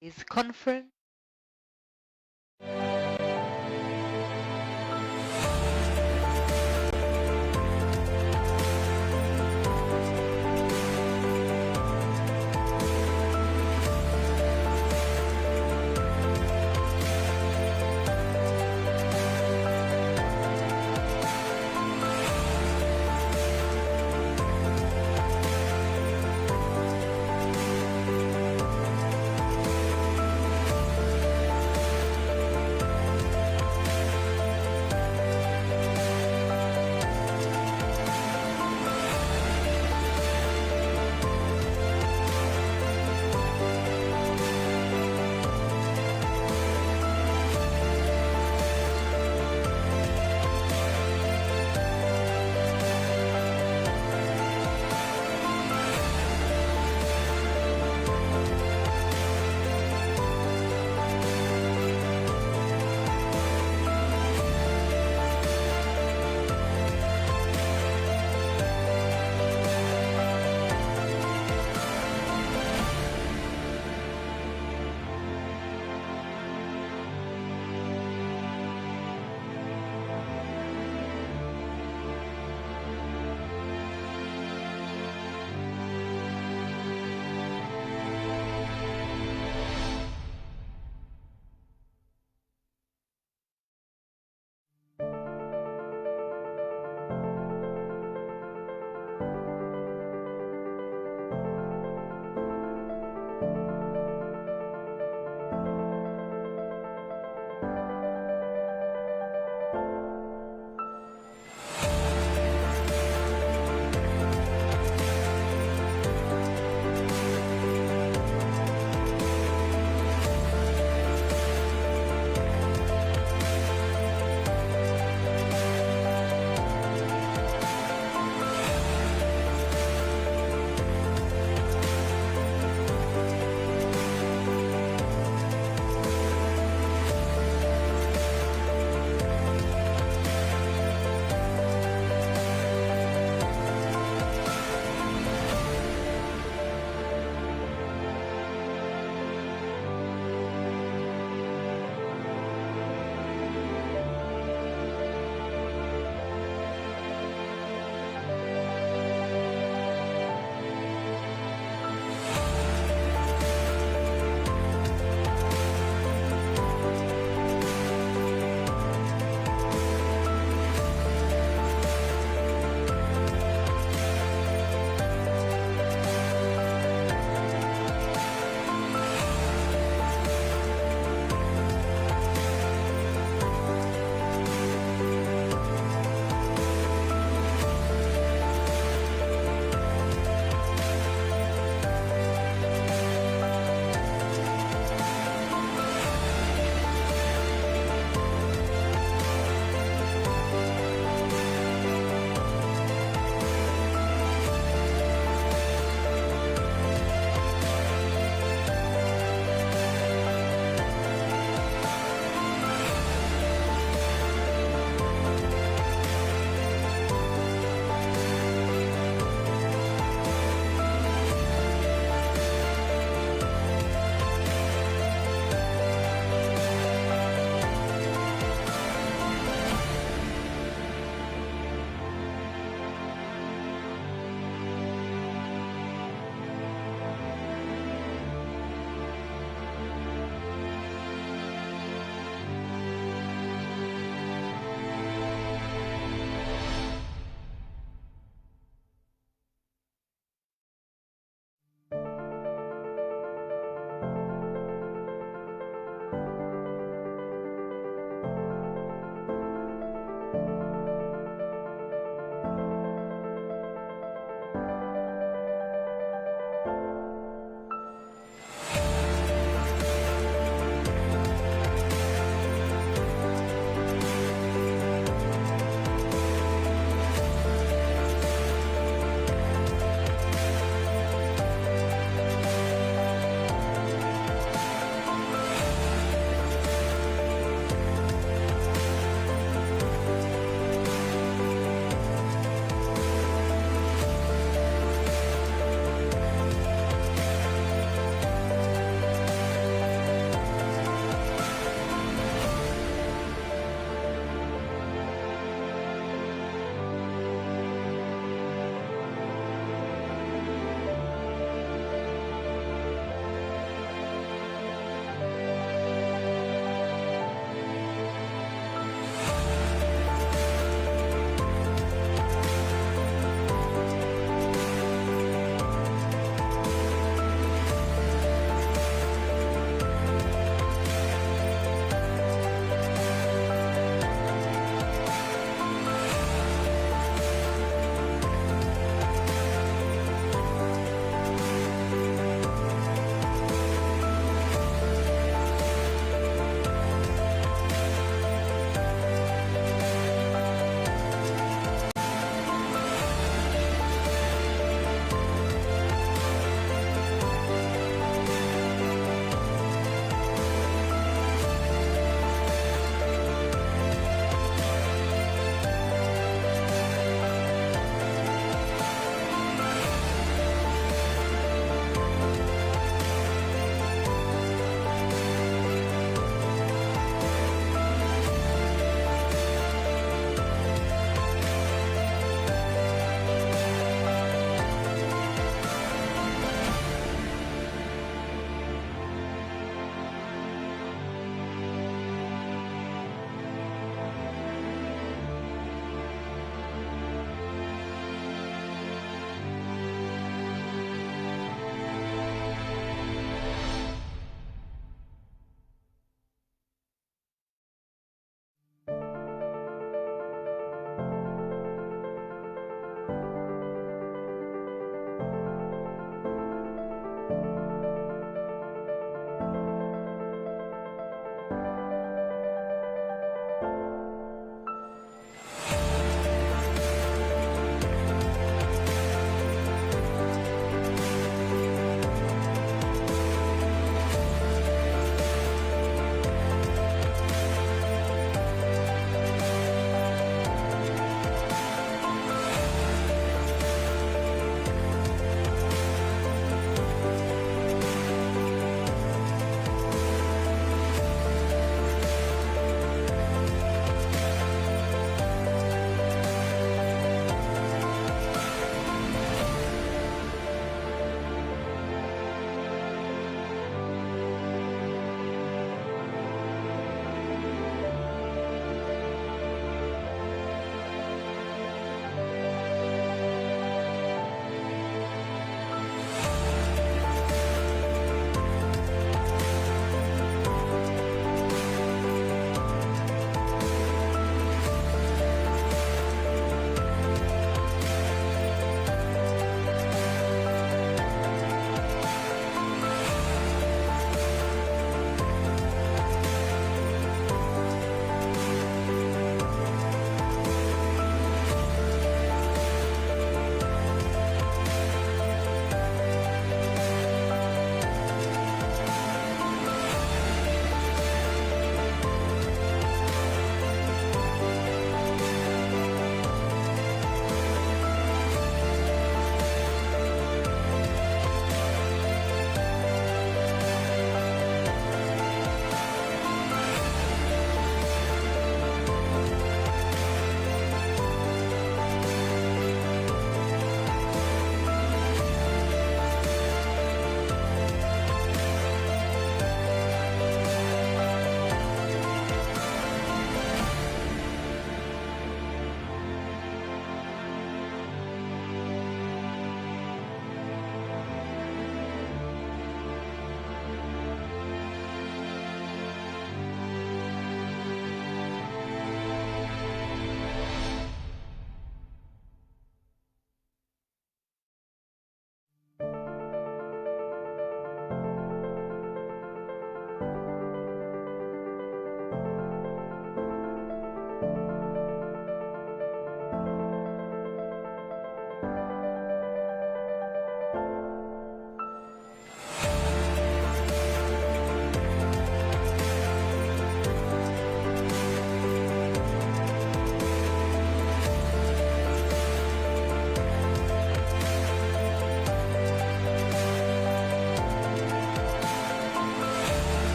today's conference.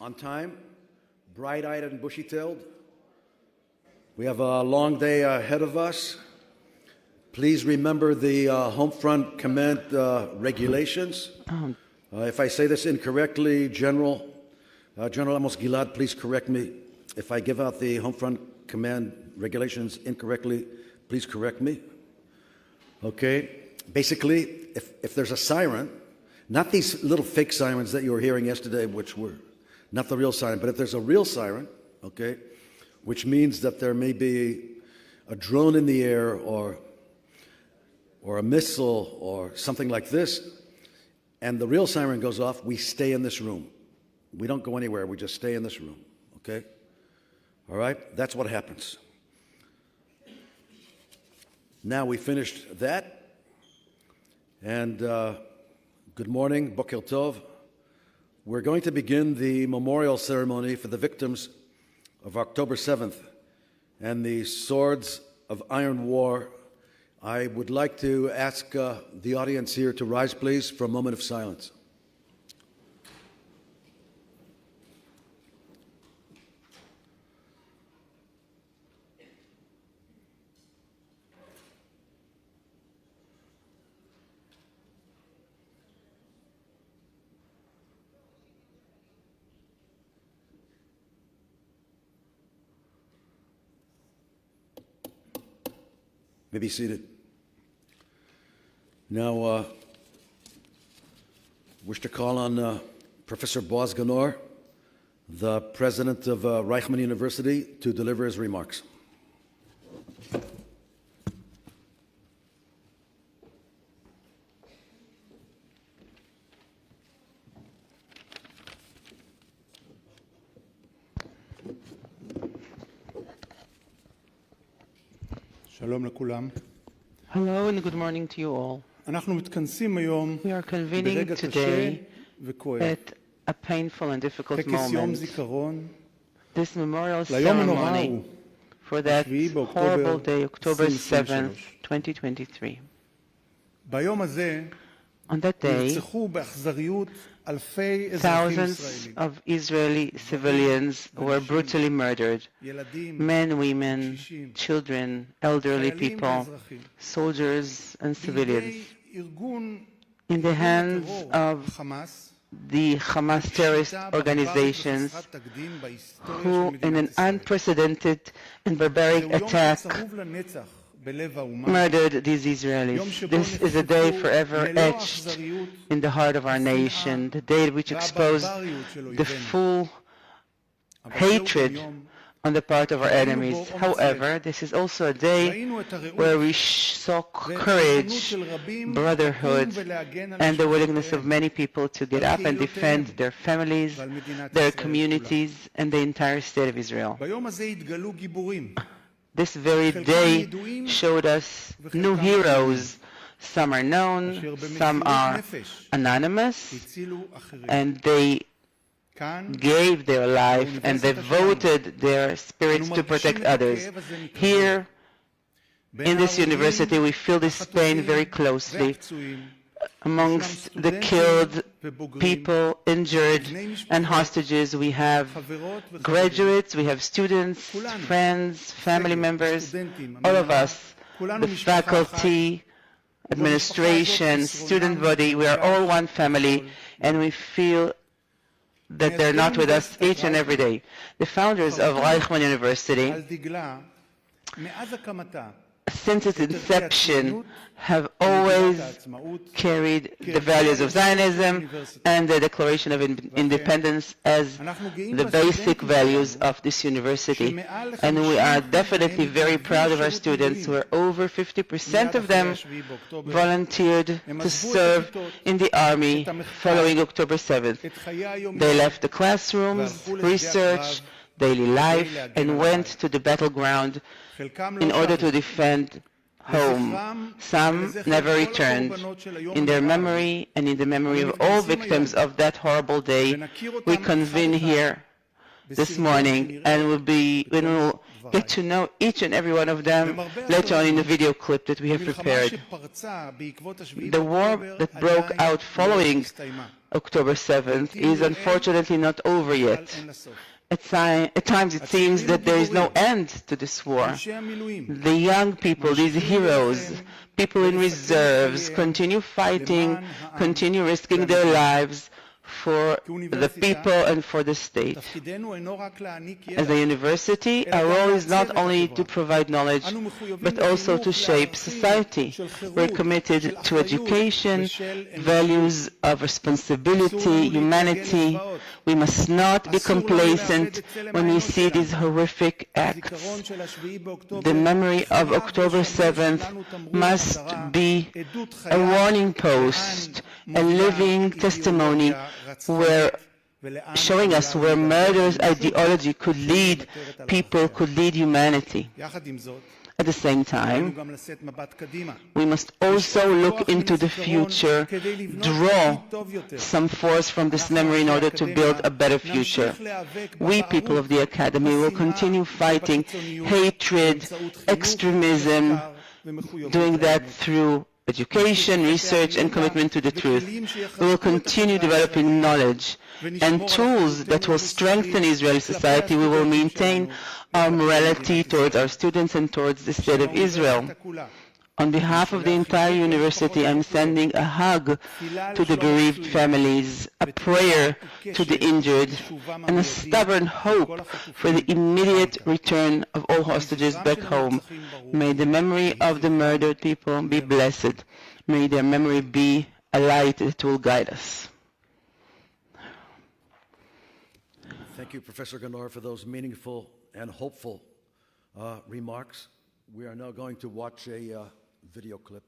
on time, bright-eyed and bushy-tailed. We have a long day ahead of us. Please remember the home front command regulations. If I say this incorrectly, General Amos Gilad, please correct me. If I give out the home front command regulations incorrectly, please correct me. Okay? Basically, if there's a siren, not these little fake sirens that you were hearing yesterday, which were not the real siren, but if there's a real siren, okay, which means that there may be a drone in the air or a missile or something like this, and the real siren goes off, we stay in this room. We don't go anywhere, we just stay in this room, okay? All right? That's what happens. Now we finished that, and good morning, Boker Tov. We're going to begin the memorial ceremony for the victims of October 7th and the Swords of Iron War. I would like to ask the audience here to rise, please, for a moment of silence. May be seated. Now, wish to call on Professor Boaz Ganor, the president of Reichman University, to deliver his remarks. Hello and good morning to you all. We are convening today at a painful and difficult moment. This memorial ceremony for that horrible day, October 7th, 2023. On that day, thousands of Israeli civilians were brutally murdered. Men, women, children, elderly people, soldiers and civilians, in the hands of the Hamas terrorist organizations who, in an unprecedented and barbaric attack, murdered these Israelis. This is a day forever etched in the heart of our nation, the day which exposed the full hatred on the part of our enemies. However, this is also a day where we saw courage, brotherhood, and the willingness of many people to get up and defend their families, their communities, and the entire state of Israel. This very day showed us new heroes. Some are known, some are anonymous, and they gave their life and they devoted their spirits to protect others. Here in this university, we feel this pain very closely. Amongst the killed people, injured, and hostages, we have graduates, we have students, friends, family members, all of us, the faculty, administration, student body, we are all one family, and we feel that they're not with us each and every day. The founders of Reichman University, since its inception, have always carried the values of Zionism and the Declaration of Independence as the basic values of this university. And we are definitely very proud of our students, where over 50% of them volunteered to serve in the army following October 7th. They left the classrooms, research, daily life, and went to the battleground in order to defend home. Some never returned. In their memory and in the memory of all victims of that horrible day, we convene here this morning and we will get to know each and every one of them later on in the video clip that we have prepared. The war that broke out following October 7th is unfortunately not over yet. At times it seems that there is no end to this war. The young people, these heroes, people in reserves, continue fighting, continue risking their lives for the people and for the state. As a university, our role is not only to provide knowledge, but also to shape society. We're committed to education, values of responsibility, humanity. We must not be complacent when we see these horrific acts. The memory of October 7th must be a warning post, a living testimony where showing us where murder's ideology could lead people, could lead humanity. At the same time, we must also look into the future, draw some force from this memory in order to build a better future. We, people of the Academy, will continue fighting hatred, extremism, doing that through education, research, and commitment to the truth. We will continue developing knowledge and tools that will strengthen Israeli society. We will maintain our morality towards our students and towards the state of Israel. On behalf of the entire university, I'm sending a hug to the bereaved families, a prayer to the injured, and a stubborn hope for the immediate return of all hostages back home. May the memory of the murdered people be blessed. May their memory be a light that will guide us. Thank you, Professor Ganor, for those meaningful and hopeful remarks. We are now going to watch a video clip.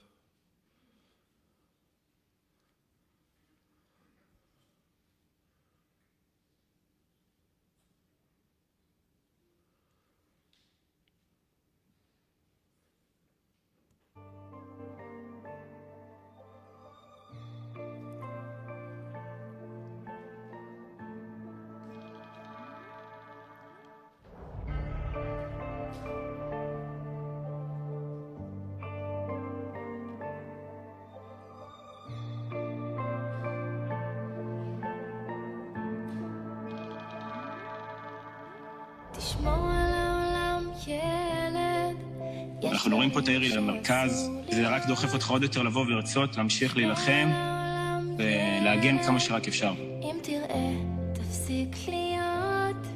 אנחנו רואים פה את העיר למרכז, זה רק דוחף אותך עוד יותר לבוא ולרצות, להמשיך להילחם ולהגן כמה שרק אפשר. אם תראה, תפסיק להיות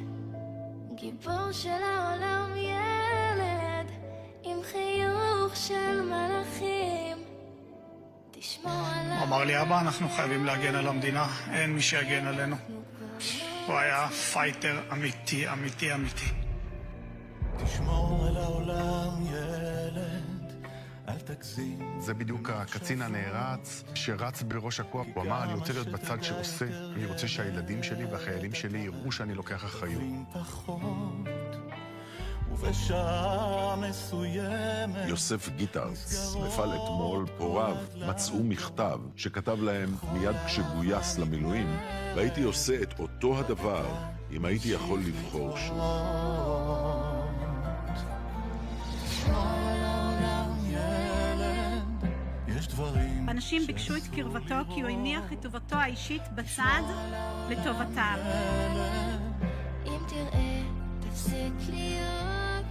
גיבור של העולם, ילד עם חיוך של מלאכים. תשמור עליו. אמר לי, אבא, אנחנו חייבים להגן על המדינה, אין מי שיגן עלינו. הוא היה פייטר אמיתי, אמיתי, אמיתי. תשמור על העולם, ילד, אל תגזים. זה בדיוק הקצין הנערץ שרץ בראש הכוח. הוא אמר, אני רוצה להיות בצד שעושה. אני רוצה שהילדים שלי והחיילים שלי יראו שאני לוקח אחריות. ובשעה מסוימת יוסף גיטרץ נפל אתמול, הוריו מצאו מכתב שכתב להם מיד כשגויס למילואים, והייתי עושה את אותו הדבר אם הייתי יכול לבחור שוב. אנשים ביקשו את קרבתו כי הוא הניח את טובתו האישית בצד לטובתם. אם תראה, תפסיק להיות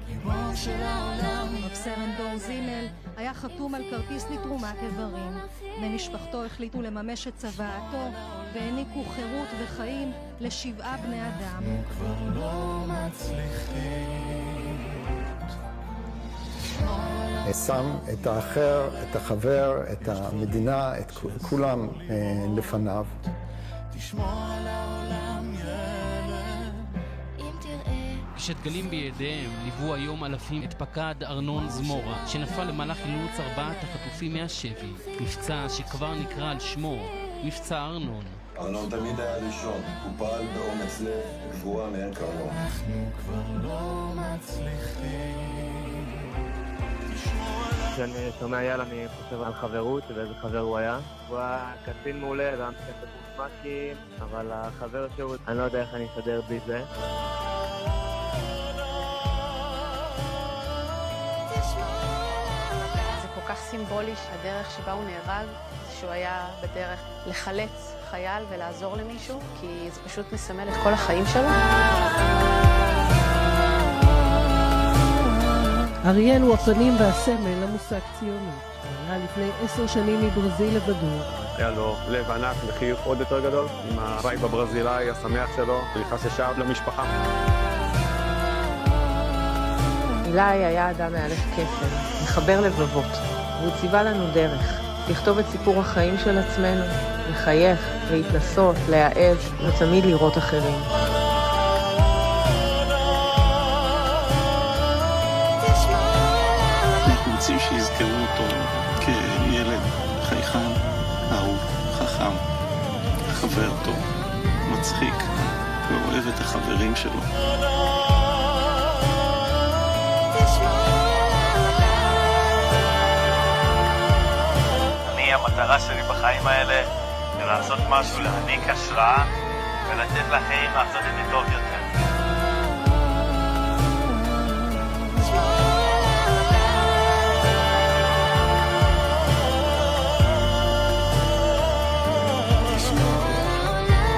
גיבור של העולם. סרן דור זימל היה חתום על כרטיס לתרומת איברים. בני משפחתו החליטו לממש את צוואתו והעניקו חירות וחיים ל7 בני אדם. כבר לא מצליחים. שם את האחר, את החבר, את המדינה, את כולם לפניו. תשמור על העולם, ילד. אם תראה. כשדגלים בידיהם ליוו היום אלפים את פקד ארנון זמורה, שנפל למהלך חילוץ 4 החטופים מהשבי. מבצע שכבר נקרא על שמו, מבצע ארנון. ארנון תמיד היה ראשון, הוא פעל באומץ לב וגבורה מאין כמוהו. אנחנו כבר לא מצליחים. כשאני שומע יאללה אני חושב על חברות ואיזה חבר הוא היה. הוא היה קצין מעולה, גם קצת מקים, אבל החבר שהוא, אני לא יודע איך אני אסדר בלי זה. סימבולי שהדרך שבה הוא נהרג, שהוא היה בדרך לחלץ חייל ולעזור למישהו, כי זה פשוט מסמל את כל החיים שלו. אריאל הוא הפנים והסמל למושג ציונות. הוא עלה לפני 10 שנים מברזיל לבדו. היה לו לב ענק וחיוך עוד יותר גדול, עם הווייב הברזילאי השמח שלו, ונכנס ישר למשפחה. אילי היה אדם מהלך קסם, מחבר לבבות, והוא ציווה לנו דרך, לכתוב את סיפור החיים של עצמנו, לחייך, להתנסות, להעז, ותמיד לראות אחרים. אנחנו רוצים שיזכרו אותו כילד חייכן, אהוב, חכם, חבר טוב, מצחיק, ואוהב את החברים שלו. המטרה שלי בחיים האלה זה לעשות משהו, להעניק השראה ולתת לחיים לעשות את זה טוב יותר.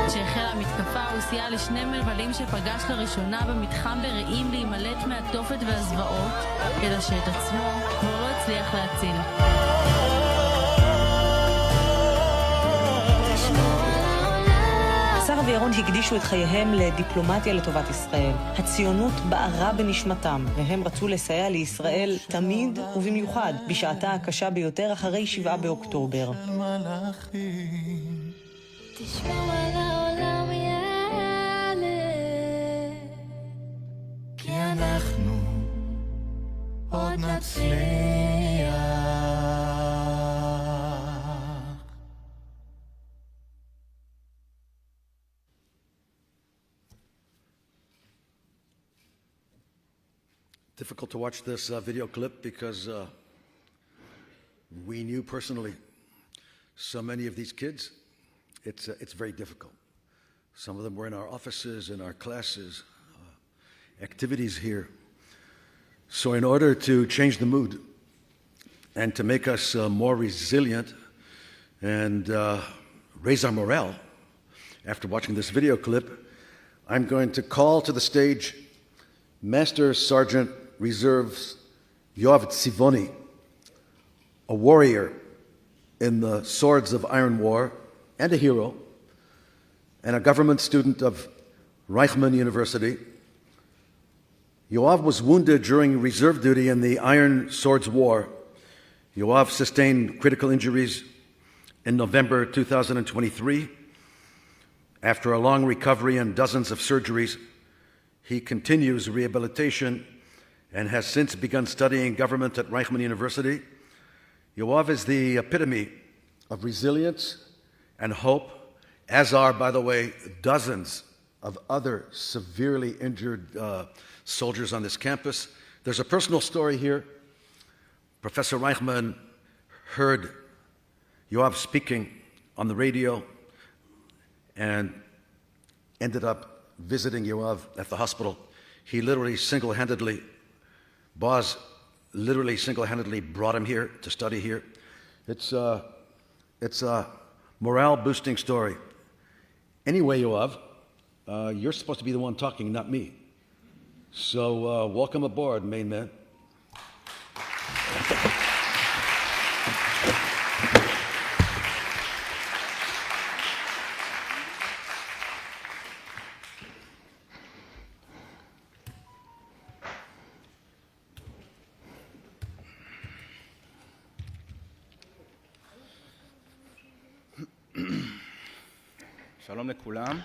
כשהחלה המתקפה הוא סייע לשני מבלים שפגש לראשונה במתחם ברעים להימלט מהתופת והזוועות, אלא שאת עצמו כבר לא הצליח להציל. שרה וירון הקדישו את חייהם לדיפלומטיה לטובת ישראל. הציונות בערה בנשמתם, והם רצו לסייע לישראל תמיד ובמיוחד בשעתה הקשה ביותר אחרי 7 באוקטובר. תשמור על העולם ילד, כי אנחנו עוד נצליח. Difficult to watch this video clip because we knew personally so many of these kids. It's very difficult. Some of them were in our offices, in our classes, activities here. So in order to change the mood and to make us more resilient and raise our morale after watching this video clip, I'm going to call to the stage Master Sergeant Reserves Yoav Tzivoni, a warrior in the Swords of Iron War and a hero, and a government student of Reichman University. Yoav was wounded during reserve duty in the Iron Swords War. Yoav sustained critical injuries in November 2023. After a long recovery and dozens of surgeries, he continues rehabilitation and has since begun studying government at Reichman University. Yoav is the epitome of resilience and hope, as are, by the way, dozens of other severely injured soldiers on this campus. There's a personal story here. Professor Reichman heard Yoav speaking on the radio and ended up visiting Yoav at the hospital. He literally single-handedly, Boaz literally single-handedly brought him here to study here. It's a morale-boosting story. Anyway, Yoav, you're supposed to be the one talking, not me. So welcome aboard, main man.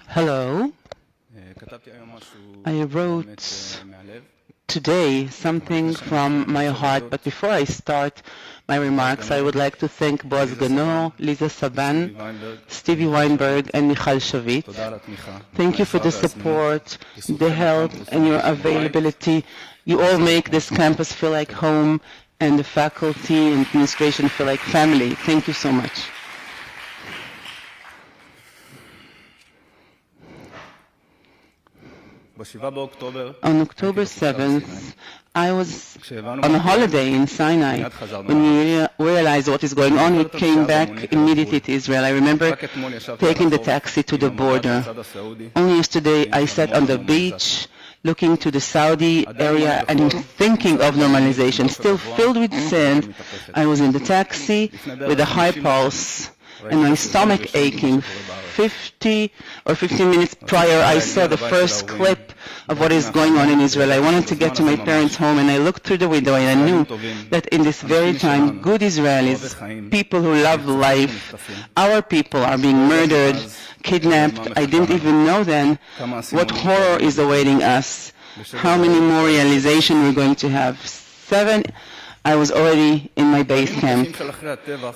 Hello. I wrote today something from my heart, but before I start my remarks, I would like to thank Boaz Ganor, Lisa Saban, Stevie Weinberg, and Michal Shavit. Thank you for the support, the help, and your availability. You all make this campus feel like home, and the faculty and administration feel like family. Thank you so much. On October 7th, I was on a holiday in Sinai. When we realized what is going on, we came back immediately to Israel. I remember taking the taxi to the border. Only yesterday, I sat on the beach, looking to the Saudi area and thinking of normalization. Still filled with sand, I was in the taxi with a high pulse and my stomach aching. 50 or 15 minutes prior, I saw the first clip of what is going on in Israel. I wanted to get to my parents' home, and I looked through the window and I knew that in this very time, good Israelis, people who love life, our people are being murdered, kidnapped. I didn't even know then what horror is awaiting us, how many more realization we're going to have. 7, I was already in my base camp.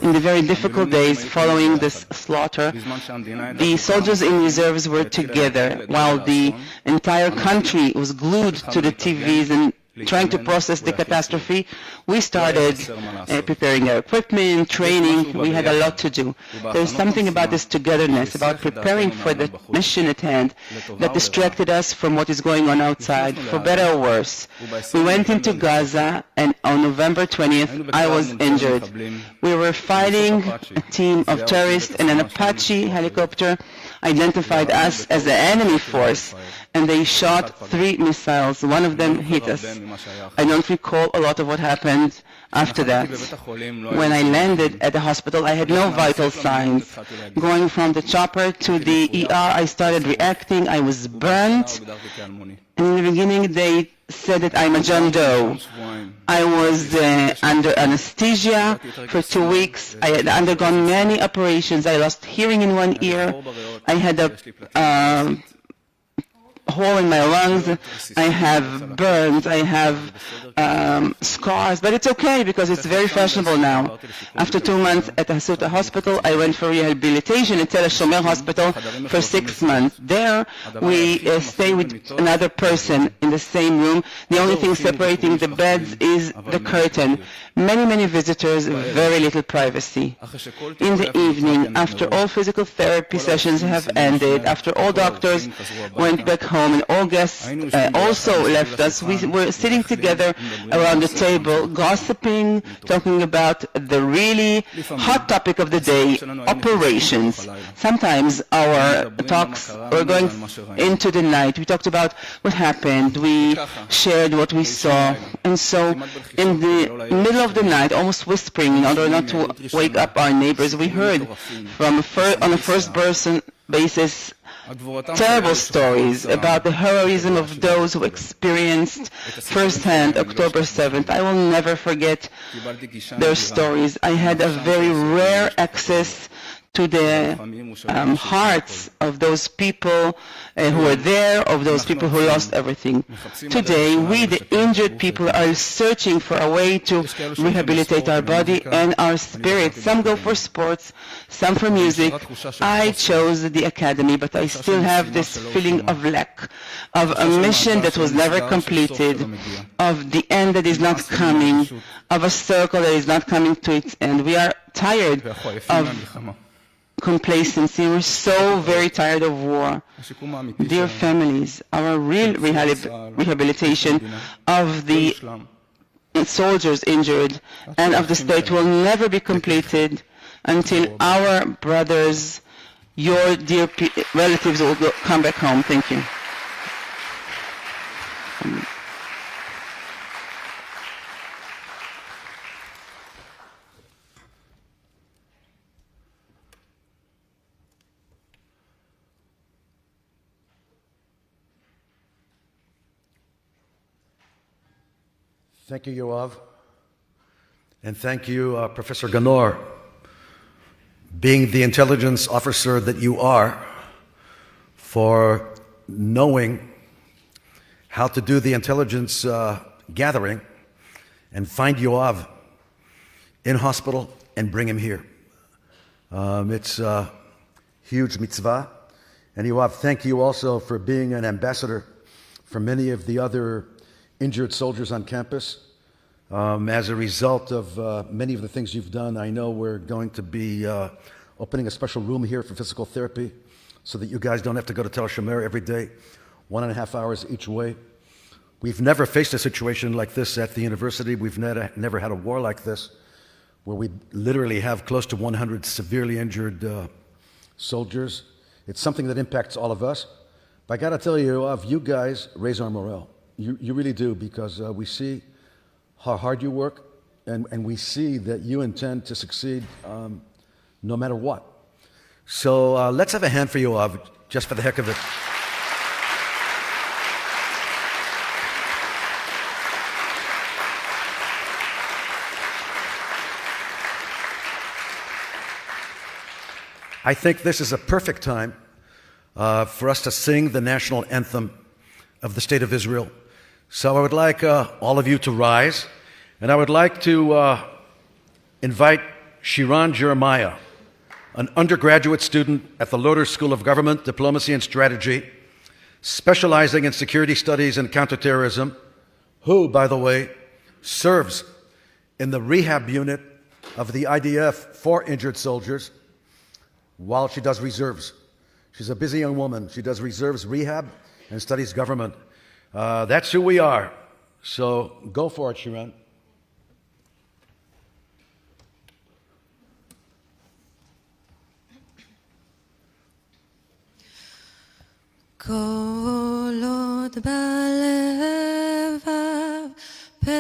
In the very difficult days following this slaughter, the soldiers in reserves were together while the entire country was glued to the TVs and trying to process the catastrophe. We started preparing our equipment, training. We had a lot to do. There's something about this togetherness, about preparing for the mission at hand that distracted us from what is going on outside, for better or worse. We went into Gaza, and on November 20th, I was injured. We were fighting a team of terrorists, and an Apache helicopter identified us as the enemy force, and they shot 3 missiles. One of them hit us. I don't recall a lot of what happened after that. When I landed at the hospital, I had no vital signs. Going from the chopper to the ER, I started reacting. I was burnt. And in the beginning, they said that I'm a John Doe. I was under anesthesia for 2 weeks. I had undergone many operations. I lost hearing in one ear. I had a hole in my lungs. I have burns. I have scars, but it's okay because it's very fashionable now. After 2 months at the Hasuta hospital, I went for rehabilitation at Tel Shomer hospital for 6 months. There, we stay with another person in the same room. The only thing separating the beds is the curtain. Many visitors, very little privacy. In the evening, after all physical therapy sessions have ended, after all doctors went back home and all guests also left us, we were sitting together around the table, gossiping, talking about the really hot topic of the day, operations. Sometimes our talks were going into the night. We talked about what happened. We shared what we saw. And so in the middle of the night, almost whispering in order not to wake up our neighbors, we heard from on a first-person basis terrible stories about the heroism of those who experienced firsthand October 7th. I will never forget their stories. I had a very rare access to the hearts of those people who were there, of those people who lost everything. Today, we, the injured people, are searching for a way to rehabilitate our body and our spirit. Some go for sports, some for music. I chose the academy, but I still have this feeling of lack, of a mission that was never completed, of the end that is not coming, of a circle that is not coming to its end. We are tired of complacency. We're so very tired of war. Dear families, our real rehabilitation of the soldiers injured and of the state will never be completed until our brothers, your dear relatives will come back home. Thank you. Thank you, Yoav. And thank you, Professor Ganor, being the intelligence officer that you are, for knowing how to do the intelligence gathering and find Yoav in hospital and bring him here. It's a huge mitzvah. And Yoav, thank you also for being an ambassador for many of the other injured soldiers on campus. As a result of many of the things you've done, I know we're going to be opening a special room here for physical therapy so that you guys don't have to go to Tel Shomer every day. 1.5 hours each way. We've never faced a situation like this at the university. We've never had a war like this, where we literally have close to 100 severely injured soldiers. It's something that impacts all of us. But I got to tell you, you guys raise our morale. You really do, because we see how hard you work, and we see that you intend to succeed no matter what. So let's have a hand for Yoav, just for the heck of it. I think this is a perfect time for us to sing the national anthem of the State of Israel. So I would like all of you to rise, and I would like to invite Shiran Jeremiah, an undergraduate student at the Loder School of Government, Diplomacy and Strategy, specializing in security studies and counterterrorism, who, by the way, serves in the rehab unit of the IDF for injured soldiers while she does reserves. She's a busy young woman. She does reserves, rehab, and studies government. That's who we are. So go for it, Shiran. כל עוד בלבב פנימה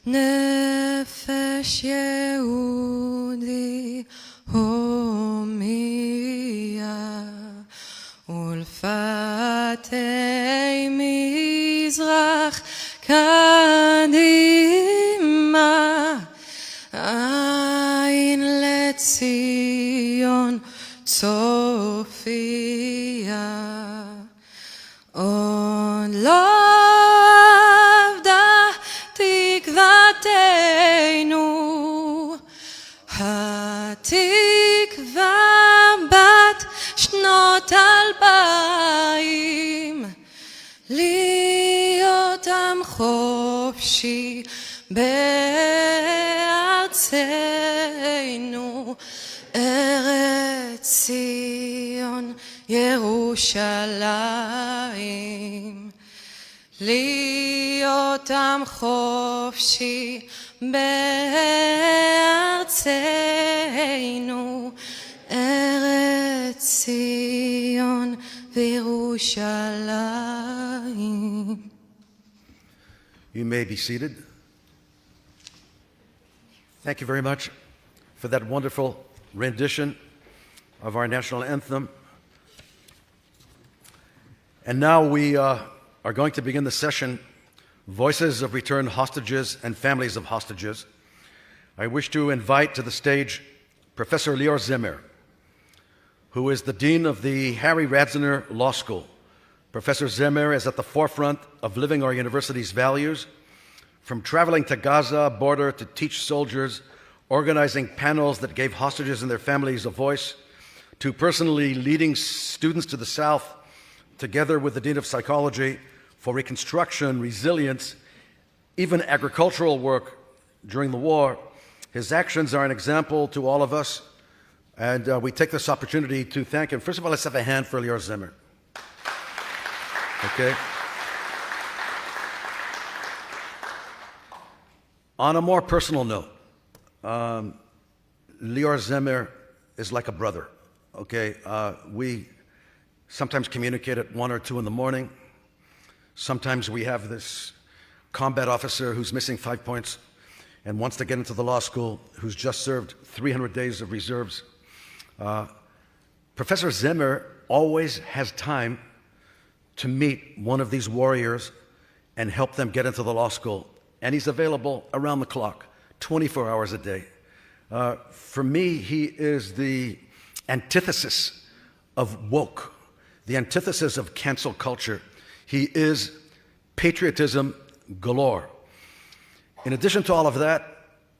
נפש יהודי הומיה ולפתי מזרח קדימה עין לציון צופיה עוד לא אבדה תקוותנו התקווה בת שנות 2000 להיות עם חופשי בארצנו ארץ ציון ירושלים להיות עם חופשי בארצנו ארץ ציון וירושלים. You may be seated. Thank you very much for that wonderful rendition of our national anthem. And now we are going to begin the session, Voices of Returned Hostages and Families of Hostages. I wish to invite to the stage Professor Lior Zemer, who is the Dean of the Harry Radzyner Law School. Professor Zemer is at the forefront of living our university's values, from traveling to Gaza border to teach soldiers, organizing panels that gave hostages and their families a voice, to personally leading students to the South, together with the Dean of Psychology, for reconstruction, resilience, even agricultural work during the war. His actions are an example to all of us, and we take this opportunity to thank him. First of all, let's have a hand for Lior Zemer. Okay. On a more personal note, Lior Zemer is like a brother, okay? We sometimes communicate at 1 or 2 in the morning. Sometimes we have this combat officer who's missing 5 points and wants to get into the law school, who's just served 300 days of reserves. Professor Zemer always has time to meet one of these warriors and help them get into the law school. And he's available around the clock, 24 hours a day. For me, he is the antithesis of woke, the antithesis of cancel culture. He is patriotism galore. In addition to all of that,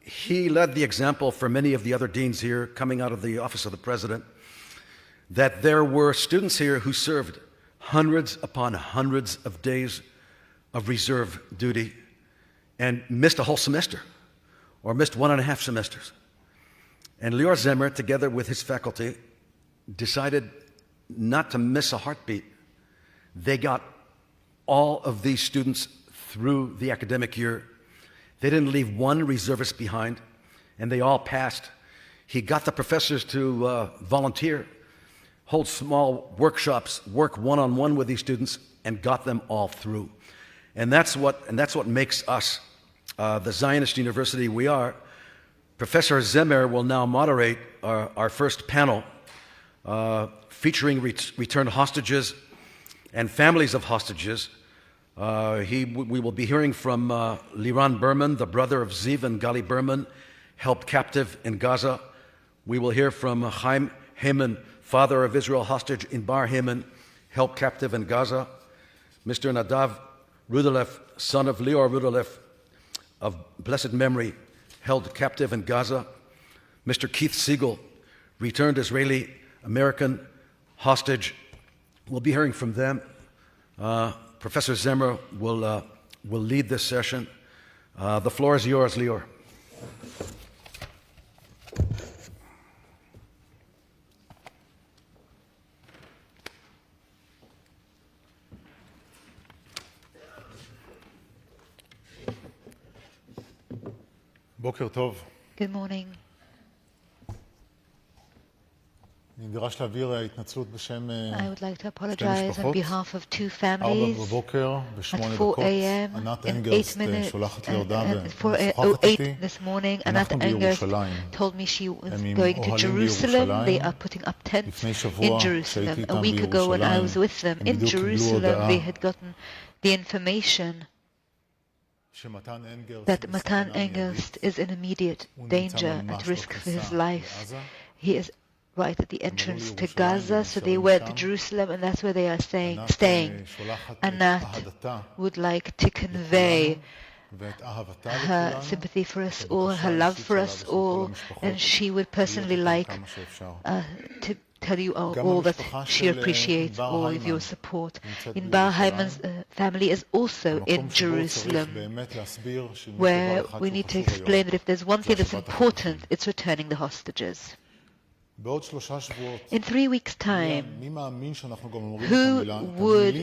he led the example for many of the other deans here coming out of the Office of the President, that there were students here who served hundreds upon hundreds of days of reserve duty and missed a whole semester or missed 1.5 semesters. And Lior Zemer, together with his faculty, decided not to miss a heartbeat. They got all of these students through the academic year. They didn't leave one reservist behind, and they all passed. He got the professors to volunteer, hold small workshops, work one-on-one with these students, and got them all through. And that's what makes us the Zionist university we are. Professor Zemer will now moderate our first panel featuring returned hostages and families of hostages. We will be hearing from Liran Berman, the brother of Ziv and Gali Berman, held captive in Gaza. We will hear from Haim Hayman, father of Israel hostage Inbar Hayman, held captive in Gaza. Mr. Nadav Rudaeff, son of Lior Rudaeff, of blessed memory, held captive in Gaza. Mr. Keith Siegel, returned Israeli-American hostage. We'll be hearing from them. Professor Zemer will lead this session. The floor is yours, Lior. בוקר טוב. Good morning. אני נדרש להעביר התנצלות בשם I would like to שתי apologize on משפחות. behalf of two 4 families. בבוקר, At ב8 4 דקות, a.m. ענת in 8 אנגרסט minutes, שולחת לי הודעה at ומשוחחת 4:08 איתי. this morning, Anat אנחנו Angrest בירושלים. told me she was הם עם going to אוהלים Jerusalem. בירושלים. They are putting up tents לפני in שבוע שהייתי Jerusalem. A איתם week ago when I was בירושלים, with them הם in בדיוק קיבלו Jerusalem, הודעה they had gotten the information שמתן אנגרסט that Matan Angrest is in immediate danger, at risk for his life. He is right at the entrance to Gaza, so they went to Jerusalem, and that's where they are staying. Anat would like to convey her sympathy for us all, her love for us all, and she would personally like to tell you all that she appreciates all of your support. Inbar Hayman's family is also in Jerusalem, where we need to explain that if there's one thing that's important, it's returning the hostages. In 3 weeks' time, who would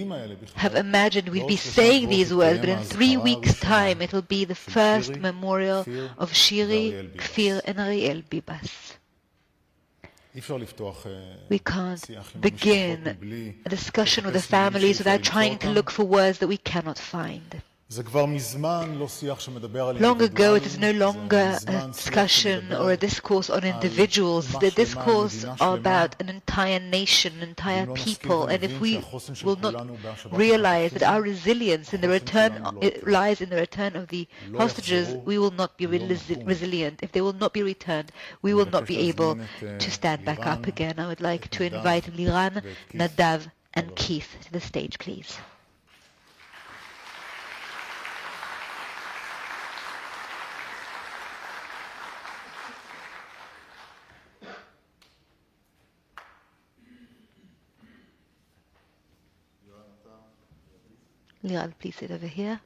have imagined we'd be saying these words, but in 3 weeks' time it will be the first memorial of Shiri, Kfir, and Ariel Bibas. We can't begin a discussion with the families without trying to look for words that we cannot find. Long ago, it is no longer a discussion or a discourse on individuals. The discourse about an entire nation, an entire people. And if we will not realize that our resilience in the return lies in the return of the hostages, we will not be resilient. If they will not be returned, we will not be able to stand back up again. I would like to invite Liran, Nadav, and Keith to the stage, please. Liran, please sit over here.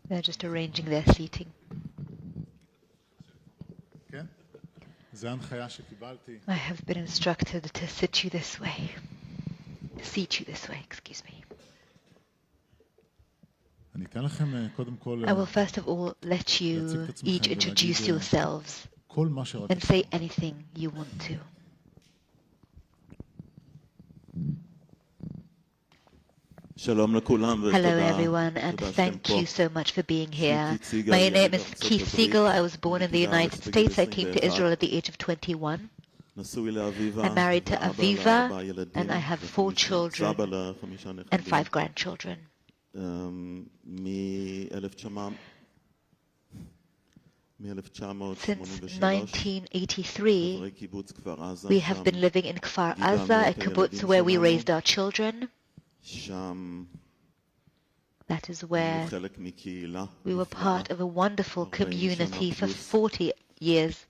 They're just arranging their seating. I have been instructed to seat you this way, excuse me. I will first of all let you each introduce yourselves and say anything you want to. Hello everyone, and thank you so much for being here. My name is Keith Siegel. I was born in the United States. I came to Israel at the age of 21. I'm married to Aviva, and I have 4 children and 5 grandchildren. Since 1983, we have been living in Kfar Aza, a kibbutz where we raised our children. That is where we were part of a wonderful community for 40 years,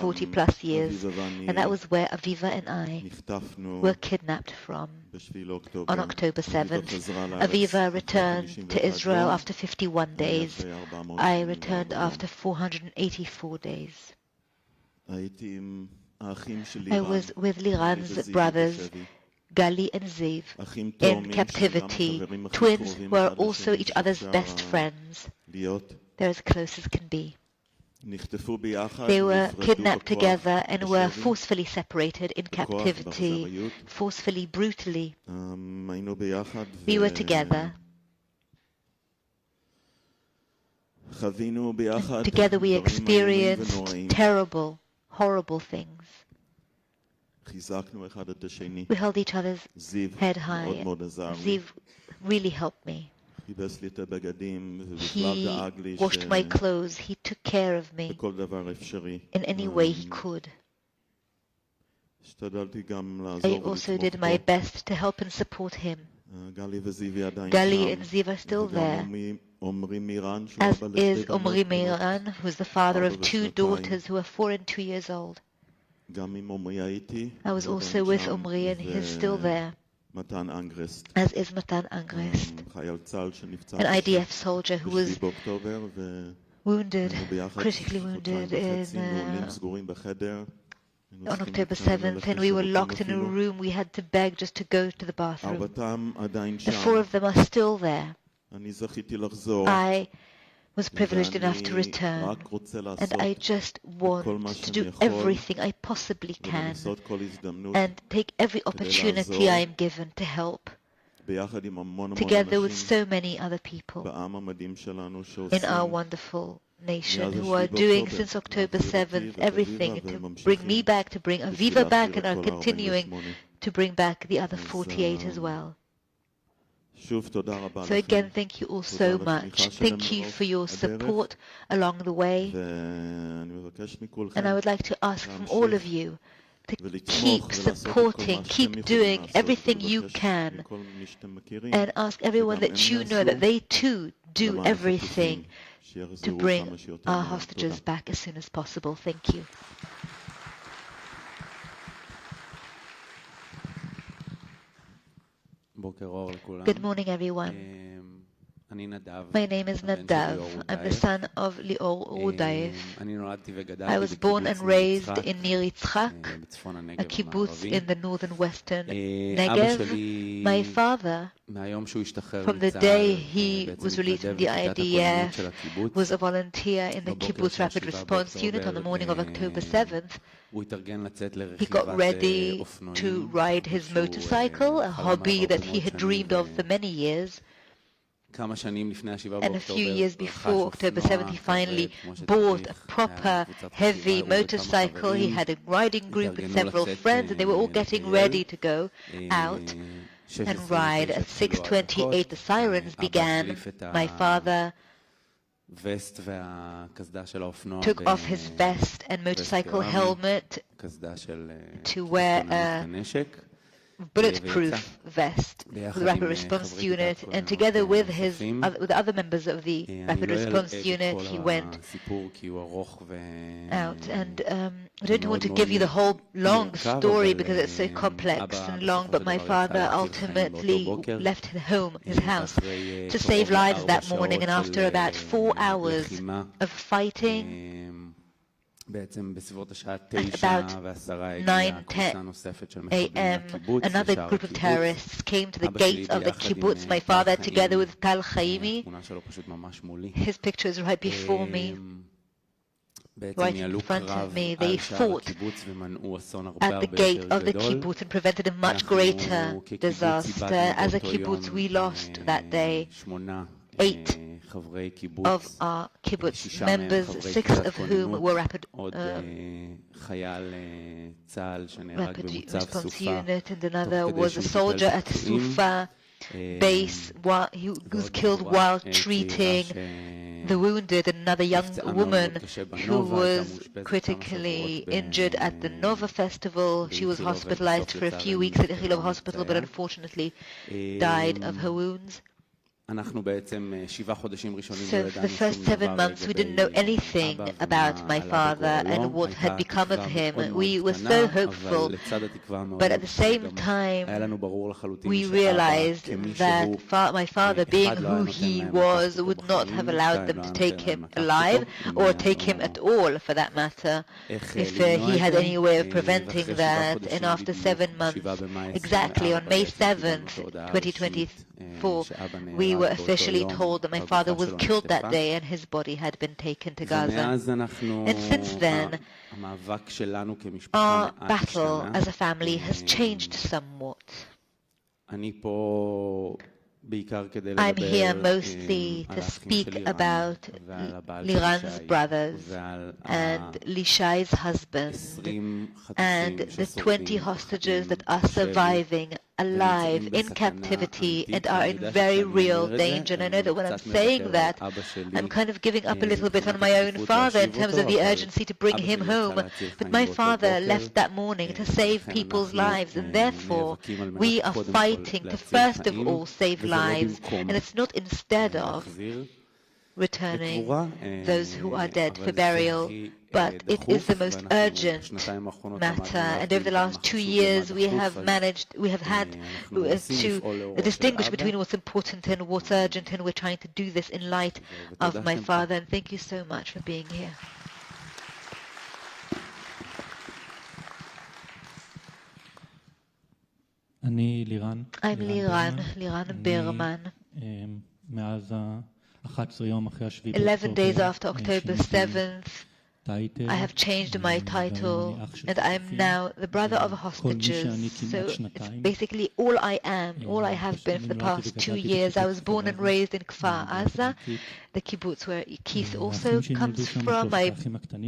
40 plus years, and that was where Aviva and I were kidnapped from. On October 7th, Aviva returned to Israel after 51 days. I returned after 484 days. I was with Liran's brothers, Gali and Ziv, in captivity, twins who are also each other's best friends. They're as close as can be. They were kidnapped together and were forcefully separated in captivity, forcefully, brutally. We were together. And together we experienced terrible, horrible things. We held each other's head high. Ziv really helped me. He washed my clothes. He took care of me in any way he could. I also did my best to help and support him. Gali and Ziv are still there, as is Omri Meiran, who's the father of 2 daughters who are 4 and 2 years old. I was also with Omri, and he is still there, as is Matan Angrest, an IDF soldier who was wounded, critically wounded on October 7th, and we were locked in a room. We had to beg just to go to the bathroom. The 4 of them are still there. I was privileged enough to return, and I just want to do everything I possibly can and take every opportunity I am given to help, together with so many other people in our wonderful nation who are doing since October 7th everything to bring me back, to bring Aviva back, and are continuing to bring back the other 48 as well. So again, thank you all so much. Thank you for your support along the way. And I would like to ask from all of you to keep supporting, keep doing everything you can, and ask everyone that you know that they too do everything to bring our hostages back as soon as possible. Thank you. Good morning, everyone. My name is Nadav. I'm the son of Lior Rudaeff. I was born and raised in Nir Yitzchak, a kibbutz in the northern western Negev. My father, from the day he was released from the IDF, was a volunteer in the kibbutz rapid response unit on the morning of October 7th. He got ready to ride his motorcycle, a hobby that he had dreamed of for many years. And a few years before October 7th, he finally bought a proper heavy motorcycle. He had a riding group with several friends, and they were all getting ready to go out and ride. At 6:28, the sirens began. My father took off his vest and motorcycle helmet to wear a bulletproof vest for the rapid response unit, and together with with other members of the rapid response unit, he went out. And I don't want to give you the whole long story because it's so complex and long, but my father ultimately left his house to save lives that morning, and after about 4 hours of fighting, at about 9:10 a.m., another group of terrorists came to the gates of the kibbutz. My father, together with Tal Chaimi, his picture is right before me, right in front of me. They fought at the gate of the kibbutz and prevented a much greater disaster. As a kibbutz, we lost that day 8 of our kibbutz members, 6 of whom were rapid response unit, and another was a soldier at Sufa base. He was killed while treating the wounded, and another young woman who was critically injured at the Nova Festival. She was hospitalized for a few weeks at Ichilov Hospital, but unfortunately died of her wounds. So for the first 7 months we didn't know anything about my father and what had become of him. We were so hopeful, but at the same time we realized that my father, being who he was, would not have allowed them to take him alive or take him at all for that matter, if he had any way of preventing that. And after 7 months, exactly on May 7th, 2024, we were officially told that my father was killed that day and his body had been taken to Gaza. And since then, our battle as a family has changed somewhat. I'm here mostly to speak about Liran's brothers and Lishai's husband and the 20 hostages that are surviving alive in captivity and are in very real danger. And I know that when I'm saying that, I'm kind of giving up a little bit on my own father in terms of the urgency to bring him home. But my father left that morning to save people's lives, and therefore we are fighting to first of all save lives, and it's not instead of returning those who are dead for burial, but it is the most urgent matter. And over the last 2 years we have had to distinguish between what's important and what's urgent, and we're trying to do this in light of my father. And thank you so much for being here. I'm Liran Berman. 11 days after October 7th, I have changed my title, and I am now the brother of hostages. So it's basically all I am, all I have been for the past 2 years. I was born and raised in Kfar Aza, the kibbutz where Keith also comes from. My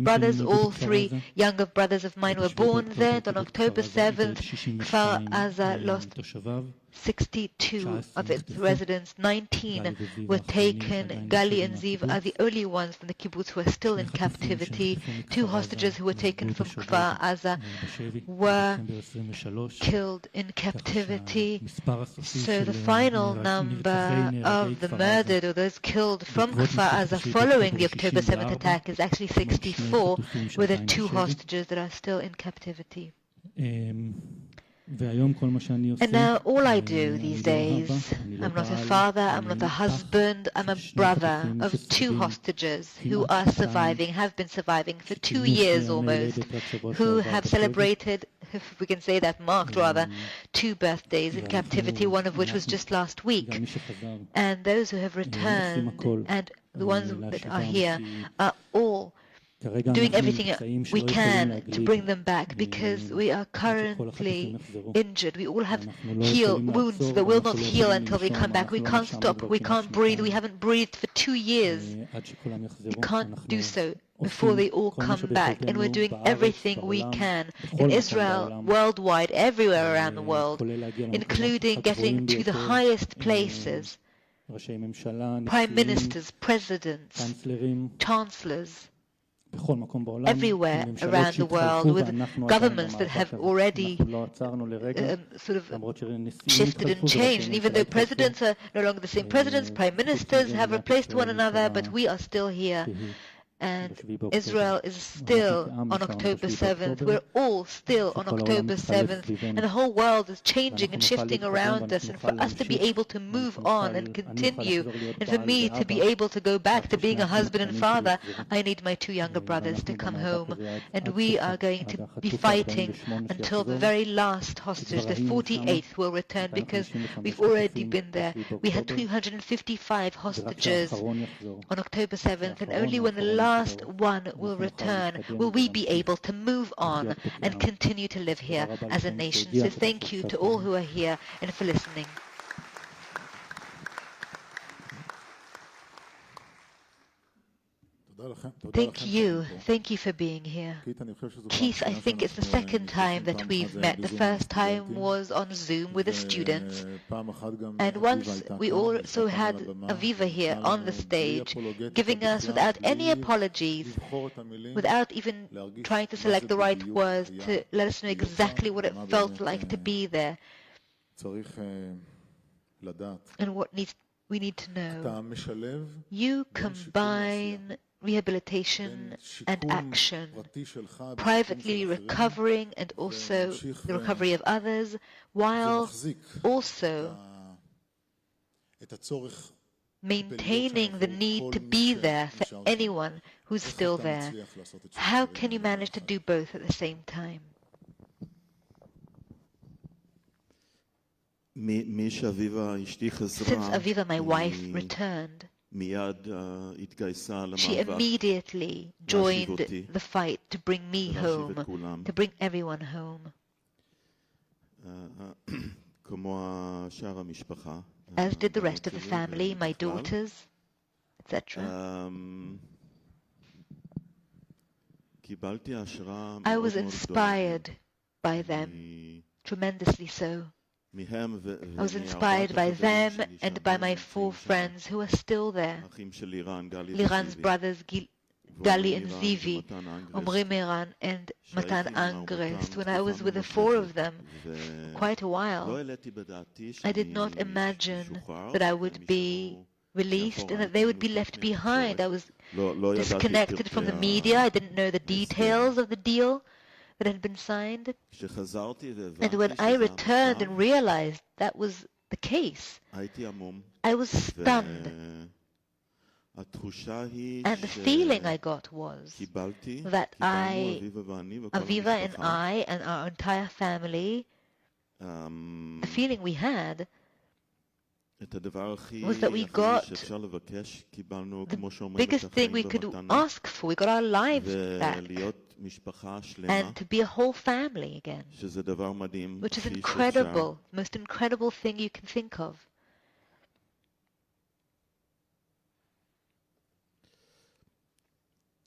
brothers, all 3 younger brothers of mine, were born there. And on October 7th, Kfar Aza lost 62 of its residents. 19 were taken. Gali and Ziv are the only ones from the kibbutz who are still in captivity. 2 hostages who were taken from Kfar Aza were killed in captivity. So the final number of the murdered or those killed from Kfar Aza following the October 7th attack is actually 64, with the 2 hostages that are still in captivity. And now all I do these days, I'm not a father, I'm not a husband, I'm a brother of 2 hostages who are surviving, have been surviving for 2 years almost, who have celebrated, if we can say that, marked rather, 2 birthdays in captivity, one of which was just last week. And those who have returned and the ones that are here are all doing everything we can to bring them back, because we are currently injured. We all have wounds that will not heal until they come back. We can't stop, we can't breathe, we haven't breathed for 2 years. We can't do so before they all come back, and we're doing everything we can in Israel, worldwide, everywhere around the world, including getting to the highest places, prime ministers, presidents, chancellors, everywhere around the world, with governments that have already sort of shifted and changed. And even though presidents are no longer the same presidents, prime ministers have replaced one another, but we are still here. And Israel is still on October 7th. We're all still on October 7th. And the whole world is changing and shifting around us. And for us to be able to move on and continue, and for me to be able to go back to being a husband and father, I need my 2 younger brothers to come home. And we are going to be fighting until the very last hostage, the 48th, will return, because we've already been there. We had 255 hostages on October 7th, and only when the last one will return will we be able to move on and continue to live here as a nation. So thank you to all who are here and for listening. Thank you for being here. Keith, I think it's the 2nd time that we've met. The first time was on Zoom with the students, and once we also had Aviva here on the stage, giving us, without any apologies, without even trying to select the right words, to let us know exactly what it felt like to be there and what needs we need to know. You combine rehabilitation and action, privately recovering and also the recovery of others, while also maintaining the need to be there for anyone who's still there. How can you manage to do both at the same time? Since Aviva, my wife, returned, she immediately joined the fight to bring me home, to bring everyone home. As did the rest of the family, my daughters, etc. I was inspired by them, tremendously so. I was inspired by them and by my 4 friends who are still there. Liran's brothers, Gali and Zivi, Omri Miran and Matan Angrest. When I was with the 4 of them for quite a while, I did not imagine that I would be released and that they would be left behind. I was disconnected from the media. I didn't know the details of the deal that had been signed. And when I returned and realized that was the case, I was stunned. And the feeling I got was that Aviva and I and our entire family, the feeling we had was that we got the biggest thing we could ask for. We got our lives back. And to be a whole family again, which is incredible, most incredible thing you can think of.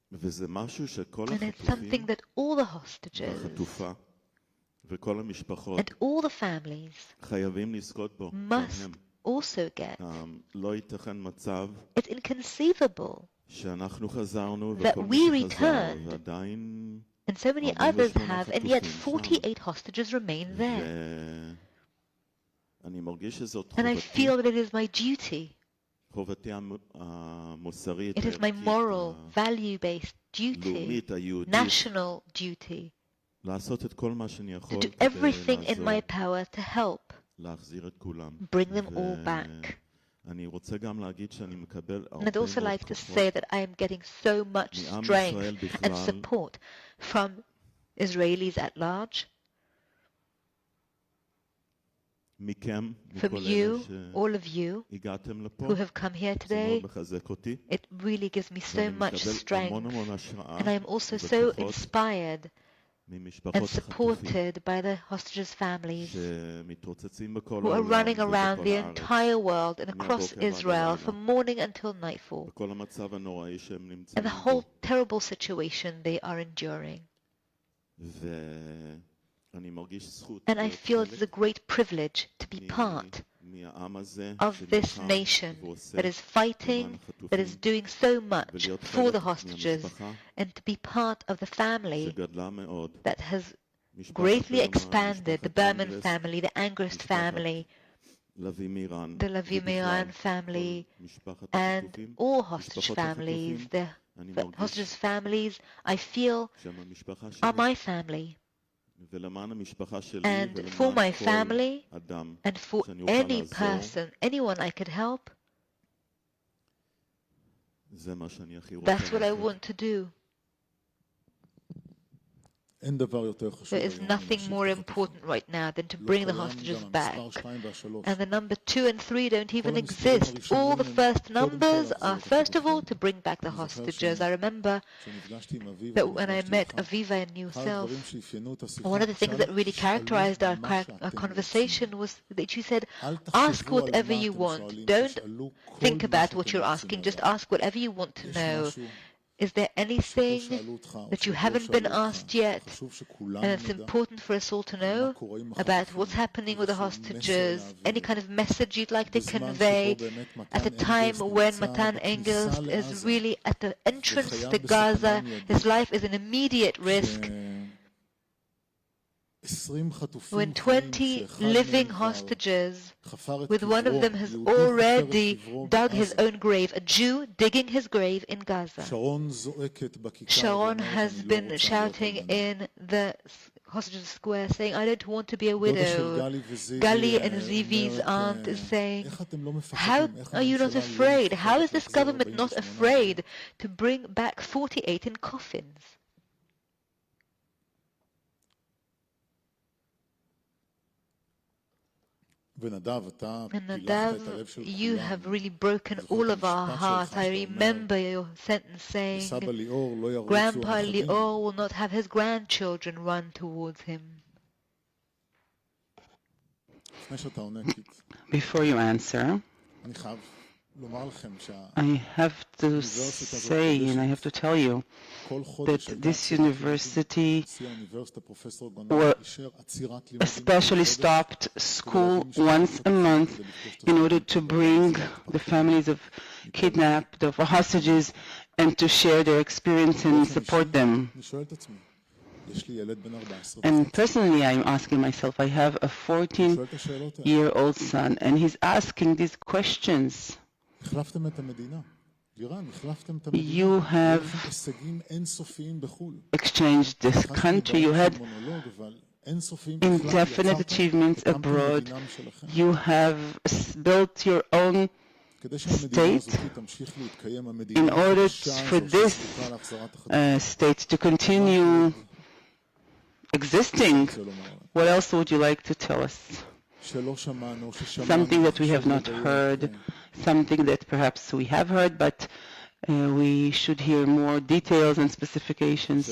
And it's something that all the hostages and all the families must also get. It's inconceivable that we returned, and so many others have, and yet 48 hostages remain there. And I feel that it is my duty. It is my moral, value-based duty, national duty, to do everything in my power to help bring them all back. And I'd also like to say that I am getting so much strength and support from Israelis at large, from you, all of you who have come here today. It really gives me so much strength, and I am also so inspired and supported by the hostages' families who are running around the entire world and across Israel from morning until nightfall, and the whole terrible situation they are enduring. And I feel it is a great privilege to be part of this nation that is fighting, that is doing so much for the hostages, and to be part of the family that has greatly expanded, the Berman family, the Angrest family, the Lavi-Miran family, and all hostage families. The hostages families, I feel, are my family. And for my family, and for any person, anyone I could help, that's what I want to do. There is nothing more important right now than to bring the hostages back. And the number 2 and 3 don't even exist. All the first numbers are, first of all, to bring back the hostages. I remember that when I met Aviva in New Self, one of the things that really characterized our conversation was that she said, ask whatever you want. Don't think about what you're asking. Just ask whatever you want to know. Is there anything that you haven't been asked yet, and it's important for us all to know about what's happening with the hostages, any kind of message you'd like to convey at a time when Matan Angrest is really at the entrance to Gaza, his life is in immediate risk, when 20 living hostages, with one of them has already dug his own grave, a Jew digging his grave in Gaza. Sharon has been shouting in the hostages square saying, I don't want to be a widow. Gali and Zivi's aunt is saying, how are you not afraid? How is this government not afraid to bring back 48 in coffins? And Nadav, you have really broken all of our hearts. I remember your sentence saying, Grandpa Lior will not have his grandchildren run towards him. Before you answer, I have to say and I have to tell you that this university especially stopped school once a month in order to bring the families of kidnapped, of hostages, and to share their experience and support them. And personally, I'm asking myself, I have a 14-year-old son, and he's asking these questions. You have exchanged this country. You had indefinite achievements abroad. You have built your own state in order for this state to continue existing. What else would you like to tell us? Something that we have not heard, something that perhaps we have heard, but we should hear more details and specifications.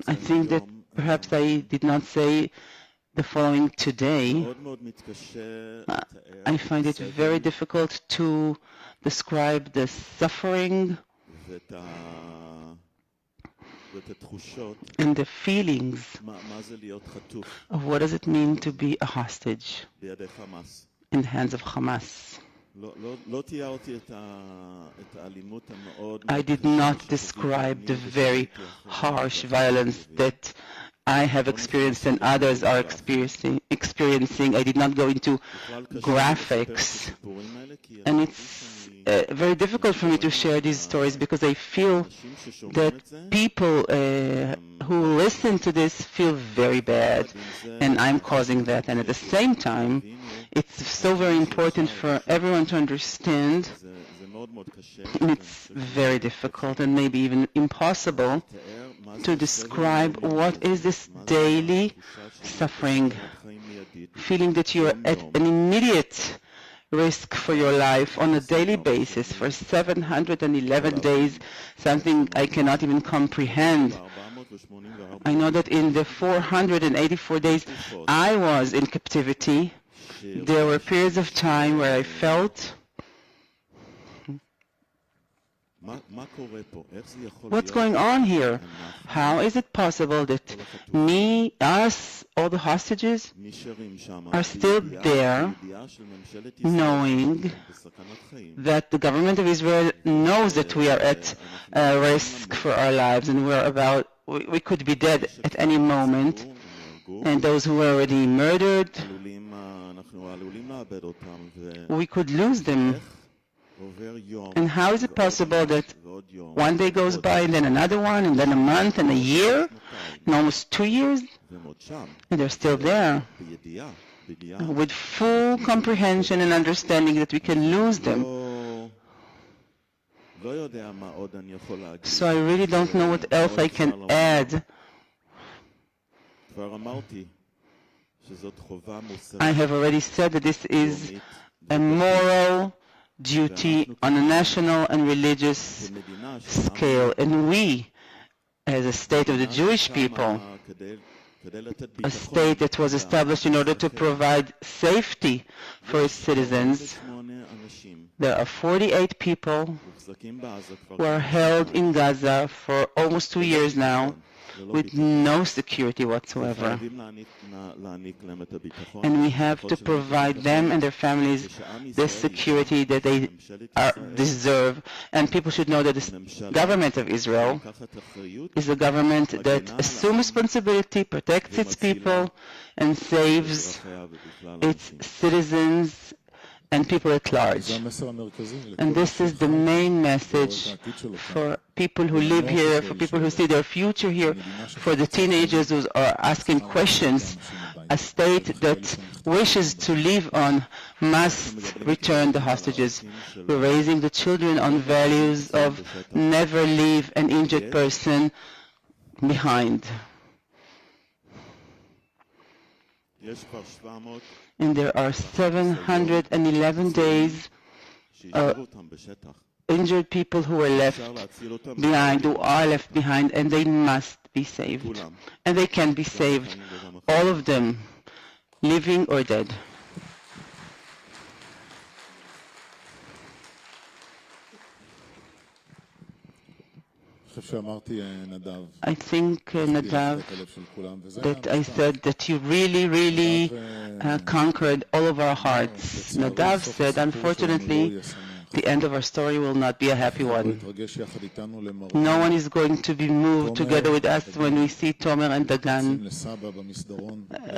I think that perhaps I did not say the following today. I find it very difficult to describe the suffering and the feelings of what does it mean to be a hostage in the hands of Hamas. I did not describe the very harsh violence that I have experienced and others are experiencing. I did not go into graphics. And it's very difficult for me to share these stories because I feel that people who listen to this feel very bad, and I'm causing that. And at the same time, it's so very important for everyone to understand, and it's very difficult and maybe even impossible to describe what is this daily suffering, feeling that you are at an immediate risk for your life on a daily basis for 711 days, something I cannot even comprehend. I know that in the 484 days I was in captivity, there were periods of time where I felt, what's going on here? How is it possible that us, all the hostages, are still there, knowing that the government of Israel knows that we are at risk for our lives and we could be dead at any moment, and those who were already murdered, we could lose them. And how is it possible that one day goes by and then another one and then a month and a year and almost 2 years and they're still there with full comprehension and understanding that we can lose them? So I really don't know what else I can add. I have already said that this is a moral duty on a national and religious scale, and we, as a state of the Jewish people, a state that was established in order to provide safety for its citizens, there are 48 people who are held in Gaza for almost 2 years now, with no security whatsoever. And we have to provide them and their families the security that they deserve. And people should know that the government of Israel is a government that assumes responsibility, protects its people, and saves its citizens and people at large. And this is the main message for people who live here, for people who see their future here, for the teenagers who are asking questions. A state that wishes to live on must return the hostages. We're raising the children on values of never leave an injured person behind. And there are 711 days injured people who are left behind, and they must be saved. And they can be saved, all of them, living or dead. I think, Nadav, that I said that you really conquered all of our hearts. Nadav said, unfortunately, the end of our story will not be a happy one. No one is going to be moved together with us when we see Tomer and Dagan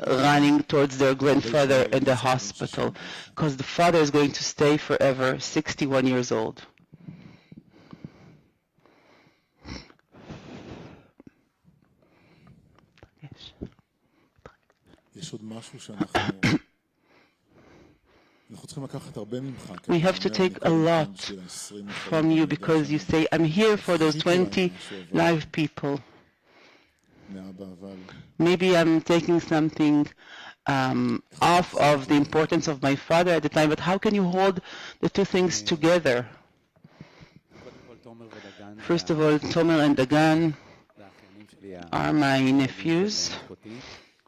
running towards their grandfather in the hospital, because the father is going to stay forever, 61 years old. We have to take a lot from you because you say, I'm here for those 20 live people. Maybe I'm taking something off of the importance of my father at the time, but how can you hold the two things together? First of all, Tomer and Dagan are my nephews,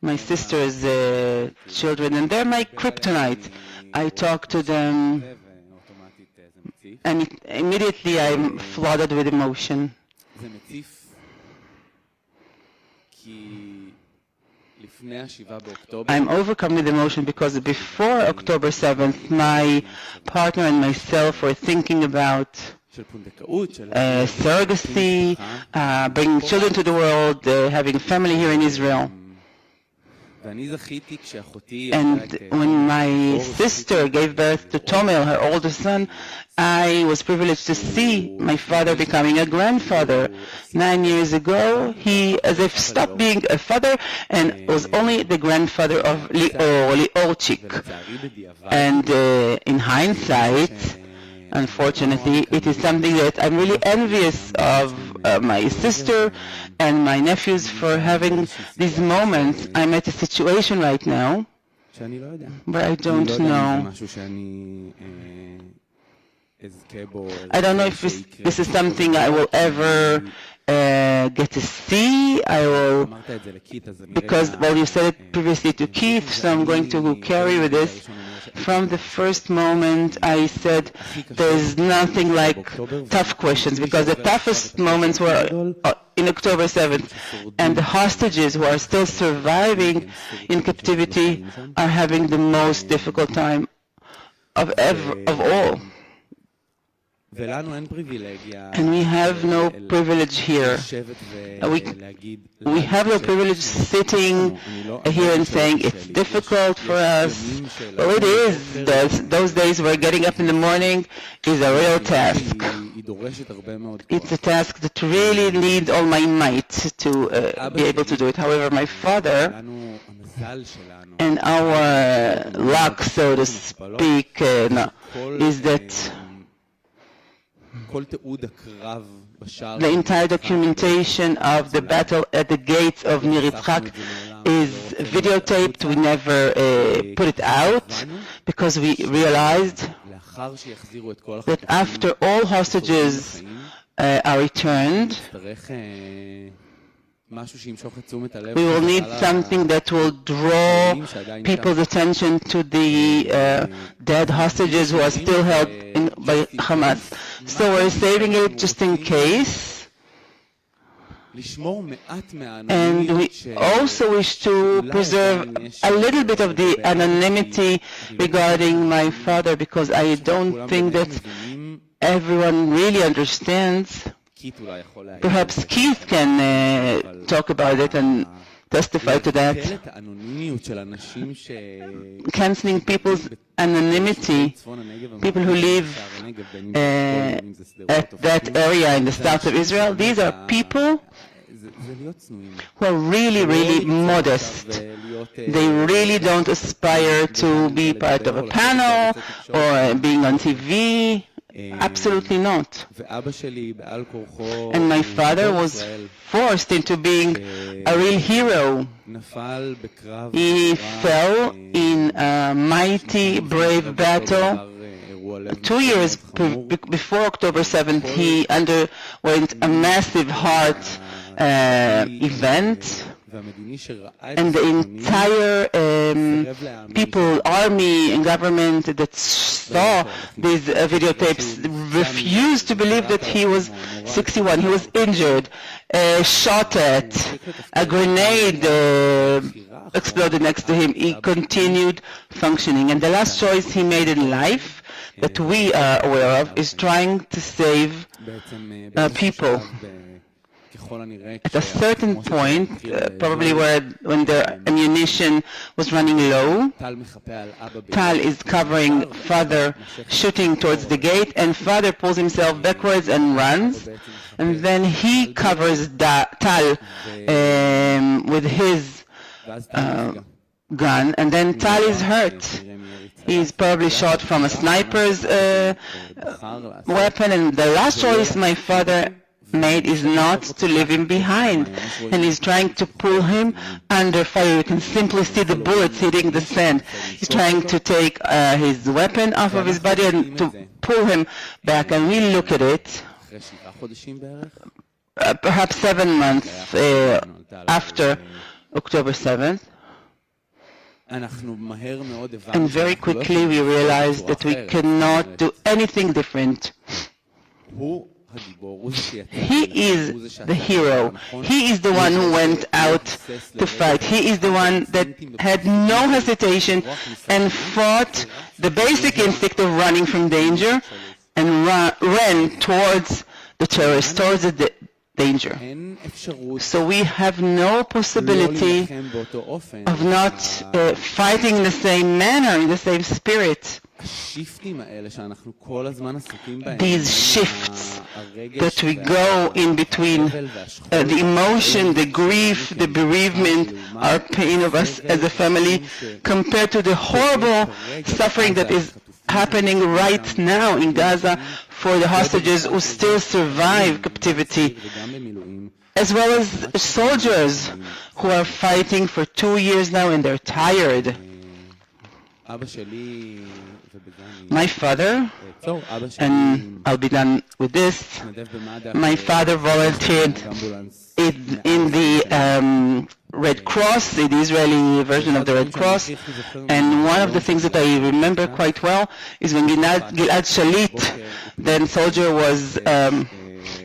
my sister's children, and they're my kryptonite. I talk to them, and immediately I'm flooded with emotion. I'm overcome with emotion because before October 7th, my partner and myself were thinking about surrogacy, bringing children to the world, having a family here in Israel. And when my sister gave birth to Tomer, her oldest son, I was privileged to see my father becoming a grandfather. 9 years ago, he as if stopped being a father and was only the grandfather of Liorchik. And in hindsight, unfortunately, it is something that I'm really envious of my sister and my nephews for having these moments. I'm at a situation right now where I don't know. I don't know if this is something I will ever get to see. I will, because, well, you said it previously to Keith, so I'm going to carry with this. From the first moment, I said there's nothing like tough questions, because the toughest moments were in October 7th, and the hostages who are still surviving in captivity are having the most difficult time of all. And we have no privilege here. We have no privilege sitting here and saying it's difficult for us. Well, it is. Those days where getting up in the morning is a real task. It's a task that really needs all my might to be able to do it. However, my father and our luck, so to speak, is that the entire documentation of the battle at the gates of Nir Yitzchak is videotaped. We never put it out because we realized that after all hostages are returned, we will need something that will draw people's attention to the dead hostages who are still held by Hamas. So we're saving it just in case. And we also wish to preserve a little bit of the anonymity regarding my father, because I don't think that everyone really understands. Perhaps Keith can talk about it and testify to that. Canceling people's anonymity, people who live at that area in the south of Israel, these are people who are really, really modest. They really don't aspire to be part of a panel or being on TV. Absolutely not. And my father was forced into being a real hero. He fell in a mighty, brave battle. 2 years before October 7th, he underwent a massive heart event, and the entire people, army and government that saw these videotapes refused to believe that he was 61. He was injured, shot at, a grenade exploded next to him. He continued functioning, and the last choice he made in life that we are aware of is trying to save people. At a certain point, probably when their ammunition was running low, Tal is covering father, shooting towards the gate, and father pulls himself backwards and runs, and then he covers Tal with his gun, and then Tal is hurt. He's probably shot from a sniper's weapon, and the last choice my father made is not to leave him behind, and he's trying to pull him under fire. You can simply see the bullets hitting the sand. He's trying to take his weapon off of his body and to pull him back, and we look at it perhaps 7 months after October 7th. And very quickly we realized that we cannot do anything different. He is the hero. He is the one who went out to fight. He is the one that had no hesitation and fought the basic instinct of running from danger and ran towards the terrorists, towards the danger. So we have no possibility of not fighting in the same manner, in the same spirit. These shifts that we go in between the emotion, the grief, the bereavement, our pain of us as a family, compared to the horrible suffering that is happening right now in Gaza for the hostages who still survive captivity, as well as soldiers who are fighting for 2 years now and they're tired. My father, and I'll be done with this, my father volunteered in the Red Cross, the Israeli version of the Red Cross, and one of the things that I remember quite well is when Gilad Shalit, then soldier, was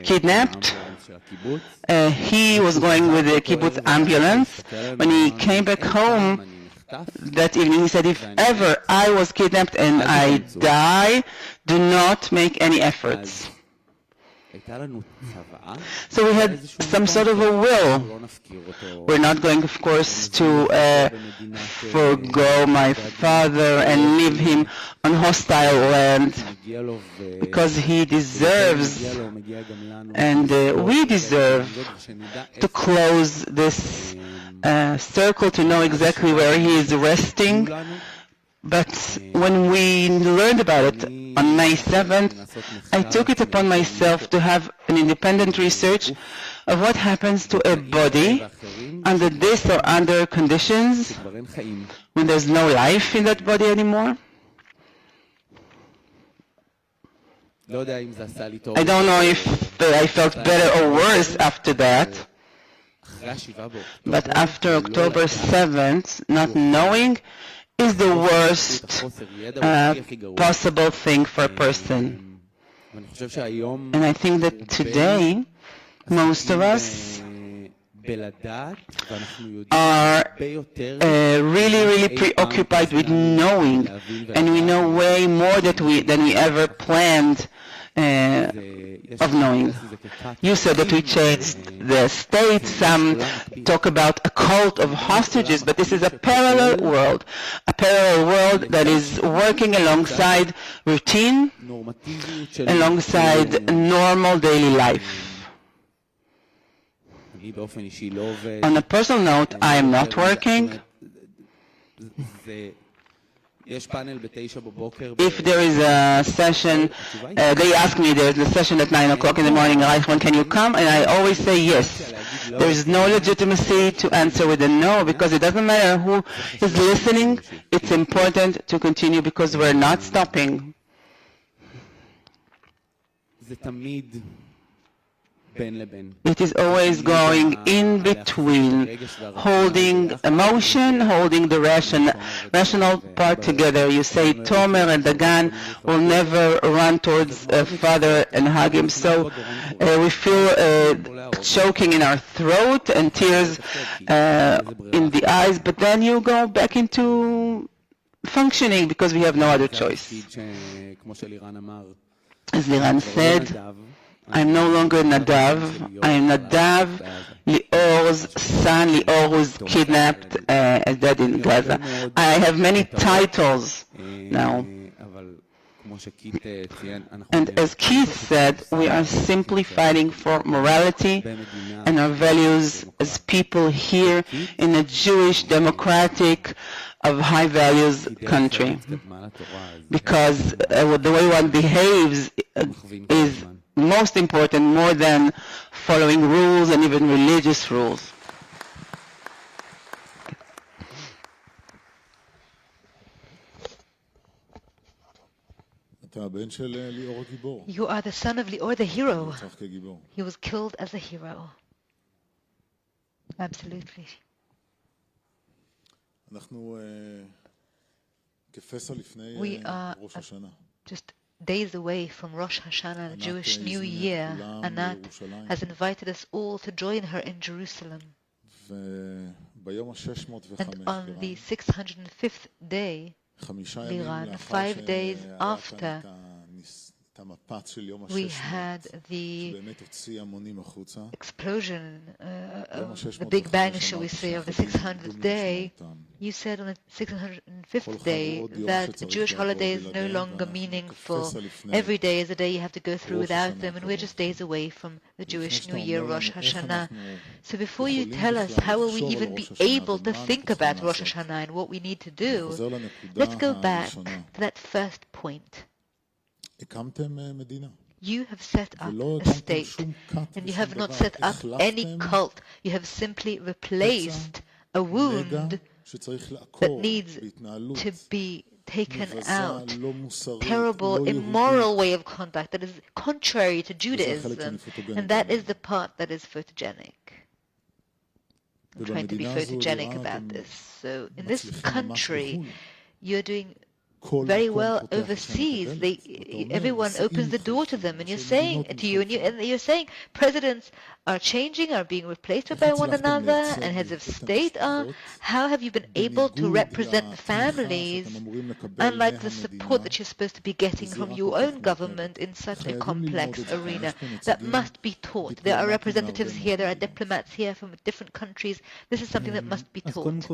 kidnapped. He was going with the kibbutz ambulance. When he came back home that evening, he said, if ever I was kidnapped and I die, do not make any efforts. So we had some sort of a will. We're not going, of course, to forgo my father and leave him on hostile land, because he deserves, and we deserve, to close this circle, to know exactly where he is resting. But when we learned about it on May 7th, I took it upon myself to have an independent research of what happens to a body under this or under conditions when there's no life in that body anymore. I don't know if I felt better or worse after that, but after October 7th, not knowing is the worst possible thing for a person. And I think that today, most of us are really preoccupied with knowing, and we know way more than we ever planned of knowing. You said that we changed the state. Some talk about a cult of hostages, but this is a parallel world that is working alongside routine, alongside normal daily life. On a personal note, I am not working. If there is a session, they ask me, there's a session at 9 o'clock in the morning, Reichman, can you come? And I always say yes. There is no legitimacy to answer with a no, because it doesn't matter who is listening. It's important to continue because we're not stopping. It is always going in between, holding emotion, holding the rational part together. You say Tomer and Dagan will never run towards father and hug him. So we feel choking in our throat and tears in the eyes, but then you go back into functioning because we have no other choice. As Liran said, I'm no longer Nadav. I am Nadav, Lior's son, Lior, who's kidnapped and dead in Gaza. I have many titles now. And as Keith said, we are simply fighting for morality and our values as people here in a Jewish, democratic, of high values country. Because the way one behaves is most important, more than following rules and even religious rules. You are the son of Lior, the hero. He was killed as a hero. Absolutely. We are just days away from Rosh Hashanah, the Jewish New Year. Anat has invited us all to join her in Jerusalem. And on the 605th day, Liran, 5 days after, we had the explosion, the Big Bang, shall we say, of the 600th day. You said on the 605th day that the Jewish holiday is no longer meaningful. Every day is a day you have to go through without them, and we're just days away from the Jewish New Year, Rosh Hashanah. So before you tell us how will we even be able to think about Rosh Hashanah and what we need to do, let's go back to that first point. You have set up a state, and you have not set up any cult. You have simply replaced a wound that needs to be taken out. Terrible, immoral way of conduct that is contrary to Judaism, and that is the part that is photogenic. I'm trying to be photogenic about this. So in this country, you're doing very well overseas. Everyone opens the door to them, and you're saying to you, and you're saying presidents are changing, are being replaced by one another, and heads of state are. How have you been able to represent families, unlike the support that you're supposed to be getting from your own government in such a complex arena? That must be taught. There are representatives here, there are diplomats here from different countries. This is something that must be taught.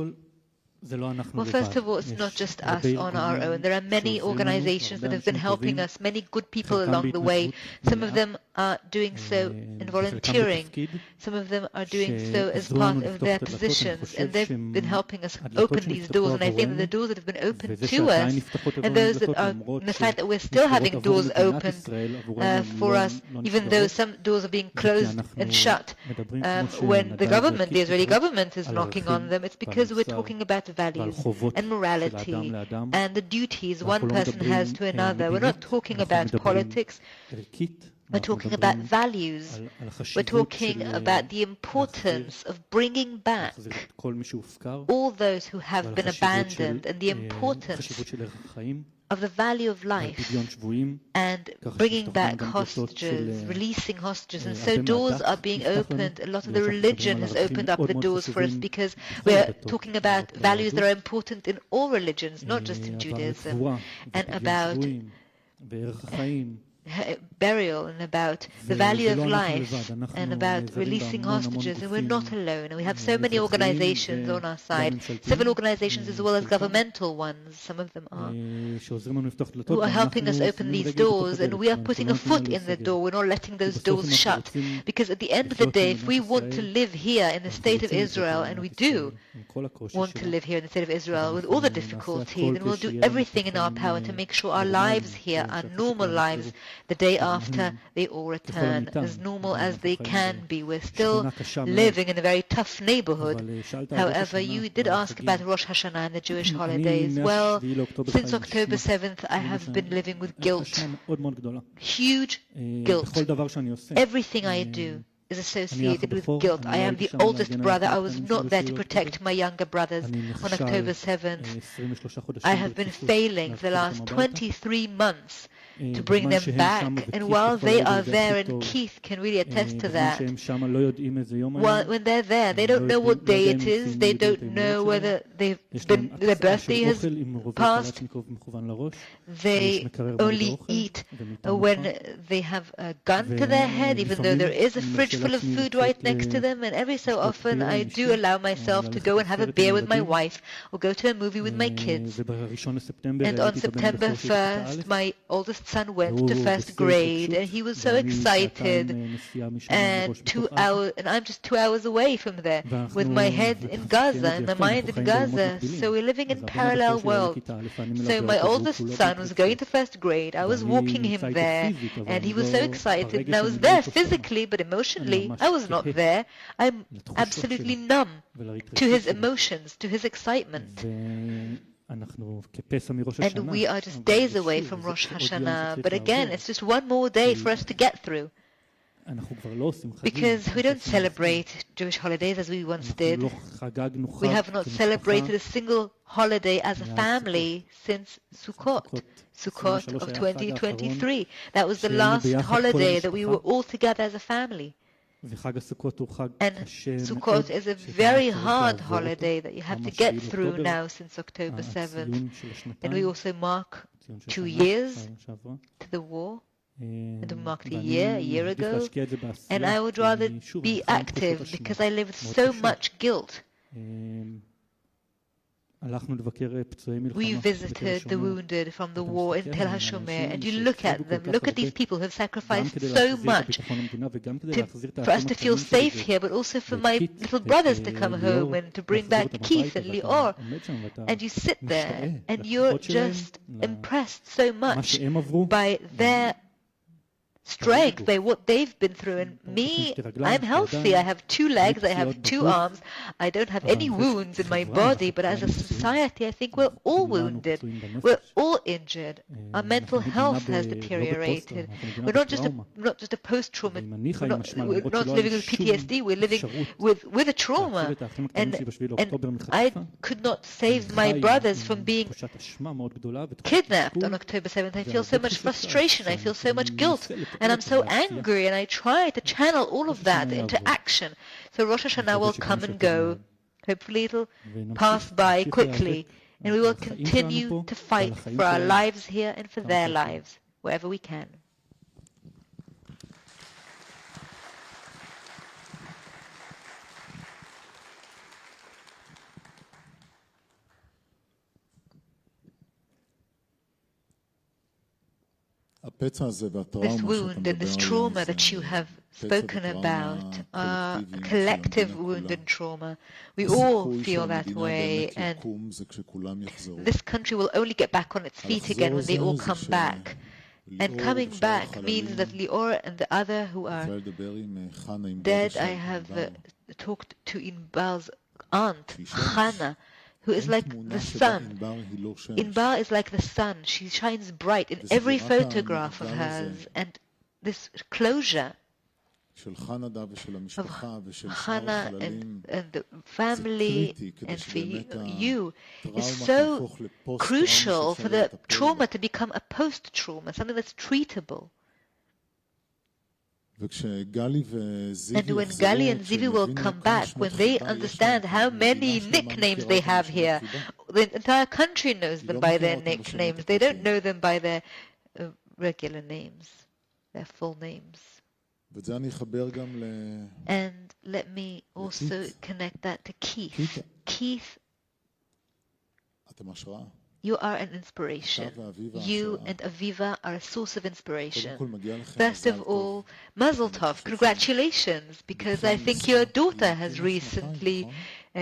Well, first of all, it's not just us on our own. There are many organizations that have been helping us, many good people along the way. Some of them are doing so in volunteering. Some of them are doing so as part of their positions, and they've been helping us open these doors. And I think that the doors that have been opened to us, and those that are, and the fact that we're still having doors opened for us, even though some doors are being closed and shut, when the government, the Israeli government, is knocking on them, it's because we're talking about values and morality and the duties one person has to another. We're not talking about politics. We're talking about values. We're talking about the importance of bringing back all those who have been abandoned, and the importance of the value of life and bringing back hostages, releasing hostages. And so doors are being opened. A lot of the religion has opened up the doors for us because we're talking about values that are important in all religions, not just in Judaism, and about burial and about the value of life and about releasing hostages, and we're not alone, and we have so many organizations on our side, civil organizations as well as governmental ones, some of them are, who are helping us open these doors, and we are putting a foot in the door. We're not letting those doors shut, because at the end of the day, if we want to live here in the state of Israel, and we do want to live here in the state of Israel with all the difficulty, then we'll do everything in our power to make sure our lives here are normal lives the day after they all return, as normal as they can be. We're still living in a very tough neighborhood. However, you did ask about Rosh Hashanah and the Jewish holidays. Well, since October 7th, I have been living with guilt, huge guilt. Everything I do is associated with guilt. I am the oldest brother. I was not there to protect my younger brothers on October 7th. I have been failing for the last 23 months to bring them back, and while they are there, and Keith can really attest to that, when they're there, they don't know what day it is, they don't know whether their birthday has passed, they only eat when they have a gun to their head, even though there is a fridge full of food right next to them, and every so often I do allow myself to go and have a beer with my wife, or go to a movie with my kids, and on September 1st, my oldest son went to first grade, and he was so excited, and 2 hours, and I'm just 2 hours away from there with my head in Gaza and my mind in Gaza. So we're living in parallel worlds. So my oldest son was going to first grade. I was walking him there, and he was so excited, and I was there physically, but emotionally I was not there. I'm absolutely numb to his emotions, to his excitement. And we are just days away from Rosh Hashanah, but again, it's just one more day for us to get through. Because we don't celebrate Jewish holidays as we once did. We have not celebrated a single holiday as a family since Sukkot of 2023. That was the last holiday that we were all together as a family. And Sukkot is a very hard holiday that you have to get through now since October 7th. And we also mark 2 years to the war. And we marked a year ago. And I would rather be active because I live with so much guilt. We visited the wounded from the war in Tel HaShomer, and you look at them, look at these people who have sacrificed so much for us to feel safe here, but also for my little brothers to come home and to bring back Keith and Lior. And you sit there and you're just impressed so much by their strength, by what they've been through. And me, I'm healthy. I have 2 legs, I have 2 arms, I don't have any wounds in my body, but as a society I think we're all wounded, we're all injured, our mental health has deteriorated. We're not just a post-trauma, we're not living with PTSD, we're living with a trauma, and I could not save my brothers from being kidnapped on October 7th. I feel so much frustration, I feel so much guilt, and I'm so angry, and I try to channel all of that into action. So Rosh Hashanah will come and go. Hopefully it'll pass by quickly, and we will continue to fight for our lives here and for their lives, wherever we can. This wound and this trauma that you have spoken about are a collective wound and trauma. We all feel that way, and this country will only get back on its feet again when they all come back. And coming back means that Lior and the other who are dead, I have talked to Inbar's aunt, Hannah, who is like the sun. Inbar is like the sun. She shines bright in every photograph of hers. And this closure of Hannah and the family and for you is so crucial for the trauma to become a post-trauma, something that's treatable. And when Gali and Zivi will come back, when they understand how many nicknames they have here, the entire country knows them by their nicknames. They don't know them by their regular names, their full names. And let me also connect that to Keith. Keith, you are an inspiration. You and Aviva are a source of inspiration. First of all, Mazel Tov, congratulations, because I think your daughter has recently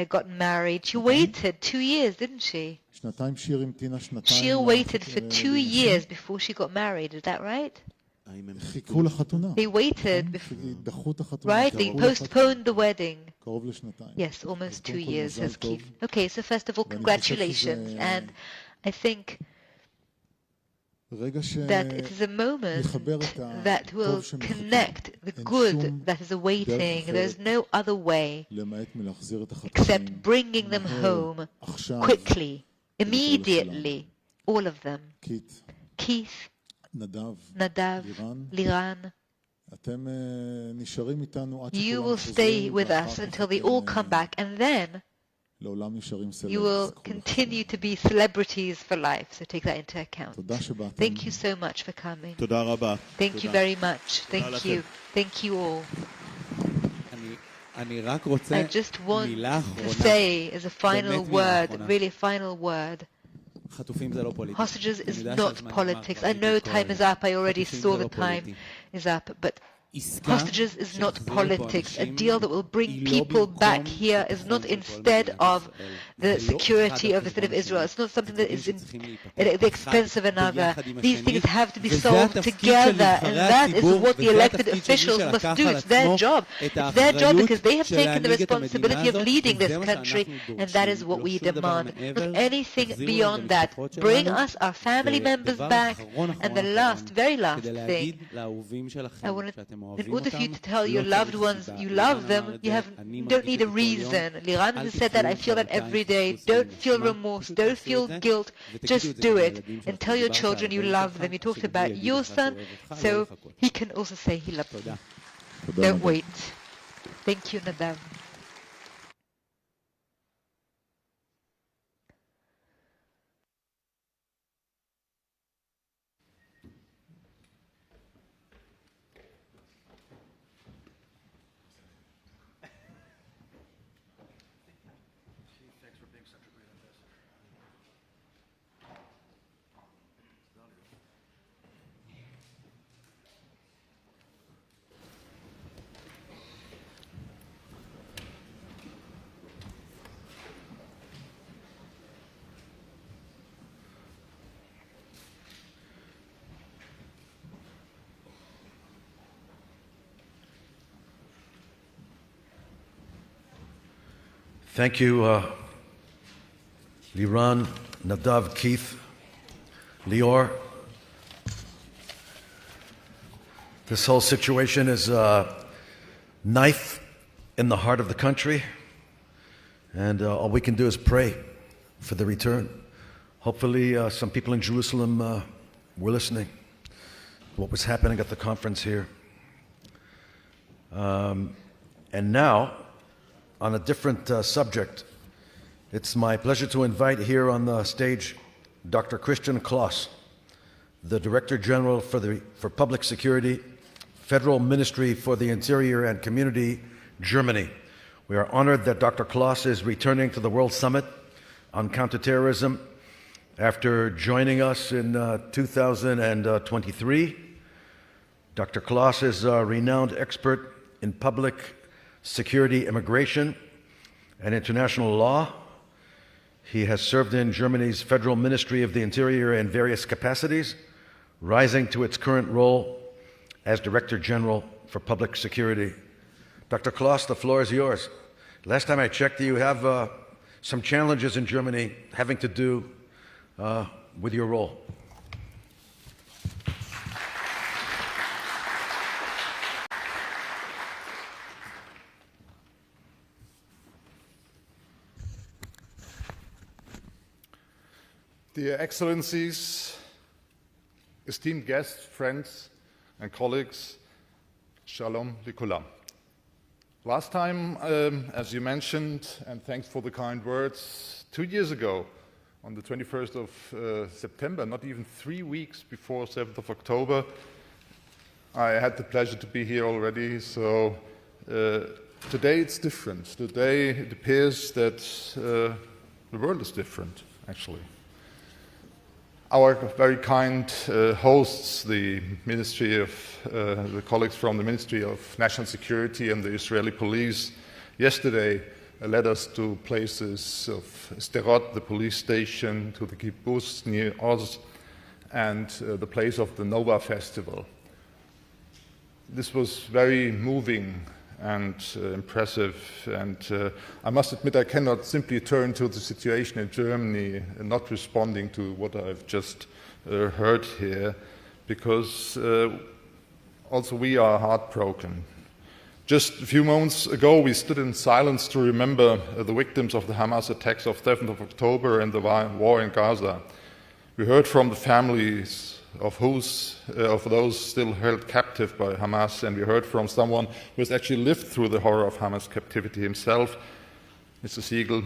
gotten married. She waited 2 years, didn't she? She waited for 2 years before she got married, is that right? They waited, right? They postponed the wedding. Yes, almost 2 years, says Keith. Okay, so first of all, congratulations. And I think that it is a moment that will connect the good that is awaiting. There's no other way except bringing them home quickly, immediately, all of them. Keith, Nadav, Liran, you will stay with us until they all come back, and then you will continue to be celebrities for life, so take that into account. Thank you so much for coming. Thank you very much. Thank you. Thank you all. I just want to say as a final word, really a final word, hostages is not politics. I know time is up. I already saw the time is up, but hostages is not politics. A deal that will bring people back here is not instead of the security of the state of Israel. It's not something that is at the expense of another. These things have to be solved together, and that is what the elected officials must do. It's their job. It's their job because they have taken the responsibility of leading this country, and that is what we demand. Not anything beyond that. Bring us our family members back. And the last, very last thing, I want to, in order for you to tell your loved ones you love them, you don't need a reason. Liran has said that. I feel that every day. Don't feel remorse. Don't feel guilt. Just do it. And tell your children you love them. You talked about your son, so he can also say he loves them. Don't wait. Thank you, Nadav. Thank you, Liran, Nadav, Keith, Lior. This whole situation is a knife in the heart of the country, and all we can do is pray for the return. Hopefully, some people in Jerusalem were listening to what was happening at the conference here. And now, on a different subject, it's my pleasure to invite here on the stage Dr. Christian Kloss, the Director General for Public Security, Federal Ministry for the Interior and Community, Germany. We are honored that Dr. Kloss is returning to the World Summit on Counter-Terrorism after joining us in 2023. Dr. Kloss is a renowned expert in public security, immigration, and international law. He has served in Germany's Federal Ministry of the Interior in various capacities, rising to its current role as Director General for Public Security. Dr. Kloss, the floor is yours. Last time I checked, you have some challenges in Germany having to do with your role. Dear Excellencies, esteemed guests, friends, and colleagues, Shalom Likulam. Last time, as you mentioned, and thanks for the kind words, 2 years ago, on the 21st of September, not even 3 weeks before 7th of October, I had the pleasure to be here already, so today it's different. Today it appears that the world is different, actually. Our very kind hosts, the Ministry of, the colleagues from the Ministry of National Security and the Israeli police, yesterday led us to places of Sderot, the police station, to the kibbutz near Oz, and the place of the Nova Festival. This was very moving and impressive, and I must admit I cannot simply turn to the situation in Germany and not responding to what I've just heard here, because also we are heartbroken. Just a few moments ago we stood in silence to remember the victims of the Hamas attacks of 7th of October and the war in Gaza. We heard from the families of those still held captive by Hamas, and we heard from someone who has actually lived through the horror of Hamas captivity himself, Mr. Siegel.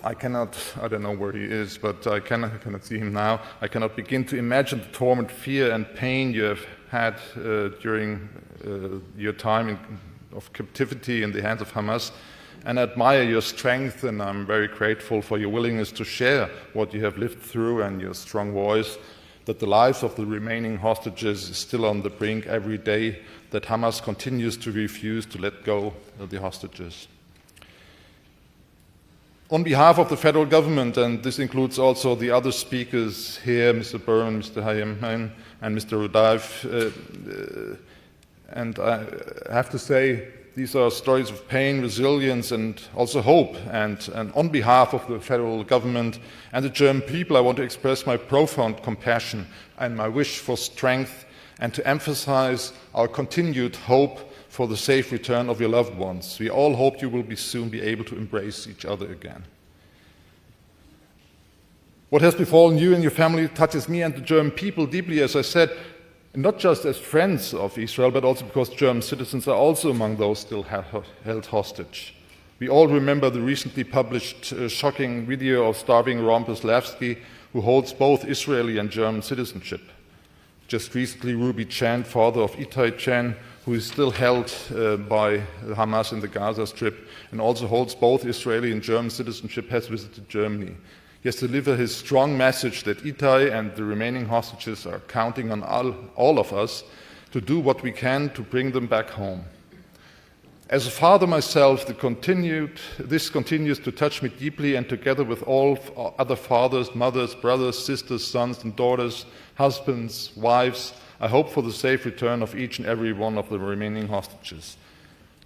I don't know where he is, but I cannot see him now. I cannot begin to imagine the torment, fear, and pain you have had during your time of captivity in the hands of Hamas, and I admire your strength, and I'm very grateful for your willingness to share what you have lived through and your strong voice, that the lives of the remaining hostages is still on the brink every day, that Hamas continues to refuse to let go of the hostages. On behalf of the federal government, and this includes also the other speakers here, Mr. Berman, Mr. Haim Hayman, and Mr. Rudaeff, and I have to say, these are stories of pain, resilience, and also hope. And on behalf of the federal government and the German people, I want to express my profound compassion and my wish for strength, and to emphasize our continued hope for the safe return of your loved ones. We all hope you will soon be able to embrace each other again. What has befallen you and your family touches me and the German people deeply, as I said, not just as friends of Israel, but also because German citizens are also among those still held hostage. We all remember the recently published shocking video of starving Ron Poslavsky, who holds both Israeli and German citizenship. Just recently, Ruby Chan, father of Itai Chan, who is still held by Hamas in the Gaza Strip and also holds both Israeli and German citizenship, has visited Germany. He has delivered his strong message that Itai and the remaining hostages are counting on all of us to do what we can to bring them back home. As a father myself, this continues to touch me deeply, and together with all other fathers, mothers, brothers, sisters, sons and daughters, husbands, wives, I hope for the safe return of each and every one of the remaining hostages.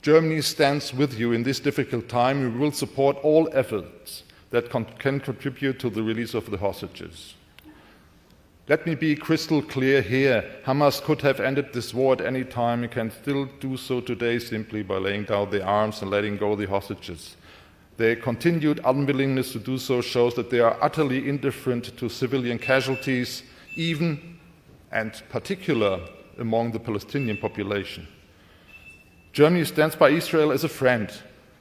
Germany stands with you in this difficult time. We will support all efforts that can contribute to the release of the hostages. Let me be crystal clear here. Hamas could have ended this war at any time. It can still do so today simply by laying down their arms and letting go of the hostages. Their continued unwillingness to do so shows that they are utterly indifferent to civilian casualties, even and particular among the Palestinian population. Germany stands by Israel as a friend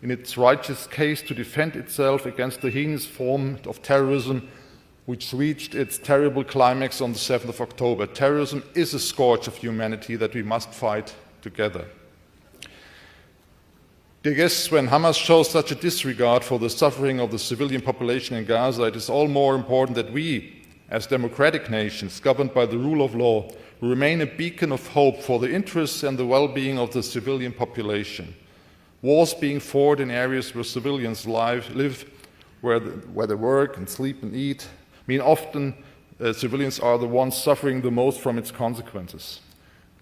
in its righteous case to defend itself against the heinous form of terrorism which reached its terrible climax on the 7th of October. Terrorism is a scourge of humanity that we must fight together. Dear guests, when Hamas shows such a disregard for the suffering of the civilian population in Gaza, it is all more important that we, as democratic nations governed by the rule of law, remain a beacon of hope for the interests and the well-being of the civilian population. Wars being fought in areas where civilians live, where they work and sleep and eat, mean often civilians are the ones suffering the most from its consequences.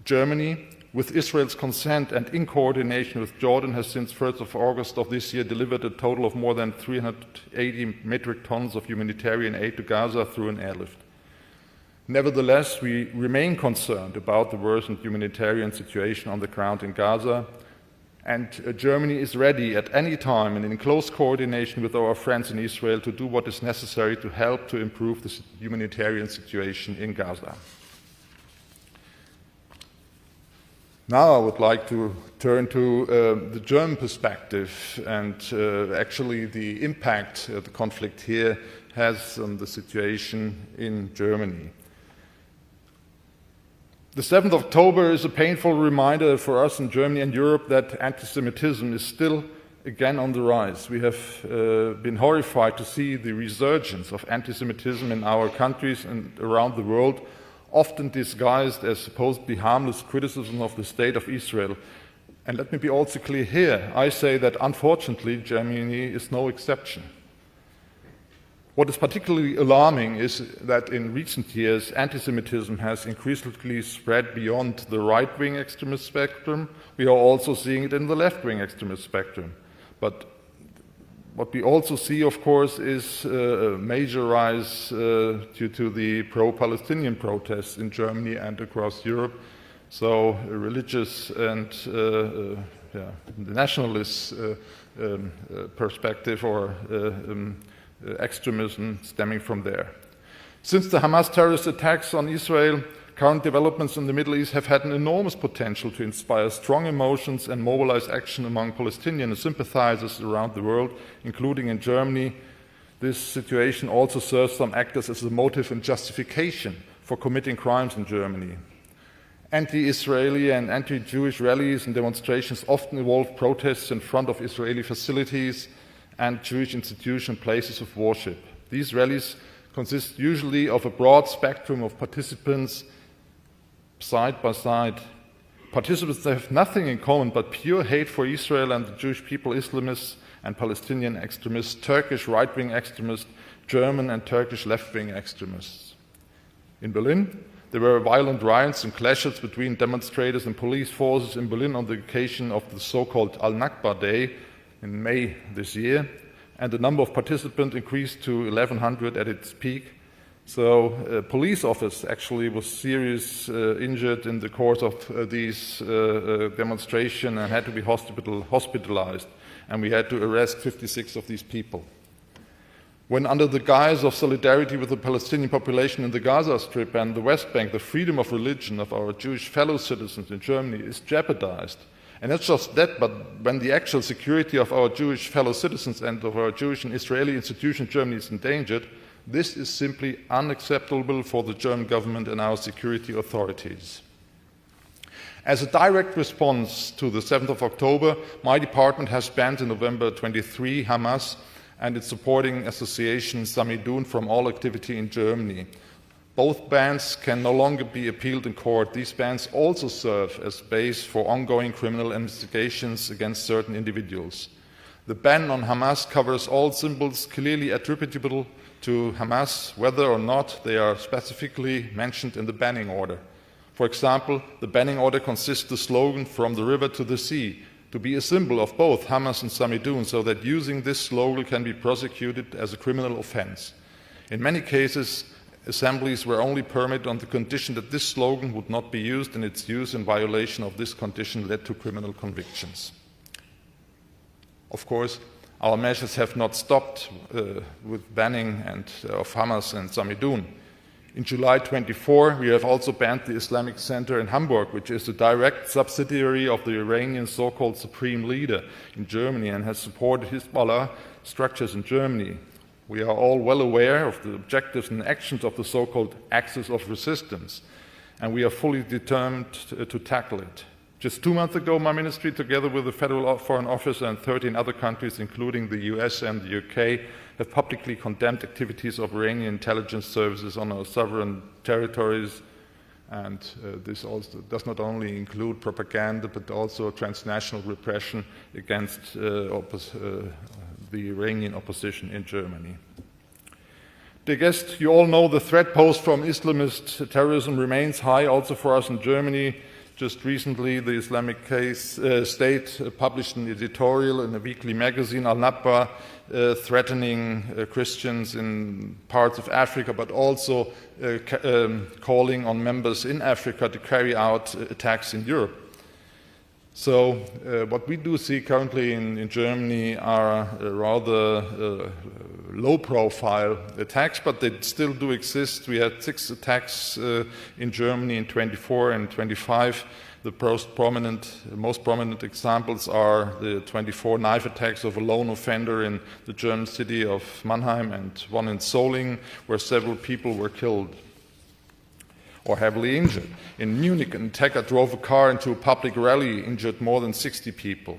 Germany, with Israel's consent and in coordination with Jordan, has since 1st of August of this year delivered a total of more than 380 metric tons of humanitarian aid to Gaza through an airlift. Nevertheless, we remain concerned about the worsened humanitarian situation on the ground in Gaza. And Germany is ready at any time and in close coordination with our friends in Israel to do what is necessary to help to improve the humanitarian situation in Gaza. Now I would like to turn to the German perspective and actually the impact the conflict here has on the situation in Germany. The 7th of October is a painful reminder for us in Germany and Europe that anti-Semitism is still again on the rise. We have been horrified to see the resurgence of anti-Semitism in our countries and around the world, often disguised as supposedly harmless criticism of the state of Israel. And let me be also clear here, I say that unfortunately Germany is no exception. What is particularly alarming is that in recent years anti-Semitism has increasingly spread beyond the right-wing extremist spectrum. We are also seeing it in the left-wing extremist spectrum. But what we also see, of course, is a major rise due to the pro-Palestinian protests in Germany and across Europe. So a religious and nationalist perspective or extremism stemming from there. Since the Hamas terrorist attacks on Israel, current developments in the Middle East have had an enormous potential to inspire strong emotions and mobilize action among Palestinian sympathizers around the world, including in Germany. This situation also serves some actors as a motive and justification for committing crimes in Germany. Anti-Israeli and anti-Jewish rallies and demonstrations often involve protests in front of Israeli facilities and Jewish institutions and places of worship. These rallies consist usually of a broad spectrum of participants side by side. Participants that have nothing in common but pure hate for Israel and the Jewish people, Islamists and Palestinian extremists, Turkish right-wing extremists, German and Turkish left-wing extremists. In Berlin, there were violent riots and clashes between demonstrators and police forces in Berlin on the occasion of the so-called Al-Nakba Day in May this year, and the number of participants increased to 1,100 at its peak. So a police officer actually was seriously injured in the course of these demonstrations and had to be hospitalized, and we had to arrest 56 of these people. When under the guise of solidarity with the Palestinian population in the Gaza Strip and the West Bank, the freedom of religion of our Jewish fellow citizens in Germany is jeopardized, and not just that, but when the actual security of our Jewish fellow citizens and of our Jewish and Israeli institutions in Germany is endangered, this is simply unacceptable for the German government and our security authorities. As a direct response to the 7th of October, my department has banned in November 23 Hamas and its supporting association Samidun from all activity in Germany. Both bans can no longer be appealed in court. These bans also serve as base for ongoing criminal investigations against certain individuals. The ban on Hamas covers all symbols clearly attributable to Hamas, whether or not they are specifically mentioned in the banning order. For example, the banning order consists of the slogan "From the river to the sea" to be a symbol of both Hamas and Samidun, so that using this slogan can be prosecuted as a criminal offense. In many cases, assemblies were only permitted on the condition that this slogan would not be used, and its use in violation of this condition led to criminal convictions. Of course, our measures have not stopped with banning of Hamas and Samidun. In July 24, we have also banned the Islamic Center in Hamburg, which is a direct subsidiary of the Iranian so-called supreme leader in Germany and has supported Hezbollah structures in Germany. We are all well aware of the objectives and actions of the so-called axis of resistance, and we are fully determined to tackle it. Just 2 months ago, my ministry, together with the Federal Foreign Office and 13 other countries, including the US and the UK, have publicly condemned activities of Iranian intelligence services on our sovereign territories. And this also does not only include propaganda, but also transnational repression against the Iranian opposition in Germany. Dear guests, you all know the threat posed from Islamist terrorism remains high also for us in Germany. Just recently, the Islamic State published an editorial in a weekly magazine, Al-Nabba, threatening Christians in parts of Africa, but also calling on members in Africa to carry out attacks in Europe. So what we do see currently in Germany are rather low-profile attacks, but they still do exist. We had 6 attacks in Germany in 24 and 25. The most prominent examples are the 24 knife attacks of a lone offender in the German city of Mannheim and one in Solingen, where several people were killed or heavily injured. In Munich, an attacker drove a car into a public rally, injured more than 60 people.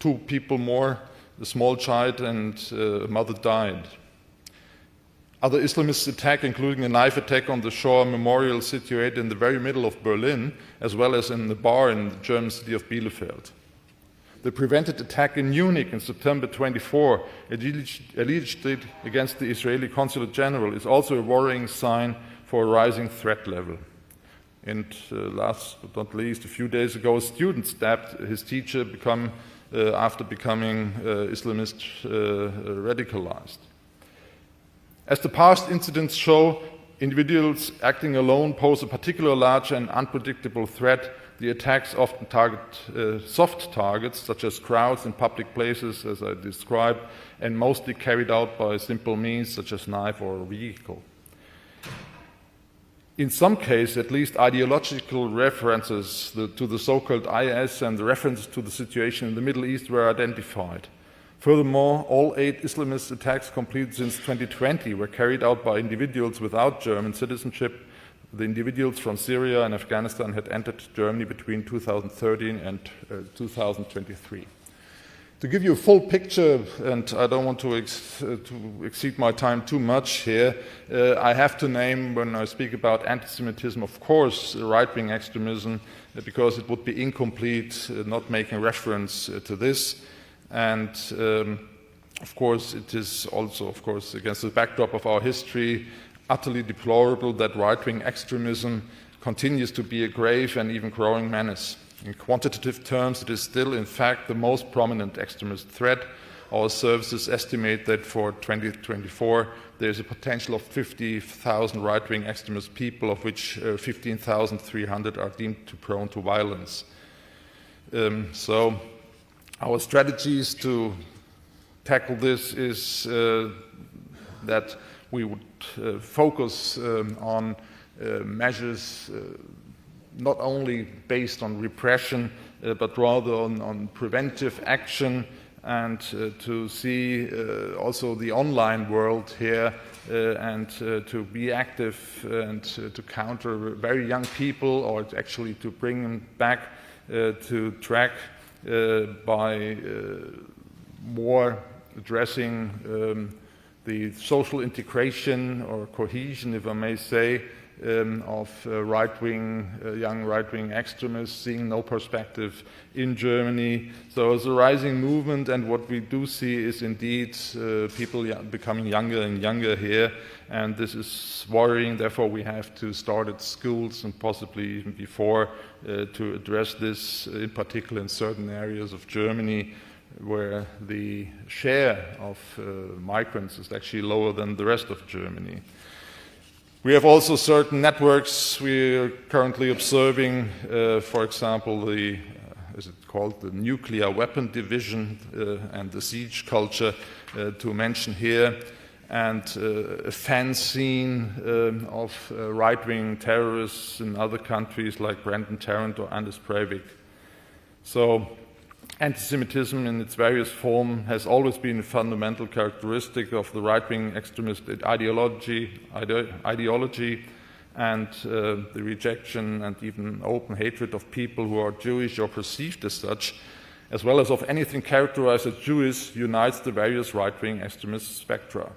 2 people more, a small child and a mother died. Other Islamist attacks, including a knife attack on the Shoah Memorial situated in the very middle of Berlin, as well as in the bar in the German city of Bielefeld. The prevented attack in Munich in September 24, allegedly against the Israeli Consulate General, is also a worrying sign for a rising threat level. And last but not least, a few days ago, a student stabbed his teacher after becoming Islamist radicalized. As the past incidents show, individuals acting alone pose a particularly large and unpredictable threat. The attacks often target soft targets, such as crowds in public places, as I described, and mostly carried out by simple means, such as knife or a vehicle. In some cases, at least, ideological references to the so-called IS and the references to the situation in the Middle East were identified. Furthermore, all 8 Islamist attacks completed since 2020 were carried out by individuals without German citizenship. The individuals from Syria and Afghanistan had entered Germany between 2013 and 2023. To give you a full picture, and I don't want to exceed my time too much here, I have to name, when I speak about anti-Semitism, of course, right-wing extremism, because it would be incomplete not making reference to this. And of course, it is also, of course, against the backdrop of our history, utterly deplorable that right-wing extremism continues to be a grave and even growing menace. In quantitative terms, it is still, in fact, the most prominent extremist threat. Our services estimate that for 2024, there is a potential of 50,000 right-wing extremist people, of which 15,300 are deemed prone to violence. So our strategies to tackle this is that we would focus on measures not only based on repression, but rather on preventive action, and to see also the online world here, and to be active and to counter very young people, or actually to bring them back to track by more addressing the social integration or cohesion, if I may say, of young right-wing extremists, seeing no perspective in Germany. So it's a rising movement, and what we do see is indeed people becoming younger and younger here, and this is worrying. Therefore, we have to start at schools and possibly even before to address this, in particular in certain areas of Germany where the share of migrants is actually lower than the rest of Germany. We have also certain networks we are currently observing, for example, the nuclear weapon division and the siege culture, to mention here, and a fan scene of right-wing terrorists in other countries like Brendan Tarrant or Anders Breivik. So anti-Semitism in its various forms has always been a fundamental characteristic of the right-wing extremist ideology, and the rejection and even open hatred of people who are Jewish or perceived as such, as well as of anything characterized as Jewish, unites the various right-wing extremist spectra.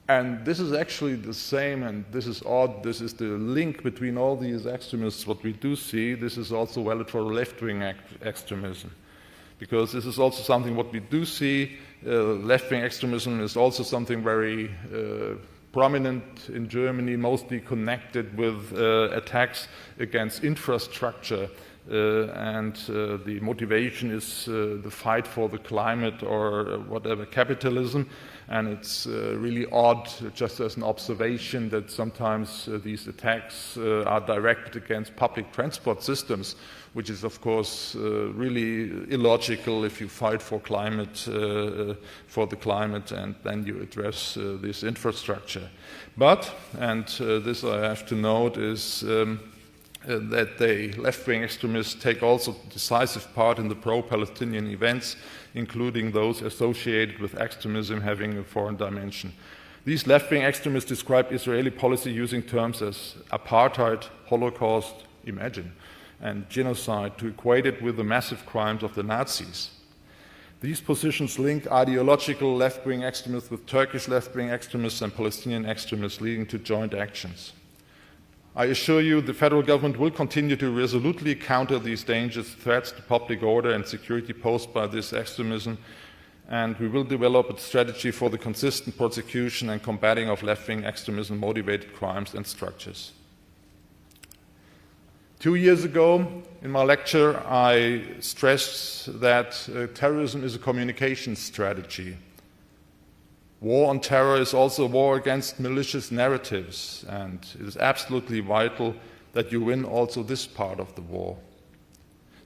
And this is actually the same, and this is odd, this is the link between all these extremists, what we do see. This is also valid for left-wing extremism, because this is also something what we do see. Left-wing extremism is also something very prominent in Germany, mostly connected with attacks against infrastructure and the motivation is the fight for the climate or whatever, capitalism. And it's really odd, just as an observation, that sometimes these attacks are directed against public transport systems, which is, of course, really illogical if you fight for climate, for the climate, and then you address this infrastructure. But, and this I have to note, is that the left-wing extremists take also decisive part in the pro-Palestinian events, including those associated with extremism having a foreign dimension. These left-wing extremists describe Israeli policy using terms as apartheid, Holocaust, imagine, and genocide to equate it with the massive crimes of the Nazis. These positions link ideological left-wing extremists with Turkish left-wing extremists and Palestinian extremists, leading to joint actions. I assure you the federal government will continue to resolutely counter these dangerous threats to public order and security posed by this extremism, and we will develop a strategy for the consistent prosecution and combating of left-wing extremism-motivated crimes and structures. 2 years ago, in my lecture, I stressed that terrorism is a communication strategy. War on terror is also a war against malicious narratives, and it is absolutely vital that you win also this part of the war.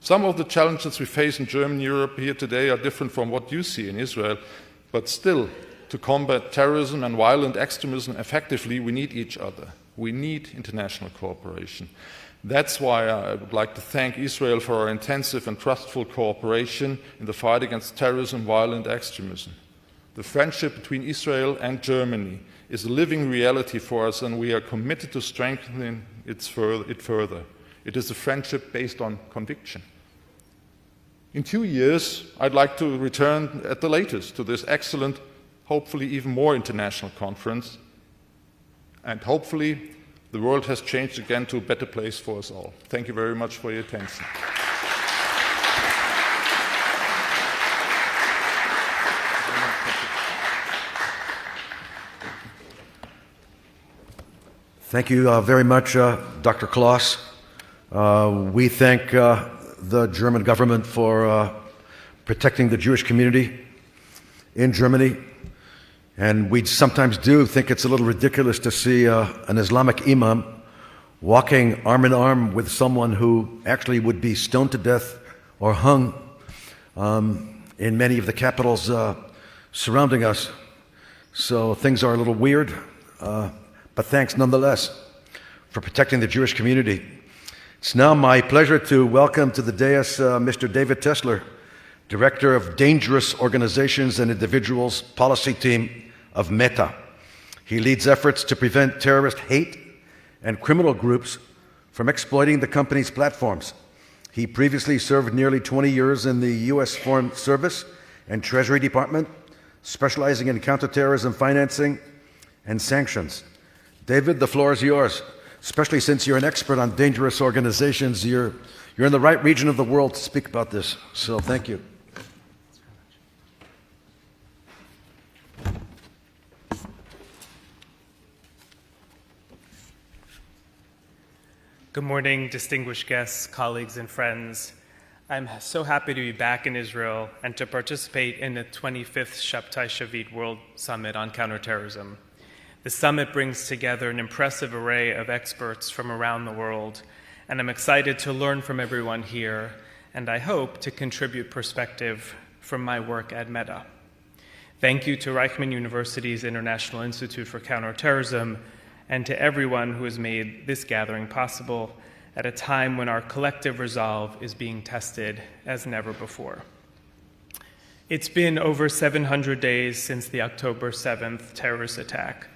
Some of the challenges we face in Germany and Europe here today are different from what you see in Israel, but still, to combat terrorism and violent extremism effectively, we need each other. We need international cooperation. That's why I would like to thank Israel for our intensive and trustful cooperation in the fight against terrorism and violent extremism. The friendship between Israel and Germany is a living reality for us, and we are committed to strengthening it further. It is a friendship based on conviction. In 2 years, I'd like to return at the latest to this excellent, hopefully even more international conference, and hopefully the world has changed again to a better place for us all. Thank you very much for your attention. Thank you very much, Dr. Klaus. We thank the German government for protecting the Jewish community in Germany. And we sometimes do think it's a little ridiculous to see an Islamic imam walking arm in arm with someone who actually would be stoned to death or hung in many of the capitals surrounding us. So things are a little weird. But thanks nonetheless for protecting the Jewish community. It's now my pleasure to welcome to the dais Mr. David Tesler, Director of Dangerous Organizations and Individuals Policy Team of Meta. He leads efforts to prevent terrorist hate and criminal groups from exploiting the company's platforms. He previously served nearly 20 years in the U.S. Foreign Service and Treasury Department, specializing in counterterrorism financing and sanctions. David, the floor is yours, especially since you're an expert on dangerous organizations. You're in the right region of the world to speak about this, so thank you. Good morning, distinguished guests, colleagues, and friends. I'm so happy to be back in Israel and to participate in the 25th Shabtai Shavit World Summit on Counterterrorism. The summit brings together an impressive array of experts from around the world, and I'm excited to learn from everyone here, and I hope to contribute perspective from my work at Meta. Thank you to Reichman University's International Institute for Counterterrorism and to everyone who has made this gathering possible at a time when our collective resolve is being tested as never before. It's been over 700 days since the October 7th terrorist attack,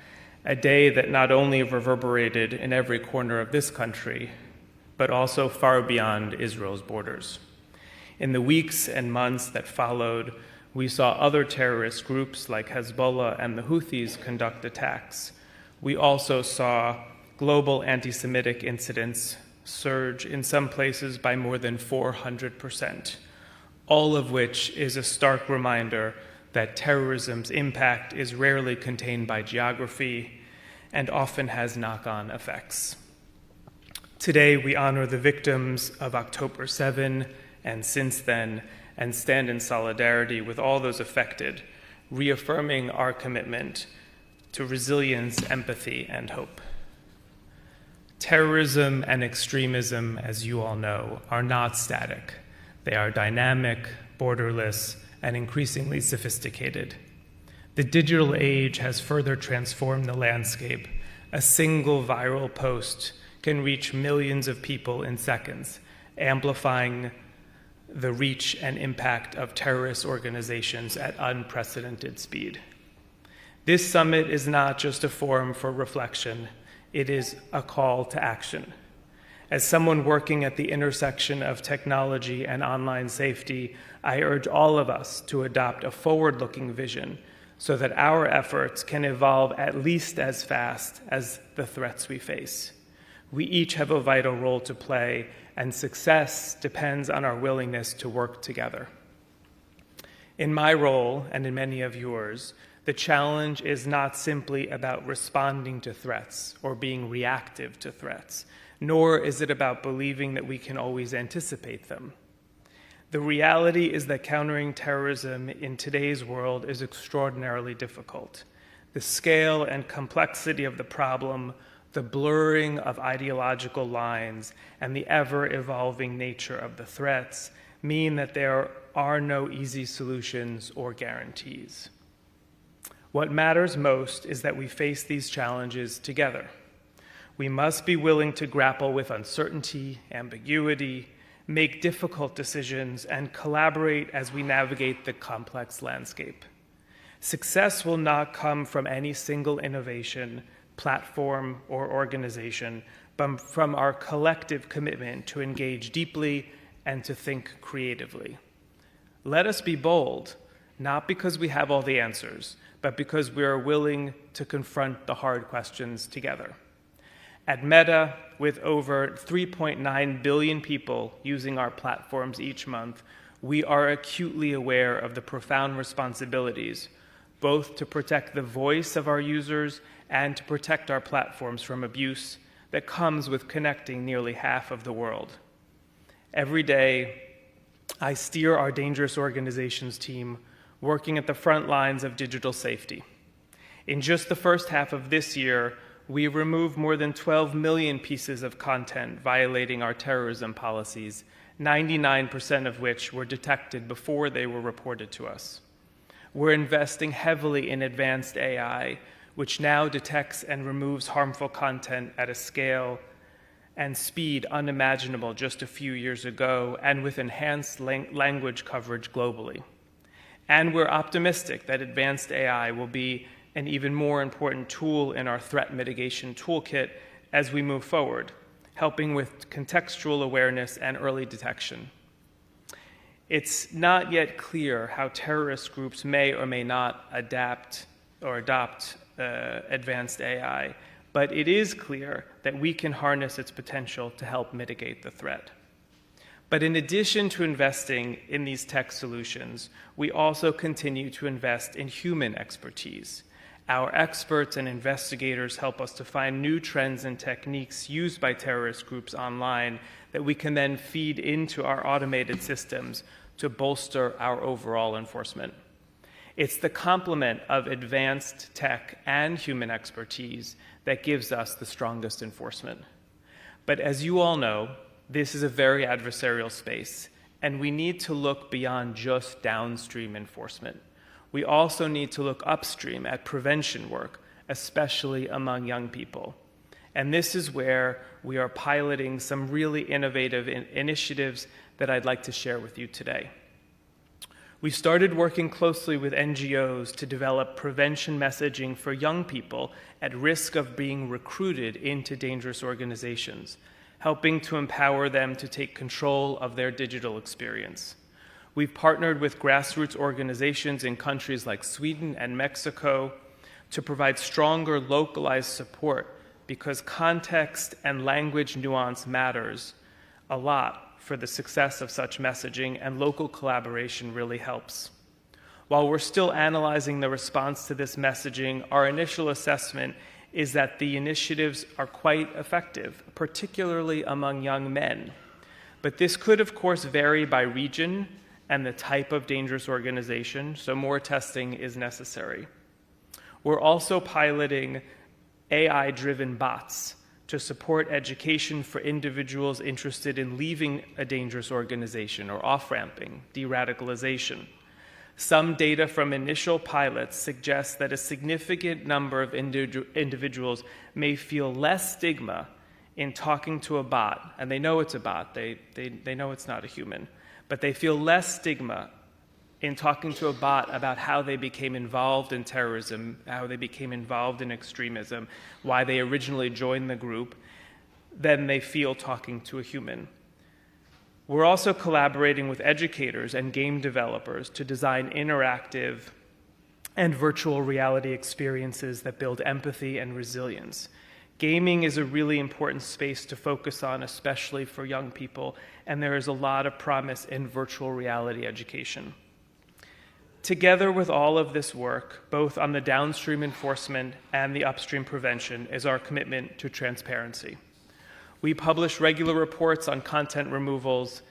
a day that not only reverberated in every corner of this country, but also far beyond Israel's borders. In the weeks and months that followed, we saw other terrorist groups like Hezbollah and the Houthis conduct attacks. We also saw global anti-Semitic incidents surge in some places by more than 400%, all of which is a stark reminder that terrorism's impact is rarely contained by geography and often has knock-on effects. Today, we honor the victims of October 7 and since then, and stand in solidarity with all those affected, reaffirming our commitment to resilience, empathy, and hope. Terrorism and extremism, as you all know, are not static. They are dynamic, borderless, and increasingly sophisticated. The digital age has further transformed the landscape. A single viral post can reach millions of people in seconds, amplifying the reach and impact of terrorist organizations at unprecedented speed. This summit is not just a forum for reflection, it is a call to action. As someone working at the intersection of technology and online safety, I urge all of us to adopt a forward-looking vision so that our efforts can evolve at least as fast as the threats we face. We each have a vital role to play, and success depends on our willingness to work together. In my role, and in many of yours, the challenge is not simply about responding to threats or being reactive to threats, nor is it about believing that we can always anticipate them. The reality is that countering terrorism in today's world is extraordinarily difficult. The scale and complexity of the problem, the blurring of ideological lines, and the ever-evolving nature of the threats mean that there are no easy solutions or guarantees. What matters most is that we face these challenges together. We must be willing to grapple with uncertainty, ambiguity, make difficult decisions, and collaborate as we navigate the complex landscape. Success will not come from any single innovation, platform, or organization, but from our collective commitment to engage deeply and to think creatively. Let us be bold, not because we have all the answers, but because we are willing to confront the hard questions together. At Meta, with over 3.9 billion people using our platforms each month, we are acutely aware of the profound responsibilities, both to protect the voice of our users and to protect our platforms from abuse that comes with connecting nearly half of the world. Every day, I steer our Dangerous Organizations team working at the front lines of digital safety. In just the first half of this year, we removed more than 12 million pieces of content violating our terrorism policies, 99% of which were detected before they were reported to us. We're investing heavily in advanced AI, which now detects and removes harmful content at a scale and speed unimaginable just a few years ago, and with enhanced language coverage globally. And we're optimistic that advanced AI will be an even more important tool in our threat mitigation toolkit as we move forward, helping with contextual awareness and early detection. It's not yet clear how terrorist groups may or may not adapt or adopt advanced AI, but it is clear that we can harness its potential to help mitigate the threat. But in addition to investing in these tech solutions, we also continue to invest in human expertise. Our experts and investigators help us to find new trends and techniques used by terrorist groups online that we can then feed into our automated systems to bolster our overall enforcement. It's the complement of advanced tech and human expertise that gives us the strongest enforcement. But as you all know, this is a very adversarial space, and we need to look beyond just downstream enforcement. We also need to look upstream at prevention work, especially among young people. And this is where we are piloting some really innovative initiatives that I'd like to share with you today. We started working closely with NGOs to develop prevention messaging for young people at risk of being recruited into dangerous organizations, helping to empower them to take control of their digital experience. We've partnered with grassroots organizations in countries like Sweden and Mexico to provide stronger localized support because context and language nuance matters a lot for the success of such messaging, and local collaboration really helps. While we're still analyzing the response to this messaging, our initial assessment is that the initiatives are quite effective, particularly among young men. But this could, of course, vary by region and the type of dangerous organization, so more testing is necessary. We're also piloting AI-driven bots to support education for individuals interested in leaving a dangerous organization or off-ramping, de-radicalization. Some data from initial pilots suggests that a significant number of individuals may feel less stigma in talking to a bot, and they know it's a bot, they know it's not a human, but they feel less stigma in talking to a bot about how they became involved in terrorism, how they became involved in extremism, why they originally joined the group, than they feel talking to a human. We're also collaborating with educators and game developers to design interactive and virtual reality experiences that build empathy and resilience. Gaming is a really important space to focus on, especially for young people, and there is a lot of promise in virtual reality education. Together with all of this work, both on the downstream enforcement and the upstream prevention, is our commitment to transparency. We publish regular reports on content removals,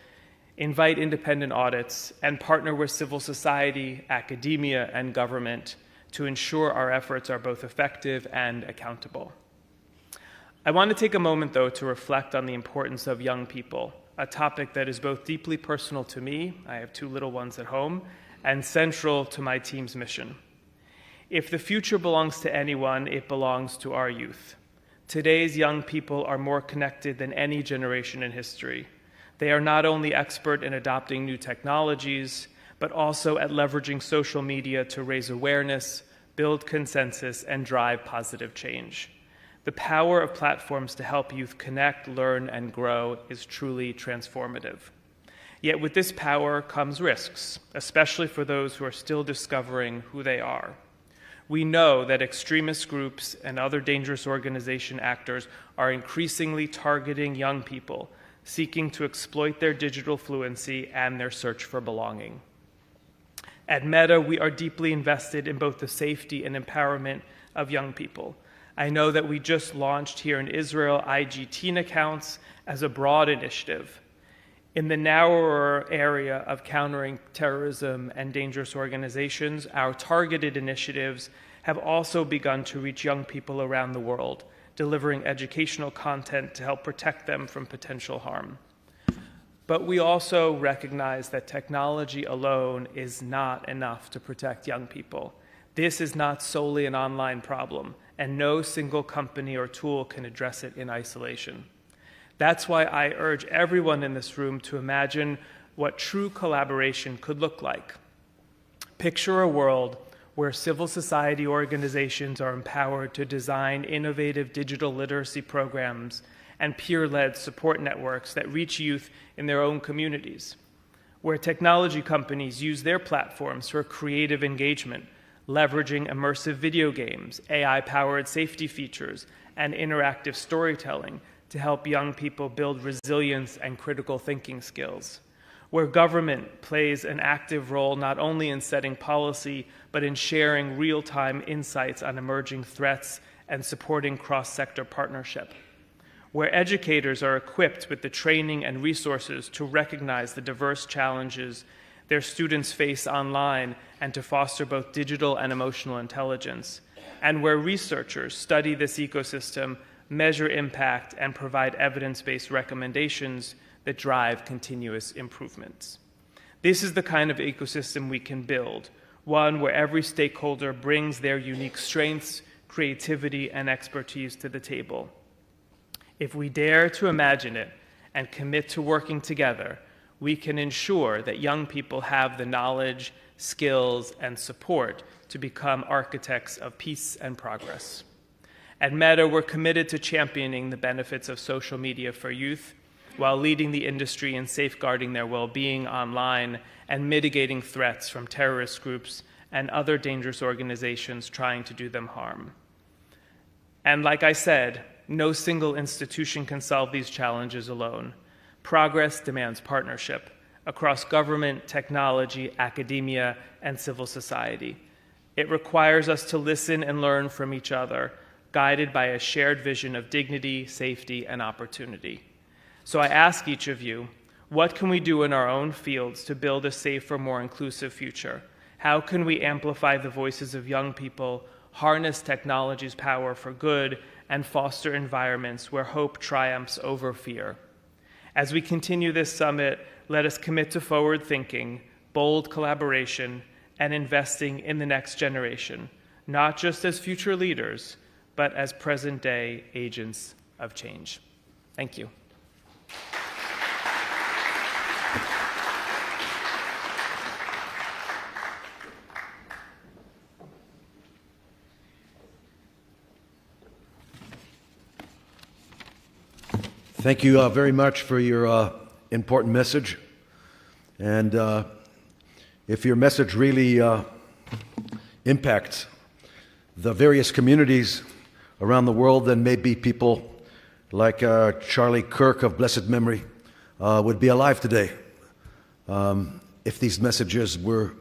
invite independent audits, and partner with civil society, academia, and government to ensure our efforts are both effective and accountable. I want to take a moment, though, to reflect on the importance of young people, a topic that is both deeply personal to me, I have 2 little ones at home, and central to my team's mission. If the future belongs to anyone, it belongs to our youth. Today's young people are more connected than any generation in history. They are not only expert in adopting new technologies, but also at leveraging social media to raise awareness, build consensus, and drive positive change. The power of platforms to help youth connect, learn, and grow is truly transformative. Yet with this power comes risks, especially for those who are still discovering who they are. We know that extremist groups and other dangerous organization actors are increasingly targeting young people, seeking to exploit their digital fluency and their search for belonging. At Meta, we are deeply invested in both the safety and empowerment of young people. I know that we just launched here in Israel IG-teen accounts as a broad initiative. In the narrower area of countering terrorism and dangerous organizations, our targeted initiatives have also begun to reach young people around the world, delivering educational content to help protect them from potential harm. But we also recognize that technology alone is not enough to protect young people. This is not solely an online problem, and no single company or tool can address it in isolation. That's why I urge everyone in this room to imagine what true collaboration could look like. Picture a world where civil society organizations are empowered to design innovative digital literacy programs and peer-led support networks that reach youth in their own communities, where technology companies use their platforms for creative engagement, leveraging immersive video games, AI-powered safety features, and interactive storytelling to help young people build resilience and critical thinking skills, where government plays an active role not only in setting policy, but in sharing real-time insights on emerging threats and supporting cross-sector partnership, where educators are equipped with the training and resources to recognize the diverse challenges their students face online and to foster both digital and emotional intelligence, and where researchers study this ecosystem, measure impact, and provide evidence-based recommendations that drive continuous improvements. This is the kind of ecosystem we can build, one where every stakeholder brings their unique strengths, creativity, and expertise to the table. If we dare to imagine it and commit to working together, we can ensure that young people have the knowledge, skills, and support to become architects of peace and progress. At Meta, we're committed to championing the benefits of social media for youth while leading the industry in safeguarding their well-being online and mitigating threats from terrorist groups and other dangerous organizations trying to do them harm. And like I said, no single institution can solve these challenges alone. Progress demands partnership across government, technology, academia, and civil society. It requires us to listen and learn from each other, guided by a shared vision of dignity, safety, and opportunity. So I ask each of you, what can we do in our own fields to build a safer, more inclusive future? How can we amplify the voices of young people, harness technology's power for good, and foster environments where hope triumphs over fear? As we continue this summit, let us commit to forward thinking, bold collaboration, and investing in the next generation, not just as future leaders, but as present-day agents of change. Thank you. Thank you very much for your important message. And if your message really impacts the various communities around the world, then maybe people like Charlie Kirk of blessed memory would be alive today if these messages were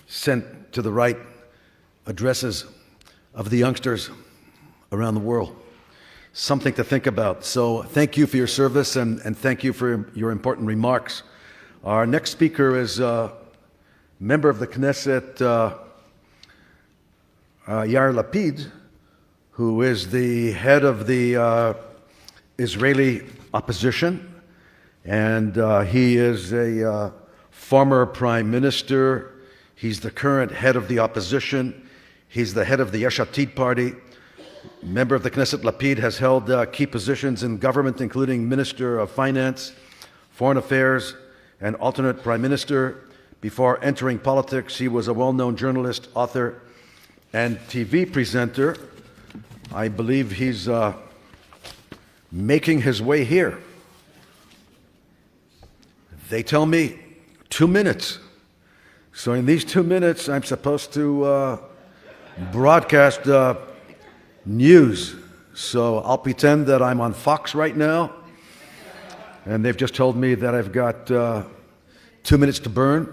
sent to the right addresses of the youngsters around the world. Something to think about. So thank you for your service and thank you for your important remarks. Our next speaker is a member of the Knesset, Yair Lapid, who is the head of the Israeli opposition, and he is a former prime minister. He's the current head of the opposition. He's the head of the Yesh Atid party. Member of the Knesset, Lapid has held key positions in government, including Minister of Finance, Foreign Affairs, and alternate Prime Minister. Before entering politics, he was a well-known journalist, author, and TV presenter. I believe he's making his way here. They tell me 2 minutes. So in these 2 minutes, I'm supposed to broadcast news. So I'll pretend that I'm on Fox right now, and they've just told me that I've got 2 minutes to burn.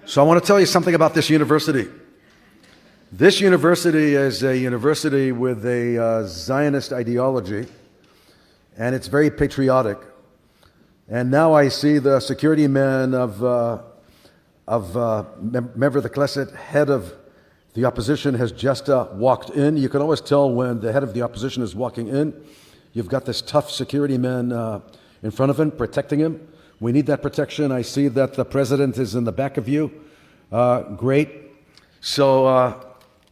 So I want to tell you something about this university. This university is a university with a Zionist ideology, and it's very patriotic. And now I see the security man of member of the Knesset, head of the opposition, has just walked in. You can always tell when the head of the opposition is walking in. You've got this tough security man in front of him, protecting him. We need that protection. I see that the president is in the back of you. Great. So,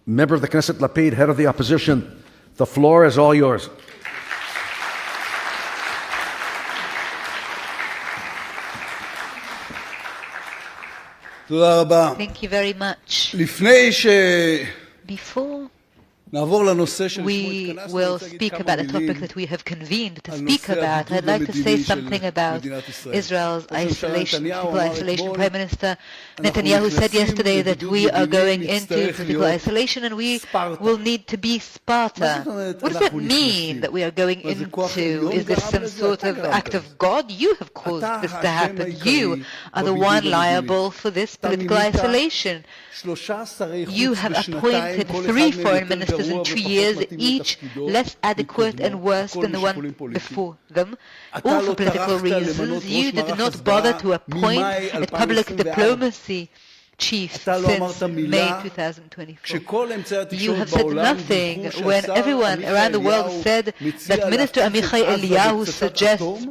member of the Knesset, Lapid, head of the opposition, the floor is all yours. Thank you very much. Before we will speak about the topic that we have convened to speak about, I'd like to say something about Israel's isolation, political isolation. Prime Minister Netanyahu said yesterday that we are going into political isolation and we will need to be Sparta. What does that mean, that we are going into? Is this some sort of act of God? You have caused this to happen. You are the one liable for this political isolation. You have appointed 3 foreign ministers in 2 years, each less adequate and worse than the one before them, all for political reasons. You did not bother to appoint a public diplomacy chief since May 2024. You have said nothing when everyone around the world said that Minister Amichai Eliyahu suggests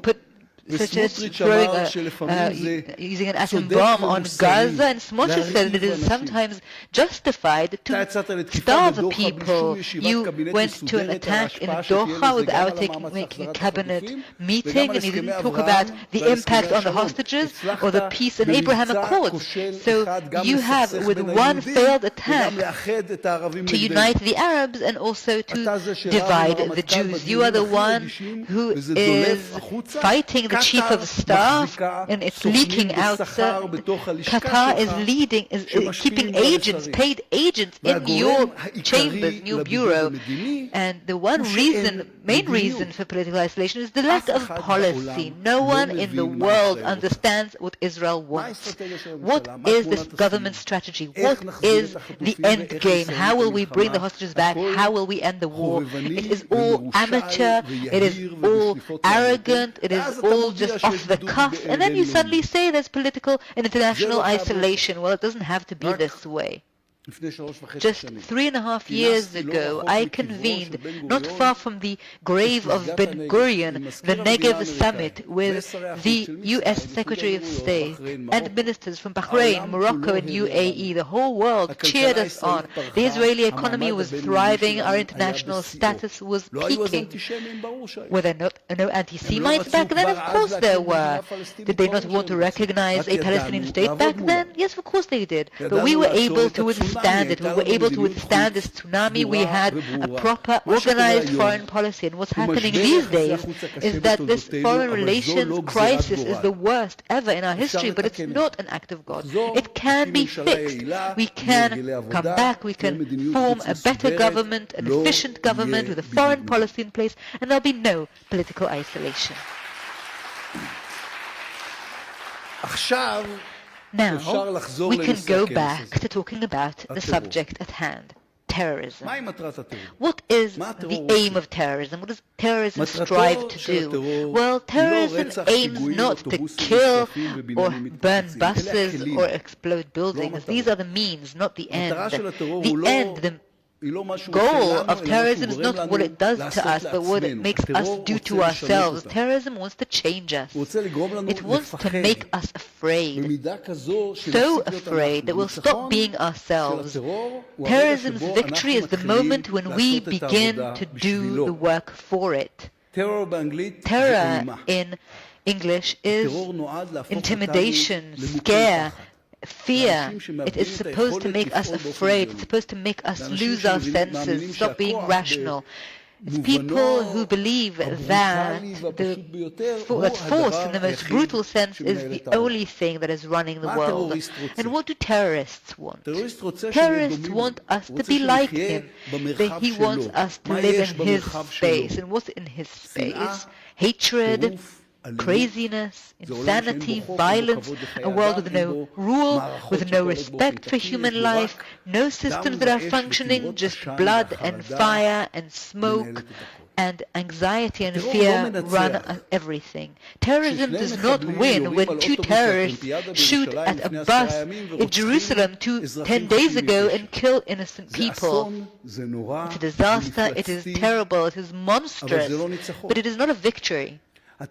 using an atom bomb on Gaza, and Smotrich said that it is sometimes justified to starve people. You went to an attack in Doha without making a cabinet meeting, and you didn't talk about the impact on the hostages or the peace and Abraham Accords. So you have, with one failed attempt, to unite the Arabs and also to divide the Jews. You are the one who is fighting the chief of staff, and it's leaking out. Qatar is keeping agents, paid agents in your chambers, in your bureau. And the main reason for political isolation is the lack of policy. No one in the world understands what Israel wants. What is this government strategy? What is the end game? How will we bring the hostages back? How will we end the war? It is all amateur, it is all arrogant, it is all just off the cuff, and then you suddenly say there's political and international isolation. Well, it doesn't have to be this way. Just 3.5 years ago, I convened, not far from the grave of Ben Gurion, the Negev summit with the U.S. Secretary of State and ministers from Bahrain, Morocco, and UAE. The whole world cheered us on. The Israeli economy was thriving. Our international status was peaking. Were there no anti-Semites back then? Of course there were. Did they not want to recognize a Palestinian state back then? Yes, of course they did. But we were able to withstand it. We were able to withstand this tsunami. We had a proper, organized foreign policy. And what's happening these days is that this foreign relations crisis is the worst ever in our history, but it's not an act of God. It can be fixed. We can come back. We can form a better government, an efficient government with a foreign policy in place, and there'll be no political isolation. Now, we can go back to talking about the subject at hand, terrorism. What is the aim of terrorism? What does terrorism strive to do? Well, terrorism aims not to kill or burn buses or explode buildings. These are the means, not the end. The end, the goal of terrorism is not what it does to us, but what it makes us do to ourselves. Terrorism wants to change us. It wants to make us afraid. So afraid that we'll stop being ourselves. Terrorism's victory is the moment when we begin to do the work for it. Terror in English is intimidation, scare, fear. It is supposed to make us afraid. It's supposed to make us lose our senses, stop being rational. It's people who believe that force in the most brutal sense is the only thing that is running the world. And what do terrorists want? Terrorists want us to be like him. He wants us to live in his space. And what's in his space? Hatred, craziness, insanity, violence, a world with no rule, with no respect for human life, no systems that are functioning, just blood and fire and smoke, and anxiety and fear run everything. Terrorism does not win when two terrorists shoot at a bus in Jerusalem 10 days ago and kill innocent people. It's a disaster, it is terrible, it is monstrous, but it is not a victory.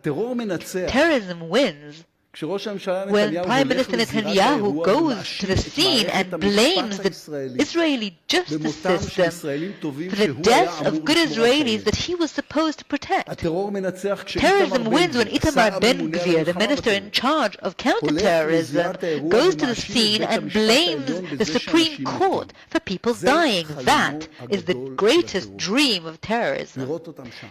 Terrorism wins when Prime Minister Netanyahu goes to the scene and blames the Israeli justice system for the deaths of good Israelis that he was supposed to protect. Terrorism wins when Itamar Ben-Gvir, the minister in charge of counter-terrorism, goes to the scene and blames the Supreme Court for people dying. That is the greatest dream of terrorism,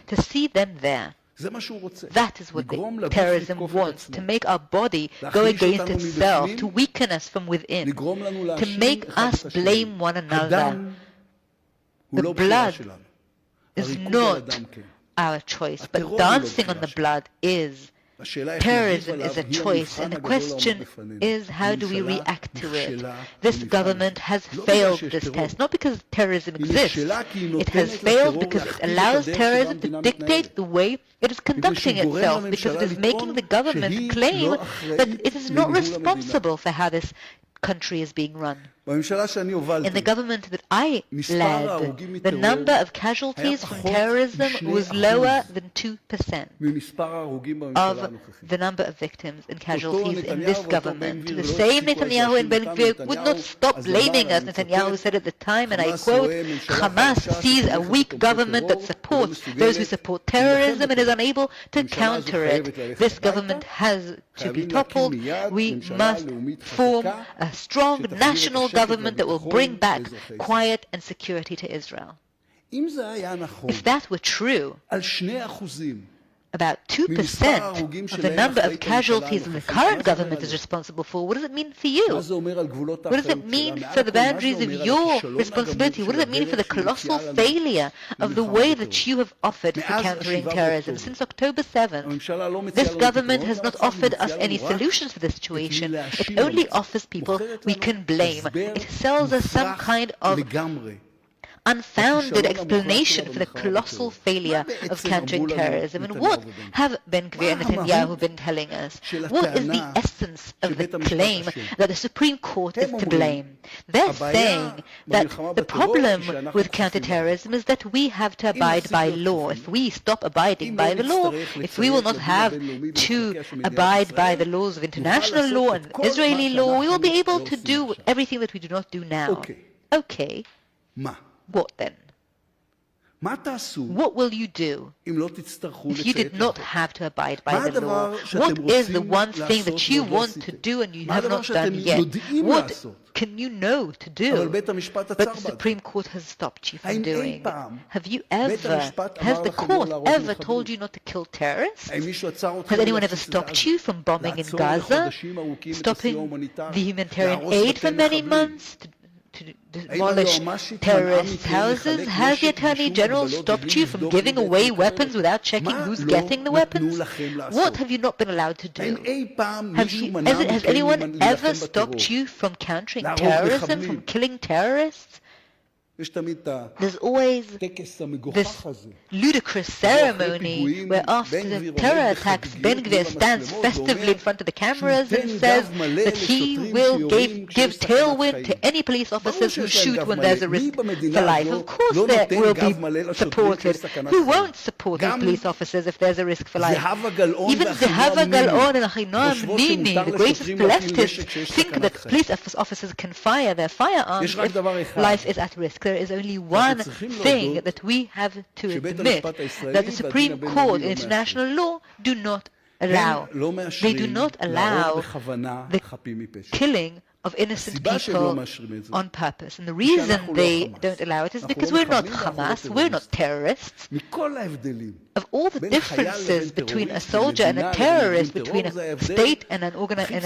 to see them there. That is what terrorism wants, to make our body go against itself, to weaken us from within, to make us blame one another. The blood is not our choice, but dancing on the blood is. Terrorism is a choice, and the question is, how do we react to it? This government has failed this test, not because terrorism exists. It has failed because it allows terrorism to dictate the way it is conducting itself, because it is making the government claim that it is not responsible for how this country is being run. In the government that I led, the number of casualties from terrorism was lower than 2% of the number of victims and casualties in this government. The same Netanyahu and Ben-Gvir would not stop blaming us. Netanyahu said at the time, and I quote, "Hamas sees a weak government that supports those who support terrorism and is unable to counter it. This government has to be toppled. We must form a strong national government that will bring back quiet and security to Israel." If that were true, about 2% of the number of casualties that the current government is responsible for, what does it mean for you? What does it mean for the boundaries of your responsibility? What does it mean for the colossal failure of the way that you have offered for countering terrorism? Since October 7th, this government has not offered us any solutions for the situation. It only offers people we can blame. It sells us some kind of unfounded explanation for the colossal failure of countering terrorism. And what have Ben Gvir and Netanyahu been telling us? What is the essence of the claim that the Supreme Court is to blame? They're saying that the problem with counterterrorism is that we have to abide by law. If we stop abiding by the law, if we will not have to abide by the laws of international law and Israeli law, we will be able to do everything that we do not do now. Okay. What then? What will you do if you did not have to abide by the law? What is the one thing that you want to do and you have not done yet? What can you know to do, but the Supreme Court has stopped you from doing? Have you ever, has the court ever told you not to kill terrorists? Has anyone ever stopped you from bombing in Gaza, stopping the humanitarian aid for many months, to demolish terrorist houses? Has the Attorney General stopped you from giving away weapons without checking who's getting the weapons? What have you not been allowed to do? Has anyone ever stopped you from countering terrorism, from killing terrorists? There's always this ludicrous ceremony where after the terror attacks, Ben Gvir stands festively in front of the cameras and says that he will give tailwind to any police officers who shoot when there's a risk for life. Of course there will be supported. Who won't support these police officers if there's a risk for life? Even Zehava Gal'on and Achinoam Nini, the greatest leftists, think that police officers can fire their firearms if life is at risk. There is only one thing that we have to admit, that the Supreme Court and international law do not allow. They do not allow the killing of innocent people on purpose. And the reason they don't allow it is because we're not Hamas, we're not terrorists. Of all the differences between a soldier and a terrorist, between a state and a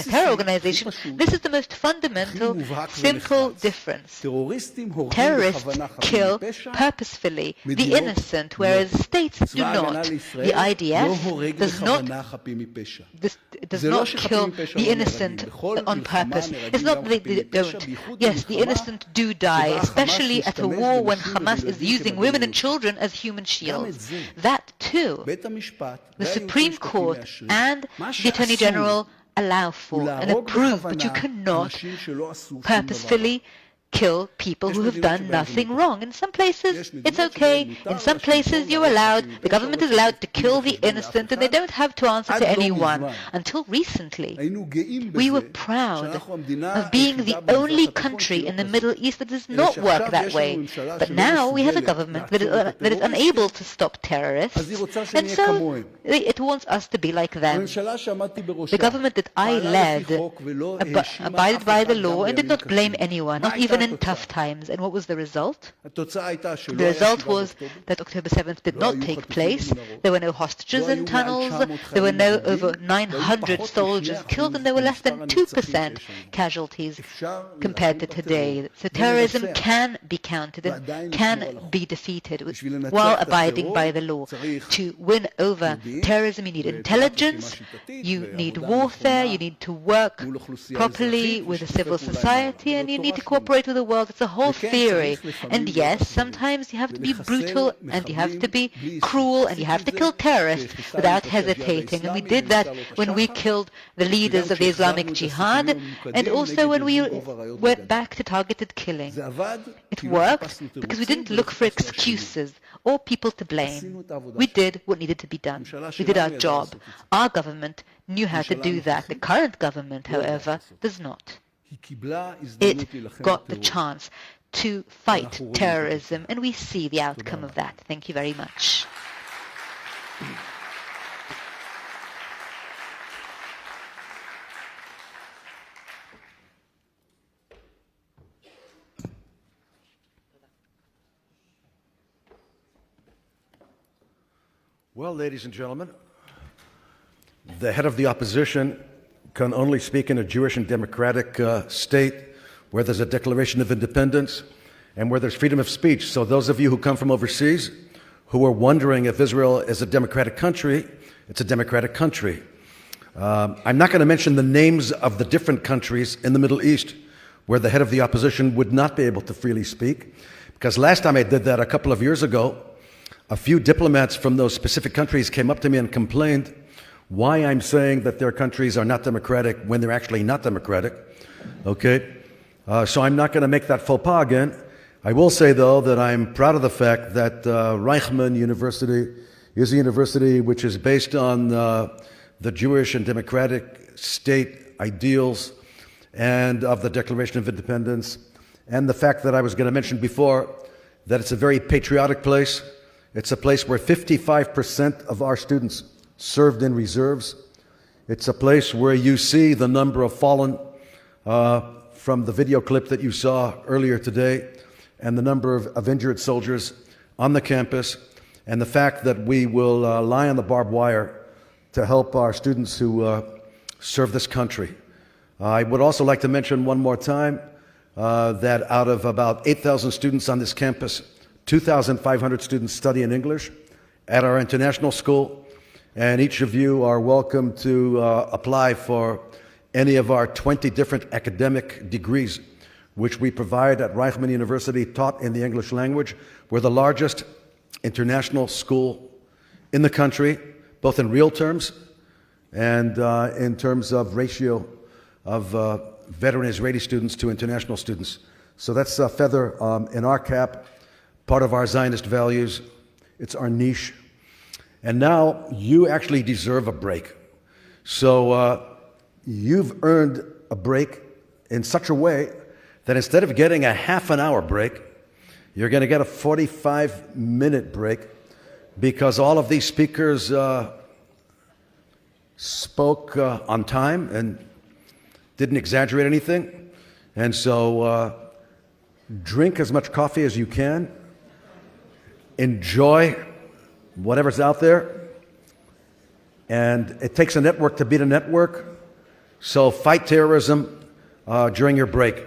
terror organization, this is the most fundamental, simple difference. Terrorists kill purposefully the innocent, whereas states do not. The IDF does not kill the innocent on purpose. It's not that they don't. Yes, the innocent do die, especially at a war when Hamas is using women and children as human shields. That too, the Supreme Court and the Attorney General allow for and approve, but you cannot purposefully kill people who have done nothing wrong. In some places, it's okay. In some places, you're allowed. The government is allowed to kill the innocent, and they don't have to answer to anyone. Until recently, we were proud of being the only country in the Middle East that does not work that way. But now we have a government that is unable to stop terrorists, and so it wants us to be like them. The government that I led abided by the law and did not blame anyone, not even in tough times. And what was the result? The result was that October 7th did not take place. There were no hostages in tunnels. There were no over 900 soldiers killed, and there were less than 2% casualties compared to today. So terrorism can be countered and can be defeated while abiding by the law. To win over terrorism, you need intelligence, you need warfare, you need to work properly with the civil society, and you need to cooperate with the world. It's a whole theory. And yes, sometimes you have to be brutal and you have to be cruel and you have to kill terrorists without hesitating. And we did that when we killed the leaders of the Islamic Jihad, and also when we went back to targeted killing. It worked because we didn't look for excuses or people to blame. We did what needed to be done. We did our job. Our government knew how to do that. The current government, however, does not. It got the chance to fight terrorism, and we see the outcome of that. Thank you very much. Well, ladies and gentlemen, the head of the opposition can only speak in a Jewish and democratic state where there's a declaration of independence and where there's freedom of speech. So those of you who come from overseas who are wondering if Israel is a democratic country, it's a democratic country. I'm not going to mention the names of the different countries in the Middle East where the head of the opposition would not be able to freely speak, because last time I did that a couple of years ago, a few diplomats from those specific countries came up to me and complained why I'm saying that their countries are not democratic when they're actually not democratic. Okay? So I'm not going to make that faux pas again. I will say, though, that I'm proud of the fact that Reichman University is a university which is based on the Jewish and democratic state ideals and of the Declaration of Independence, and the fact that I was going to mention before that it's a very patriotic place. It's a place where 55% of our students served in reserves. It's a place where you see the number of fallen from the video clip that you saw earlier today, and the number of injured soldiers on the campus, and the fact that we will lie on the barbed wire to help our students who serve this country. I would also like to mention one more time that out of about 8,000 students on this campus, 2,500 students study in English at our international school, and each of you are welcome to apply for any of our 20 different academic degrees which we provide at Reichman University, taught in the English language. We're the largest international school in the country, both in real terms and in terms of ratio of veteran Israeli students to international students. So that's a feather in our cap, part of our Zionist values. It's our niche. And now you actually deserve a break. So you've earned a break in such a way that instead of getting a half an hour break, you're going to get a 45-minute break, because all of these speakers spoke on time and didn't exaggerate anything. And so drink as much coffee as you can. Enjoy whatever's out there. And it takes a network to beat a network. So fight terrorism during your break.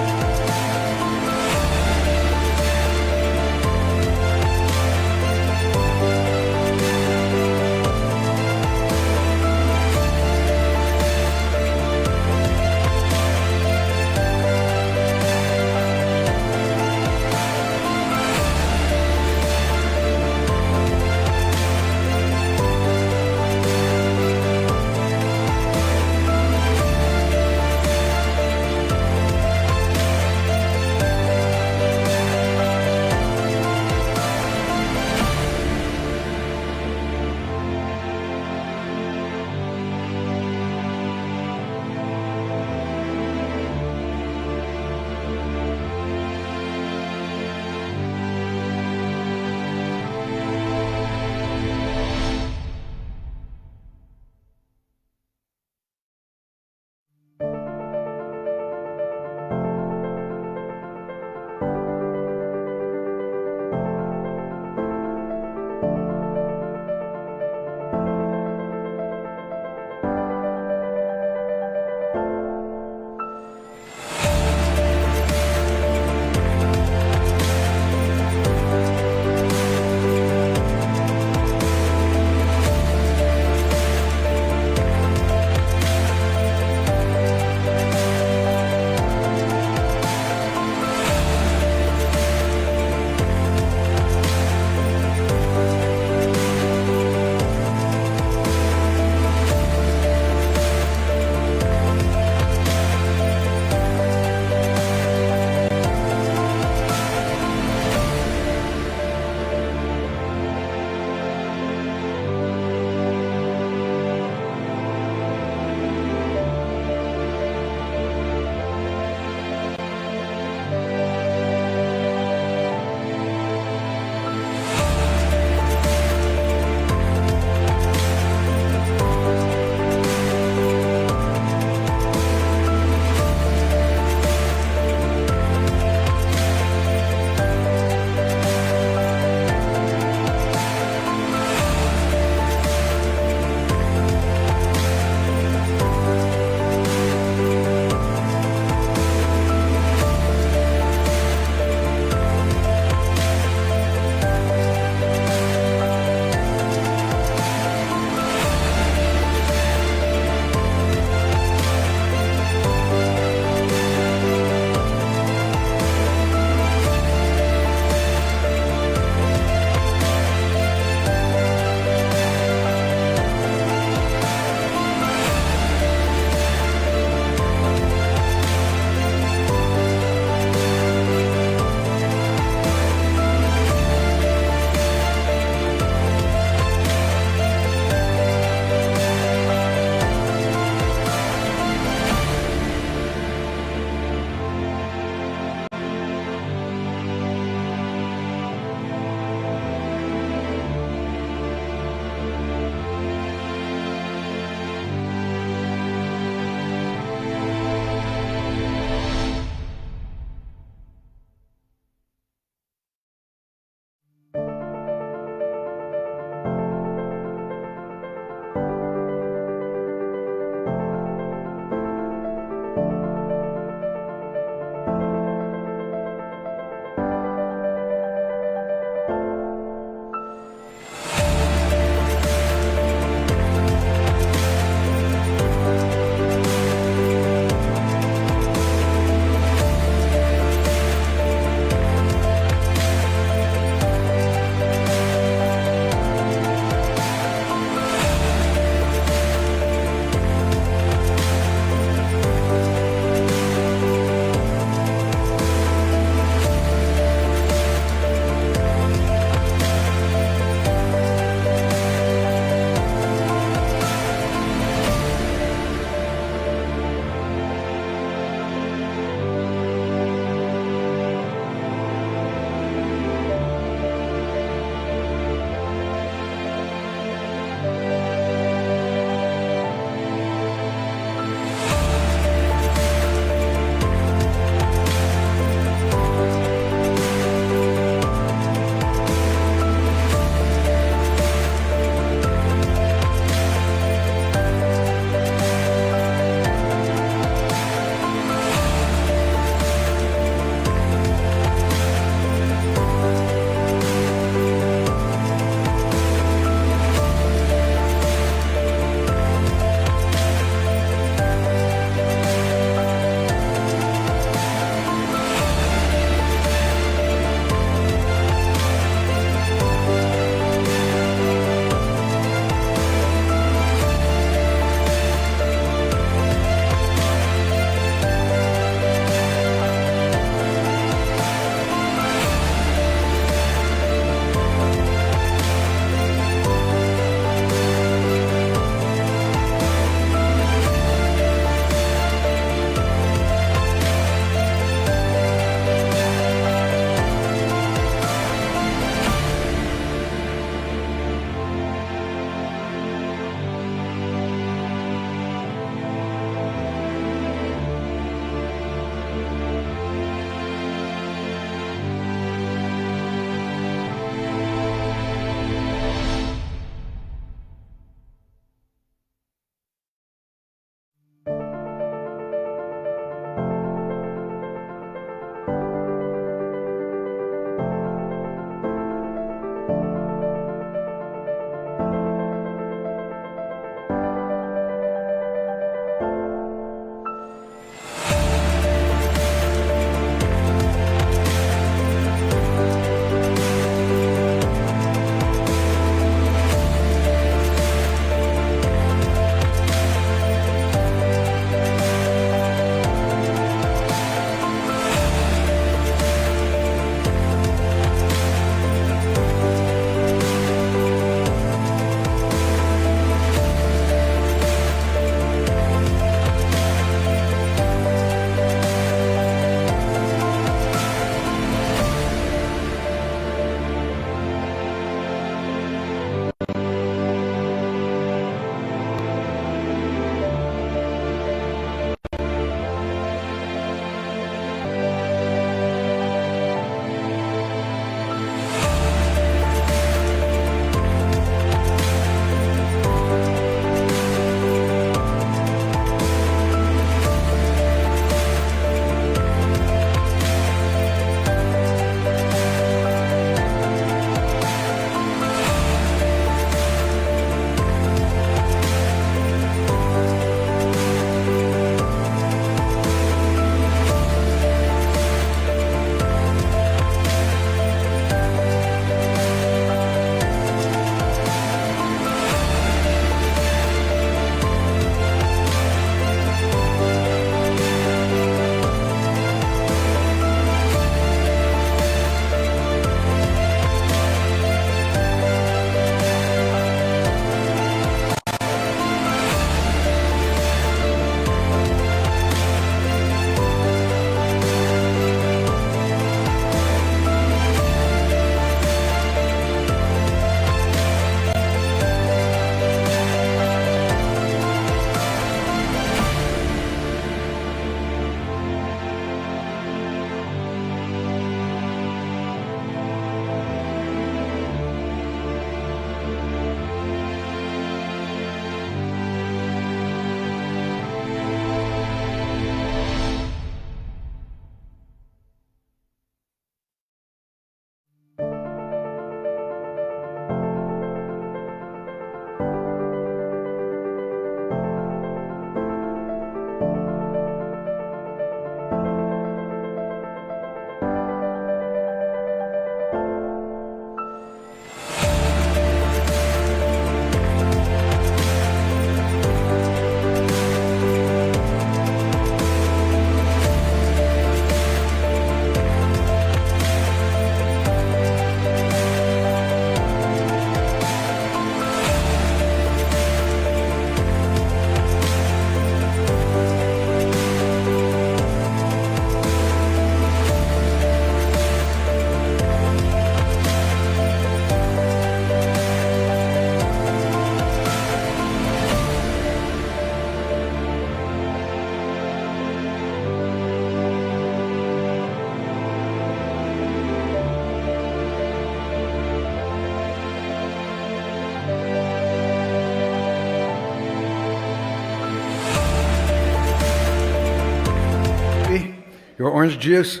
your orange juice.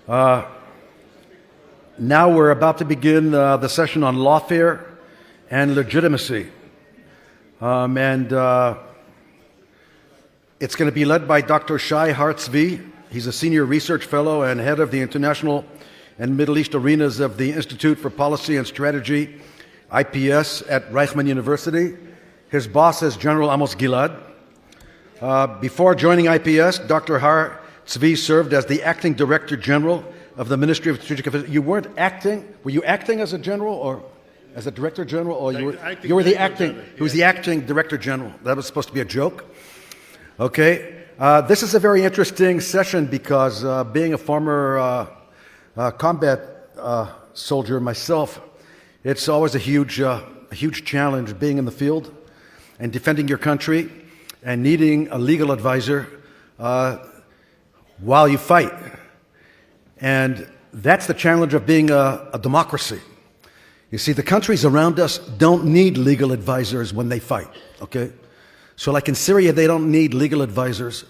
Now we're about to begin the session on lawfare and legitimacy. It's going to be led by Dr. Shai Har-Tzvi. He's a senior research fellow and head of the international and Middle East arenas of the Institute for Policy and Strategy, IPS, at Reichman University. His boss is General Amos Gilad. Before joining IPS, Dr. Har-Tzvi served as the acting director general of the Ministry of Strategic Affairs. You weren't acting? Were you acting as a general or as a director general? Or you were the acting? He was the acting director general. That was supposed to be a joke. Okay. This is a very interesting session because being a former combat soldier myself, it's always a huge challenge being in the field and defending your country and needing a legal advisor while you fight. And that's the challenge of being a democracy. You see, the countries around us don't need legal advisors when they fight, okay? So like in Syria, they don't need legal advisors.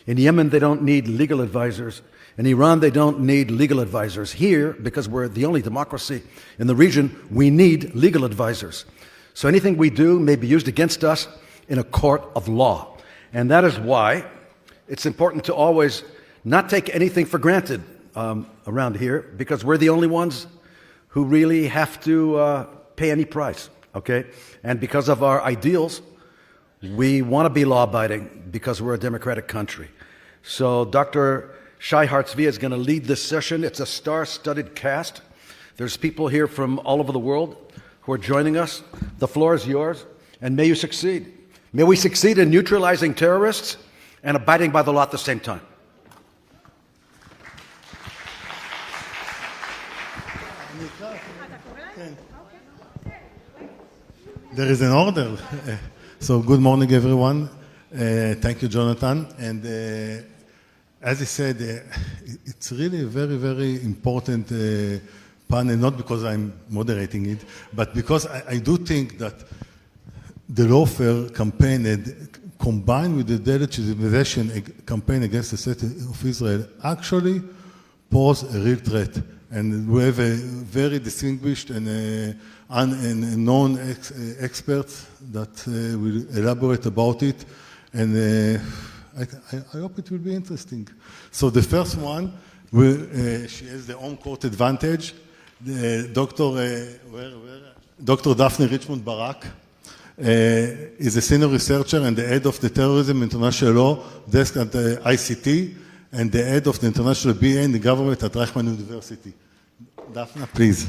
In Yemen, they don't need legal advisors. In Iran, they don't need legal advisors. Here, because we're the only democracy in the region, we need legal advisors. So anything we do may be used against us in a court of law. And that is why it's important to always not take anything for granted around here, because we're the only ones who really have to pay any price, okay? And because of our ideals, we want to be law-abiding because we're a democratic country. So Dr. Shai Har-Tzvi is going to lead this session. It's a star-studded cast. There's people here from all over the world who are joining us. The floor is yours, and may you succeed. May we succeed in neutralizing terrorists and abiding by the law at the same time. There is an order. So good morning, everyone. Thank you, Jonathan. And as he said, it's really a very, very important panel, not because I'm moderating it, but because I do think that the lawfare campaign, combined with the delegitimization campaign against the state of Israel, actually pose a real threat. And we have a very distinguished and known experts that will elaborate about it. And I hope it will be interesting. So the first one, she has the home court advantage. Dr. Daphne Richmond Barak is a senior researcher and the head of the Terrorism International Law desk at the ICT and the head of the International BA in the government at Reichman University. Daphne, please.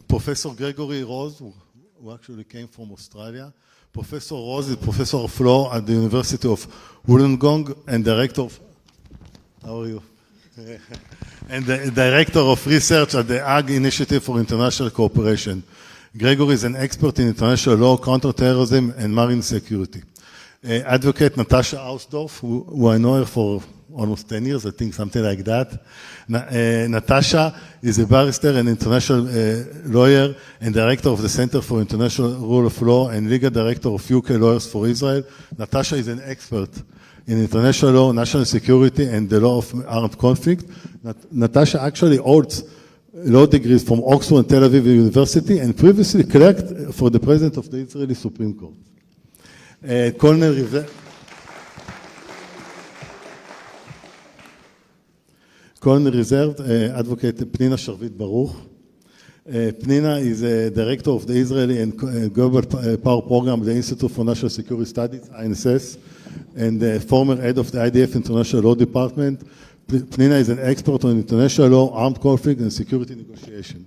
Professor Gregory Rose, who actually came from Australia. Professor Rose is professor of law at the University of Wollongong and director of, how are you? And the director of research at the Hague Initiative for International Cooperation. Gregory is an expert in international law, counter-terrorism, and marine security. Advocate Natasha Ausdorf, who I know her for almost 10 years, I think, something like that. Natasha is a barrister and international lawyer and director of the Center for International Rule of Law and legal director of UK Lawyers for Israel. Natasha is an expert in international law, national security, and the law of armed conflict. Natasha actually holds law degrees from Oxford and Tel Aviv University and previously clerked for the president of the Israeli Supreme Court. Colonel Reserve Advocate Pnina Sharvit Baruch. Pnina is a director of the Israeli and Global Power Program, the Institute for National Security Studies, INSS, and former head of the IDF International Law Department. Pnina is an expert on international law, armed conflict, and security negotiation.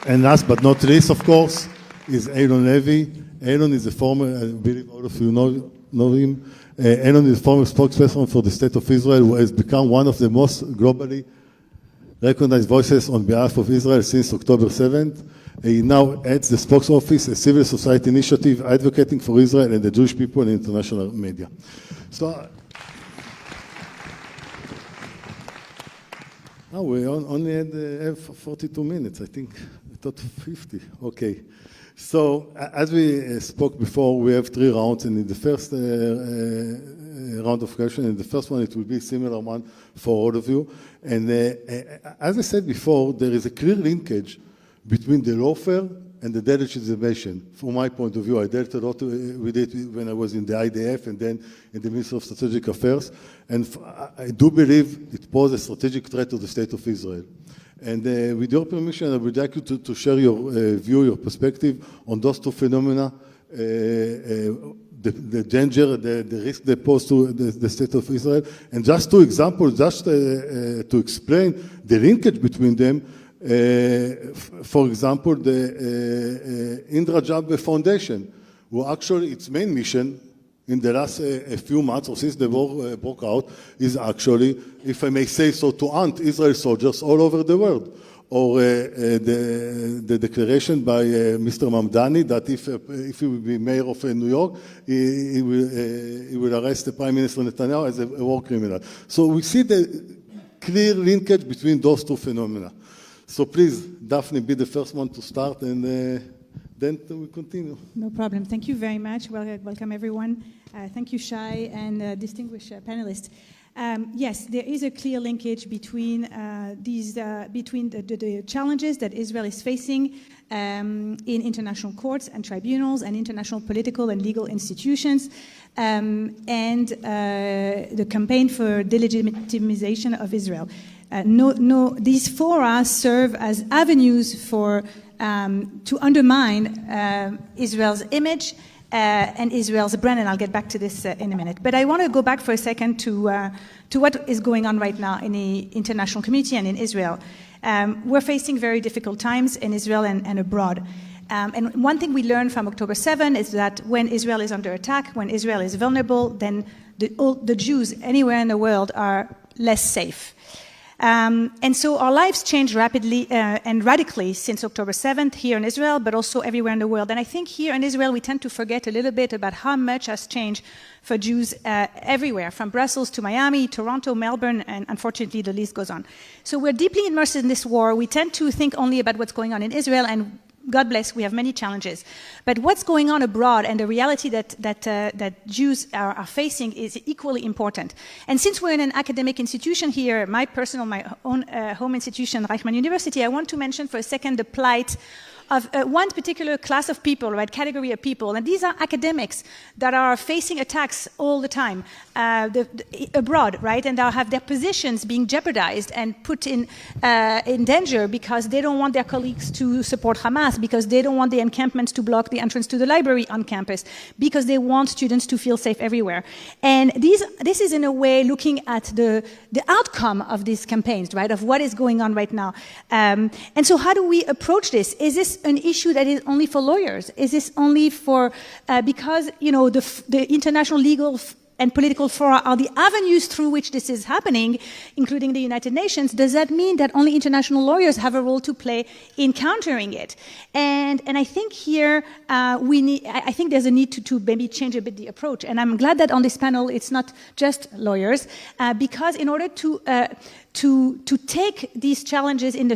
And last but not least, of course, is Eylon Levy. Eylon is a former, I believe all of you know him. Eylon is a former spokesperson for the State of Israel, who has become one of the most globally recognized voices on behalf of Israel since October 7th. He now heads the Spokes Office, a civil society initiative advocating for Israel and the Jewish people in international media. So, Oh, we only had 42 minutes. I think I thought 50. Okay. So as we spoke before, we have 3 rounds, and in the first round of questions, in the first one it will be a similar one for all of you. And as I said before, there is a clear linkage between the lawfare and the delegitimation. From my point of view, I dealt a lot with it when I was in the IDF and then in the Ministry of Strategic Affairs. And I do believe it poses a strategic threat to the state of Israel. And with your permission, I would like you to share your view, your perspective on those 2 phenomena, the danger, the risk they pose to the state of Israel. And just 2 examples, just to explain the linkage between them. For example, the Indra Jabbe Foundation, who actually its main mission in the last few months, or since the war broke out, is actually, if I may say so, to hunt Israel soldiers all over the world. Or the declaration by Mr. Mamdani that if he will be mayor of New York, he will arrest the Prime Minister Netanyahu as a war criminal. So we see the clear linkage between those 2 phenomena. So please, Daphne, be the first one to start, and then we continue. No problem. Thank you very much. Welcome, everyone. Thank you, Shai, and distinguished panelists. Yes, there is a clear linkage between the challenges that Israel is facing in international courts and tribunals and international political and legal institutions, and the campaign for delegitimization of Israel. These fora serve as avenues for to undermine Israel's image and Israel's brand, and I'll get back to this in a minute. But I want to go back for a second to what is going on right now in the international community and in Israel. We're facing very difficult times in Israel and abroad. And one thing we learned from October 7 is that when Israel is under attack, when Israel is vulnerable, then the Jews anywhere in the world are less safe. And so our lives changed rapidly and radically since October 7th here in Israel, but also everywhere in the world. And I think here in Israel, we tend to forget a little bit about how much has changed for Jews everywhere, from Brussels to Miami, Toronto, Melbourne, and unfortunately the list goes on. So we're deeply immersed in this war. We tend to think only about what's going on in Israel, and God bless, we have many challenges. But what's going on abroad and the reality that Jews are facing is equally important. And since we're in an academic institution here, my own home institution, Reichman University, I want to mention for a second the plight of one particular class of people, right, category of people. And these are academics that are facing attacks all the time abroad, right, and that have their positions being jeopardized and put in danger because they don't want their colleagues to support Hamas, because they don't want the encampments to block the entrance to the library on campus, because they want students to feel safe everywhere. And this is in a way looking at the outcome of these campaigns, right, of what is going on right now. And so how do we approach this? Is this an issue that is only for lawyers? Is this only for, because, you know, the international legal and political fora are the avenues through which this is happening, including the United Nations, does that mean that only international lawyers have a role to play in countering it? And I think here I think there's a need to maybe change a bit the approach. And I'm glad that on this panel it's not just lawyers, because in order to take these challenges in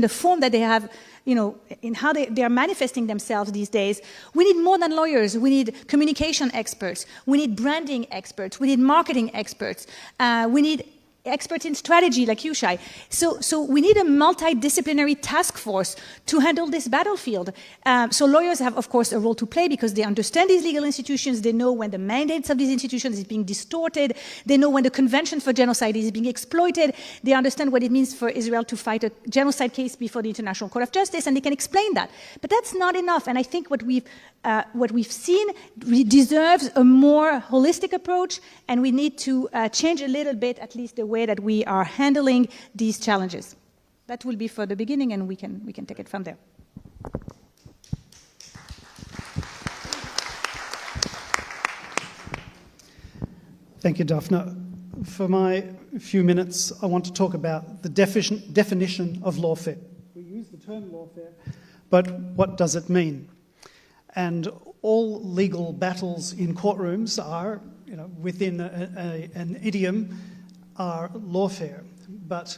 the form that they have, you know, in how they are manifesting themselves these days, we need more than lawyers. We need communication experts. We need branding experts. We need marketing experts. We need experts in strategy like you, Shai. So we need a multidisciplinary task force to handle this battlefield. So lawyers have, of course, a role to play because they understand these legal institutions. They know when the mandates of these institutions is being distorted. They know when the Convention for Genocide is being exploited. They understand what it means for Israel to fight a genocide case before the International Court of Justice, and they can explain that. But that's not enough, and I think what we've seen deserves a more holistic approach, and we need to change a little bit, at least the way that we are handling these challenges. That will be for the beginning, and we can take it from there. Thank you, Daphne. For my few minutes, I want to talk about the definition of lawfare. We use the term lawfare, but what does it mean? And all legal battles in courtrooms are, within an idiom, are lawfare. But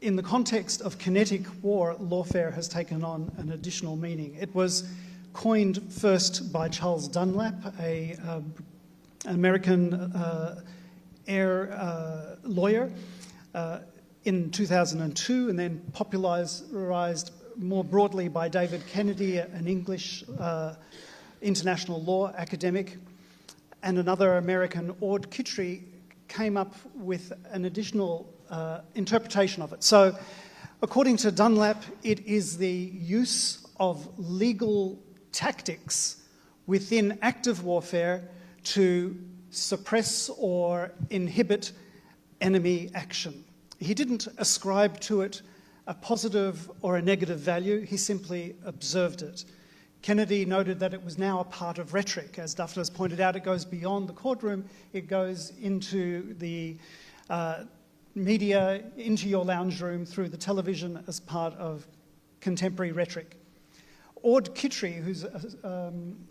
in the context of kinetic war, lawfare has taken on an additional meaning. It was coined first by Charles Dunlap, an American air lawyer, in 2002, and then popularized more broadly by David Kennedy, an English international law academic, and another American, Ord Kittry, came up with an additional interpretation of it. So, according to Dunlap, it is the use of legal tactics within active warfare to suppress or inhibit enemy action. He didn't ascribe to it a positive or a negative value, he simply observed it. Kennedy noted that it was now a part of rhetoric. As Daphne has pointed out, it goes beyond the courtroom, it goes into the media, into your lounge room, through the television as part of contemporary rhetoric. Ord Kittry, who's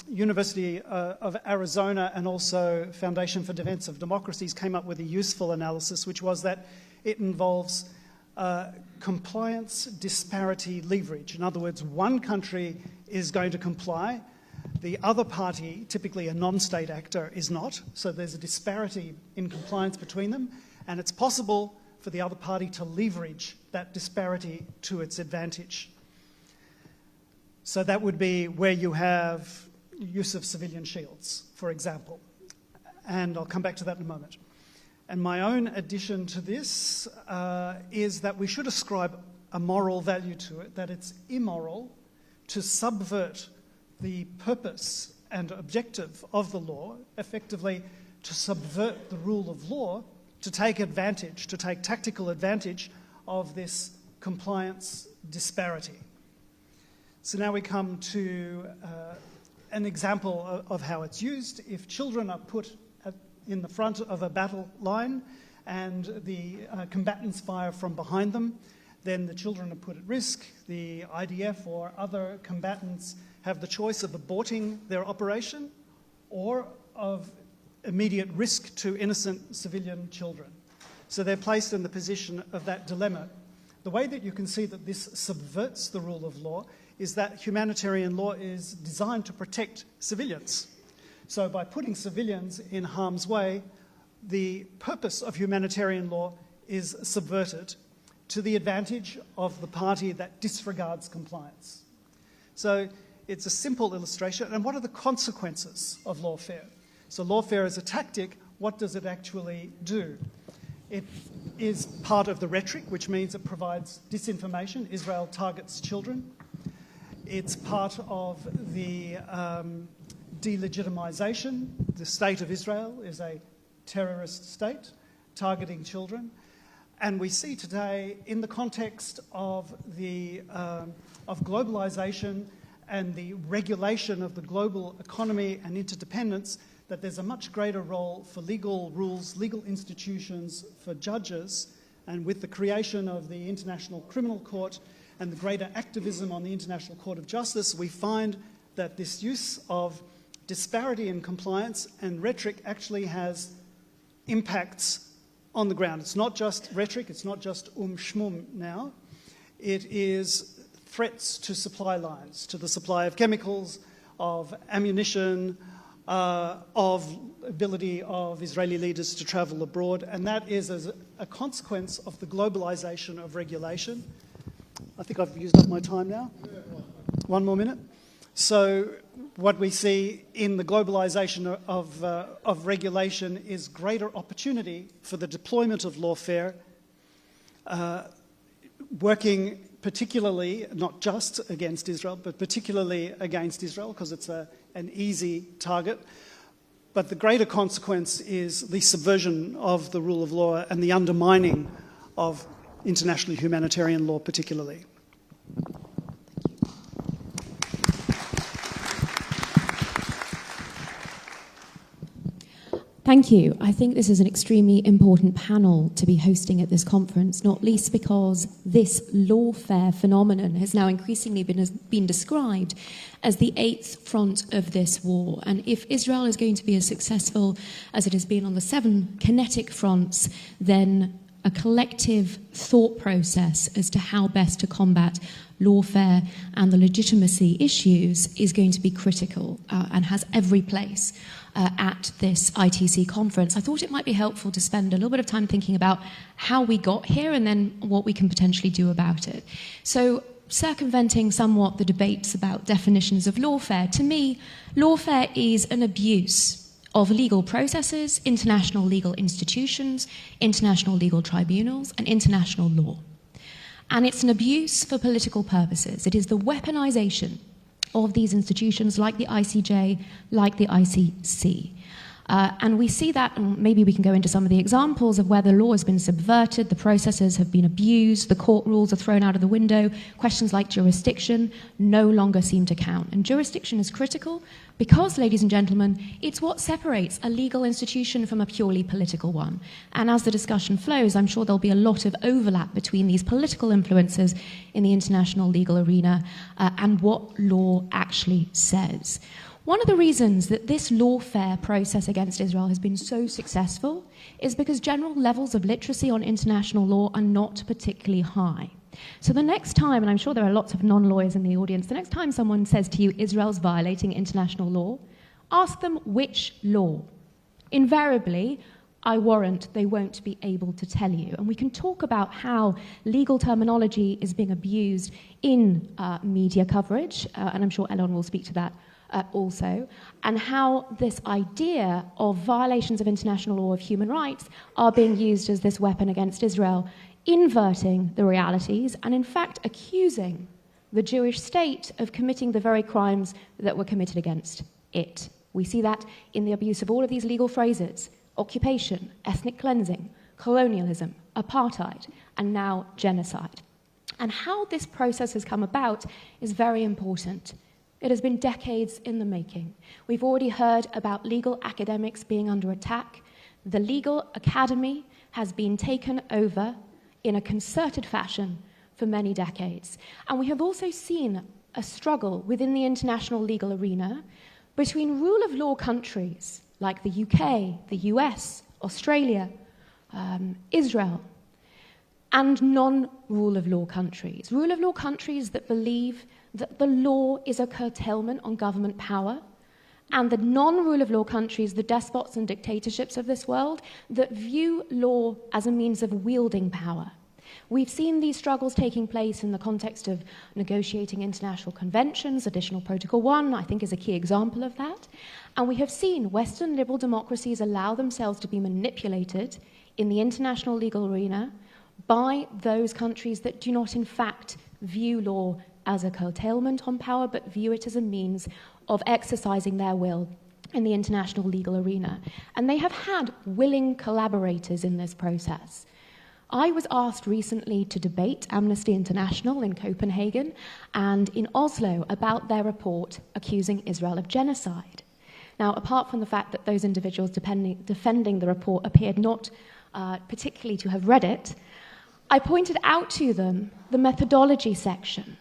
University of Arizona and also Foundation for Defense of Democracies, came up with a useful analysis, which was that it involves compliance disparity leverage. In other words, one country is going to comply, the other party, typically a non-state actor, is not. So there's a disparity in compliance between them, and it's possible for the other party to leverage that disparity to its advantage. So that would be where you have use of civilian shields, for example. And I'll come back to that in a moment. And my own addition to this is that we should ascribe a moral value to it, that it's immoral to subvert the purpose and objective of the law, effectively to subvert the rule of law, to take advantage, to take tactical advantage of this compliance disparity. So now we come to an example of how it's used. If children are put in the front of a battle line and the combatants fire from behind them, then the children are put at risk. The IDF or other combatants have the choice of aborting their operation or of immediate risk to innocent civilian children. So they're placed in the position of that dilemma. The way that you can see that this subverts the rule of law is that humanitarian law is designed to protect civilians. So by putting civilians in harm's way, the purpose of humanitarian law is subverted to the advantage of the party that disregards compliance. So it's a simple illustration. And what are the consequences of lawfare? So lawfare is a tactic. What does it actually do? It is part of the rhetoric, which means it provides disinformation. Israel targets children. It's part of the delegitimization. The state of Israel is a terrorist state targeting children. And we see today, in the context of globalization and the regulation of the global economy and interdependence, that there's a much greater role for legal rules, legal institutions, for judges, and with the creation of the International Criminal Court and the greater activism on the International Court of Justice, we find that this use of disparity in compliance and rhetoric actually has impacts on the ground. It's not just rhetoric, it's not just shmum now. It is threats to supply lines, to the supply of chemicals, of ammunition, of ability of Israeli leaders to travel abroad, and that is as a consequence of the globalization of regulation. I think I've used up my time now. One more minute. So what we see in the globalization of regulation is greater opportunity for the deployment of lawfare, working particularly, not just against Israel, but particularly against Israel, because it's an easy target. But the greater consequence is the subversion of the rule of law and the undermining of international humanitarian law particularly. Thank you. I think this is an extremely important panel to be hosting at this conference, not least because this lawfare phenomenon has now increasingly been described as the eighth front of this war. And if Israel is going to be as successful as it has been on the 7 kinetic fronts, then a collective thought process as to how best to combat lawfare and the legitimacy issues is going to be critical and has every place at this ITC conference. I thought it might be helpful to spend a little bit of time thinking about how we got here and then what we can potentially do about it. So, circumventing somewhat the debates about definitions of lawfare, to me, lawfare is an abuse of legal processes, international legal institutions, international legal tribunals, and international law. And it's an abuse for political purposes. It is the weaponization of these institutions like the ICJ, like the ICC. And we see that, and maybe we can go into some of the examples of where the law has been subverted, the processes have been abused, the court rules are thrown out of the window, questions like jurisdiction no longer seem to count. And jurisdiction is critical because, ladies and gentlemen, it's what separates a legal institution from a purely political one. And as the discussion flows, I'm sure there'll be a lot of overlap between these political influences in the international legal arena and what law actually says. One of the reasons that this lawfare process against Israel has been so successful is because general levels of literacy on international law are not particularly high. So the next time, and I'm sure there are lots of non-lawyers in the audience, the next time someone says to you, Israel's violating international law, ask them which law. Invariably, I warrant they won't be able to tell you. And we can talk about how legal terminology is being abused in media coverage, and I'm sure Elon will speak to that also, and how this idea of violations of international law of human rights are being used as this weapon against Israel, inverting the realities and in fact accusing the Jewish state of committing the very crimes that were committed against it. We see that in the abuse of all of these legal phrases: occupation, ethnic cleansing, colonialism, apartheid, and now genocide. And how this process has come about is very important. It has been decades in the making. We've already heard about legal academics being under attack. The legal academy has been taken over in a concerted fashion for many decades. And we have also seen a struggle within the international legal arena between rule of law countries like the UK, the US, Australia, Israel, and non-rule of law countries. Rule of law countries that believe that the law is a curtailment on government power, and the non-rule of law countries, the despots and dictatorships of this world, that view law as a means of wielding power. We've seen these struggles taking place in the context of negotiating international conventions. Additional Protocol 1, I think, is a key example of that. And we have seen Western liberal democracies allow themselves to be manipulated in the international legal arena by those countries that do not, in fact, view law as a curtailment on power, but view it as a means of exercising their will in the international legal arena. And they have had willing collaborators in this process. I was asked recently to debate Amnesty International in Copenhagen and in Oslo about their report accusing Israel of genocide. Now, apart from the fact that those individuals defending the report appeared not particularly to have read it, I pointed out to them the methodology section,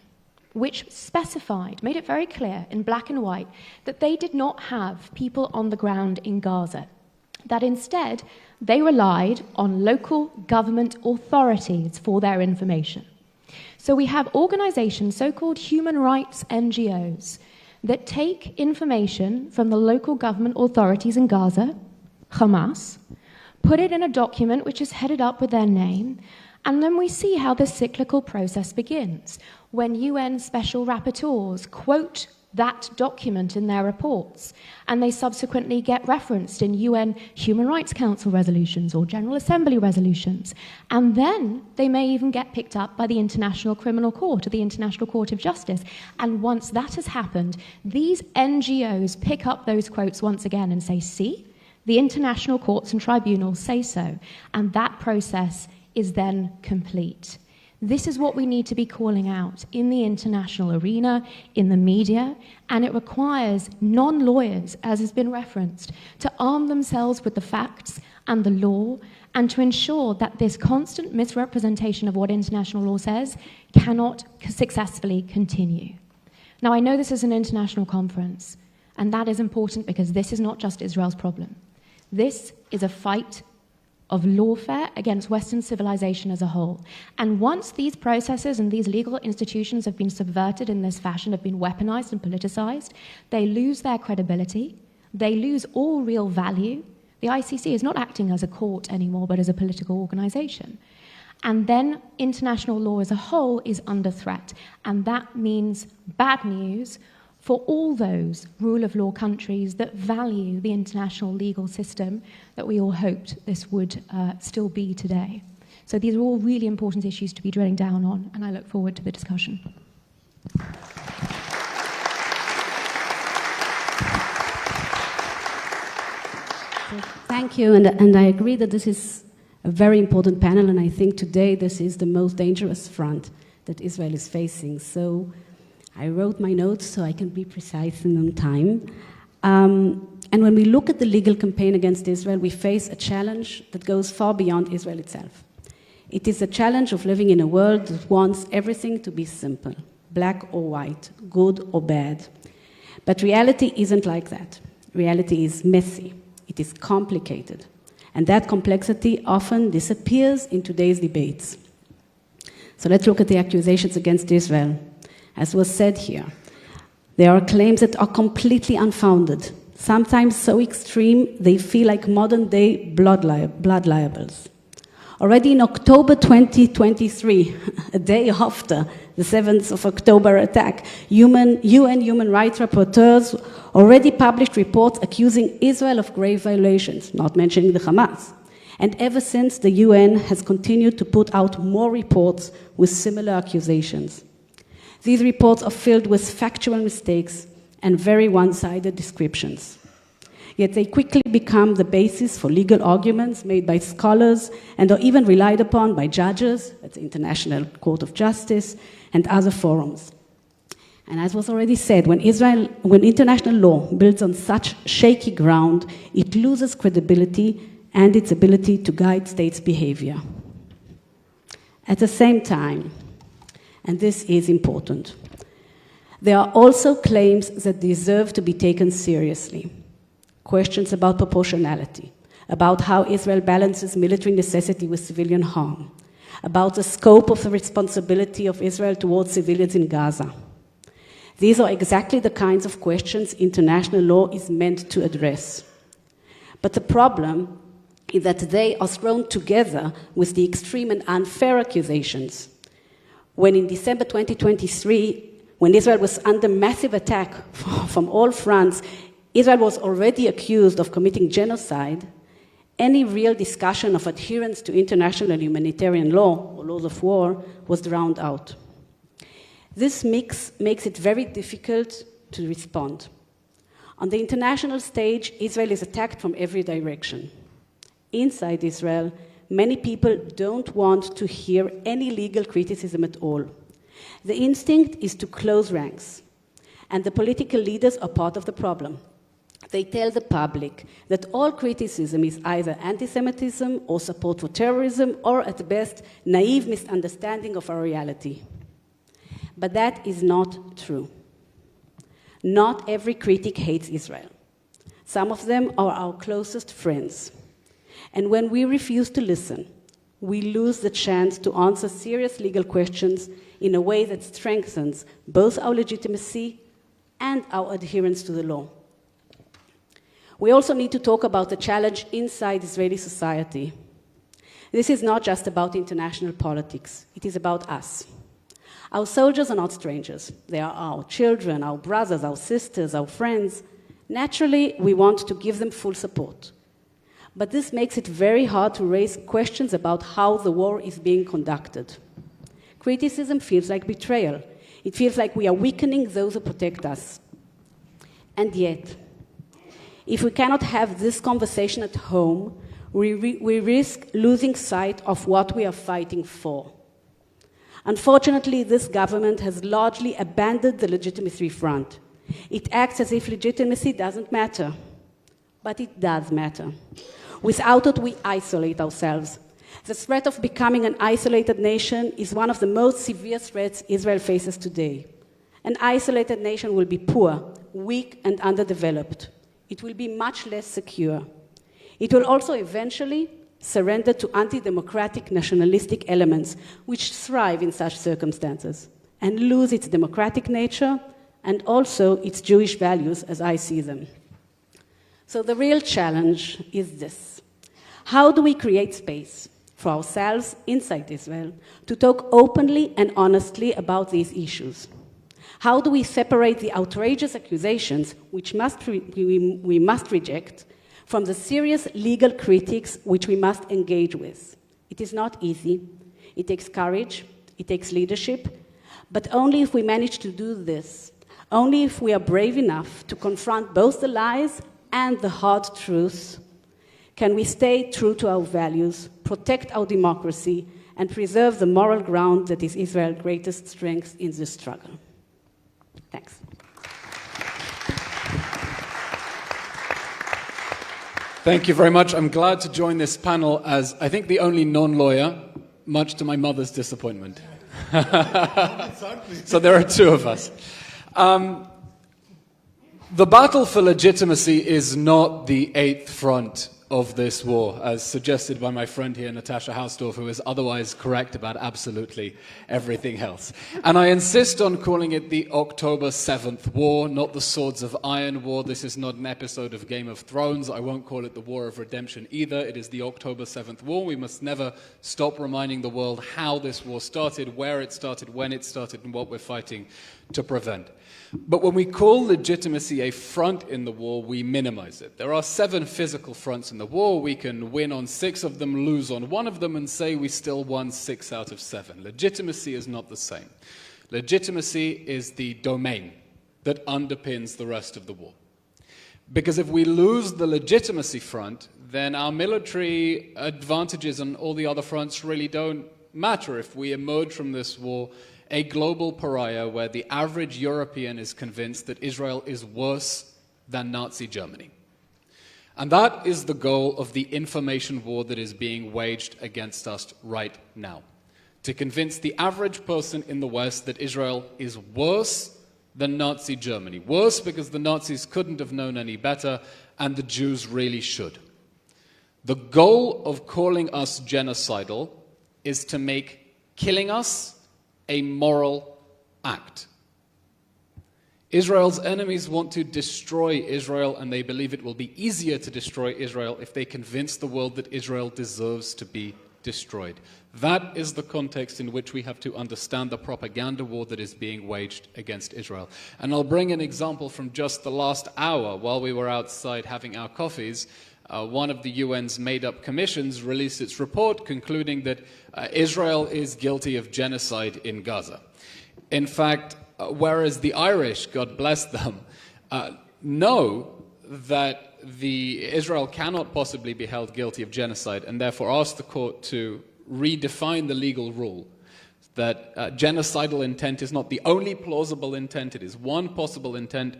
which specified, made it very clear in black and white, that they did not have people on the ground in Gaza, that instead they relied on local government authorities for their information. So we have organizations, so-called human rights NGOs, that take information from the local government authorities in Gaza, Hamas, put it in a document which is headed up with their name, and then we see how this cyclical process begins, when UN special rapporteurs quote that document in their reports, and they subsequently get referenced in UN Human Rights Council resolutions or General Assembly resolutions. And then they may even get picked up by the International Criminal Court or the International Court of Justice. And once that has happened, these NGOs pick up those quotes once again and say, see, the international courts and tribunals say so. And that process is then complete. This is what we need to be calling out in the international arena, in the media, and it requires non-lawyers, as has been referenced, to arm themselves with the facts and the law, and to ensure that this constant misrepresentation of what international law says cannot successfully continue. Now, I know this is an international conference, and that is important because this is not just Israel's problem. This is a fight of lawfare against Western civilization as a whole. And once these processes and these legal institutions have been subverted in this fashion, have been weaponized and politicized, they lose their credibility, they lose all real value. The ICC is not acting as a court anymore, but as a political organization. And then international law as a whole is under threat. And that means bad news for all those rule of law countries that value the international legal system that we all hoped this would still be today. So these are all really important issues to be drilling down on, and I look forward to the discussion. Thank you, and I agree that this is a very important panel, and I think today this is the most dangerous front that Israel is facing. So I wrote my notes so I can be precise and on time. And when we look at the legal campaign against Israel, we face a challenge that goes far beyond Israel itself. It is a challenge of living in a world that wants everything to be simple, black or white, good or bad. But reality isn't like that. Reality is messy. It is complicated. And that complexity often disappears in today's debates. So let's look at the accusations against Israel. As was said here, there are claims that are completely unfounded, sometimes so extreme they feel like modern-day blood libels. Already in October 2023, a day after the 7th of October attack, UN human rights rapporteurs already published reports accusing Israel of grave violations, not mentioning the Hamas. And ever since, the UN has continued to put out more reports with similar accusations. These reports are filled with factual mistakes and very one-sided descriptions. Yet they quickly become the basis for legal arguments made by scholars and are even relied upon by judges at the International Court of Justice and other forums. And as was already said, when international law builds on such shaky ground, it loses credibility and its ability to guide states' behavior. At the same time, and this is important, there are also claims that deserve to be taken seriously. Questions about proportionality, about how Israel balances military necessity with civilian harm, about the scope of the responsibility of Israel towards civilians in Gaza. These are exactly the kinds of questions international law is meant to address. But the problem is that they are thrown together with the extreme and unfair accusations. When in December 2023, when Israel was under massive attack from all fronts, Israel was already accused of committing genocide, any real discussion of adherence to international humanitarian law or laws of war was drowned out. This mix makes it very difficult to respond. On the international stage, Israel is attacked from every direction. Inside Israel, many people don't want to hear any legal criticism at all. The instinct is to close ranks, and the political leaders are part of the problem. They tell the public that all criticism is either anti-Semitism or support for terrorism or, at best, naive misunderstanding of our reality. But that is not true. Not every critic hates Israel. Some of them are our closest friends. And when we refuse to listen, we lose the chance to answer serious legal questions in a way that strengthens both our legitimacy and our adherence to the law. We also need to talk about the challenge inside Israeli society. This is not just about international politics. It is about us. Our soldiers are not strangers. They are our children, our brothers, our sisters, our friends. Naturally, we want to give them full support. But this makes it very hard to raise questions about how the war is being conducted. Criticism feels like betrayal. It feels like we are weakening those who protect us. And yet, if we cannot have this conversation at home, we risk losing sight of what we are fighting for. Unfortunately, this government has largely abandoned the legitimacy front. It acts as if legitimacy doesn't matter. But it does matter. Without it, we isolate ourselves. The threat of becoming an isolated nation is one of the most severe threats Israel faces today. An isolated nation will be poor, weak, and underdeveloped. It will be much less secure. It will also eventually surrender to anti-democratic nationalistic elements which thrive in such circumstances and lose its democratic nature and also its Jewish values as I see them. So the real challenge is this. How do we create space for ourselves inside Israel to talk openly and honestly about these issues? How do we separate the outrageous accusations which we must reject from the serious legal critiques which we must engage with? It is not easy. It takes courage. It takes leadership. But only if we manage to do this, only if we are brave enough to confront both the lies and the hard truths, can we stay true to our values, protect our democracy, and preserve the moral ground that is Israel's greatest strength in this struggle. Thanks. Thank you very much. I'm glad to join this panel as, I think, the only non-lawyer, much to my mother's disappointment. So there are two of us. The battle for legitimacy is not the eighth front of this war, as suggested by my friend here, Natasha Hausdorff, who is otherwise correct about absolutely everything else. And I insist on calling it the October 7th War, not the Swords of Iron War. This is not an episode of Game of Thrones. I won't call it the War of Redemption either. It is the October 7th War. We must never stop reminding the world how this war started, where it started, when it started, and what we're fighting to prevent. But when we call legitimacy a front in the war, we minimize it. There are 7 physical fronts in the war. We can win on 6 of them, lose on 1 of them, and say we still won 6 out of 7. Legitimacy is not the same. Legitimacy is the domain that underpins the rest of the war. Because if we lose the legitimacy front, then our military advantages on all the other fronts really don't matter. If we emerge from this war a global pariah where the average European is convinced that Israel is worse than Nazi Germany. And that is the goal of the information war that is being waged against us right now. To convince the average person in the West that Israel is worse than Nazi Germany. Worse because the Nazis couldn't have known any better, and the Jews really should. The goal of calling us genocidal is to make killing us a moral act. Israel's enemies want to destroy Israel, and they believe it will be easier to destroy Israel if they convince the world that Israel deserves to be destroyed. That is the context in which we have to understand the propaganda war that is being waged against Israel. And I'll bring an example from just the last hour. While we were outside having our coffees, one of the UN's made-up commissions released its report concluding that Israel is guilty of genocide in Gaza. In fact, whereas the Irish, God bless them, know that Israel cannot possibly be held guilty of genocide and therefore asked the court to redefine the legal rule that genocidal intent is not the only plausible intent, it is one possible intent.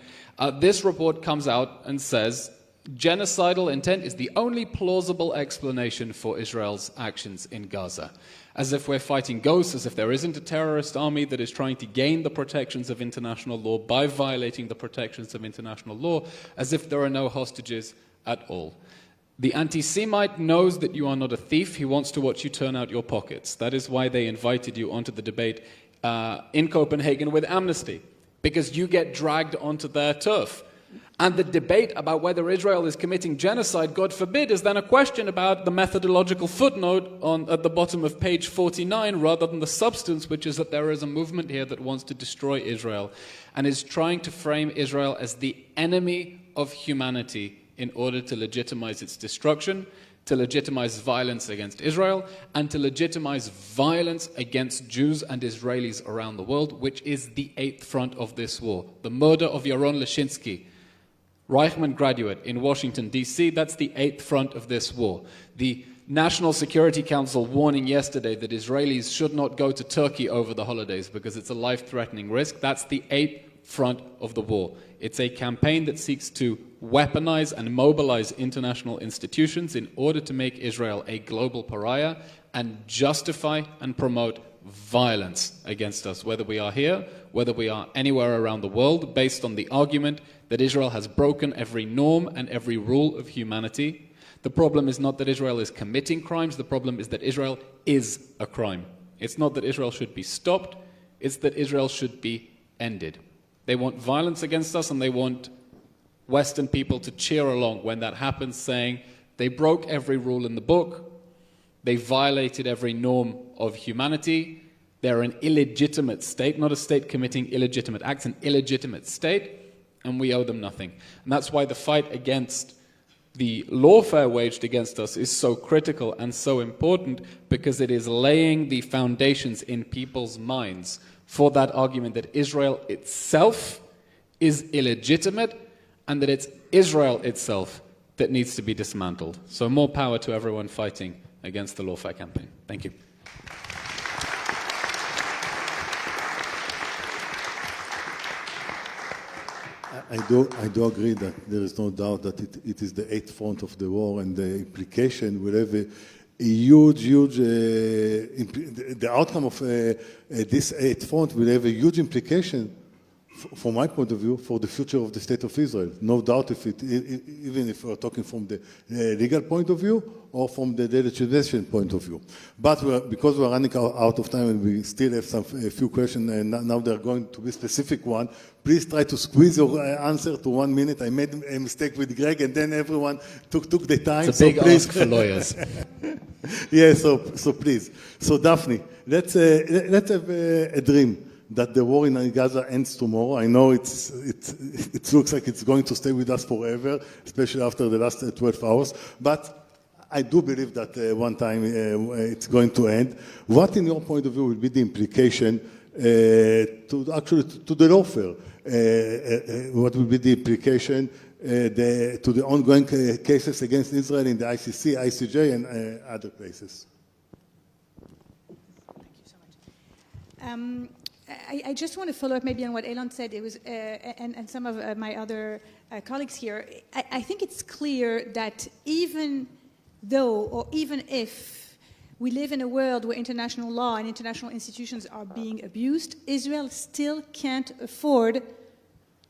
This report comes out and says genocidal intent is the only plausible explanation for Israel's actions in Gaza. As if we're fighting ghosts, as if there isn't a terrorist army that is trying to gain the protections of international law by violating the protections of international law, as if there are no hostages at all. The anti-Semite knows that you are not a thief. He wants to watch you turn out your pockets. That is why they invited you onto the debate in Copenhagen with Amnesty, because you get dragged onto their turf. And the debate about whether Israel is committing genocide, God forbid, is then a question about the methodological footnote at the bottom of page 49 rather than the substance, which is that there is a movement here that wants to destroy Israel and is trying to frame Israel as the enemy of humanity in order to legitimize its destruction, to legitimize violence against Israel, and to legitimize violence against Jews and Israelis around the world, which is the eighth front of this war. The murder of Yaron Leshinsky, Reichman graduate in Washington, D.C., that's the eighth front of this war. The National Security Council warning yesterday that Israelis should not go to Turkey over the holidays because it's a life-threatening risk, that's the eighth front of the war. It's a campaign that seeks to weaponize and mobilize international institutions in order to make Israel a global pariah and justify and promote violence against us, whether we are here, whether we are anywhere around the world, based on the argument that Israel has broken every norm and every rule of humanity, The problem is not that Israel is committing crimes, the problem is that Israel is a crime. It's not that Israel should be stopped, it's that Israel should be ended. They want violence against us, and they want Western people to cheer along when that happens, saying they broke every rule in the book, they violated every norm of humanity, they're an illegitimate state, not a state committing illegitimate acts, an illegitimate state, and we owe them nothing. And that's why the fight against the lawfare waged against us is so critical and so important, because it is laying the foundations in people's minds for that argument that Israel itself is illegitimate and that it's Israel itself that needs to be dismantled. So more power to everyone fighting against the lawfare campaign. Thank you. I do agree that there is no doubt that it is the eighth front of the war, and the implication will have a huge, the outcome of this eighth front will have a huge implication, from my point of view, for the future of the State of Israel. No doubt, even if we're talking from the legal point of view or from the legislation point of view. But because we're running out of time and we still have a few questions, and now they're going to be specific one, please try to squeeze your answer to 1 minute. I made a mistake with Greg, and then everyone took the time. It's a big ask for lawyers. Yeah, so please. So Daphne, let's have a dream that the war in Gaza ends tomorrow. I know it looks like it's going to stay with us forever, especially after the last 12 hours. But I do believe that one time it's going to end. What, in your point of view, will be the implication to the lawfare? What will be the implication to the ongoing cases against Israel in the ICC, ICJ, and other places? Thank you so much. I just want to follow up maybe on what Elon said. It was and some of my other colleagues here. I think it's clear that even though, or even if, we live in a world where international law and international institutions are being abused, Israel still can't afford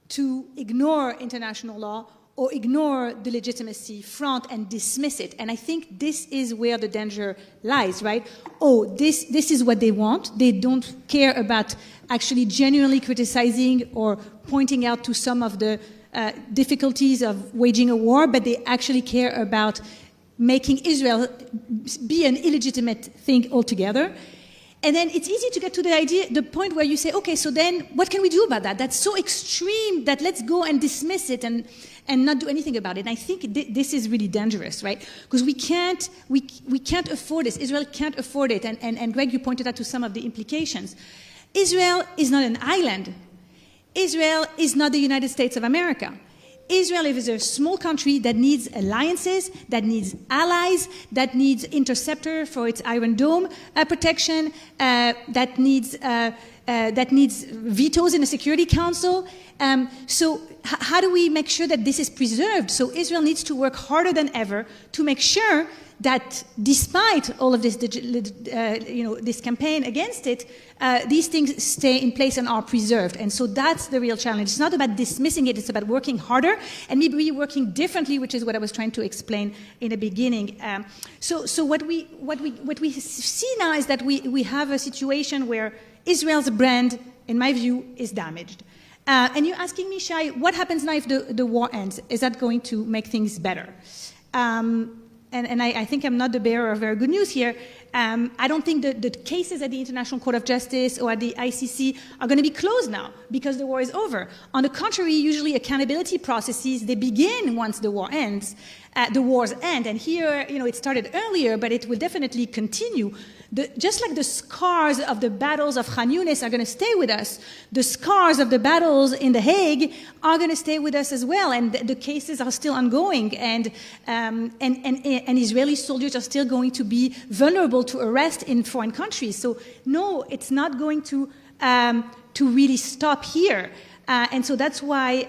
to ignore international law or ignore the legitimacy front and dismiss it. And I think this is where the danger lies, right? Oh, this is what they want. They don't care about actually genuinely criticizing or pointing out to some of the difficulties of waging a war, but they actually care about making Israel be an illegitimate thing altogether. And then it's easy to get to the point where you say, okay, so then what can we do about that? That's so extreme that let's go and dismiss it and not do anything about it. And I think this is really dangerous, right? Because we can't afford this. Israel can't afford it. And Greg, you pointed out to some of the implications. Israel is not an island. Israel is not the United States of America. Israel is a small country that needs alliances, that needs allies, that needs interceptor for its Iron Dome protection, that needs vetoes in the Security Council. So how do we make sure that this is preserved? So Israel needs to work harder than ever to make sure that despite all of this, this campaign against it, these things stay in place and are preserved. And so that's the real challenge. It's not about dismissing it, it's about working harder and maybe working differently, which is what I was trying to explain in the beginning. So what we see now is that we have a situation where Israel's brand, in my view, is damaged. And you're asking me, Shai, what happens now if the war ends? Is that going to make things better? And I think I'm not the bearer of very good news here. I don't think the cases at the International Court of Justice or at the ICC are going to be closed now because the war is over. On the contrary, usually accountability processes, they begin once the war ends. The wars end. And here, it started earlier, but it will definitely continue. Just like the scars of the battles of Khan Yunis are going to stay with us, the scars of the battles in The Hague are going to stay with us as well. And the cases are still ongoing. And Israeli soldiers are still going to be vulnerable to arrest in foreign countries. So no, it's not going to really stop here. And so that's why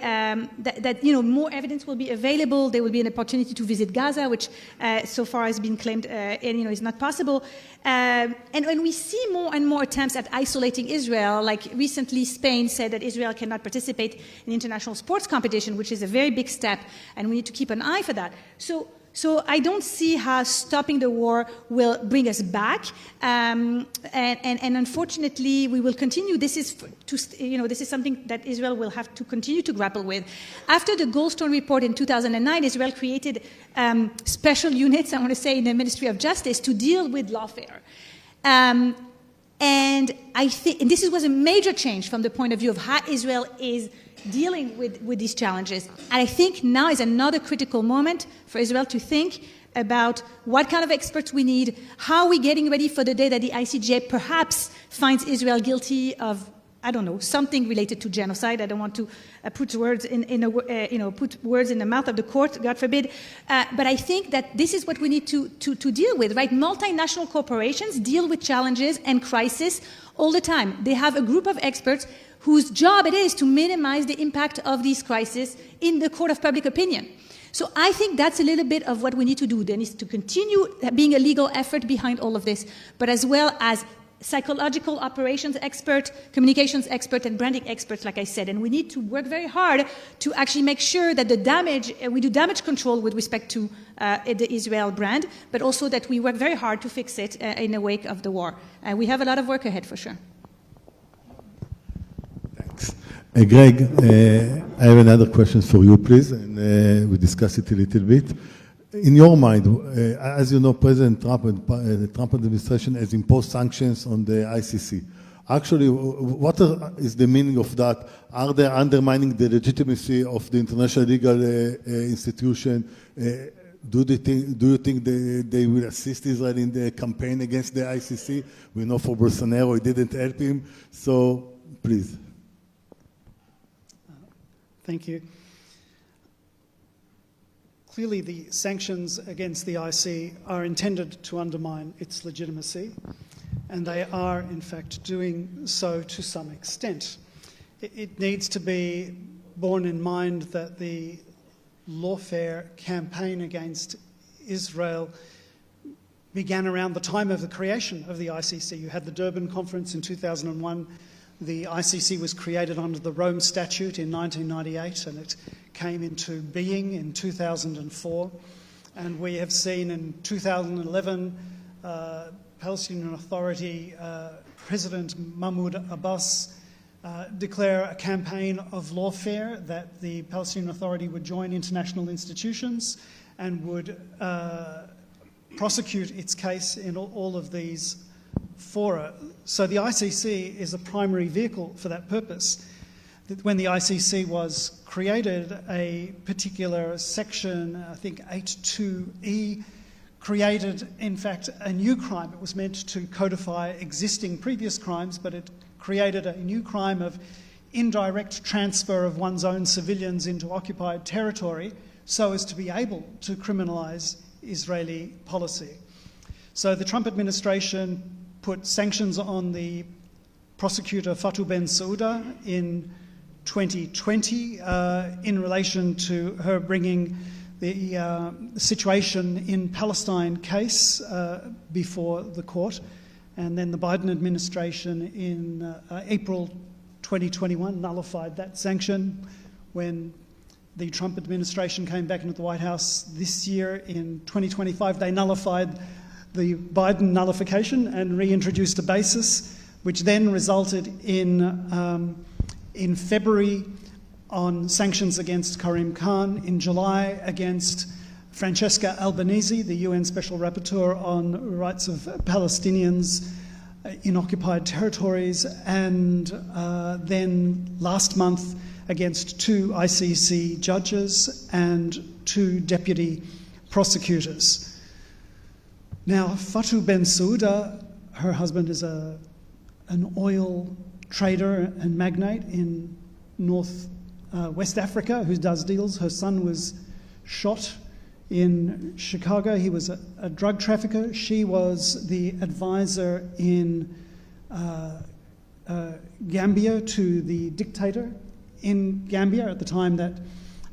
more evidence will be available. There will be an opportunity to visit Gaza, which so far has been claimed is not possible. And when we see more and more attempts at isolating Israel, like recently Spain said that Israel cannot participate in international sports competition, which is a very big step, and we need to keep an eye for that. So So I don't see how stopping the war will bring us back, and unfortunately, we will continue. This is something that Israel will have to continue to grapple with. After the Goldstone report in 2009, Israel created special units, I want to say, in the Ministry of Justice to deal with lawfare. And I think this was a major change from the point of view of how Israel is dealing with these challenges. And I think now is another critical moment for Israel to think about what kind of experts we need, how we're getting ready for the day that the ICJ perhaps finds Israel guilty of, I don't know, something related to genocide. I don't want to put words in the mouth of the court, God forbid. But I think that this is what we need to deal with, right? Multinational corporations deal with challenges and crisis all the time. They have a group of experts whose job it is to minimize the impact of these crises in the court of public opinion. So I think that's a little bit of what we need to do. There needs to continue being a legal effort behind all of this, but as well as psychological operations expert, communications expert, and branding experts, like I said. And we need to work very hard to actually make sure that we do damage control with respect to the Israel brand, but also that we work very hard to fix it in the wake of the war. We have a lot of work ahead for sure. Greg, I have another question for you, please, and we discuss it a little bit. In your mind, as you know, President Trump and the Trump administration has imposed sanctions on the ICC. Actually, what is the meaning of that? Are they undermining the legitimacy of the international legal institution? Do you think they will assist Israel in the campaign against the ICC? We know for Bolsonaro, it didn't help him. So, please. Thank you. Clearly, the sanctions against the IC are intended to undermine its legitimacy, and they are, in fact, doing so to some extent. It needs to be borne in mind that the lawfare campaign against Israel began around the time of the creation of the ICC. You had the Durban Conference in 2001. The ICC was created under the Rome Statute in 1998, and it came into being in 2004. And we have seen in 2011, Palestinian Authority President Mahmoud Abbas declare a campaign of lawfare, that the Palestinian Authority would join international institutions and would prosecute its case in all of these fora. So the ICC is a primary vehicle for that purpose. When the ICC was created, a particular section, I think 8.2e, created, in fact, a new crime. It was meant to codify existing previous crimes, but it created a new crime of indirect transfer of one's own civilians into occupied territory so as to be able to criminalize Israeli policy. So the Trump administration put sanctions on the prosecutor Fatou Bensouda in 2020 in relation to her bringing the situation in Palestine case before the court. And then the Biden administration in April 2021 nullified that sanction. When the Trump administration came back into the White House this year in 2025, they nullified the Biden nullification and reintroduced a basis, which then resulted in February on sanctions against Karim Khan, in July against Francesca Albanese, the UN Special Rapporteur on rights of Palestinians in occupied territories, and then last month against 2 ICC judges and 2 deputy prosecutors. Now, Fatou Bensouda, her husband is an oil trader and magnate in West Africa who does deals. Her son was shot in Chicago. He was a drug trafficker. She was the advisor in Gambia to the dictator in Gambia at the time that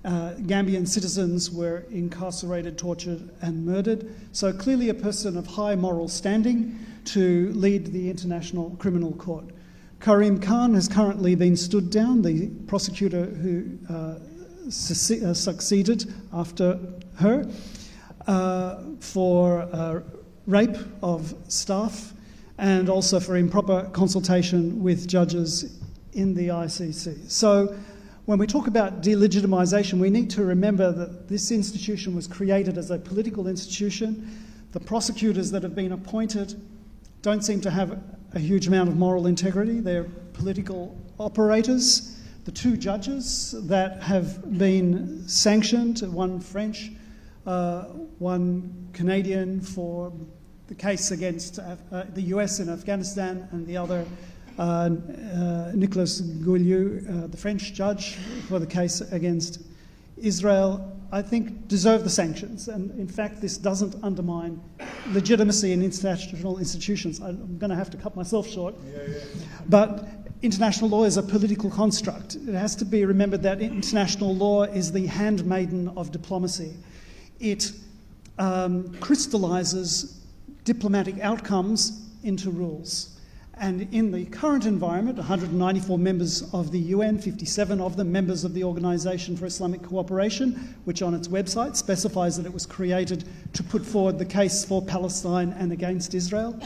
Gambian citizens were incarcerated, tortured, and murdered. So clearly a person of high moral standing to lead the International Criminal Court. Karim Khan has currently been stood down, the prosecutor who succeeded after her. for rape of staff and also for improper consultation with judges in the ICC. So when we talk about delegitimization, we need to remember that this institution was created as a political institution. The prosecutors that have been appointed don't seem to have a huge amount of moral integrity. They're political operators. The two judges that have been sanctioned, one French, one Canadian for the case against the US in Afghanistan, and the other Nicolas Gouliou, the French judge for the case against Israel, I think deserve the sanctions. And in fact, this doesn't undermine legitimacy in international institutions. I'm going to have to cut myself short. But international law is a political construct. It has to be remembered that international law is the handmaiden of diplomacy. It crystallizes diplomatic outcomes into rules. And in the current environment, 194 members of the UN, 57 of them members of the Organization for Islamic Cooperation, which on its website specifies that it was created to put forward the case for Palestine and against Israel,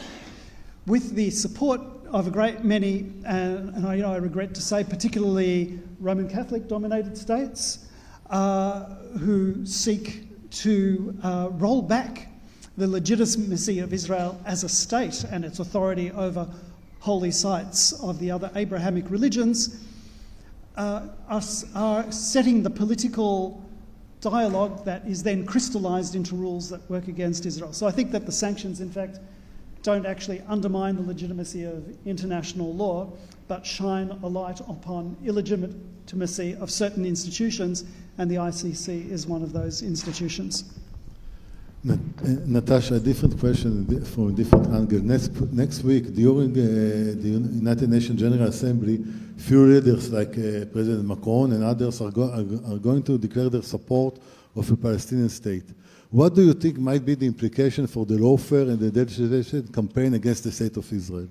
with the support of a great many, and I regret to say, particularly Roman Catholic-dominated states, who seek to roll back the legitimacy of Israel as a state and its authority over holy sites of the other Abrahamic religions, are setting the political dialogue that is then crystallized into rules that work against Israel. So I think that the sanctions, in fact, don't actually undermine the legitimacy of international law, but shine a light upon illegitimacy of certain institutions, and the ICC is one of those institutions. Natasha, a different question from a different angle. Next week, during the United Nations General Assembly, few leaders like President Macron and others are going to declare their support of a Palestinian state. What do you think might be the implication for the lawfare and the legislation campaign against the state of Israel?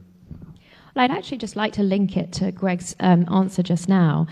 Well, I'd actually just like to link it to Greg's answer just now,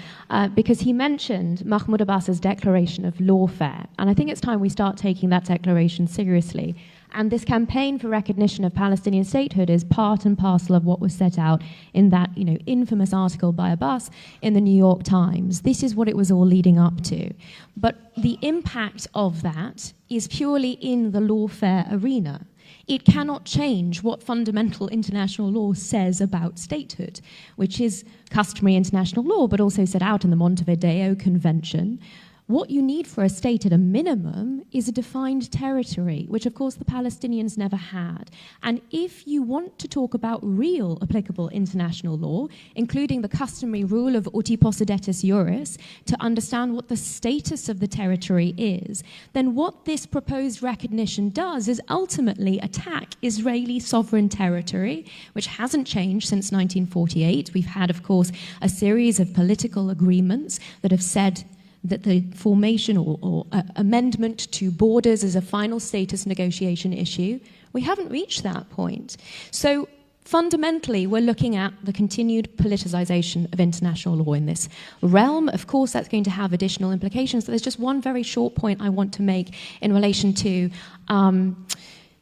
because he mentioned Mahmoud Abbas's declaration of lawfare, and I think it's time we start taking that declaration seriously. And this campaign for recognition of Palestinian statehood is part and parcel of what was set out in that, infamous article by Abbas in the New York Times. This is what it was all leading up to. But the impact of that is purely in the lawfare arena. It cannot change what fundamental international law says about statehood, which is customary international law, but also set out in the Montevideo Convention. What you need for a state at a minimum is a defined territory, which of course the Palestinians never had. And if you want to talk about real applicable international law, including the customary rule of uti possidetis iuris, to understand what the status of the territory is, then what this proposed recognition does is ultimately attack Israeli sovereign territory, which hasn't changed since 1948. We've had, of course, a series of political agreements that have said that the formation or amendment to borders is a final status negotiation issue. We haven't reached that point. So fundamentally, we're looking at the continued politicization of international law in this realm. Of course, that's going to have additional implications. But there's just one very short point I want to make in relation to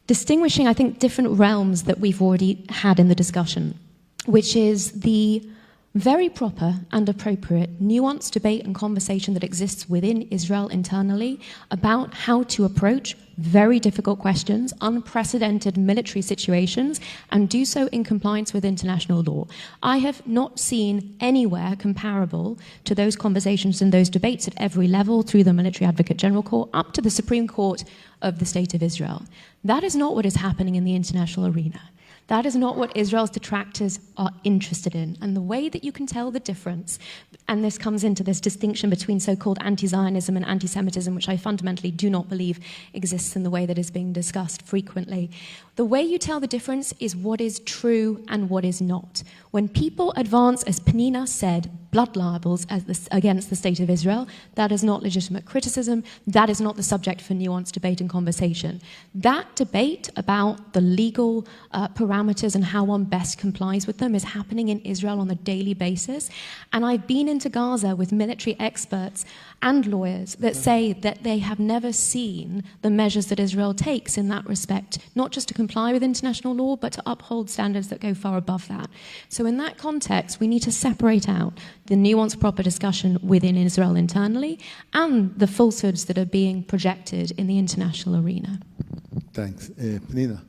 distinguishing, I think, different realms that we've already had in the discussion, which is the very proper and appropriate nuanced debate and conversation that exists within Israel internally about how to approach very difficult questions, unprecedented military situations, and do so in compliance with international law. I have not seen anywhere comparable to those conversations and those debates at every level, through the Military Advocate General Court up to the Supreme Court of the State of Israel. That is not what is happening in the international arena. That is not what Israel's detractors are interested in. And the way that you can tell the difference, and this comes into this distinction between so-called anti-Zionism and anti-Semitism, which I fundamentally do not believe exists in the way that is being discussed frequently. The way you tell the difference is what is true and what is not. When people advance, as Penina said, blood libels against the State of Israel. That is not legitimate criticism. That is not the subject for nuanced debate and conversation. That debate about the legal parameters and how one best complies with them is happening in Israel on a daily basis. And I've been into Gaza with military experts and lawyers that say that they have never seen the measures that Israel takes in that respect, not just to comply with international law, but to uphold standards that go far above that. So in that context, we need to separate out the nuanced, proper discussion within Israel internally and the falsehoods that are being projected in the international arena. Thanks. Pnina,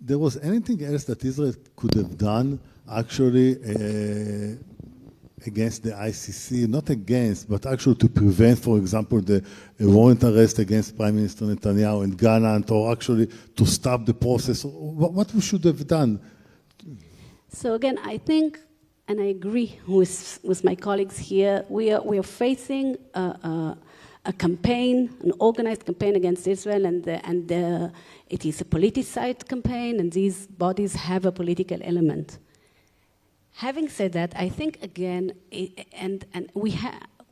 there was anything else that Israel could have done actually against the ICC, not against, but actually to prevent, for example, the warrant arrest against Prime Minister Netanyahu and Gallant, or actually to stop the process? What we should have done? So again, I think, and I agree with my colleagues here, we are facing a campaign, an organized campaign against Israel, and it is a politicized campaign, and these bodies have a political element. Having said that, I think again,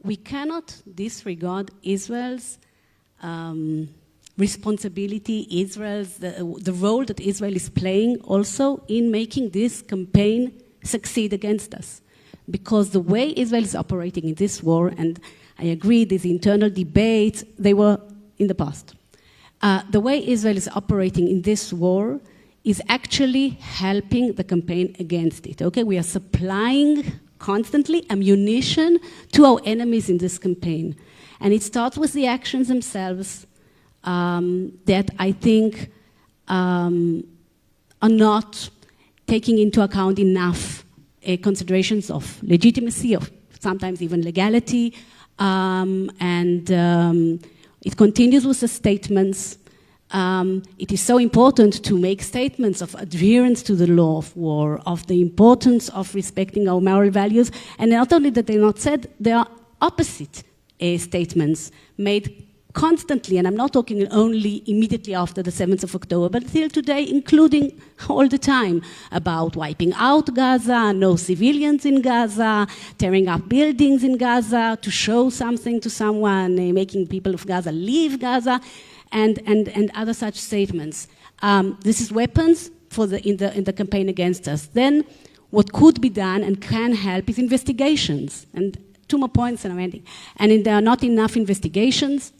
we cannot disregard Israel's responsibility, the role that Israel is playing also in making this campaign succeed against us. Because the way Israel is operating in this war, and I agree, these internal debates, they were in the past. The way Israel is operating in this war is actually helping the campaign against it. Okay, we are supplying constantly ammunition to our enemies in this campaign. And it starts with the actions themselves that I think are not taking into account enough considerations of legitimacy, of sometimes even legality. It continues with the statements. It is so important to make statements of adherence to the law of war, of the importance of respecting our moral values, and not only that they're not said, there are opposite statements made constantly, and I'm not talking only immediately after the 7th of October, but till today, including all the time, about wiping out Gaza, no civilians in Gaza, tearing up buildings in Gaza to show something to someone, making people of Gaza leave Gaza, and other such statements. This is weapons in the campaign against us. Then what could be done and can help is investigations. And 2 more points and I'm ending. And there are not enough investigations.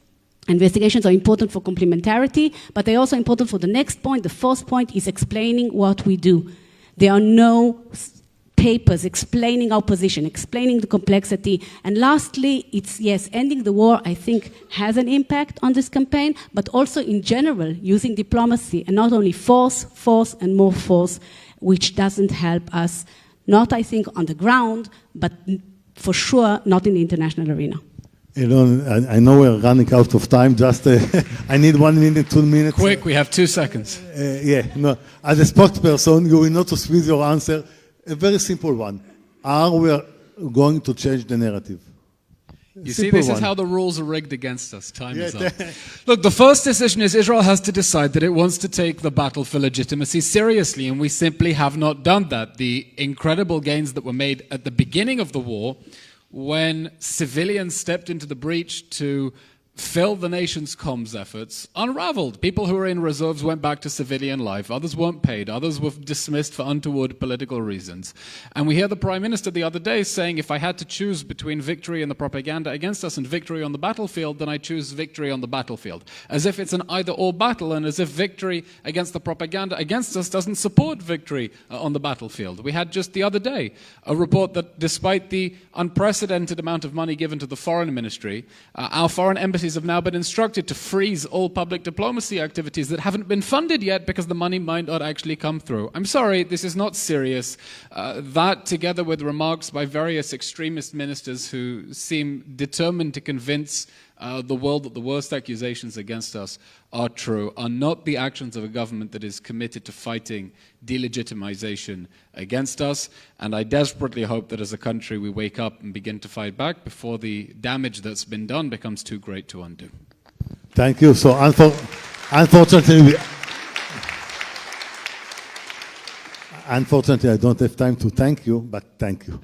Investigations are important for complementarity, but they're also important for the next point. The fourth point is explaining what we do. There are no papers explaining our position, explaining the complexity. And lastly, it's, yes, ending the war, I think, has an impact on this campaign, but also in general, using diplomacy, and not only force, and more force, which doesn't help us, not, I think, on the ground, but for sure, not in the international arena. Elon, I know we're running out of time. Just, I need 1 minute, 2 minutes. Quick, we have 2 seconds. No. As a spokesperson, you will not squeeze your answer. A very simple one. Are we going to change the narrative? You see, this is how the rules are rigged against us. Time is up. Look, the first decision is Israel has to decide that it wants to take the battle for legitimacy seriously, and we simply have not done that. The incredible gains that were made at the beginning of the war, when civilians stepped into the breach to fill the nation's comms efforts, unraveled. People who were in reserves went back to civilian life. Others weren't paid. Others were dismissed for untoward political reasons. And we hear the Prime Minister the other day saying, if I had to choose between victory and the propaganda against us and victory on the battlefield, then I choose victory on the battlefield. As if it's an either-or battle, and as if victory against the propaganda against us doesn't support victory on the battlefield. We had just the other day a report that despite the unprecedented amount of money given to the foreign ministry, our foreign embassies have now been instructed to freeze all public diplomacy activities that haven't been funded yet because the money might not actually come through. I'm sorry, this is not serious. That, together with remarks by various extremist ministers who seem determined to convince the world that the worst accusations against us are true, are not the actions of a government that is committed to fighting delegitimization against us. And I desperately hope that as a country we wake up and begin to fight back before the damage that's been done becomes too great to undo. Thank you. So unfortunately, Unfortunately, I don't have time to thank you, but thank you.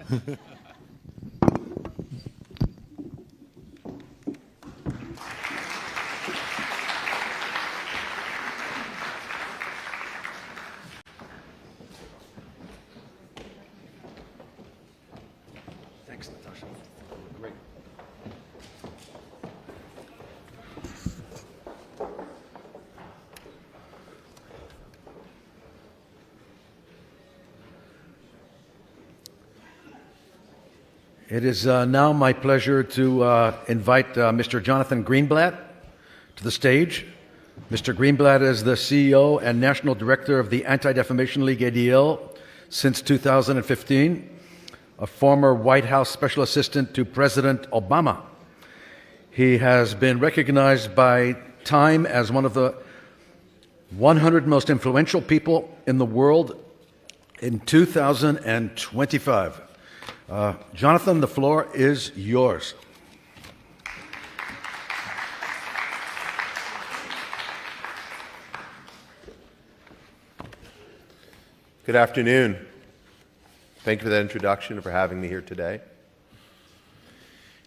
Thanks, Natasha. Great. It is now my pleasure to invite Mr. Jonathan Greenblatt to the stage. Mr. Greenblatt is the CEO and National Director of the Anti-Defamation League ADL since 2015, a former White House Special Assistant to President Obama. He has been recognized by Time as one of the 100 most influential people in the world in 2025. Jonathan, the floor is yours. Good afternoon. Thank you for that introduction and for having me here today.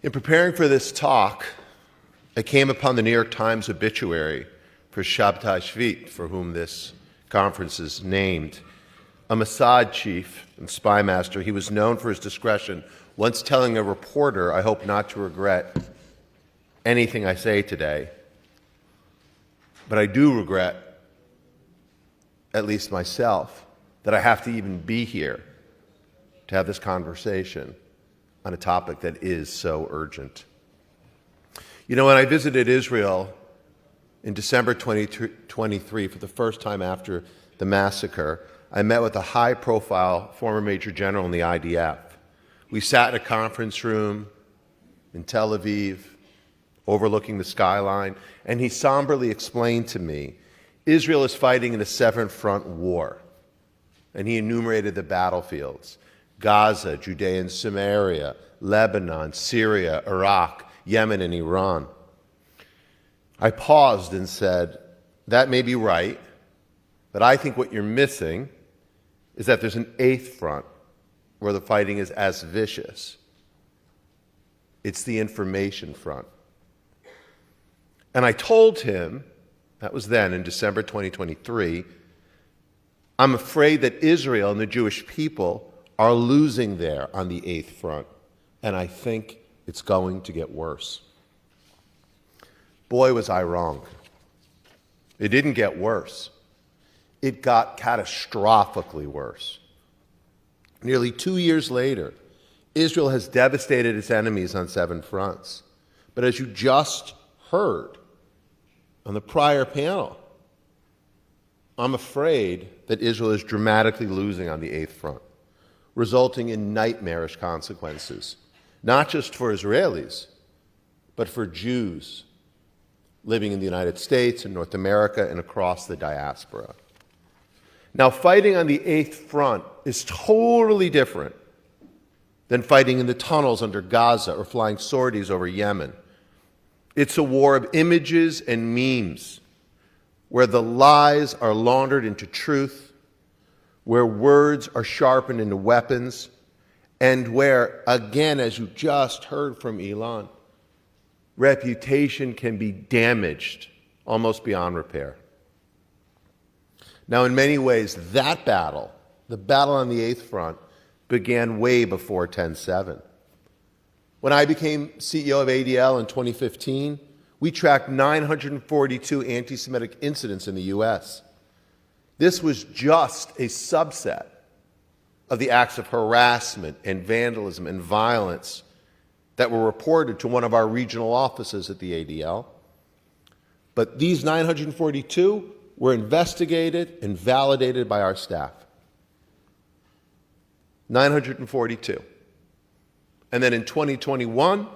In preparing for this talk, I came upon the New York Times obituary for Shabtai Shavit, for whom this conference is named. A Mossad chief and spy master, he was known for his discretion, once telling a reporter, "I hope not to regret anything I say today, but I do regret, at least myself, that I have to even be here to have this conversation on a topic that is so urgent." You know, when I visited Israel in December 2023 for the first time after the massacre, I met with a high-profile former Major General in the IDF. We sat in a conference room in Tel Aviv, overlooking the skyline, and he somberly explained to me, Israel is fighting in a seven-front war. And he enumerated the battlefields: Gaza, Judea and Samaria, Lebanon, Syria, Iraq, Yemen, and Iran. I paused and said, that may be right, but I think what you're missing is that there's an eighth front where the fighting is as vicious. It's the information front. And I told him, that was then in December 2023, I'm afraid that Israel and the Jewish people are losing there on the eighth front, and I think it's going to get worse. Boy, was I wrong. It didn't get worse. It got catastrophically worse. Nearly 2 years later, Israel has devastated its enemies on seven fronts. But as you just heard on the prior panel, I'm afraid that Israel is dramatically losing on the eighth front, resulting in nightmarish consequences, not just for Israelis, but for Jews living in the United States and North America and across the diaspora. Now, fighting on the eighth front is totally different than fighting in the tunnels under Gaza or flying sorties over Yemen. It's a war of images and memes, where the lies are laundered into truth, where words are sharpened into weapons, and where, again, as you just heard from Elon, reputation can be damaged almost beyond repair. Now, in many ways, that battle, the battle on the eighth front, began way before 10/7. When I became CEO of ADL in 2015, we tracked 942 anti-Semitic incidents in the U.S. This was just a subset of the acts of harassment and vandalism and violence that were reported to one of our regional offices at the ADL. But these 942 were investigated and validated by our staff. 942. And then in 2021,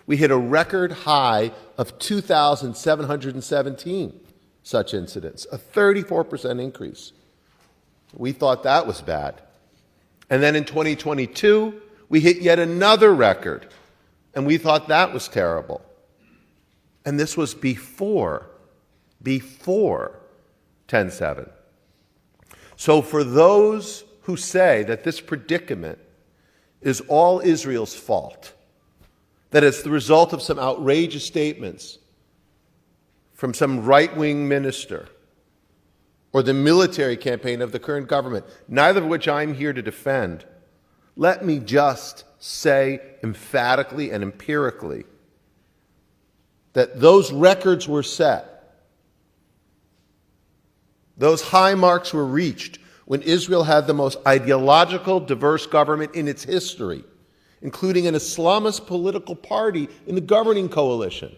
we hit a record high of 2,717 such incidents, a 34% increase. We thought that was bad. And then in 2022, we hit yet another record, and we thought that was terrible. And this was before 10/7. So for those who say that this predicament is all Israel's fault, that it's the result of some outrageous statements from some right-wing minister or the military campaign of the current government, neither of which I'm here to defend, let me just say emphatically and empirically that those records were set, those high marks were reached when Israel had the most ideological, diverse government in its history, including an Islamist political party in the governing coalition.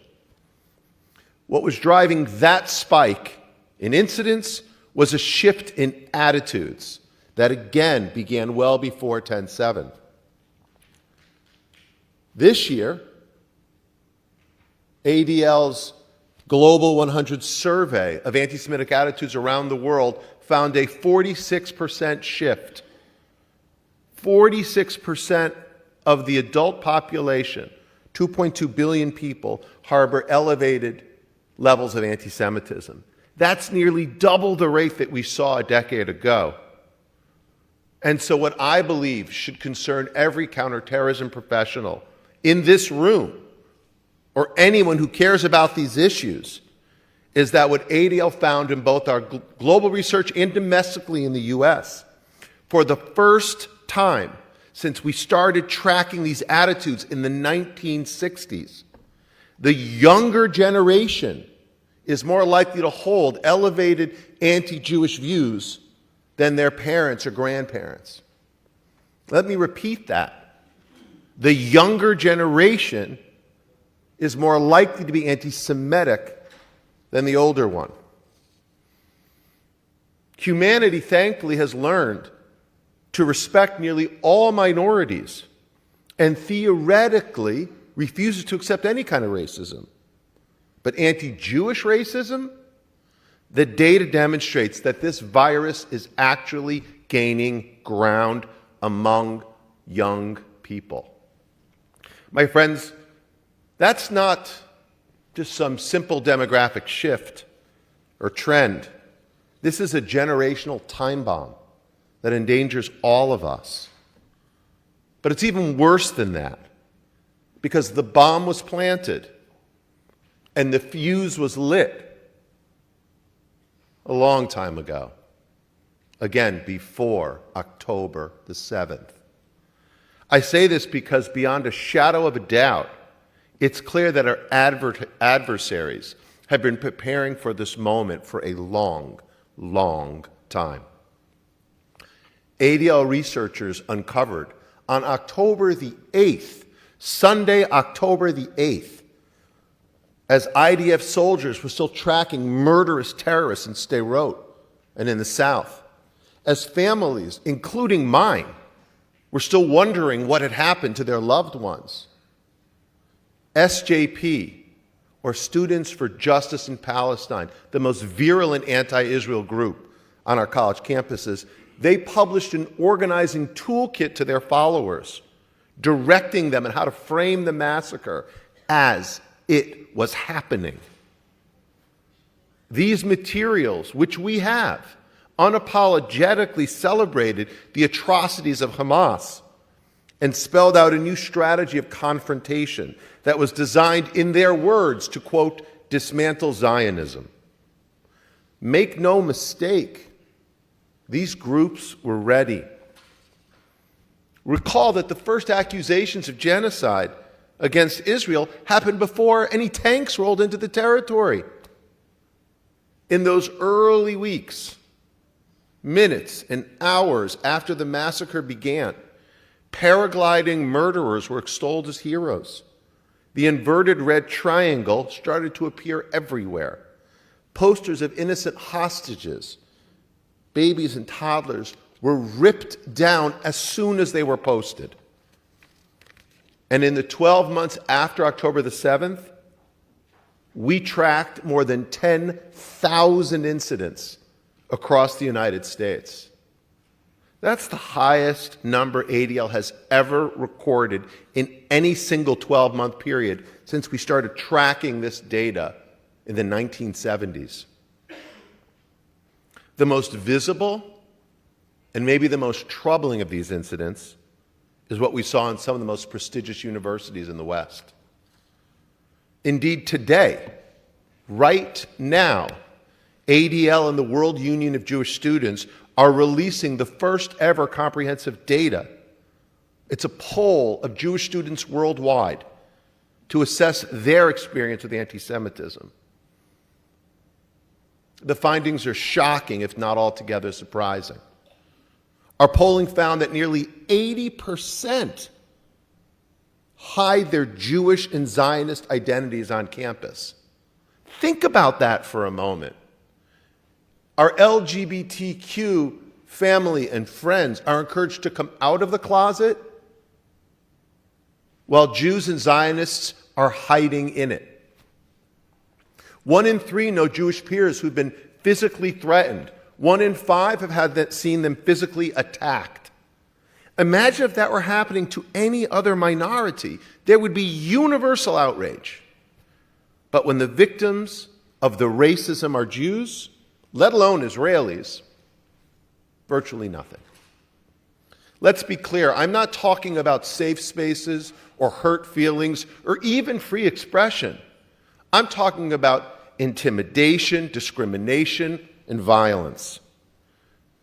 What was driving that spike in incidents was a shift in attitudes that again began well before 10/7. This year, ADL's Global 100 survey of anti-Semitic attitudes around the world found a 46% shift. 46% of the adult population, 2.2 billion people, harbor elevated levels of anti-Semitism. That's nearly double the rate that we saw a decade ago. And so what I believe should concern every counterterrorism professional in this room, or anyone who cares about these issues, is that what ADL found in both our global research and domestically in the US, for the first time since we started tracking these attitudes in the 1960s, the younger generation is more likely to hold elevated anti-Jewish views than their parents or grandparents. Let me repeat that. The younger generation is more likely to be anti-Semitic than the older one. Humanity, thankfully, has learned to respect nearly all minorities and theoretically refuses to accept any kind of racism. But anti-Jewish racism, the data demonstrates that this virus is actually gaining ground among young people. My friends, that's not just some simple demographic shift or trend. This is a generational time bomb that endangers all of us. But it's even worse than that, because the bomb was planted and the fuse was lit a long time ago, again, before October the 7th. I say this because beyond a shadow of a doubt, it's clear that our adversaries have been preparing for this moment for a long, long time. ADL researchers uncovered on October the 8th, Sunday, October the 8th, as IDF soldiers were still tracking murderous terrorists in Sderot and in the south, as families, including mine, were still wondering what had happened to their loved ones. SJP, or Students for Justice in Palestine, the most virulent anti-Israel group on our college campuses, they published an organizing toolkit to their followers, directing them on how to frame the massacre as it was happening. These materials, which we have, unapologetically celebrated the atrocities of Hamas and spelled out a new strategy of confrontation that was designed, in their words, to, quote, dismantle Zionism. Make no mistake, these groups were ready. Recall that the first accusations of genocide against Israel happened before any tanks rolled into the territory. In those early weeks, minutes and hours after the massacre began, paragliding murderers were extolled as heroes. The inverted red triangle started to appear everywhere. Posters of innocent hostages, babies and toddlers, were ripped down as soon as they were posted. And in the 12 months after October the 7th, we tracked more than 10,000 incidents across the United States. That's the highest number ADL has ever recorded in any single 12-month period since we started tracking this data in the 1970s. The most visible And maybe the most troubling of these incidents is what we saw in some of the most prestigious universities in the West. Indeed, today, right now, ADL and the World Union of Jewish Students are releasing the first ever comprehensive data. It's a poll of Jewish students worldwide to assess their experience with anti-Semitism. The findings are shocking, if not altogether surprising. Our polling found that nearly 80% hide their Jewish and Zionist identities on campus. Think about that for a moment. Our LGBTQ family and friends are encouraged to come out of the closet, while Jews and Zionists are hiding in it. 1 in 3 know Jewish peers who've been physically threatened. 1 in 5 have seen them physically attacked. Imagine if that were happening to any other minority. There would be universal outrage. But when the victims of the racism are Jews, let alone Israelis, virtually nothing. Let's be clear, I'm not talking about safe spaces or hurt feelings or even free expression. I'm talking about intimidation, discrimination, and violence.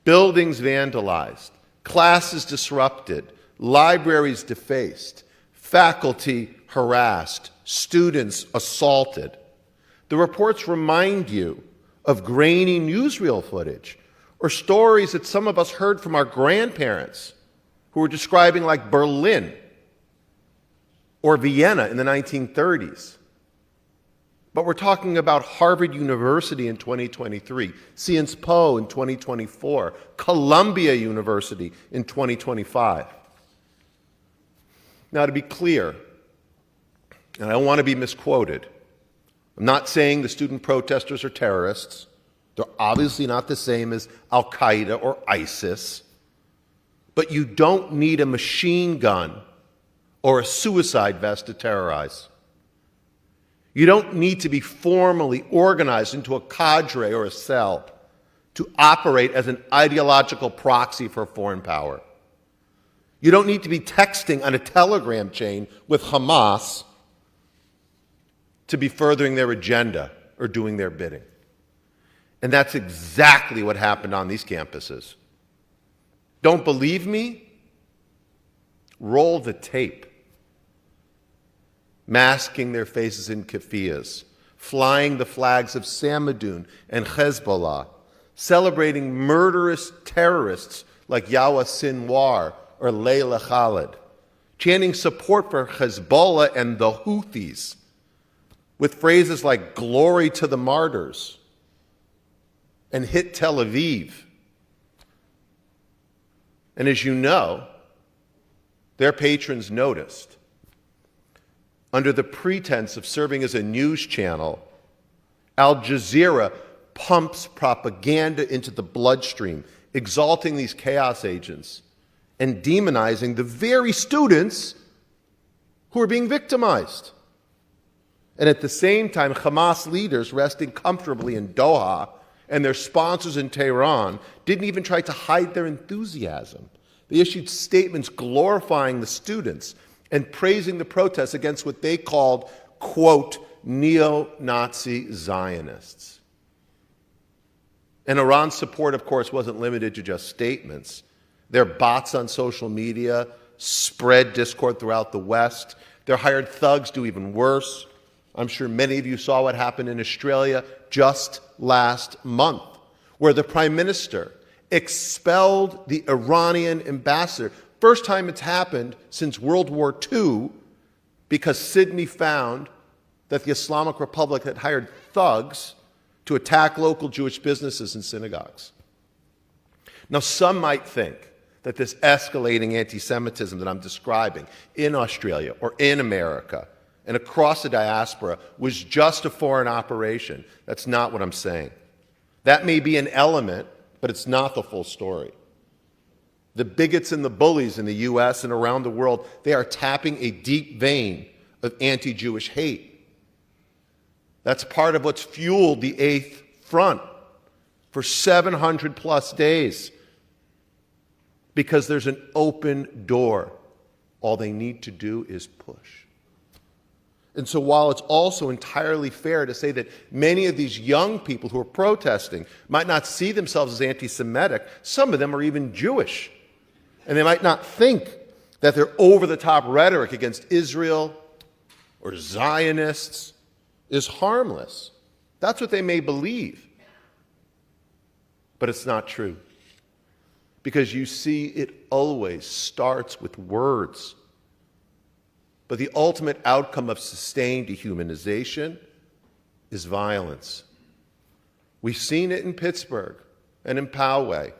Buildings vandalized, classes disrupted, libraries defaced, faculty harassed, students assaulted. The reports remind you of grainy newsreel footage or stories that some of us heard from our grandparents who were describing like Berlin or Vienna in the 1930s. But we're talking about Harvard University in 2023, Sciences Po in 2024, Columbia University in 2025. Now, to be clear, and I don't want to be misquoted, I'm not saying the student protesters are terrorists. They're obviously not the same as Al-Qaeda or ISIS. But you don't need a machine gun or a suicide vest to terrorize. You don't need to be formally organized into a cadre or a cell to operate as an ideological proxy for a foreign power. You don't need to be texting on a telegram chain with Hamas to be furthering their agenda or doing their bidding. And that's exactly what happened on these campuses. Don't believe me? Roll the tape. Masking their faces in keffiyehs, flying the flags of Samadun and Hezbollah, celebrating murderous terrorists like Yawa Sinwar or Layla Khalid, chanting support for Hezbollah and the Houthis with phrases like "glory to the martyrs" and "hit Tel Aviv." And as you know, their patrons noticed. Under the pretense of serving as a news channel, Al Jazeera pumps propaganda into the bloodstream, exalting these chaos agents and demonizing the very students who are being victimized. And at the same time, Hamas leaders resting comfortably in Doha and their sponsors in Tehran didn't even try to hide their enthusiasm. They issued statements glorifying the students and praising the protests against what they called, quote, neo-Nazi Zionists. And Iran's support, of course, wasn't limited to just statements. Their bots on social media spread discord throughout the West. Their hired thugs do even worse. I'm sure many of you saw what happened in Australia just last month, where the Prime Minister expelled the Iranian ambassador. First time it's happened since World War II, because Sydney found that the Islamic Republic had hired thugs to attack local Jewish businesses and synagogues. Now, some might think that this escalating anti-Semitism that I'm describing in Australia or in America and across the diaspora was just a foreign operation. That's not what I'm saying. That may be an element, but it's not the full story. The bigots and the bullies in the US and around the world, they are tapping a deep vein of anti-Jewish hate. That's part of what's fueled the Eighth Front for 700 plus days. because there's an open door. All they need to do is push. And so while it's also entirely fair to say that many of these young people who are protesting might not see themselves as anti-Semitic, some of them are even Jewish. And they might not think that their over-the-top rhetoric against Israel or Zionists is harmless. That's what they may believe. But it's not true. Because you see, it always starts with words. But the ultimate outcome of sustained dehumanization is violence. We've seen it in Pittsburgh and in Poway,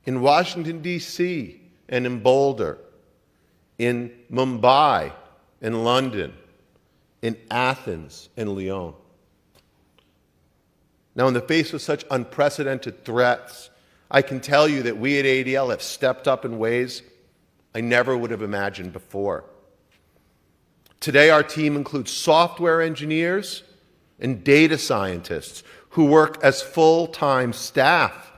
in Washington, D.C., and in Boulder, in Mumbai, in London, in Athens, and Lyon. Now, in the face of such unprecedented threats, I can tell you that we at ADL have stepped up in ways I never would have imagined before. Today, our team includes software engineers and data scientists who work as full-time staff,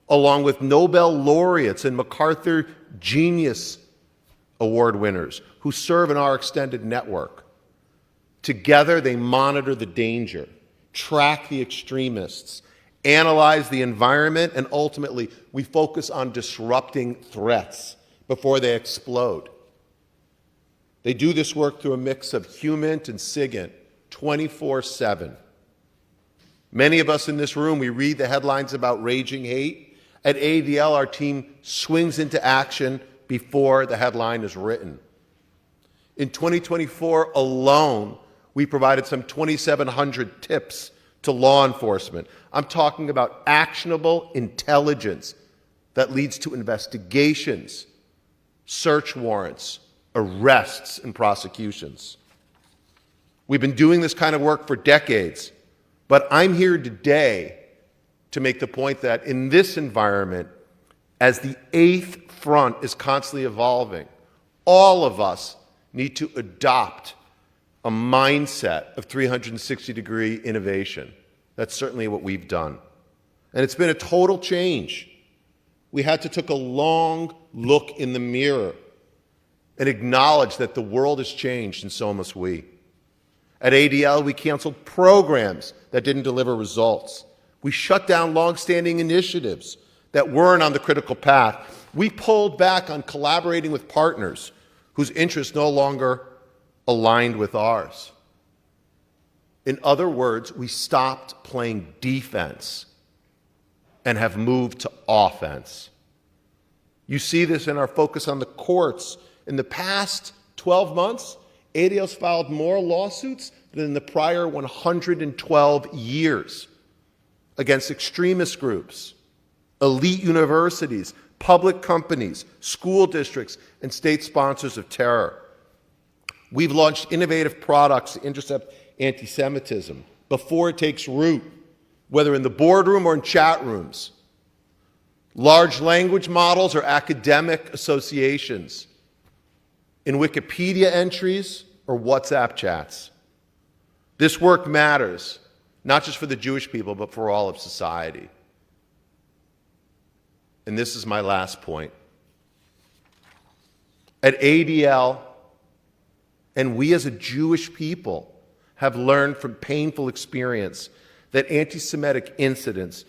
along with Nobel laureates and MacArthur Genius Award winners who serve in our extended network. Together, they monitor the danger, track the extremists, analyze the environment, and ultimately, we focus on disrupting threats before they explode. They do this work through a mix of HUMINT and SIGINT, 24/7. Many of us in this room, we read the headlines about raging hate. At ADL, our team swings into action before the headline is written. In 2024 alone, we provided some 2,700 tips to law enforcement. I'm talking about actionable intelligence that leads to investigations, search warrants, arrests, and prosecutions. We've been doing this kind of work for decades, but I'm here today to make the point that in this environment, as the eighth front is constantly evolving, all of us need to adopt a mindset of 360-degree innovation. That's certainly what we've done. And it's been a total change. We had to take a long look in the mirror and acknowledge that the world has changed, and so must we. At ADL, we canceled programs that didn't deliver results. We shut down long-standing initiatives that weren't on the critical path. We pulled back on collaborating with partners whose interests no longer aligned with ours. In other words, we stopped playing defense and have moved to offense. You see this in our focus on the courts. In the past 12 months, ADL's filed more lawsuits than in the prior 112 years against extremist groups, elite universities, public companies, school districts, and state sponsors of terror. We've launched innovative products to intercept anti-Semitism before it takes root, whether in the boardroom or in chat rooms, large language models or academic associations, in Wikipedia entries or WhatsApp chats. This work matters, not just for the Jewish people, but for all of society. And this is my last point. At ADL, and we as a Jewish people have learned from painful experience that anti-Semitic incidents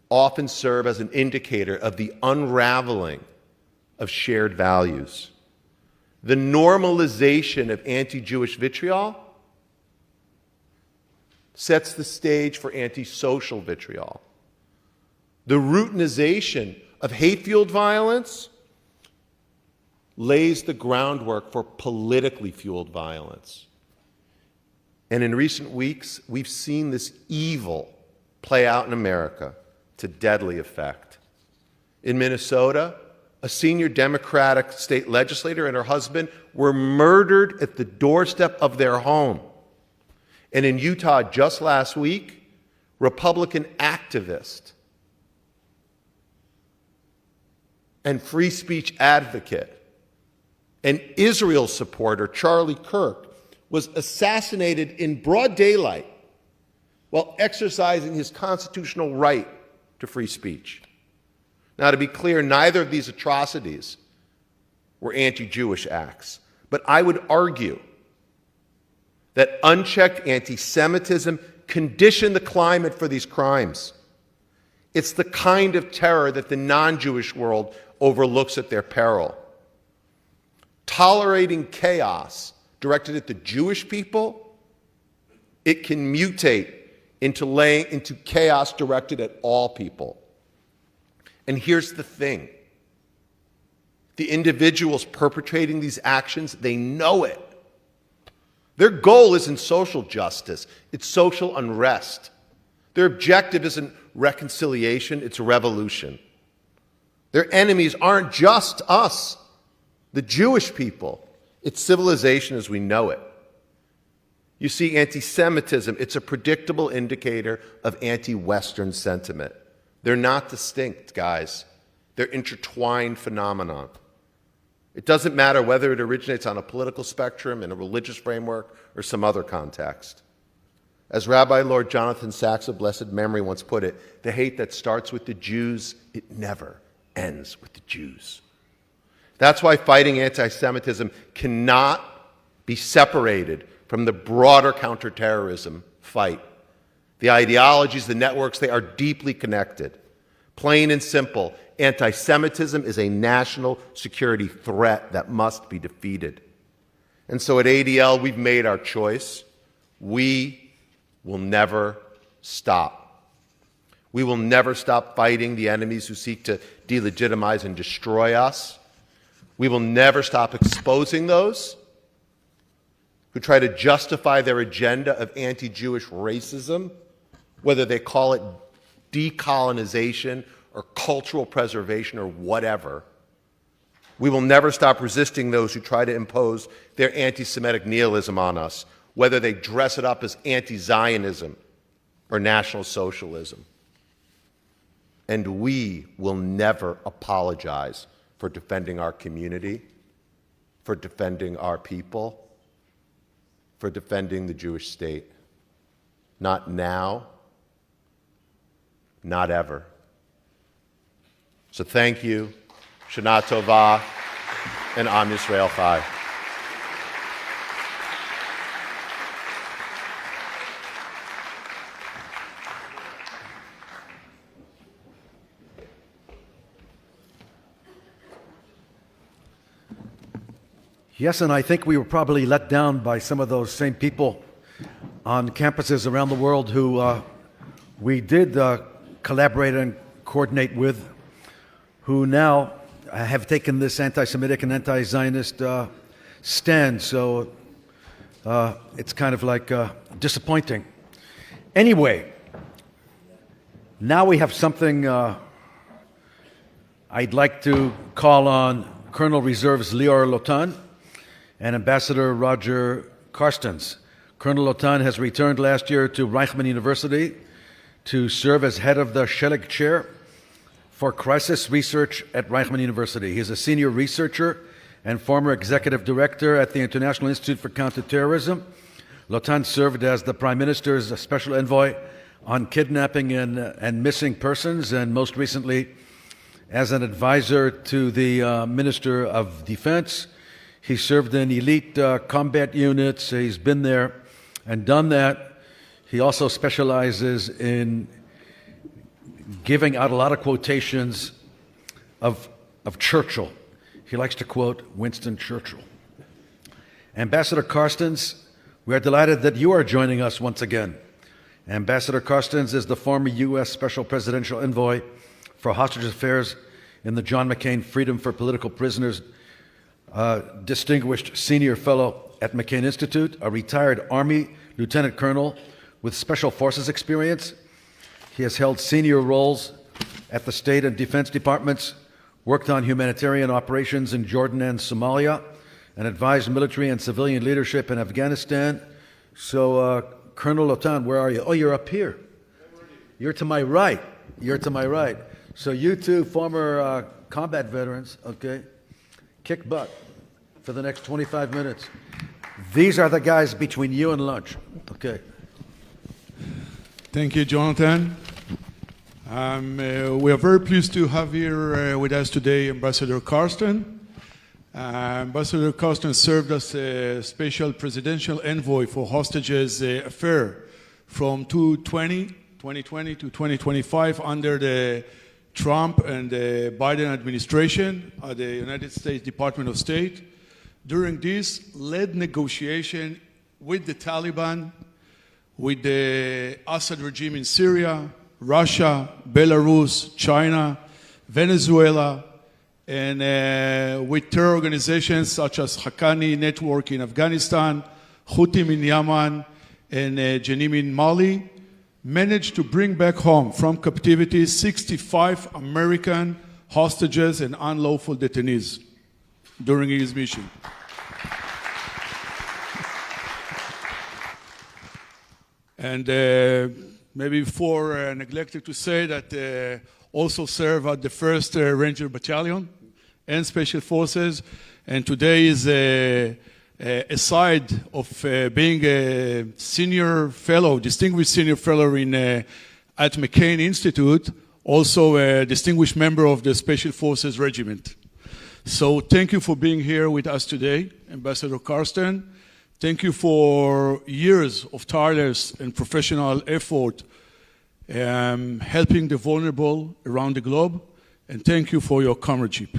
often serve as an indicator of the unraveling of shared values. The normalization of anti-Jewish vitriol sets the stage for anti-social vitriol. The routinization of hate-fueled violence lays the groundwork for politically fueled violence. And in recent weeks, we've seen this evil play out in America to deadly effect. In Minnesota, a senior Democratic state legislator and her husband were murdered at the doorstep of their home. And in Utah just last week, Republican activist and free speech advocate and Israel supporter Charlie Kirk was assassinated in broad daylight while exercising his constitutional right to free speech. Now, to be clear, neither of these atrocities were anti-Jewish acts. But I would argue that unchecked anti-Semitism conditioned the climate for these crimes. It's the kind of terror that the non-Jewish world overlooks at their peril. Tolerating chaos directed at the Jewish people, it can mutate into chaos directed at all people. And here's the thing. The individuals perpetrating these actions, they know it. Their goal isn't social justice, it's social unrest. Their objective isn't reconciliation, it's revolution. Their enemies aren't just us, the Jewish people. It's civilization as we know it. You see, anti-Semitism, it's a predictable indicator of anti-Western sentiment. They're not distinct, guys. They're intertwined phenomenon. It doesn't matter whether it originates on a political spectrum, in a religious framework, or some other context. As Rabbi Lord Jonathan Sacks of blessed memory once put it, the hate that starts with the Jews, it never ends with the Jews. That's why fighting anti-Semitism cannot be separated from the broader counterterrorism fight. The ideologies, the networks, they are deeply connected. Plain and simple, anti-Semitism is a national security threat that must be defeated. And so at ADL, we've made our choice. We will never stop. We will never stop fighting the enemies who seek to delegitimize and destroy us. We will never stop exposing those who try to justify their agenda of anti-Jewish racism, whether they call it decolonization or cultural preservation or whatever. We will never stop resisting those who try to impose their anti-Semitic nihilism on us, whether they dress it up as anti-Zionism or National Socialism. And we will never apologize for defending our community, for defending our people, for defending the Jewish state. Not now, not ever. So thank you, Shana Tova, and Am Yisrael Chai. Yes, and I think we were probably let down by some of those same people on campuses around the world who we did collaborate and coordinate with, who now have taken this anti-Semitic and anti-Zionist stand. So it's kind of like disappointing. Anyway, now we have something I'd like to call on Colonel Reserves Lior Lotan and Ambassador Roger Carstens. Colonel Lotan has returned last year to Reichman University to serve as head of the Shelig Chair for Crisis Research at Reichman University. He is a senior researcher and former executive director at the International Institute for Counter-Terrorism. Lotan served as the Prime Minister's special envoy on kidnapping and missing persons, and most recently as an advisor to the Minister of Defense. He served in elite combat units. He's been there and done that. He also specializes in giving out a lot of quotations of Churchill. He likes to quote Winston Churchill. Ambassador Carstens, we are delighted that you are joining us once again. Ambassador Carstens is the former U.S. Special Presidential Envoy for Hostage Affairs in the John McCain Freedom for Political Prisoners Distinguished Senior Fellow at McCain Institute, a retired Army Lieutenant Colonel with Special Forces experience. He has held senior roles at the State and Defense Departments, worked on humanitarian operations in Jordan and Somalia, and advised military and civilian leadership in Afghanistan. So, Colonel Lotan, where are you? Oh, you're up here. You're to my right. You're to my right. So you two former combat veterans, okay, kick butt for the next 25 minutes. These are the guys between you and lunch, okay. Thank you, Jonathan. We are very pleased to have here with us today Ambassador Karsten. Ambassador Karsten served as a special presidential envoy for hostages affair from 2020 to 2025 under the Trump and the Biden administration at the United States Department of State. During this, led negotiation with the Taliban, with the Assad regime in Syria, Russia, Belarus, China, Venezuela, and with terror organizations such as Haqqani Network in Afghanistan, Houthim in Yemen, and Jenim in Mali, managed to bring back home from captivity 65 American hostages and unlawful detainees during his mission. And maybe before neglected to say that also serve at the 1st Ranger Battalion and Special Forces, and today is aside of being a senior fellow, distinguished senior fellow at McCain Institute, also a distinguished member of the Special Forces Regiment. So thank you for being here with us today, Ambassador Karsten. Thank you for years of tireless and professional effort helping the vulnerable around the globe, and thank you for your comradeship.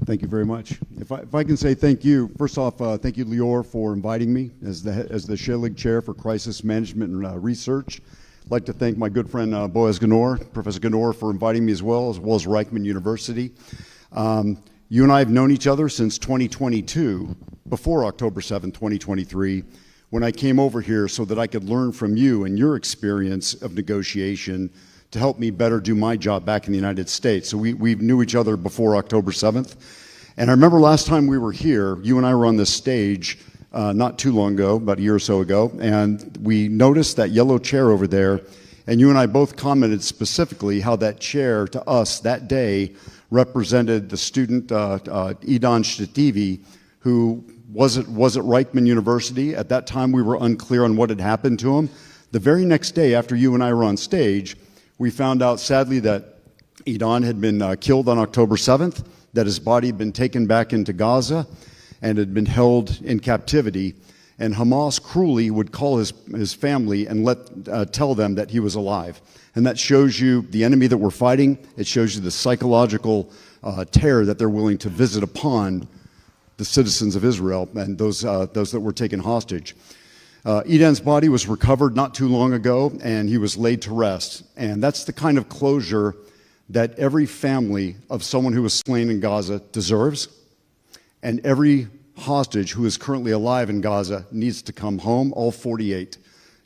Thank you very much. If I can say thank you, first off, thank you, Lior, for inviting me as the Shelig Chair for Crisis Management and Research. I'd like to thank my good friend Boaz Ganor, Professor Ganor, for inviting me as well as Reichman University. You and I have known each other since 2022, before October 7, 2023, when I came over here so that I could learn from you and your experience of negotiation to help me better do my job back in the United States. So we knew each other before October 7th. And I remember last time we were here, you and I were on this stage not too long ago, about a year or so ago, and we noticed that yellow chair over there, and you and I both commented specifically how that chair to us that day represented the student Idan Shtativi, who was at Reichman University. At that time, we were unclear on what had happened to him. The very next day after you and I were on stage, we found out, sadly, that Idan had been killed on October 7th, that his body had been taken back into Gaza and had been held in captivity. And Hamas cruelly would call his family and tell them that he was alive. And that shows you the enemy that we're fighting. It shows you the psychological terror that they're willing to visit upon the citizens of Israel and those that were taken hostage. Idan's body was recovered not too long ago, and he was laid to rest. And that's the kind of closure that every family of someone who was slain in Gaza deserves, and every hostage who is currently alive in Gaza needs to come home, all 48.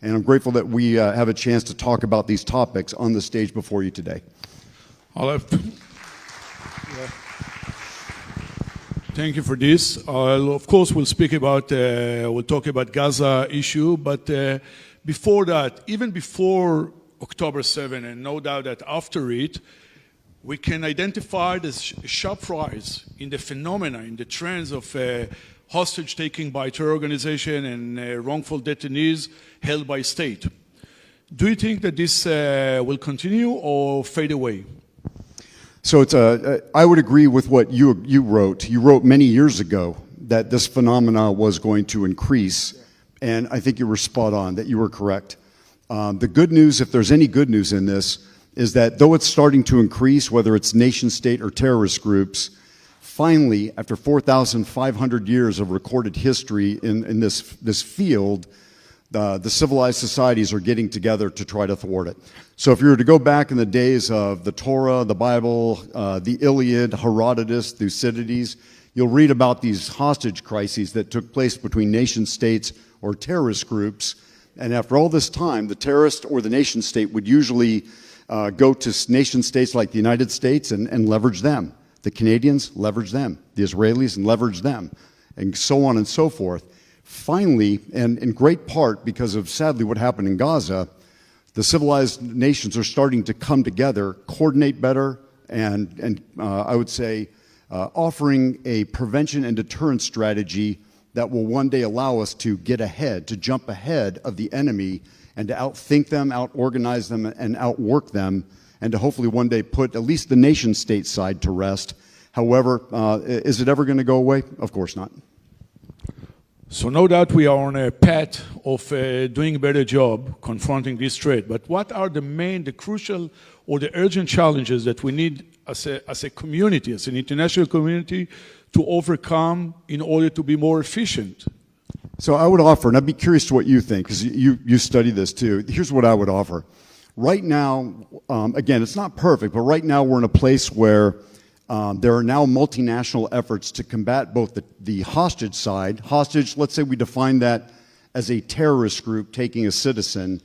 And I'm grateful that we have a chance to talk about these topics on the stage before you today. Thank you for this. Of course, we'll talk about Gaza issue, but before that, even before October 7, and no doubt that after it, we can identify the sharp rise in the phenomena, in the trends of hostage taking by terror organization and wrongful detainees held by state. Do you think that this will continue or fade away? So I would agree with what you wrote. You wrote many years ago that this phenomena was going to increase, and I think you were spot on, that you were correct. The good news, if there's any good news in this, is that though it's starting to increase, whether it's nation state or terrorist groups, finally, after 4,500 years of recorded history in this field, the civilized societies are getting together to try to thwart it. So if you were to go back in the days of the Torah, the Bible, the Iliad, Herodotus, Thucydides, you'll read about these hostage crises that took place between nation states or terrorist groups. And after all this time, the terrorist or the nation state would usually go to nation states like the United States and leverage them. The Canadians leverage them. The Israelis and leverage them, and so on and so forth. Finally, and in great part because of, sadly, what happened in Gaza, the civilized nations are starting to come together, coordinate better, and I would say offering a prevention and deterrence strategy that will one day allow us to get ahead, to jump ahead of the enemy and to outthink them, out-organize them, and outwork them, and to hopefully one day put at least the nation-state side to rest. However, is it ever going to go away? Of course not. So no doubt we are on a path of doing a better job confronting this threat. But what are the crucial or the urgent challenges that we need as a community, as an international community, to overcome in order to be more efficient? So I would offer, and I'd be curious to what you think, because you study this too. Here's what I would offer. Right now, again, it's not perfect, but right now we're in a place where there are now multinational efforts to combat both the hostage side. Hostage, let's say we define that as a terrorist group taking a citizen,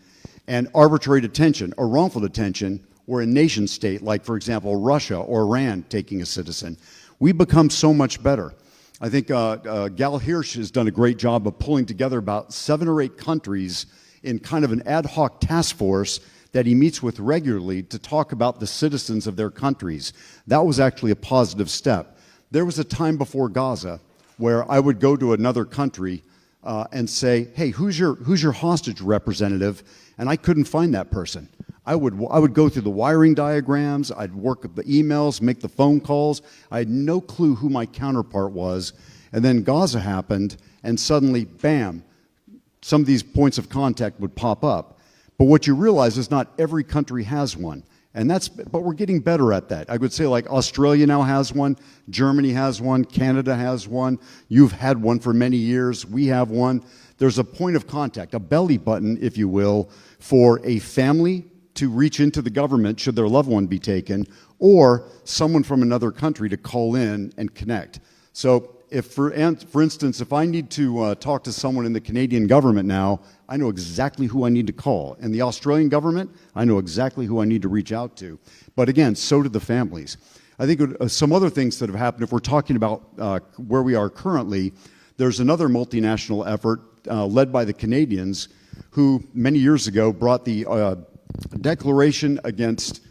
and arbitrary detention or wrongful detention, or a nation state, like, for example, Russia or Iran taking a citizen. We've become so much better. I think Gal Hirsch has done a great job of pulling together about 7 or 8 countries in kind of an ad hoc task force that he meets with regularly to talk about the citizens of their countries. That was actually a positive step. There was a time before Gaza where I would go to another country and say, hey, who's your hostage representative? And I couldn't find that person. I would go through the wiring diagrams, I'd work the emails, make the phone calls. I had no clue who my counterpart was. And then Gaza happened, and suddenly, bam, some of these points of contact would pop up. But what you realize is not every country has one. But we're getting better at that. I would say like Australia now has one, Germany has one, Canada has one, you've had one for many years, we have one. There's a point of contact, a belly button, if you will, for a family to reach into the government should their loved one be taken, or someone from another country to call in and connect. So if, for instance, if I need to talk to someone in the Canadian government now, I know exactly who I need to call. And the Australian government, I know exactly who I need to reach out to. But again, so do the families. I think some other things that have happened, if we're talking about where we are currently, there's another multinational effort led by the Canadians who many years ago brought the declaration against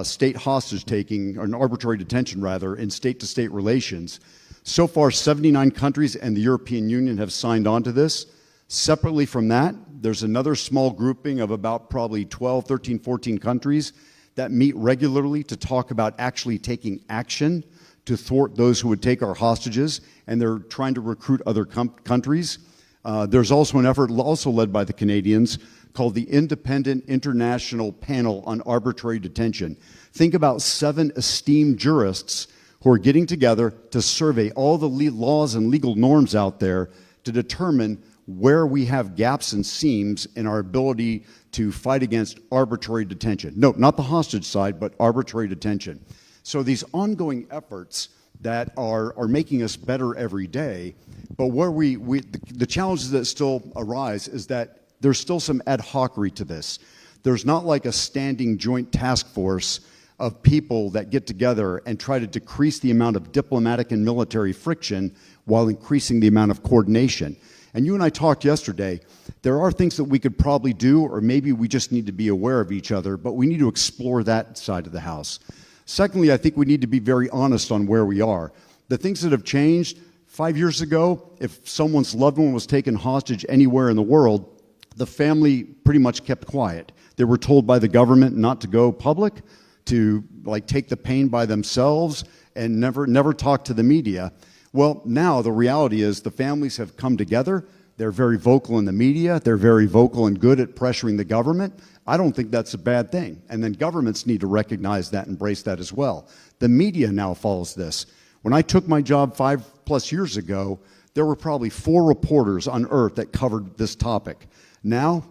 state hostage taking, or an arbitrary detention rather, in state-to-state relations. So far, 79 countries and the European Union have signed on to this. Separately from that, there's another small grouping of about probably 12, 13, 14 countries that meet regularly to talk about actually taking action to thwart those who would take our hostages, and they're trying to recruit other countries. There's also an effort, also led by the Canadians, called the Independent International Panel on Arbitrary Detention. Think about 7 esteemed jurists who are getting together to survey all the laws and legal norms out there to determine where we have gaps and seams in our ability to fight against arbitrary detention. No, not the hostage side, but arbitrary detention. So these ongoing efforts that are making us better every day, but where the challenges that still arise is that there's still some ad hocery to this. There's not like a standing joint task force of people that get together and try to decrease the amount of diplomatic and military friction while increasing the amount of coordination. And you and I talked yesterday, there are things that we could probably do, or maybe we just need to be aware of each other, but we need to explore that side of the house. Secondly, I think we need to be very honest on where we are. The things that have changed, 5 years ago, if someone's loved one was taken hostage anywhere in the world, the family pretty much kept quiet. They were told by the government not to go public, to take the pain by themselves, and never talk to the media. Well, now the reality is the families have come together. They're very vocal in the media. They're very vocal and good at pressuring the government. I don't think that's a bad thing. And then governments need to recognize that, embrace that as well. The media now follows this. When I took my job 5+ years ago, there were probably 4 reporters on earth that covered this topic. Now,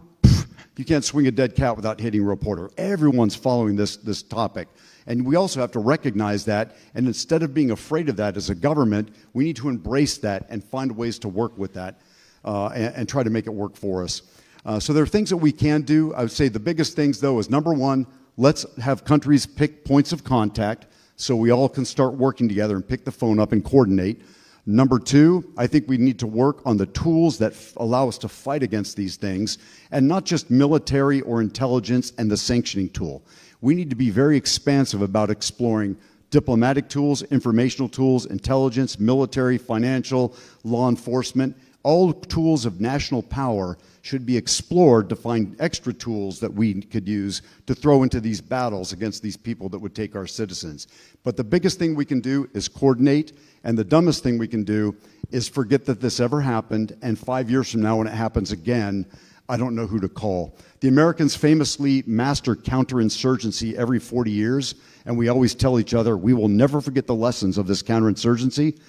you can't swing a dead cat without hitting a reporter. Everyone's following this topic. And we also have to recognize that, and instead of being afraid of that as a government, we need to embrace that and find ways to work with that and try to make it work for us. So there are things that we can do. I would say the biggest things, though, is number one, let's have countries pick points of contact so we all can start working together and pick the phone up and coordinate. Number two, I think we need to work on the tools that allow us to fight against these things, and not just military or intelligence and the sanctioning tool. We need to be very expansive about exploring diplomatic tools, informational tools, intelligence, military, financial, law enforcement, All tools of national power should be explored to find extra tools that we could use to throw into these battles against these people that would take our citizens. But the biggest thing we can do is coordinate, and the dumbest thing we can do is forget that this ever happened, and 5 years from now when it happens again, I don't know who to call. The Americans famously master counterinsurgency every 40 years, and we always tell each other, we will never forget the lessons of this counterinsurgency.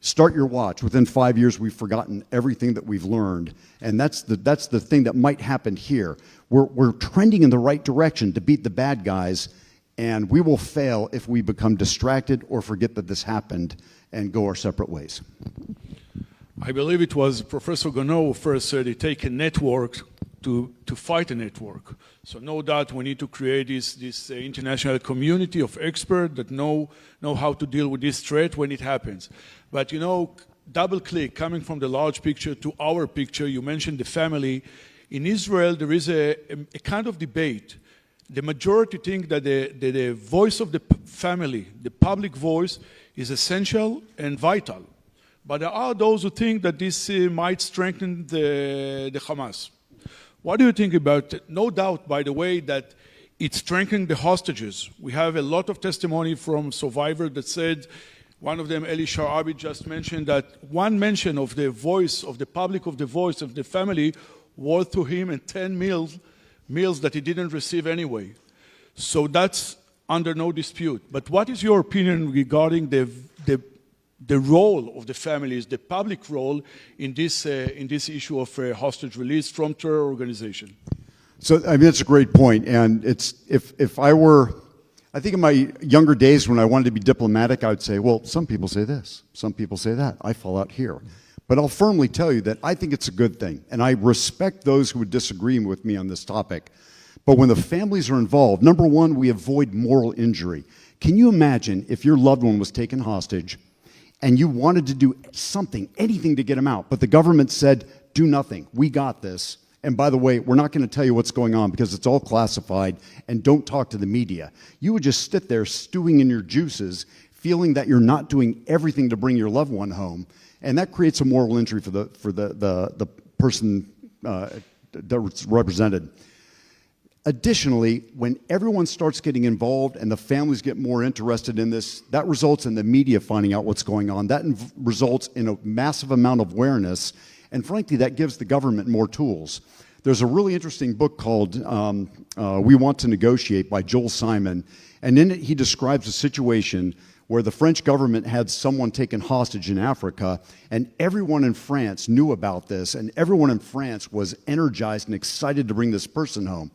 Start your watch. Within 5 years, we've forgotten everything that we've learned. And that's the thing that might happen here. We're trending in the right direction to beat the bad guys, and we will fail if we become distracted or forget that this happened and go our separate ways. I believe it was Professor Ganor who first said it takes a network to fight a network. So no doubt we need to create this international community of experts that know how to deal with this threat when it happens. But you know, double click, coming from the large picture to our picture, you mentioned the family. In Israel, there is a kind of debate. The majority think that the voice of the family, the public voice, is essential and vital. But there are those who think that this might strengthen the Hamas. What do you think about it? No doubt, by the way, that it strengthened the hostages. We have a lot of testimony from survivors that said, one of them, Eli Sharabi, just mentioned that one mention of the voice of the public, of the voice of the family, worth to him and 10 meals that he didn't receive anyway. So that's under no dispute. But what is your opinion regarding the role of the families, the public role in this issue of hostage release from terror organization? So, I mean, that's a great point. And it's, if I were, I think in my younger days when I wanted to be diplomatic, I would say, well, some people say this, some people say that. I fall out here. But I'll firmly tell you that I think it's a good thing. And I respect those who would disagree with me on this topic. But when the families are involved, number one, we avoid moral injury. Can you imagine if your loved one was taken hostage and you wanted to do something, anything to get him out, but the government said, do nothing, we got this. And by the way, we're not going to tell you what's going on because it's all classified, and don't talk to the media. You would just sit there stewing in your juices, feeling that you're not doing everything to bring your loved one home. And that creates a moral injury for the person that's represented. Additionally, when everyone starts getting involved and the families get more interested in this, that results in the media finding out what's going on. That results in a massive amount of awareness, and frankly, that gives the government more tools. There's a really interesting book called We Want to Negotiate by Joel Simon, and in it he describes a situation where the French government had someone taken hostage in Africa, and everyone in France knew about this, and everyone in France was energized and excited to bring this person home.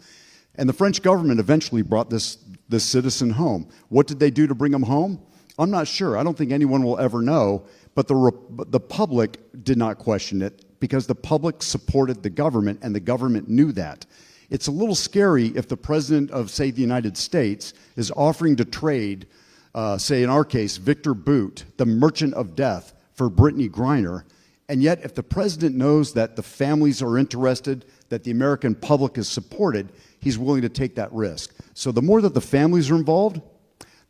And the French government eventually brought this citizen home. What did they do to bring him home? I'm not sure. I don't think anyone will ever know, but the public did not question it because the public supported the government, and the government knew that. It's a little scary if the president of, say, the United States is offering to trade, say in our case, Victor Boot, the merchant of death, for Brittany Griner, and yet if the president knows that the families are interested, that the American public is supported, he's willing to take that risk. So the more that the families are involved,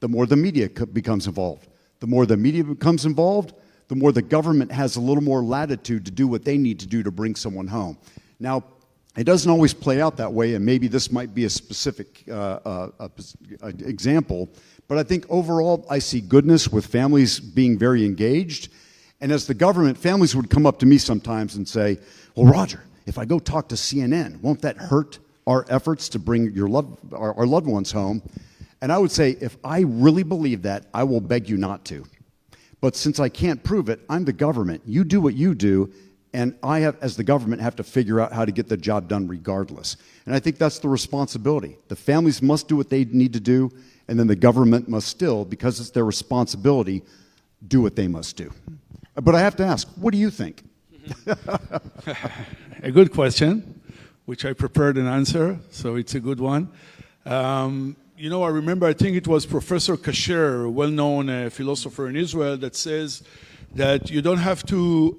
the more the media becomes involved. The more the media becomes involved, the more the government has a little more latitude to do what they need to do to bring someone home. Now, it doesn't always play out that way, and maybe this might be a specific example, but I think overall I see goodness with families being very engaged. And as the government, families would come up to me sometimes and say, well, Roger, if I go talk to CNN, won't that hurt our efforts to bring our loved ones home? And I would say, if I really believe that, I will beg you not to. But since I can't prove it, I'm the government. You do what you do, and I, as the government, have to figure out how to get the job done regardless. And I think that's the responsibility. The families must do what they need to do, and then the government must still, because it's their responsibility, do what they must do. But I have to ask, what do you think? A good question, which I prepared an answer, so it's a good one. You know, I remember, I think it was Professor Kasher, a well-known philosopher in Israel, that says that you don't have to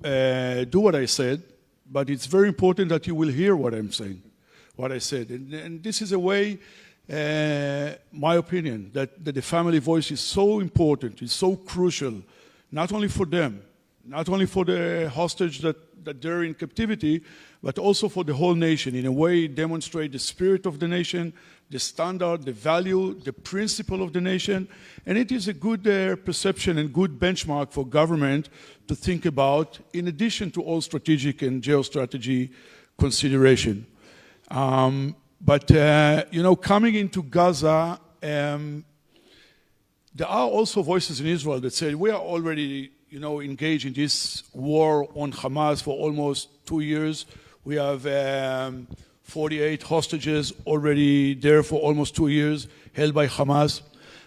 do what I said, but it's very important that you will hear what I'm saying, what I said. And this is a way, my opinion, that the family voice is so important, is so crucial, not only for them, not only for the hostage that that they're in captivity, but also for the whole nation. In a way, demonstrate the spirit of the nation, the standard, the value, the principle of the nation. And it is a good perception and good benchmark for government to think about, in addition to all strategic and geostrategy consideration. But coming into Gaza, there are also voices in Israel that say we are already, engaged in this war on Hamas for almost 2 years. We have 48 hostages already there for almost 2 years, held by Hamas.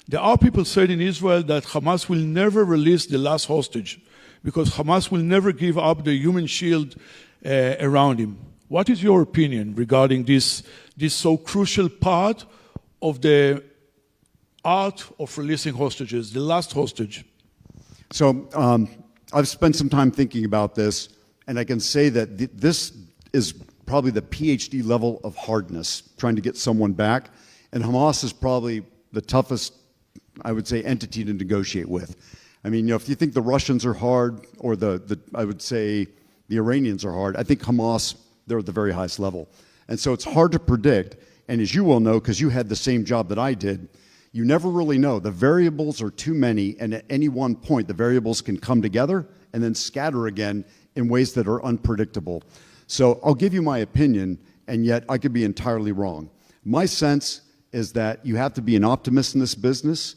There are people saying in Israel that Hamas will never release the last hostage because Hamas will never give up the human shield around him. What is your opinion regarding this so crucial part of the art of releasing hostages, the last hostage? So I've spent some time thinking about this, and I can say that this is probably the PhD level of hardness, trying to get someone back. And Hamas is probably the toughest, I would say, entity to negotiate with. I mean, if you think the Russians are hard, or I would say the Iranians are hard, I think Hamas, they're at the very highest level. And so it's hard to predict. And as you well know, because you had the same job that I did, you never really know. The variables are too many, and at any one point, the variables can come together and then scatter again in ways that are unpredictable. So I'll give you my opinion, and yet I could be entirely wrong. My sense is that you have to be an optimist in this business,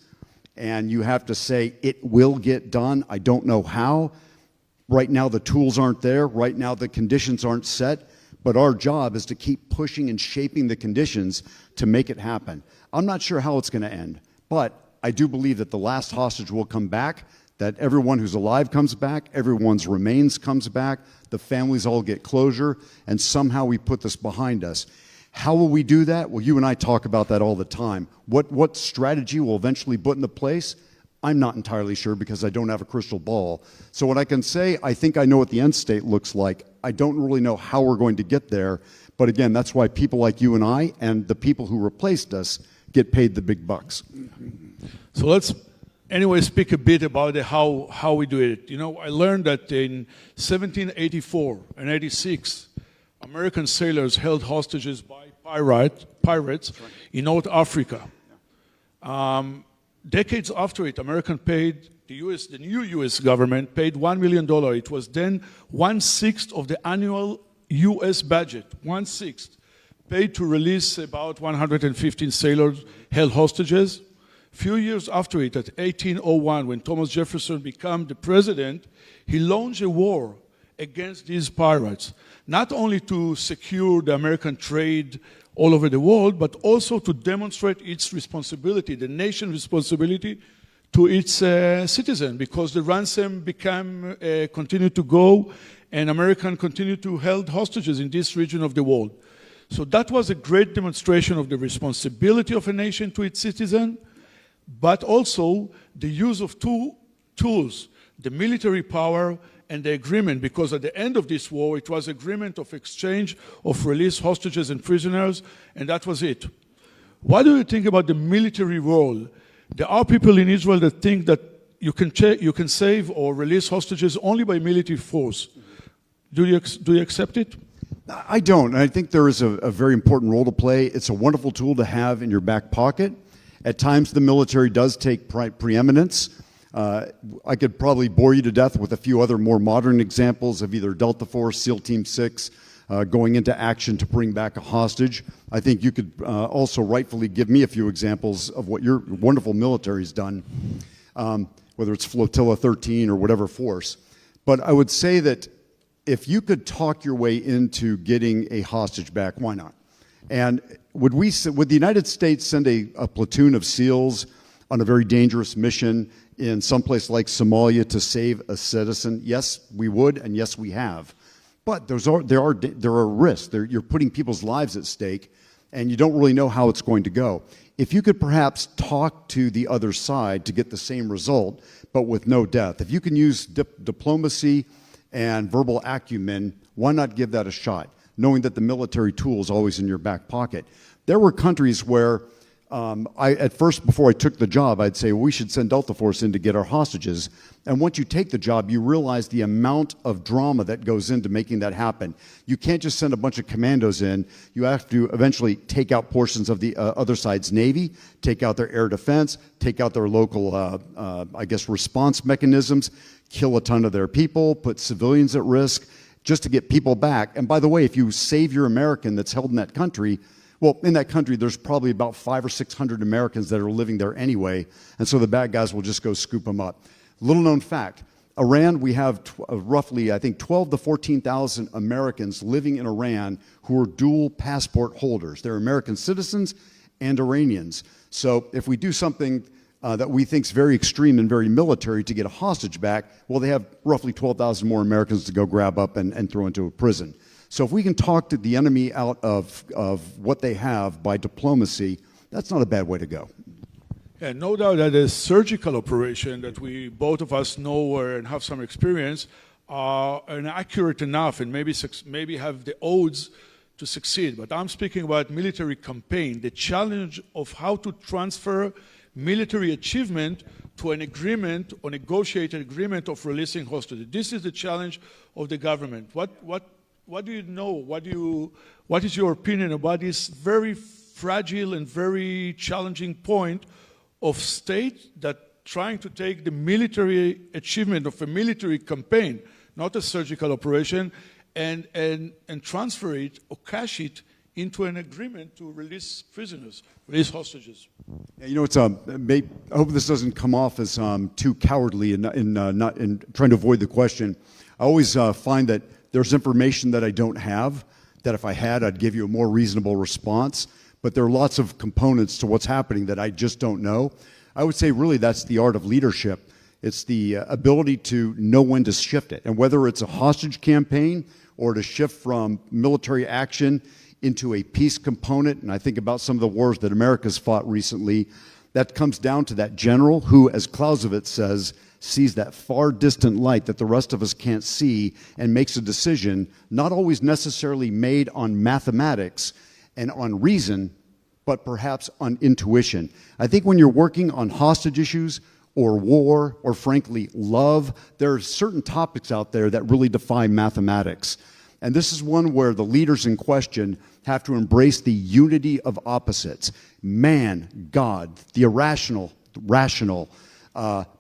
and you have to say, it will get done. I don't know how. Right now, the tools aren't there. Right now, the conditions aren't set. But our job is to keep pushing and shaping the conditions to make it happen. I'm not sure how it's going to end, but I do believe that the last hostage will come back, that everyone who's alive comes back, everyone's remains comes back, the families all get closure, and somehow we put this behind us. How will we do that? Well, you and I talk about that all the time. What strategy will eventually put into place? I'm not entirely sure because I don't have a crystal ball. So what I can say, I think I know what the end state looks like. I don't really know how we're going to get there. But again, that's why people like you and I and the people who replaced us get paid the big bucks. So let's anyway speak a bit about how we do it. I learned that in 1784 and 86, American sailors held hostages by pirates in North Africa. Decades after it, the new U.S. government paid $1 million. It was then 1/6 of the annual U.S. budget, 1/6, paid to release about 115 sailors held hostages. Few years after it, at 1801, when Thomas Jefferson became the president, he launched a war against these pirates, not only to secure the American trade all over the world, but also to demonstrate its responsibility, the nation's responsibility to its citizens, because the ransom continued to go, and Americans continued to hold hostages in this region of the world. So that was a great demonstration of the responsibility of a nation to its citizen, but also the use of two tools, the military power and the agreement, because at the end of this war, it was agreement of exchange of released hostages and prisoners, and that was it. What do you think about the military role? There are people in Israel that think that you can save or release hostages only by military force. Do you accept it? I don't. I think there is a very important role to play. It's a wonderful tool to have in your back pocket. At times, the military does take preeminence. I could probably bore you to death with a few other more modern examples of either Delta Force, SEAL Team 6, going into action to bring back a hostage. I think you could also rightfully give me a few examples of what your wonderful military's done, whether it's Flotilla 13 or whatever force. But I would say that if you could talk your way into getting a hostage back, why not? And would the United States send a platoon of SEALs on a very dangerous mission in someplace like Somalia to save a citizen? Yes, we would, and yes, we have. But there are risks. You're putting people's lives at stake, and you don't really know how it's going to go. If you could perhaps talk to the other side to get the same result, but with no death, if you can use diplomacy and verbal acumen, why not give that a shot, knowing that the military tool is always in your back pocket? There were countries where At first, before I took the job, I'd say, well, we should send Delta Force in to get our hostages. And once you take the job, you realize the amount of drama that goes into making that happen. You can't just send a bunch of commandos in. You have to eventually take out portions of the other side's Navy, take out their air defense, take out their local, response mechanisms, kill a ton of their people, put civilians at risk, just to get people back. And by the way, if you save your American that's held in that country, well, in that country, there's probably about 500 or 600 Americans that are living there anyway, and so the bad guys will just go scoop them up. Little known fact, Iran, we have roughly, I think, 12 to 14,000 Americans living in Iran who are dual passport holders. They're American citizens and Iranians. So if we do something that we think is very extreme and very military to get a hostage back, well, they have roughly 12,000 more Americans to go grab up and throw into a prison. So if we can talk to the enemy out of what they have by diplomacy, that's not a bad way to go. Yeah, no doubt that a surgical operation that we both of us know and have some experience are accurate enough and maybe have the odds to succeed. But I'm speaking about military campaign, the challenge of how to transfer military achievement to an agreement or negotiated agreement of releasing hostages. This is the challenge of the government. What do you know? What is your opinion about this very fragile and very challenging point of state that trying to take the military achievement of a military campaign, not a surgical operation, and transfer it or cash it into an agreement to release prisoners, release hostages? Yeah, you know, I hope this doesn't come off as too cowardly in trying to avoid the question. I always find that there's information that I don't have, that if I had, I'd give you a more reasonable response. But there are lots of components to what's happening that I just don't know. I would say really that's the art of leadership. It's the ability to know when to shift it. And whether it's a hostage campaign or to shift from military action into a peace component, and I think about some of the wars that America's fought recently, that comes down to that general who, as Clausewitz says, sees that far distant light that the rest of us can't see and makes a decision not always necessarily made on mathematics and on reason, but perhaps on intuition. I think when you're working on hostage issues or war or frankly love, there are certain topics out there that really defy mathematics. And this is one where the leaders in question have to embrace the unity of opposites. Man, God, the irrational, rational,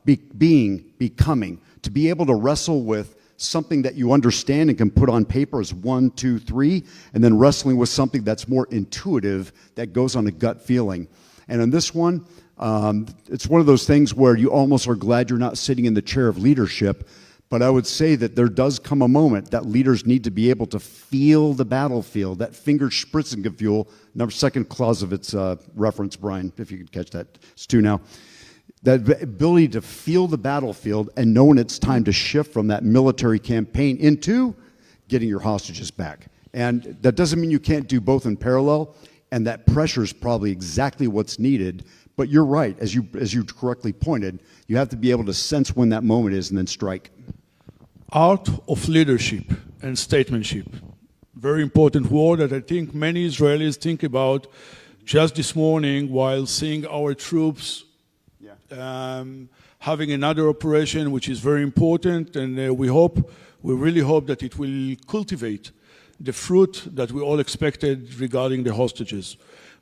becoming, to be able to wrestle with something that you understand and can put on paper as 1, 2, 3, and then wrestling with something that's more intuitive that goes on a gut feeling. And on this one, it's one of those things where you almost are glad you're not sitting in the chair of leadership. But I would say that there does come a moment that leaders need to be able to feel the battlefield, that Fingerspitzengefühl, second Clausewitz reference, Brian, if you could catch that. It's 2 now. That ability to feel the battlefield and know when it's time to shift from that military campaign into getting your hostages back. And that doesn't mean you can't do both in parallel, and that pressure is probably exactly what's needed. But you're right, as you correctly pointed, you have to be able to sense when that moment is and then strike. Art of leadership and statesmanship. Very important word that I think many Israelis think about just this morning while seeing our troops having another operation, which is very important, and we really hope that it will cultivate the fruit that we all expected regarding the hostages.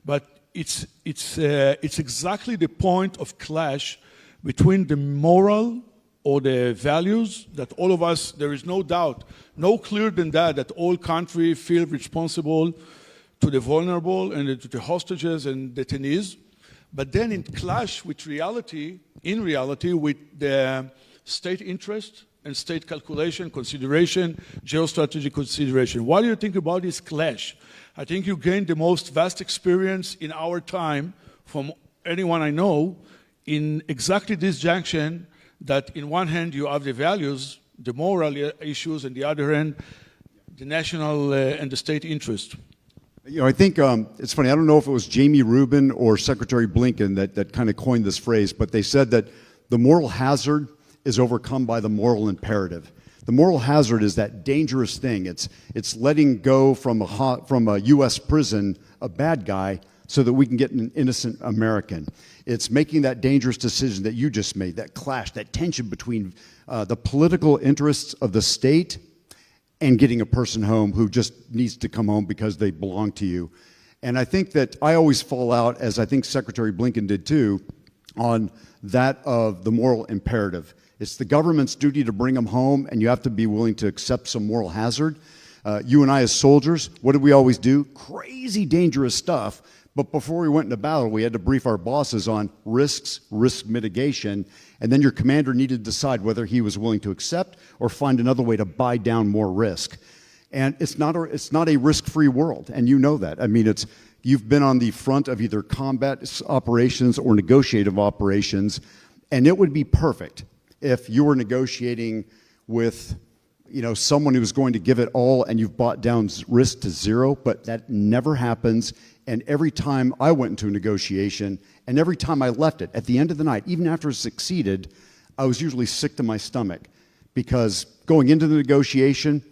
But it's exactly the point of clash between the moral or the values that all of us, there is no doubt, no clearer than that all countries feel responsible to the vulnerable and to the hostages and detainees. But then in clash with reality, with the state interest and state calculation, consideration, geostrategic consideration. What do you think about this clash? I think you gained the most vast experience in our time from anyone I know in exactly this junction that in one hand you have the values, the moral issues, and the other hand, the national and the state interest. You know, I think it's funny, I don't know if it was Jamie Rubin or Secretary Blinken that kind of coined this phrase, but they said that the moral hazard is overcome by the moral imperative. The moral hazard is that dangerous thing. It's letting go from a U.S. prison a bad guy so that we can get an innocent American. It's making that dangerous decision that you just made, that clash, that tension between the political interests of the state and getting a person home who just needs to come home because they belong to you. And I think that I always fall out, as I think Secretary Blinken did too, on that of the moral imperative. It's the government's duty to bring them home, and you have to be willing to accept some moral hazard. You and I as soldiers, what did we always do? Crazy dangerous stuff. But before we went into battle, we had to brief our bosses on risks, risk mitigation, and then your commander needed to decide whether he was willing to accept or find another way to buy down more risk. And it's not a risk-free world, and you know that. I mean, you've been on the front of either combat operations or negotiative operations, and it would be perfect if you were negotiating with someone who was going to give it all and you've bought down risk to zero, but that never happens. And every time I went into a negotiation, and every time I left it, at the end of the night, even after it succeeded, I was usually sick to my stomach, because going into the negotiation,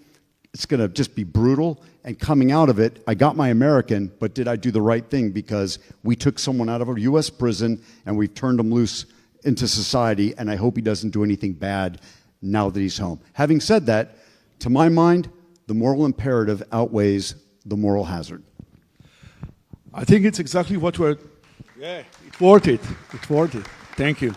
it's going to just be brutal, and coming out of it, I got my American, but did I do the right thing? Because we took someone out of a U.S. prison, and we've turned him loose into society, and I hope he doesn't do anything bad now that he's home. Having said that, to my mind, the moral imperative outweighs the moral hazard. I think it's exactly what it's worth it. It's worth it. Thank you.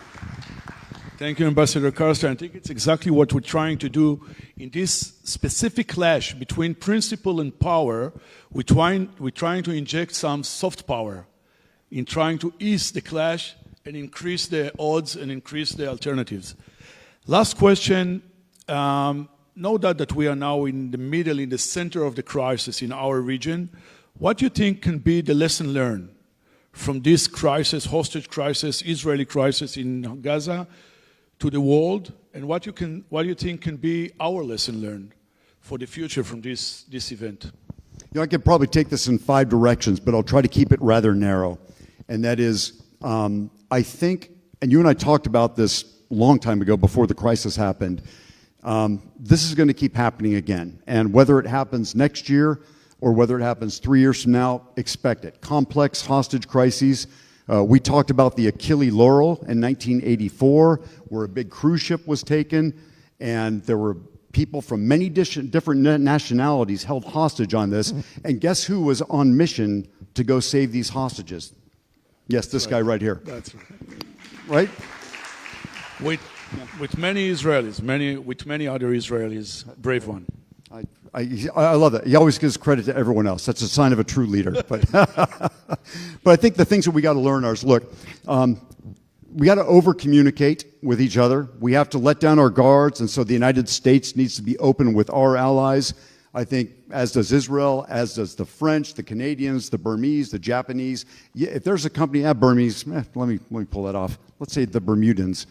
Thank you, Ambassador Carsten. I think it's exactly what we're trying to do in this specific clash between principle and power. We're trying to inject some soft power in trying to ease the clash and increase the odds and increase the alternatives. Last question. No doubt that we are now in the middle, in the center of the crisis in our region. What do you think can be the lesson learned from this crisis, hostage crisis, Israeli crisis in Gaza, to the world, and what do you think can be our lesson learned for the future from this event? I could probably take this in 5 directions, but I'll try to keep it rather narrow. And that is, I think, and you and I talked about this a long time ago before the crisis happened, this is going to keep happening again. And whether it happens next year or whether it happens 3 years from now, expect it. Complex hostage crises. We talked about the Achille Laurel in 1984, where a big cruise ship was taken, and there were people from many different nationalities held hostage on this. And guess who was on mission to go save these hostages? Yes, this guy right here. That's right. Right? With many Israelis, with many other Israelis, brave one. I love that. He always gives credit to everyone else. That's a sign of a true leader. But I think the things that we got to learn are, look, we got to over-communicate with each other. We have to let down our guards, and so the United States needs to be open with our allies. I think as does Israel, as does the French, the Canadians, the Burmese, the Japanese. If there's a company, Burmese, let me pull that off. Let's say the Bermudans.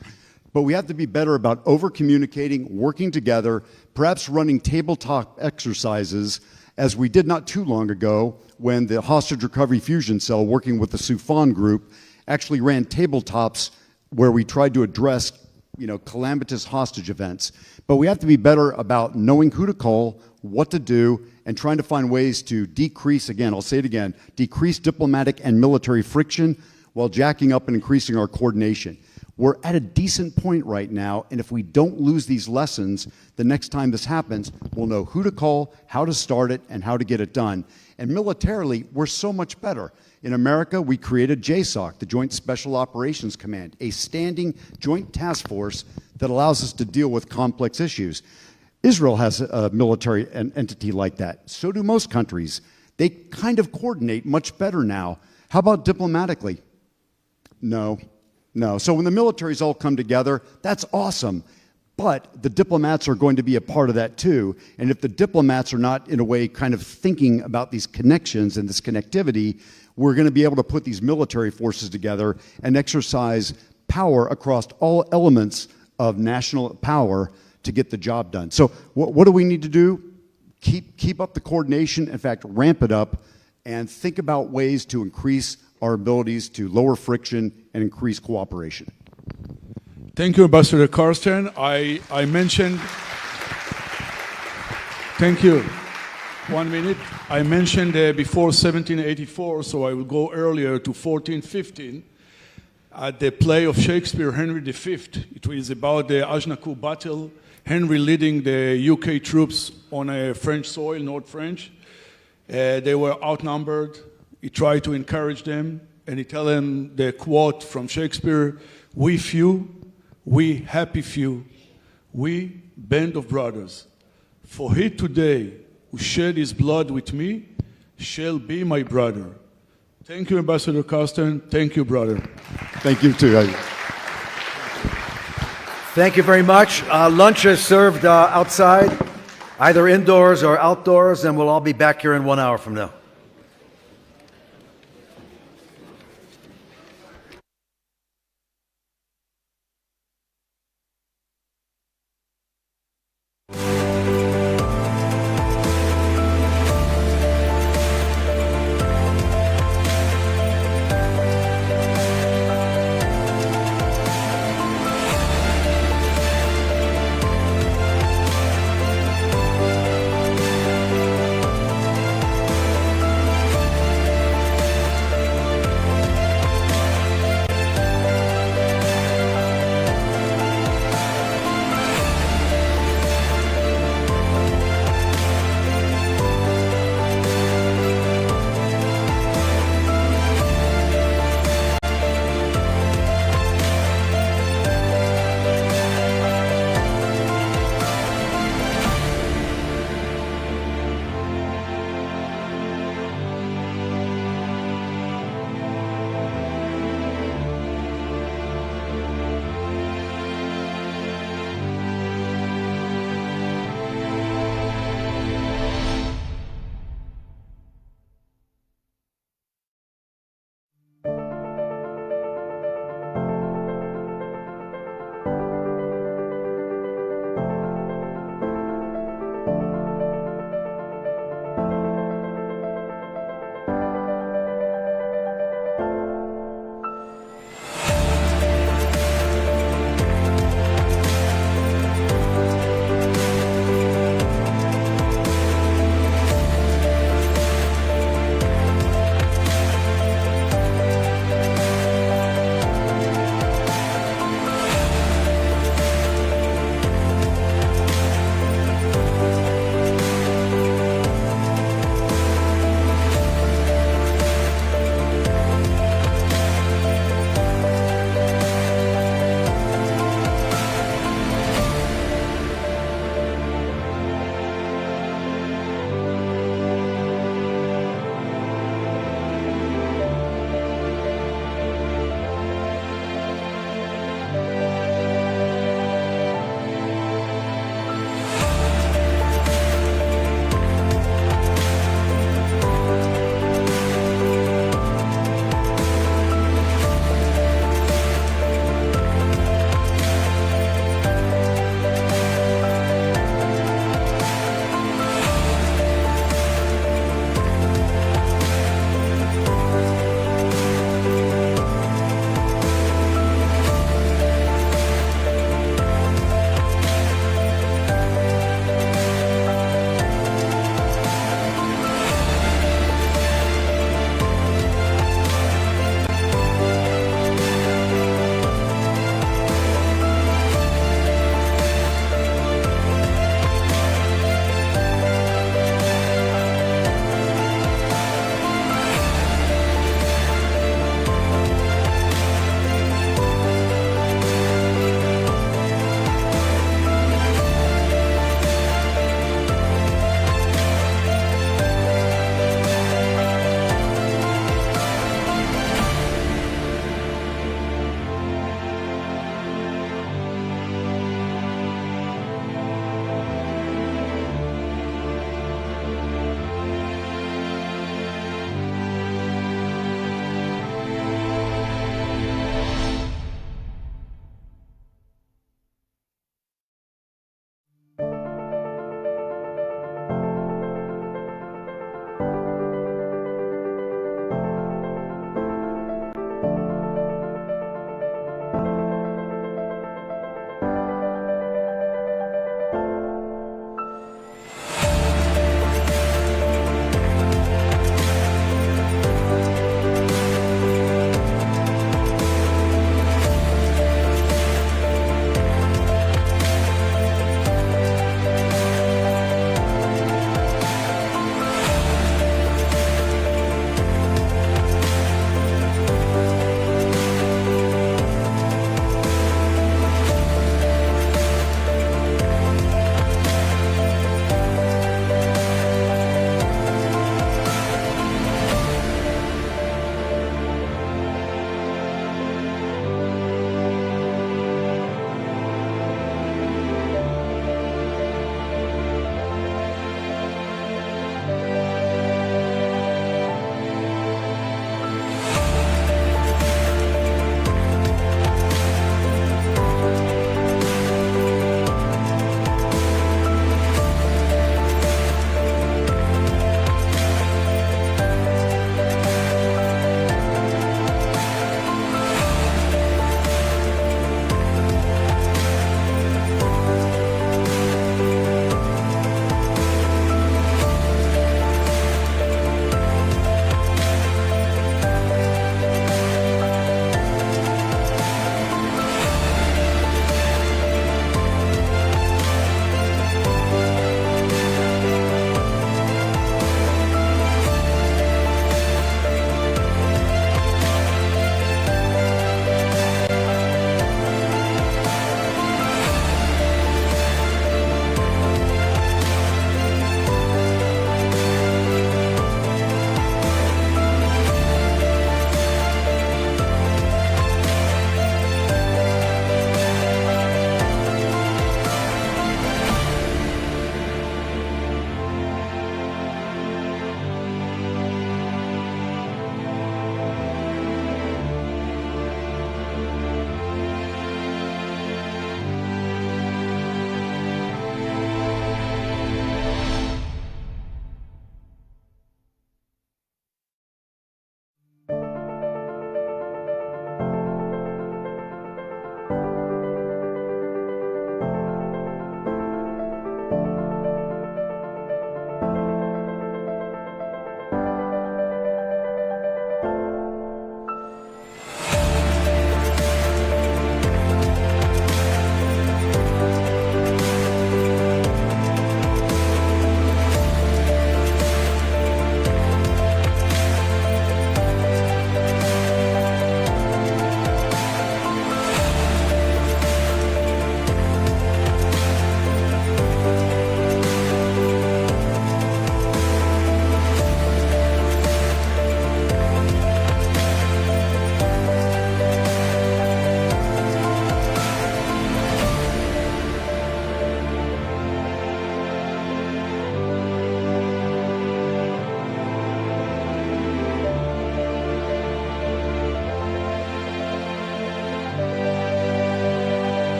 But we have to be better about over-communicating, working together, perhaps running tabletop exercises, as we did not too long ago when the Hostage Recovery Fusion Cell, working with the Sufan group, actually ran tabletops where we tried to address calamitous hostage events. But we have to be better about knowing who to call, what to do, and trying to find ways to decrease, again, I'll say it again, decrease diplomatic and military friction while jacking up and increasing our coordination. We're at a decent point right now, and if we don't lose these lessons, the next time this happens, we'll know who to call, how to start it, and how to get it done. And militarily, we're so much better. In America, we created JSOC, the Joint Special Operations Command, a standing joint task force that allows us to deal with complex issues. Israel has a military entity like that. So do most countries. They kind of coordinate much better now. How about diplomatically? No. So when the militaries all come together, that's awesome. But the diplomats are going to be a part of that too. And if the diplomats are not, in a way, kind of thinking about these connections and this connectivity, we're going to be able to put these military forces together and exercise power across all elements of national power to get the job done. So what do we need to do? Keep up the coordination, in fact, ramp it up, and think about ways to increase our abilities to lower friction and increase cooperation. Thank you, Ambassador Carsten. I mentioned, thank you. 1 minute. I mentioned before 1784, so I will go earlier to 1415. At the play of Shakespeare, Henry V. It was about the Agincourt battle, Henry leading the UK troops on a French soil, North French. They were outnumbered. He tried to encourage them, and he told them the quote from Shakespeare, "We few, we happy few, we band of brothers. For he today who shed his blood with me shall be my brother." Thank you, Ambassador Carsten. Thank you, brother. Thank you, too. Thank you very much. Lunch is served outside, either indoors or outdoors, and we'll all be back here in 1 hour from now.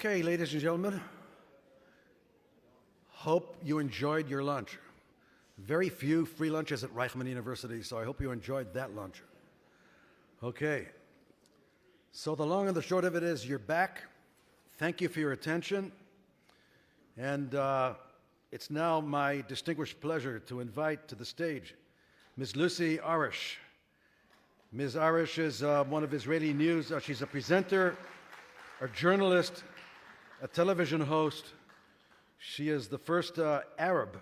Okay, ladies and gentlemen, hope you enjoyed your lunch. Very few free lunches at Reichman University, so I hope you enjoyed that lunch. Okay, so the long and the short of it is you're back. Thank you for your attention. And it's now my distinguished pleasure to invite to the stage Ms. Lucy Arish. Ms. Arish is one of Israeli news. She's a presenter, a journalist, a television host. She is the first Arab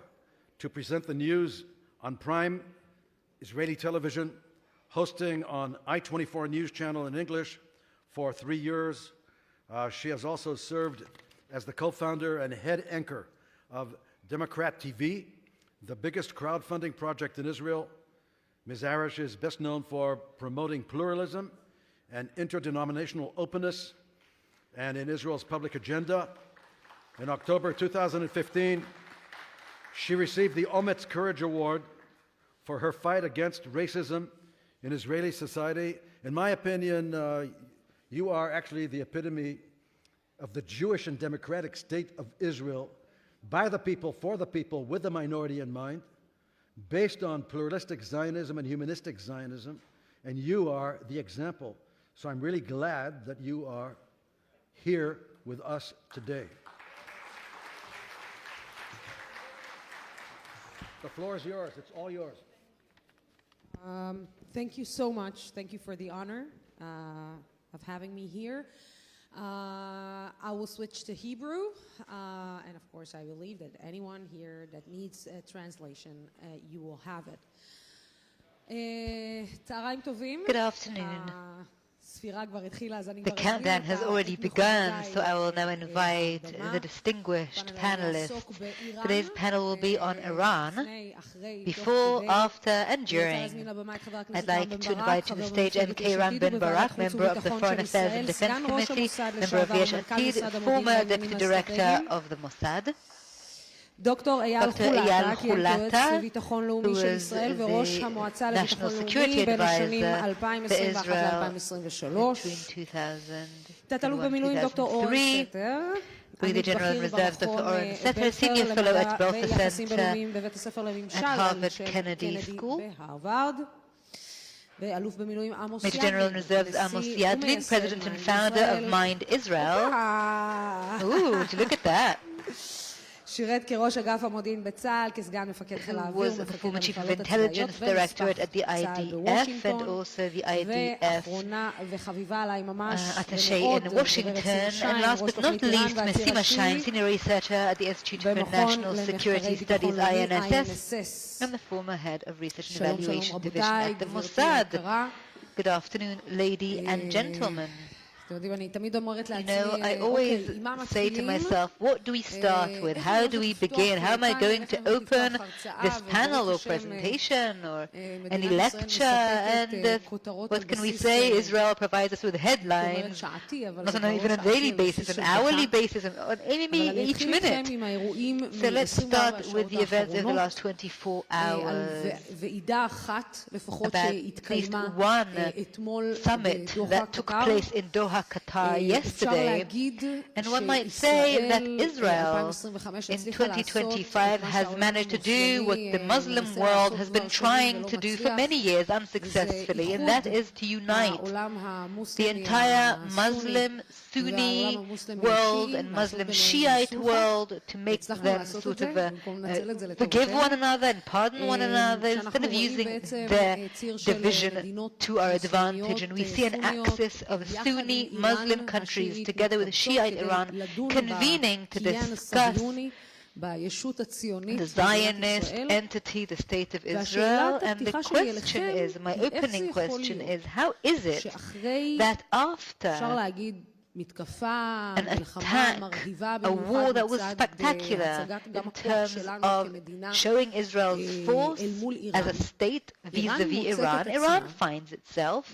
to present the news on prime Israeli television, hosting on I-24 news channel in English for 3 years. She has also served as the co-founder and head anchor of Democrat TV, the biggest crowdfunding project in Israel. Ms. Arish is best known for promoting pluralism and interdenominational openness and in Israel's public agenda. In October 2015, she received the Ometz Courage Award for her fight against racism in Israeli society. In my opinion, you are actually the epitome of the Jewish and democratic state of Israel, by the people, for the people, with the minority in mind, based on pluralistic Zionism and humanistic Zionism, and you are the example. So I'm really glad that you are here with us today. The floor is yours. It's all yours. Thank you so much. Thank you for the honor of having me here. I will switch to Hebrew, and of course I believe that anyone here that needs a translation, you will have it. Good afternoon. The countdown has already begun, so I will now invite the distinguished panelists. Today's panel will be on Iran. Before, after, and during, I'd like to invite to the stage Liran Berman, member of the Foreign Affairs and Defense Committee, member of Yesh former Deputy Director of the Mossad. דוקטור אייל חולטה, לביטחון לאומי של ישראל וראש המועצה לביטחון לאומי בין השנים 2021 ל-2023. תת-אלוף במילואים דוקטור אורן סתר, Brigadier General in Reserve Dr. Oren Setter, Senior Fellow at Belfer Center at Harvard Kennedy School. Major General in Reserve Amos Yadlin, President and Founder of Mind Israel. Ooh, look at that. שירת כראש אגף המודיעין בצה"ל, כסגן מפקד חיל האוויר, was the former chief of intelligence directorate at the IDF and also the IDF attaché in Washington. And last but not least, Messima Shain, senior researcher at the Institute for National Security Studies, INSS, and the former head of Research and Evaluation Division at the Mossad. Good afternoon, ladies and gentlemen. You know, I always say to myself, what do we start with? How do we begin? How am I going to open this panel or presentation or any lecture? And what can we say? Israel provides us with headlines, not on even a daily basis, an hourly basis, on each minute. So let's start with the events of the last 24 hours. About at least one summit that took place in Doha, Qatar yesterday, and one might say that Israel in 2025 has managed to do what the Muslim world has been trying to do for many years unsuccessfully, and that is to unite the entire Muslim Sunni world and Muslim Shiite world, to make them sort of forgive one another and pardon one another instead of using their division to our advantage. And we see an axis of Sunni Muslim countries together with Shiite Iran convening to discuss the Zionist entity, the State of Israel. And the question is, my opening question is, how is it that after an attack, a war that was spectacular in terms of showing Israel's force as a state vis-a-vis Iran, Iran finds itself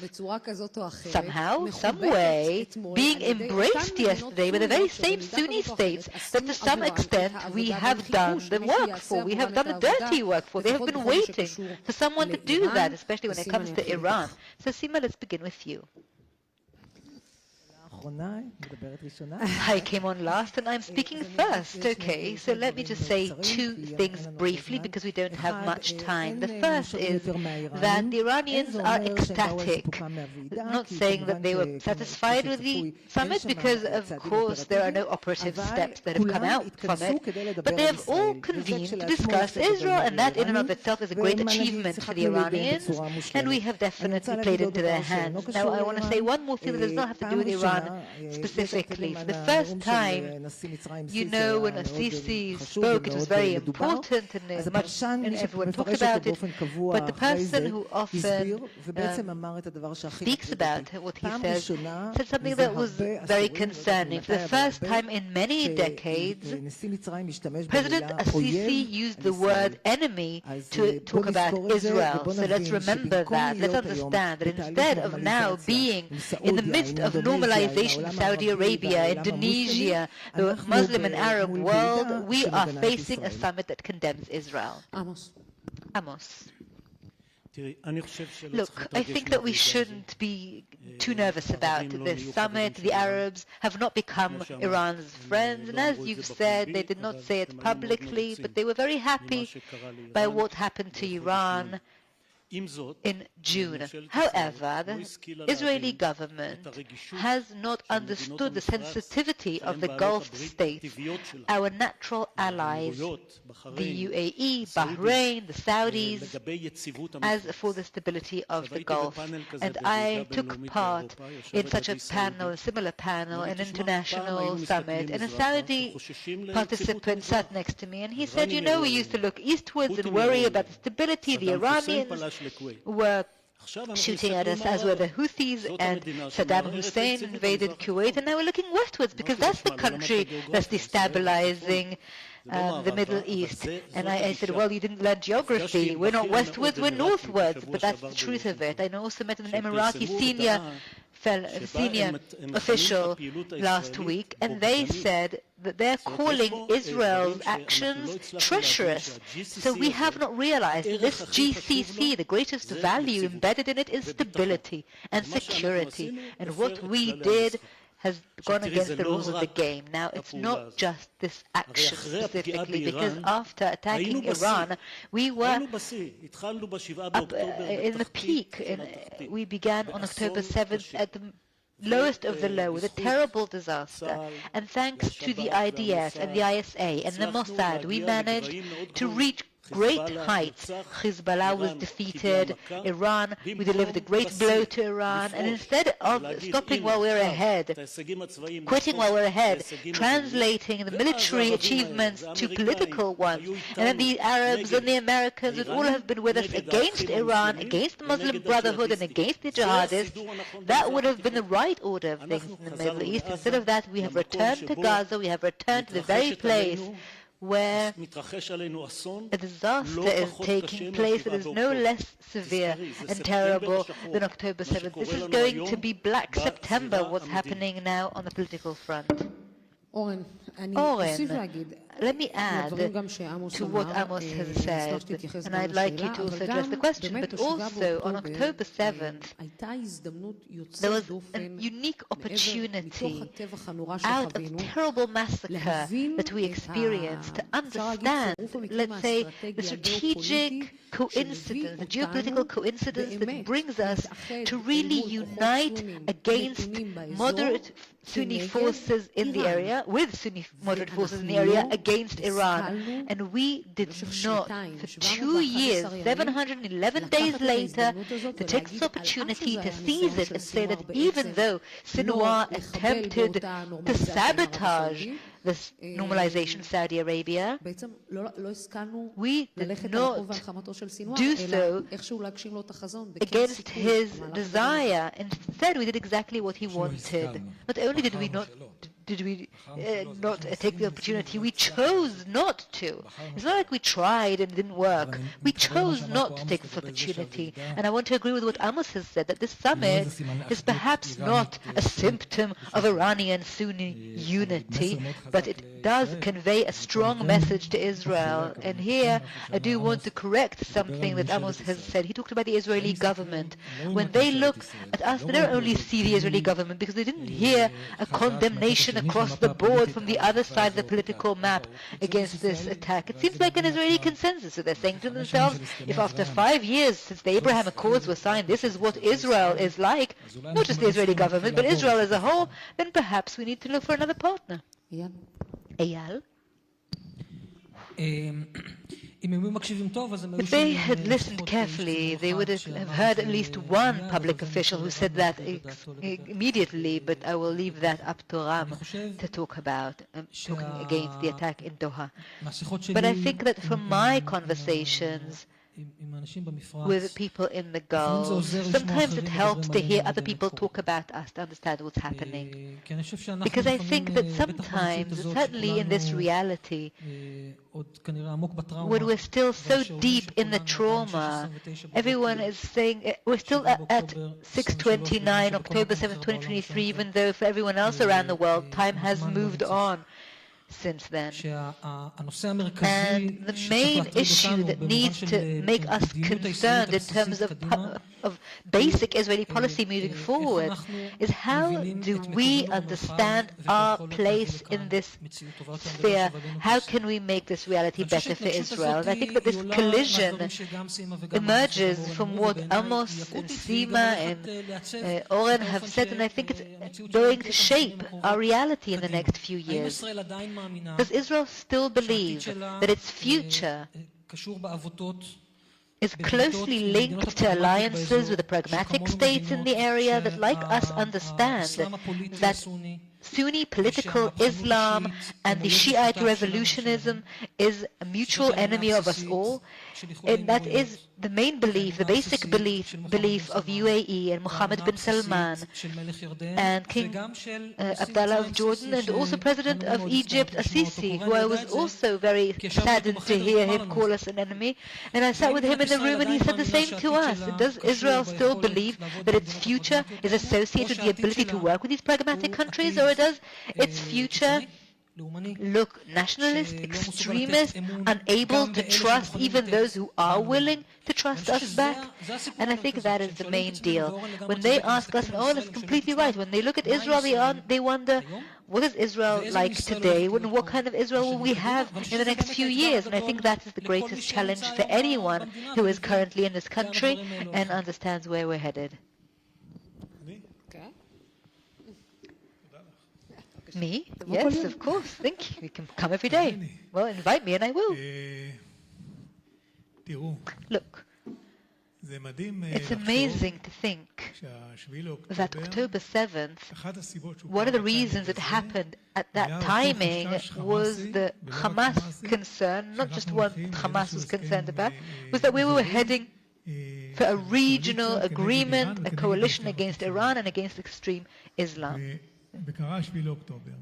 somehow, some way, being embraced yesterday by the very same Sunni states that to some extent we have done the work for, we have done the dirty work for. They have been waiting for someone to do that, especially when it comes to Iran. So Sima, let's begin with you. I came on last and I'm speaking first. Okay, so let me just say two things briefly because we don't have much time. The first is that the Iranians are ecstatic. Not saying that they were satisfied with the summit because, of course, there are no operative steps that have come out from it, but they have all convened to discuss Israel, and that in and of itself is a great achievement for the Iranians, and we have definitely played into their hands. Now, I want to say one more thing that does not have to do with Iran specifically. For the first time, you know, when Sisi spoke, it was very important and everyone talked about it, but the person who often speaks about what he says said something that was very concerning. For the first time in many decades, President Sisi used the word enemy to talk about Israel. So let's remember that. Let's understand that instead of now being in the midst of normalization in Saudi Arabia, Indonesia, the Muslim and Arab world, we are facing a summit that condemns Israel. Amos. Look, I think that we shouldn't be too nervous about this summit. The Arabs have not become Iran's friends, and as you've said, they did not say it publicly, but they were very happy by what happened to Iran in June. However, the Israeli government has not understood the sensitivity of the Gulf states, our natural allies, the UAE, Bahrain, the Saudis, as for the stability of the Gulf. And I took part in such a panel, a similar panel, an international summit, and a Saudi participant sat next to me, and he said, you know, we used to look eastwards and worry about the stability. The Iranians were shooting at us, as were the Houthis, and Saddam Hussein invaded Kuwait, and now we're looking westwards because that's the country that's destabilizing the Middle East. And I said, well, you didn't learn geography. We're not westwards, we're northwards. But that's the truth of it. I also met an Emirati senior official last week, and they said that they're calling Israel's actions treacherous. So we have not realized this GCC, the greatest value embedded in it is stability and security. And what we did has gone against the rules of the game. Now, it's not just this action specifically, because after attacking Iran, we were up in the peak. We began on October 7th at the lowest of the low, with a terrible disaster. And thanks to the IDF and the ISA and the Mossad, we managed to reach great heights. Hezbollah was defeated. Iran, we delivered a great blow to Iran. And instead of stopping while we're ahead, quitting while we're ahead, translating the military achievements to political ones, and then the Arabs and the Americans would all have been with us against Iran, against the Muslim Brotherhood, and against the jihadists, that would have been the right order of things in the Middle East. Instead of that, we have returned to Gaza, we have returned to the very place where a disaster is taking place that is no less severe and terrible than October 7th. This is going to be Black September, what's happening now on the political front. Oren, let me add to what Amos has said, and I'd like you to also address the question, but also on October 7th, there was a unique opportunity out of the terrible massacre that we experienced to understand, let's say, the strategic coincidence, the geopolitical coincidence that brings us to really unite against moderate Sunni forces in the area, with Sunni moderate forces in the area, against Iran. And we did not, for 2 years, 711 days later, to take this opportunity to seize it and say that even though Sinwar attempted to sabotage this normalization of Saudi Arabia, we did not do so against his desire. Instead, we did exactly what he wanted. Not only did we not did we not take the opportunity? We chose not to. It's not like we tried and it didn't work. We chose not to take this opportunity. And I want to agree with what Amos has said, that this summit is perhaps not a symptom of Iranian-Sunni unity, but it does convey a strong message to Israel. And here I do want to correct something that Amos has said. He talked about the Israeli government. When they look at us, they don't only see the Israeli government because they didn't hear a condemnation across the board from the other side of the political map against this attack. It seems like an Israeli consensus. So they're saying to themselves, if after 5 years since the Abraham Accords were signed, this is what Israel is like, not just the Israeli government, but Israel as a whole, then perhaps we need to look for another partner. Eyal? If they had listened carefully, they would have heard at least one public official who said that immediately, but I will leave that up to Ram to talk about, talking against the attack in Doha. But I think that from my conversations with people in the Gulf, sometimes it helps to hear other people talk about us to understand what's happening. Because I think that sometimes, certainly in this reality, when we're still so deep in the trauma, everyone is saying we're still at 6/29, October 7th, 2023, even though for everyone else around the world, time has moved on since then. And the main issue that needs to make us concerned in terms of basic Israeli policy moving forward is how do we understand our place in this sphere? How can we make this reality better for Israel? And I think that this collision emerges from what Amos and Sima and Oren have said, and I think it's going to shape our reality in the next few years. Does Israel still believe that its future is closely linked to alliances with the pragmatic states in the area that, like us, understand that Sunni political Islam and the Shiite revolutionism is a mutual enemy of us all? And that is the main belief, the basic belief of UAE and Mohammed bin Salman and King Abdullah of Jordan, and also President of Egypt, Assisi, who I was also very saddened to hear him call us an enemy. And I sat with him in the room and he said the same to us. Does Israel still believe that its future is associated with the ability to work with these pragmatic countries, or does its future look nationalist, extremist, unable to trust even those who are willing to trust us back? And I think that is the main deal. When they ask us, and Owen is completely right, when they look at Israel, they wonder, what is Israel like today? What kind of Israel will we have in the next few years? And I think that is the greatest challenge for anyone who is currently in this country and understands where we're headed. Me? Yes, of course. Thank you. You can come every day. Well, invite me and I will. Look, it's amazing to think that October 7th, one of the reasons it happened at that timing was the Hamas concern, not just one Hamas was concerned about, was that we were heading for a regional agreement, a coalition against Iran and against extreme Islam.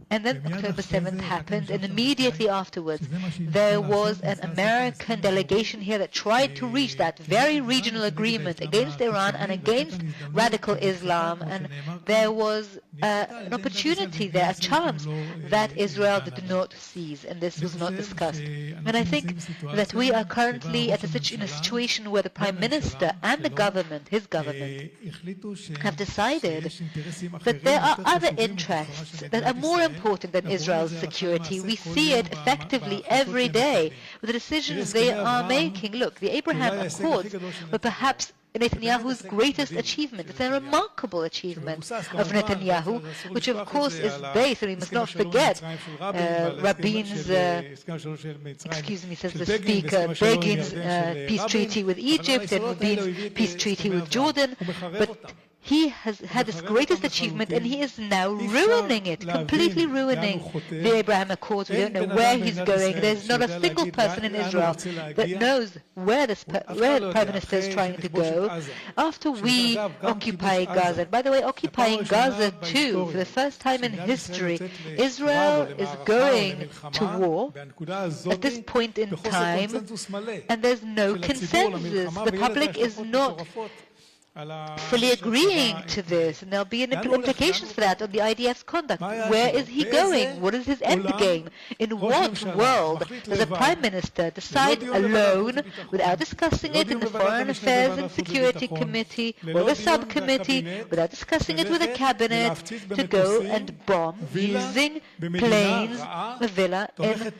And then October 7th happened, and immediately afterwards there was an American delegation here that tried to reach that very regional agreement against Iran and against radical Islam, and there was an opportunity there, a chance that Israel did not seize, and this was not discussed. And I think that we are currently in a situation where the Prime Minister and the government, his government, have decided that there are other interests that are more important than Israel's security. We see it effectively every day with the decisions they are making. Look, the Abraham Accords were perhaps Netanyahu's greatest achievement. It's a remarkable achievement of Netanyahu, which of course is based, and we must not forget, Rabin's, excuse me, says the speaker, Begin's peace treaty with Egypt and Rabin's peace treaty with Jordan. But he has had his greatest achievement and he is now ruining it, completely ruining the Abraham Accords. We don't know where he's going. There's not a single person in Israel that knows where the Prime Minister is trying to go after we occupy Gaza. And by the way, occupying Gaza too, for the first time in history, Israel is going to war at this point in time, and there's no consensus. The public is not fully agreeing to this, and there'll be implications for that on the IDF's conduct. Where is he going? What is his end game? In what world does a prime minister decide alone, without discussing it in the Foreign Affairs and Security Committee or the subcommittee, without discussing it with the cabinet, to go and bomb using planes a villa in a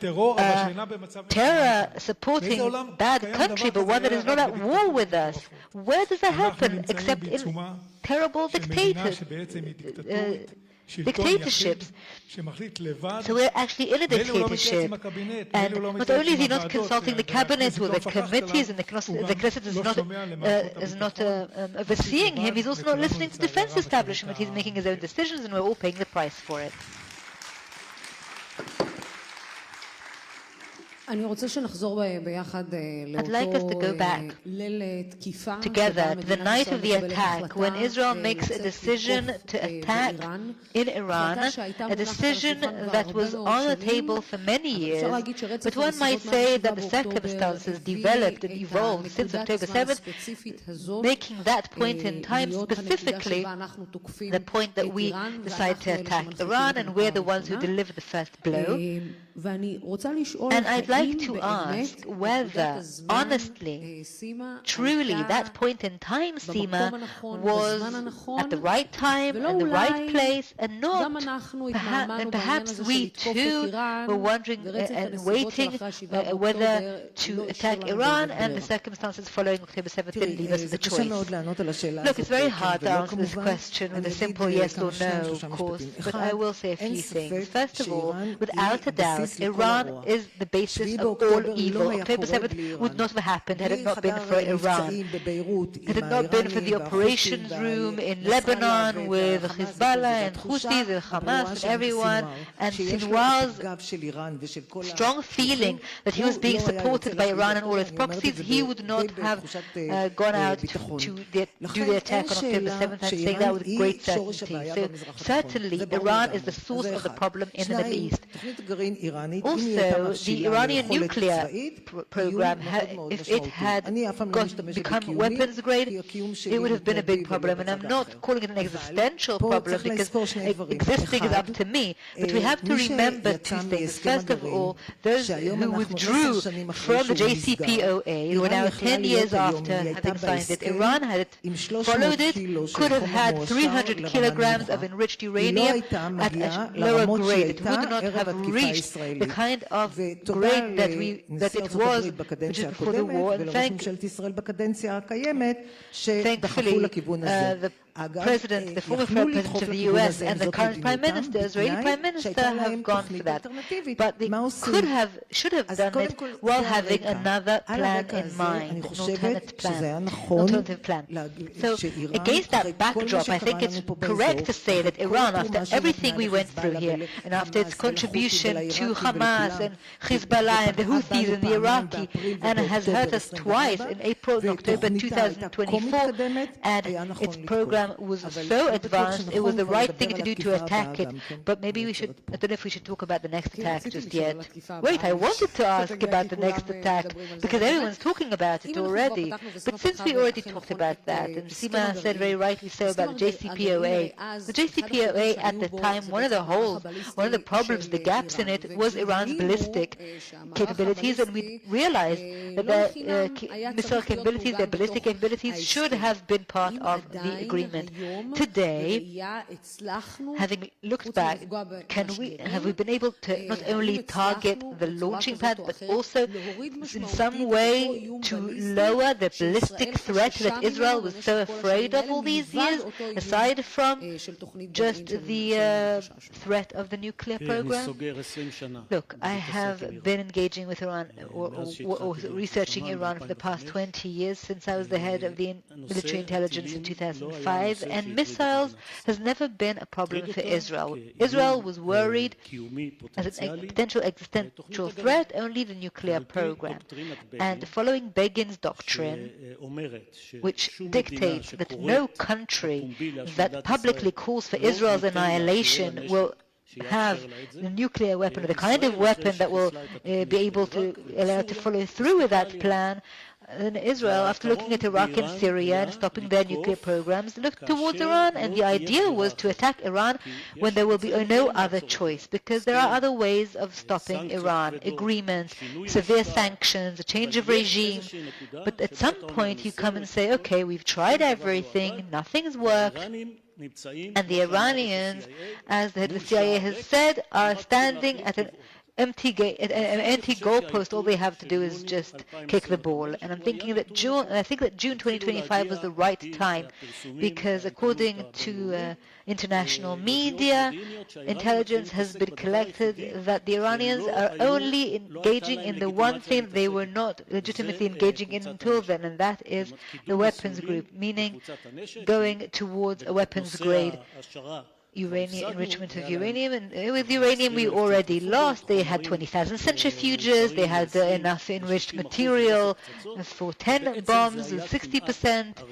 terror-supporting bad country, but one that is not at war with us? Where does that happen? Except in terrible dictatorships. So we're actually in a dictatorship. And not only is he not consulting the cabinet or the committees, and the Knesset is not overseeing him, he's also not listening to the defense establishment. He's making his own decisions, and we're all paying the price for it. I'd like us to go back together to the night of the attack, when Israel makes a decision to attack in Iran, a decision that was on the table for many years. But one might say that the circumstances developed and evolved since October 7th, making that point in time specifically the point that we decide to attack Iran, and we're the ones who deliver the first blow. And I'd like to ask whether, honestly, truly, that point in time, Seema, was at the right time, in the right place, and not, perhaps we too were wondering and waiting whether to attack Iran, and the circumstances following October 7th didn't leave us the choice. Look, it's very hard to answer this question with a simple yes or no, of course, but I will say a few things. First of all, without a doubt, Iran is the basis of all evil. October 7th would not have happened had it not been for Iran. Had it not been for the operations room in Lebanon with Hezbollah and Houthis and Hamas and everyone, and Sinwar's strong feeling that he was being supported by Iran and all its proxies, he would not have gone out to do the attack on October 7th. I'm saying that with great certainty. So certainly Iran is the source of the problem in the Middle East. Also, the Iranian nuclear program, if it had become weapons grade, it would have been a big problem. And I'm not calling it an existential problem, because existing is up to me. But we have to remember two things. First of all, those who withdrew from the JCPOA were now 10 years after having signed it. Iran had followed it, could have had 300 kilograms of enriched uranium at a lower grade. It would not have reached the kind of grade that it was just before the war. And thankfully, the President, the former President of the US, and the current Prime Minister, Israeli Prime Minister, have gone for that. But they should have done it while having another plan in mind, an alternative plan. So against that backdrop, I think it's correct to say that Iran, after everything we went through here, and after its contribution to Hamas and Hezbollah and the Houthis and the Iraqi, and has hurt us twice in April and October 2024, and its program was so advanced, it was the right thing to do to attack it. But maybe we should, I don't know if we should talk about the next attack just yet. Wait, I wanted to ask about the next attack, because everyone's talking about it already. But since we already talked about that, and Seema said very rightly so about the JCPOA, the JCPOA at the time, one of the holes, one of the problems, the gaps in it, was Iran's ballistic capabilities, and we realized that their missile capabilities, their ballistic capabilities should have been part of the agreement. Today, having looked back, have we been able to not only target the launching pad, but also in some way to lower the ballistic threat that Israel was so afraid of all these years, aside from just the threat of the nuclear program? Look, I have been engaging with Iran or researching Iran for the past 20 years, since I was the head of the military intelligence in 2005. 25, and missiles has never been a problem for Israel. Israel was worried as a potential existential threat only the nuclear program. And following Begin's doctrine, which dictates that no country that publicly calls for Israel's annihilation will have the nuclear weapon, or the kind of weapon that will be able to allow to follow through with that plan, then Israel, after looking at Iraq and Syria and stopping their nuclear programs, looked towards Iran, and the idea was to attack Iran when there will be no other choice, because there are other ways of stopping Iran: agreements, severe sanctions, a change of regime. But at some point you come and say, okay, we've tried everything, nothing's worked, and the Iranians, as the head of the CIA has said, are standing at an empty goalpost. All they have to do is just kick the ball. And I think that June 2025 was the right time, because according to international media, intelligence has been collected that the Iranians are only engaging in the one thing they were not legitimately engaging in until then, and that is the weapons group, meaning going towards a weapons grade enrichment of uranium. And with uranium we already lost. They had 20,000 centrifuges, they had enough enriched material for 10 bombs with 60%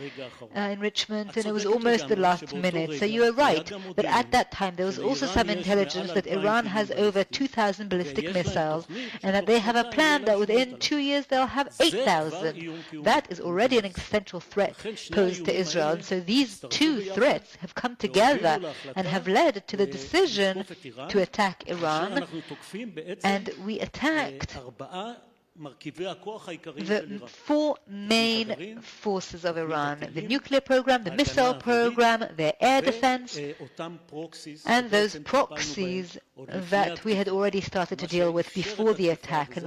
enrichment, and it was almost the last minute. So you are right that at that time there was also some intelligence that Iran has over 2,000 ballistic missiles, and that they have a plan that within 2 years they'll have 8,000. That is already an existential threat posed to Israel. And so these two threats have come together and have led to the decision to attack Iran, and we attacked the four main forces of Iran: the nuclear program, the missile program, their air defense, and those proxies that we had already started to deal with before the attack, and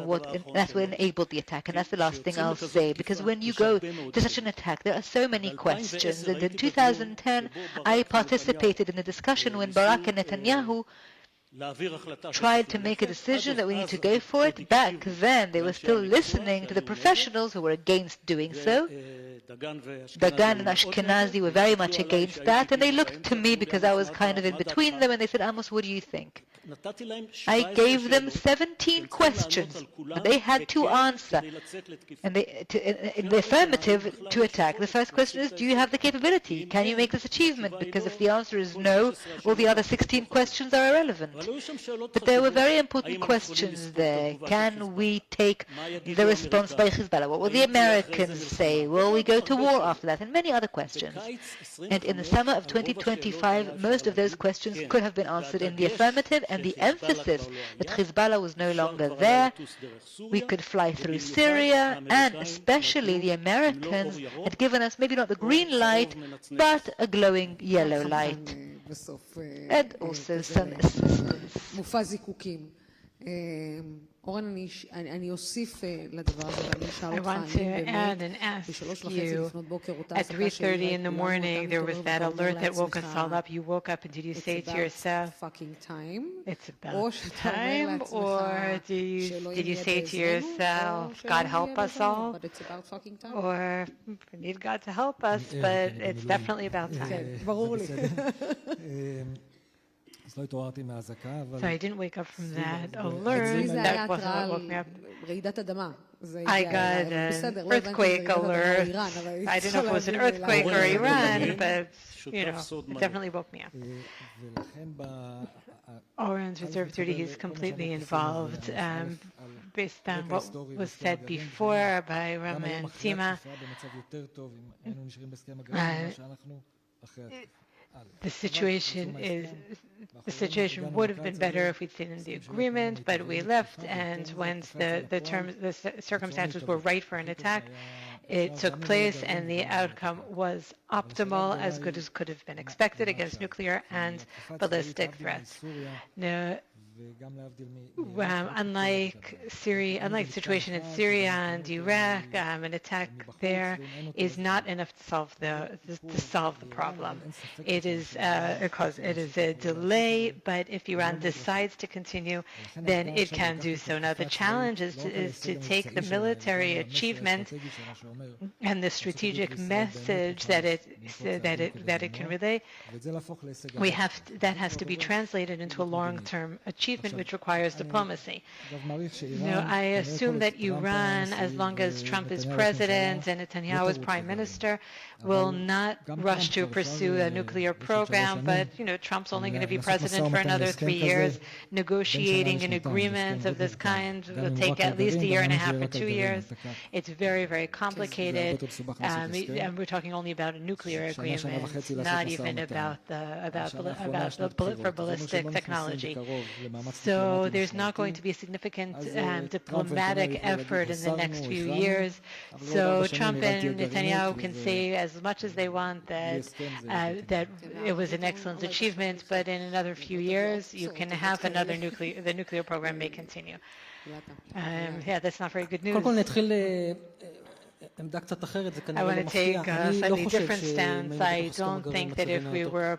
that's what enabled the attack. And that's the last thing I'll say, because when you go to such an attack, there are so many questions. And in 2010, I participated in a discussion when Barak and Netanyahu tried to make a decision that we need to go for it. Back then, they were still listening to the professionals who were against doing so. Dagan and Ashkenazi were very much against that, and they looked to me because I was kind of in between them, and they said, Amos, what do you think? I gave them 17 questions, and they had to answer, and in the affirmative to attack. The first question is, do you have the capability? Can you make this achievement? Because if the answer is no, all the other 16 questions are irrelevant. But there were very important questions there. Can we take the response by Hezbollah? What will the Americans say? Will we go to war after that? And many other questions. And in the summer of 2025, most of those questions could have been answered in the affirmative, and the emphasis that Hezbollah was no longer there, we could fly through Syria, and especially the Americans had given us maybe not the green light, but a glowing yellow light, and also some assistance. אני אוסיף לדבר הזה, ואני אשאל אותך, I want to add and ask you, at 3:30 in the morning, there was that alert that woke us all up. You woke up and did you say to yourself, it's about time, or did you say to yourself, God help us all, or we need God to help us, but it's definitely about time. ברור לי. So I didn't wake up from that alert. That wasn't what woke me up. I got an earthquake alert. I didn't know if it was an earthquake or Iran, but it definitely woke me up. Oran's Reserve 30 is completely involved. Based on what was said before by Rama and Sima, the situation would have been better if we'd stayed in the agreement, but we left, and once the circumstances were right for an attack, it took place, and the outcome was optimal, as good as could have been expected against nuclear and ballistic threats. Now, Unlike the situation in Syria and Iraq, an attack there is not enough to solve the problem. It is a delay, but if Iran decides to continue, then it can do so. Now the challenge is to take the military achievement and the strategic message that it can relay. That has to be translated into a long-term achievement, which requires diplomacy. I assume that Iran, as long as Trump is president and Netanyahu is prime minister, will not rush to pursue a nuclear program, but Trump's only going to be president for another 3 years. Negotiating an agreement of this kind will take at least a year and a half or 2 years. It's very, very complicated, and we're talking only about a nuclear agreement, not even about for ballistic technology. So there's not going to be a significant diplomatic effort in the next few years. So Trump and Netanyahu can say as much as they want that it was an excellent achievement, but in another few years you can have the nuclear program may continue. That's not very good news. I want to take a slightly different stance. I don't think that if we were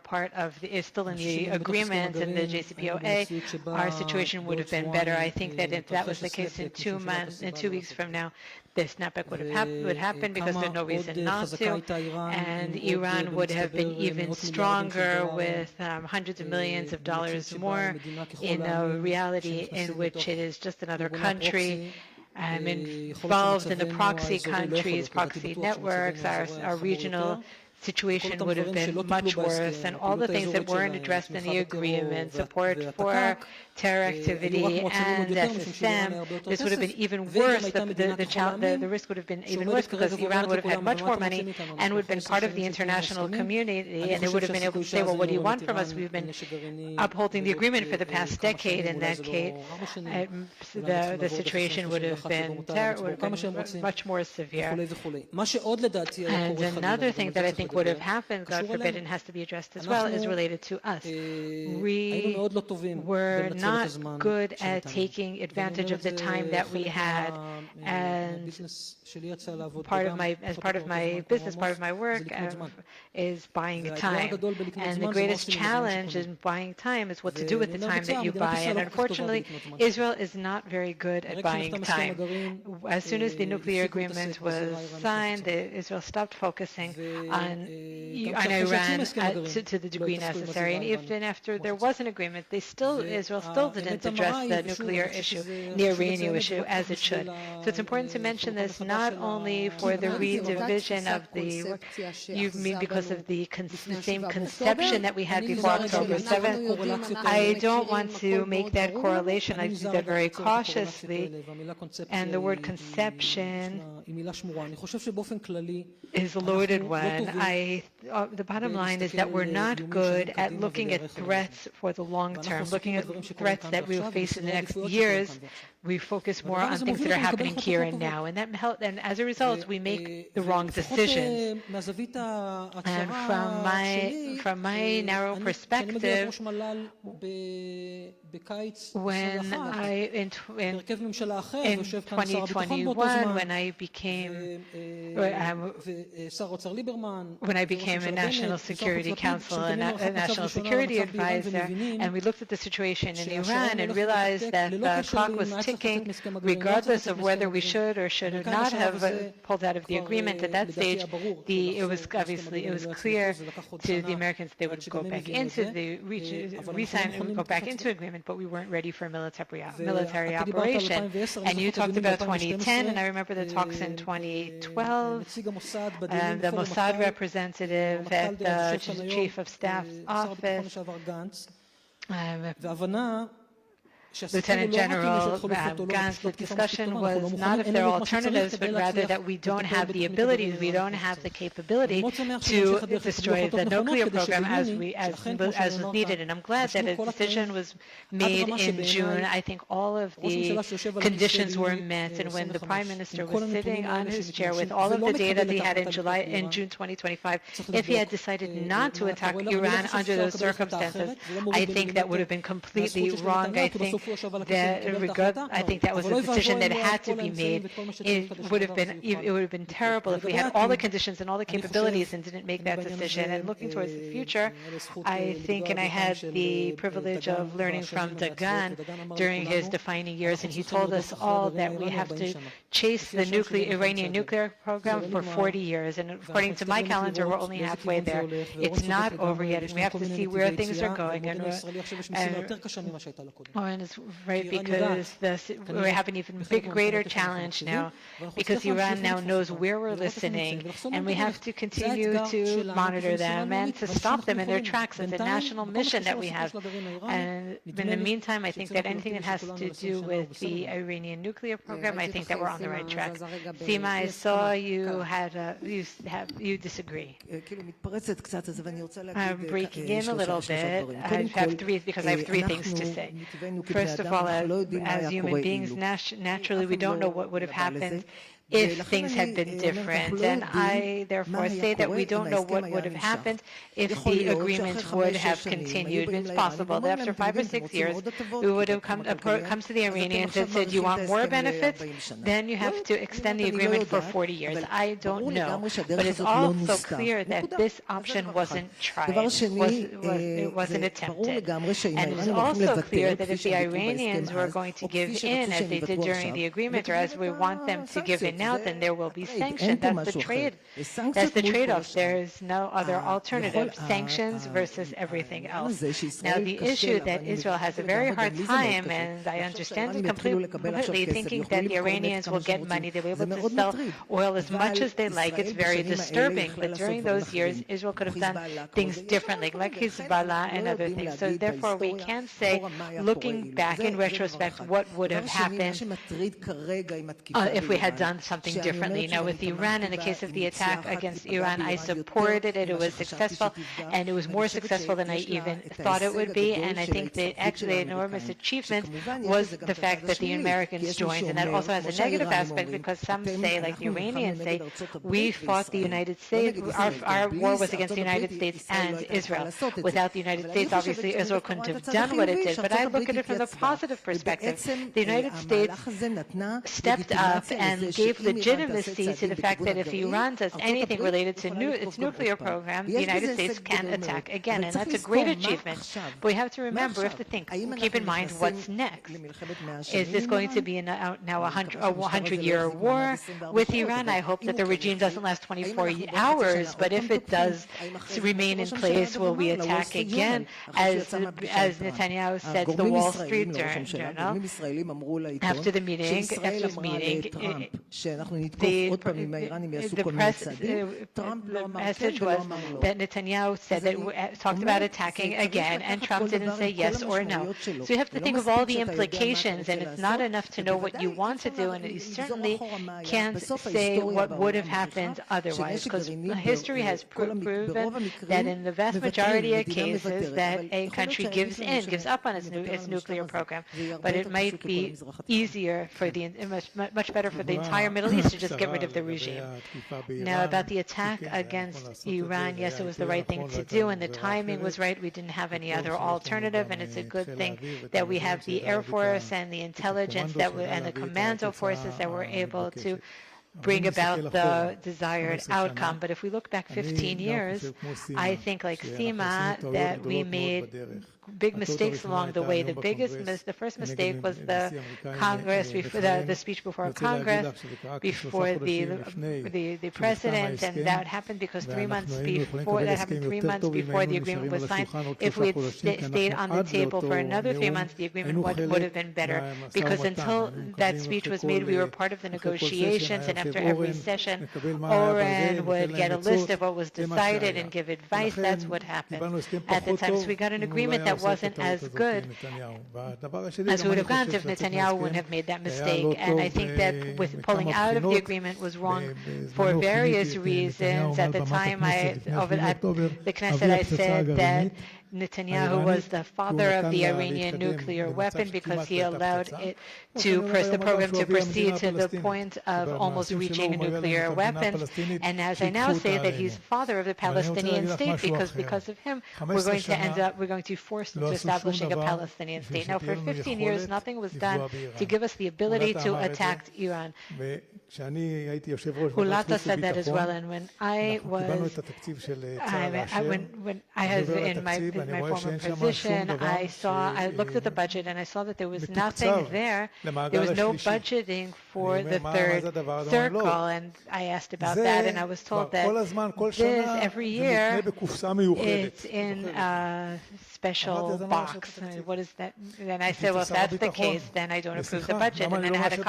still in the agreement in the JCPOA, our situation would have been better. I think that if that was the case in 2 weeks from now, the snapback would happen because there's no reason not to, and Iran would have been even stronger with hundreds of millions of dollars more in a reality in which it is just another country involved in the proxy countries, proxy networks. Our regional situation would have been much worse, and all the things that weren't addressed in the agreement, support for terror activity and SSM, this would have been even worse. The risk would have been even worse because Iran would have had much more money and would have been part of the international community, and they would have been able to say, well, what do you want from us? We've been upholding the agreement for the past decade. In that case, the situation would have been much more severe. And another thing that I think would have happened, God forbid, and has to be addressed as well, is related to us. We were not good at taking advantage of the time that we had, and part of my business, part of my work is buying time. And the greatest challenge in buying time is what to do with the time that you buy. And unfortunately, Israel is not very good at buying time. As soon as the nuclear agreement was signed, Israel stopped focusing on Iran to the degree necessary. And even after there was an agreement, Israel still didn't address the nuclear issue, the Iranian issue, as it should. So it's important to mention this not only for the redivision of because of the same conception that we had before October 7th. I don't want to make that correlation. I use that very cautiously. And the word conception is a loaded one. The bottom line is that we're not good at looking at threats for the long term, looking at threats that we will face in the next years. We focus more on things that are happening here and now, and as a result, we make the wrong decisions. And from my narrow perspective, when in 2021, when I became a National Security Council and a National Security Advisor, and we looked at the situation in Iran and realized that the clock was ticking, regardless of whether we should or should not have pulled out of the agreement. At that stage, it was clear to the Americans they would go back into the re-sign and go back into agreement, but we weren't ready for a military operation. And you talked about 2010, and I remember the talks in 2012. The Mossad representative at the Chief of Staff's office Lieutenant General Gantz, the discussion was not if there are alternatives, but rather that we don't have the abilities, we don't have the capability to destroy the nuclear program as was needed. And I'm glad that a decision was made in June. I think all of the conditions were met, and when the Prime Minister was sitting on his chair with all of the data that he had in June 2025, if he had decided not to attack Iran under those circumstances, I think that would have been completely wrong. I think that was a decision that had to be made. It would have been terrible if we had all the conditions and all the capabilities and didn't make that decision. And looking towards the future, I think, and I had the privilege of learning from Dagan during his defining years, and he told us all that we have to chase the Iranian nuclear program for 40 years. And according to my calendar, we're only halfway there. It's not over yet, and we have to see where things are going. And it's right, because we have an even greater challenge now, because Iran now knows where we're listening, and we have to continue to monitor them and to stop them in their tracks. It's a national mission that we have. And in the meantime, I think that anything that has to do with the Iranian nuclear program, I think that we're on the right track. Seema, I saw you you disagree. I'm breaking in a little bit. I have three things to say. First of all, as human beings, naturally, we don't know what would have happened if things had been different. And I therefore say that we don't know what would have happened if the agreement would have continued. It's possible that after 5 or 6 years, we would have come to the Iranians and said, you want more benefits? Then you have to extend the agreement for 40 years. I don't know. But it's also clear that this option wasn't tried. It wasn't attempted. And it's also clear that if the Iranians were going to give in, as they did during the agreement, or as we want them to give in now, then there will be sanctions. That's the trade. That's the trade-off. There is no other alternative. Sanctions versus everything else. Now, the issue that Israel has a very hard time, and I understand it completely, thinking that the Iranians will get money, they'll be able to sell oil as much as they like. It's very disturbing. But during those years, Israel could have done things differently, like Hezbollah and other things. So therefore, we can't say, looking back in retrospect, what would have happened if we had done something differently. Now, with Iran, in the case of the attack against Iran, I supported it. It was successful, and it was more successful than I even thought it would be. And I think that actually an enormous achievement was the fact that the Americans joined. And that also has a negative aspect, because some say, like the Iranians say, we fought the United States. Our war was against the United States and Israel. Without the United States, obviously, Israel couldn't have done what it did. But I look at it from the positive perspective. The United States stepped up and gave legitimacy to the fact that if Iran does anything related to its nuclear program, the United States can attack again, and that's a great achievement. But we have to remember, keep in mind what's next. Is this going to be now a 100-year war with Iran? I hope that the regime doesn't last 24 hours, but if it does remain in place, will we attack again? As Netanyahu said to the Wall Street Journal after the meeting, the message was that Netanyahu talked about attacking again, and Trump didn't say yes or no. So you have to think of all the implications, and it's not enough to know what you want to do, and you certainly can't say what would have happened otherwise, because history has proven that in the vast majority of cases that a country gives up on its nuclear program. But it might be easier much better for the entire Middle East to just get rid of the regime. Now, about the attack against Iran, yes, it was the right thing to do, and the timing was right. We didn't have any other alternative, and it's a good thing that we have the Air Force and the intelligence and the commando forces that were able to bring about the desired outcome. But if we look back 15 years, I think, like Seema, that we made big mistakes along the way. The first mistake was the Congress, the speech before Congress, before the president, and that happened because 3 months before the agreement was signed. If we had stayed on the table for another 3 months, the agreement would have been better, because until that speech was made, we were part of the negotiations, and after every session, Oren would get a list of what was decided and give advice. That's what happened at the time. So we got an agreement that it wasn't as good as it would have gone if Netanyahu wouldn't have made that mistake. And I think that with pulling out of the agreement was wrong for various reasons. At the time, at the Knesset, I said that Netanyahu was the father of the Iranian nuclear weapon because he allowed it the program to proceed to the point of almost reaching a nuclear weapon. And as I now say that he's the father of the Palestinian state because of him, we're going to force into establishing a Palestinian state. Now, for 15 years, nothing was done to give us the ability to attack Iran. Hulata said that as well, and when I was, when I was in my former position, I looked at the budget and I saw that there was nothing there. There was no budgeting for the third circle, and I asked about that, and I was told that this every year it's in a special box. What is that? And I said, well, if that's the case, then I don't approve the budget. And then I had a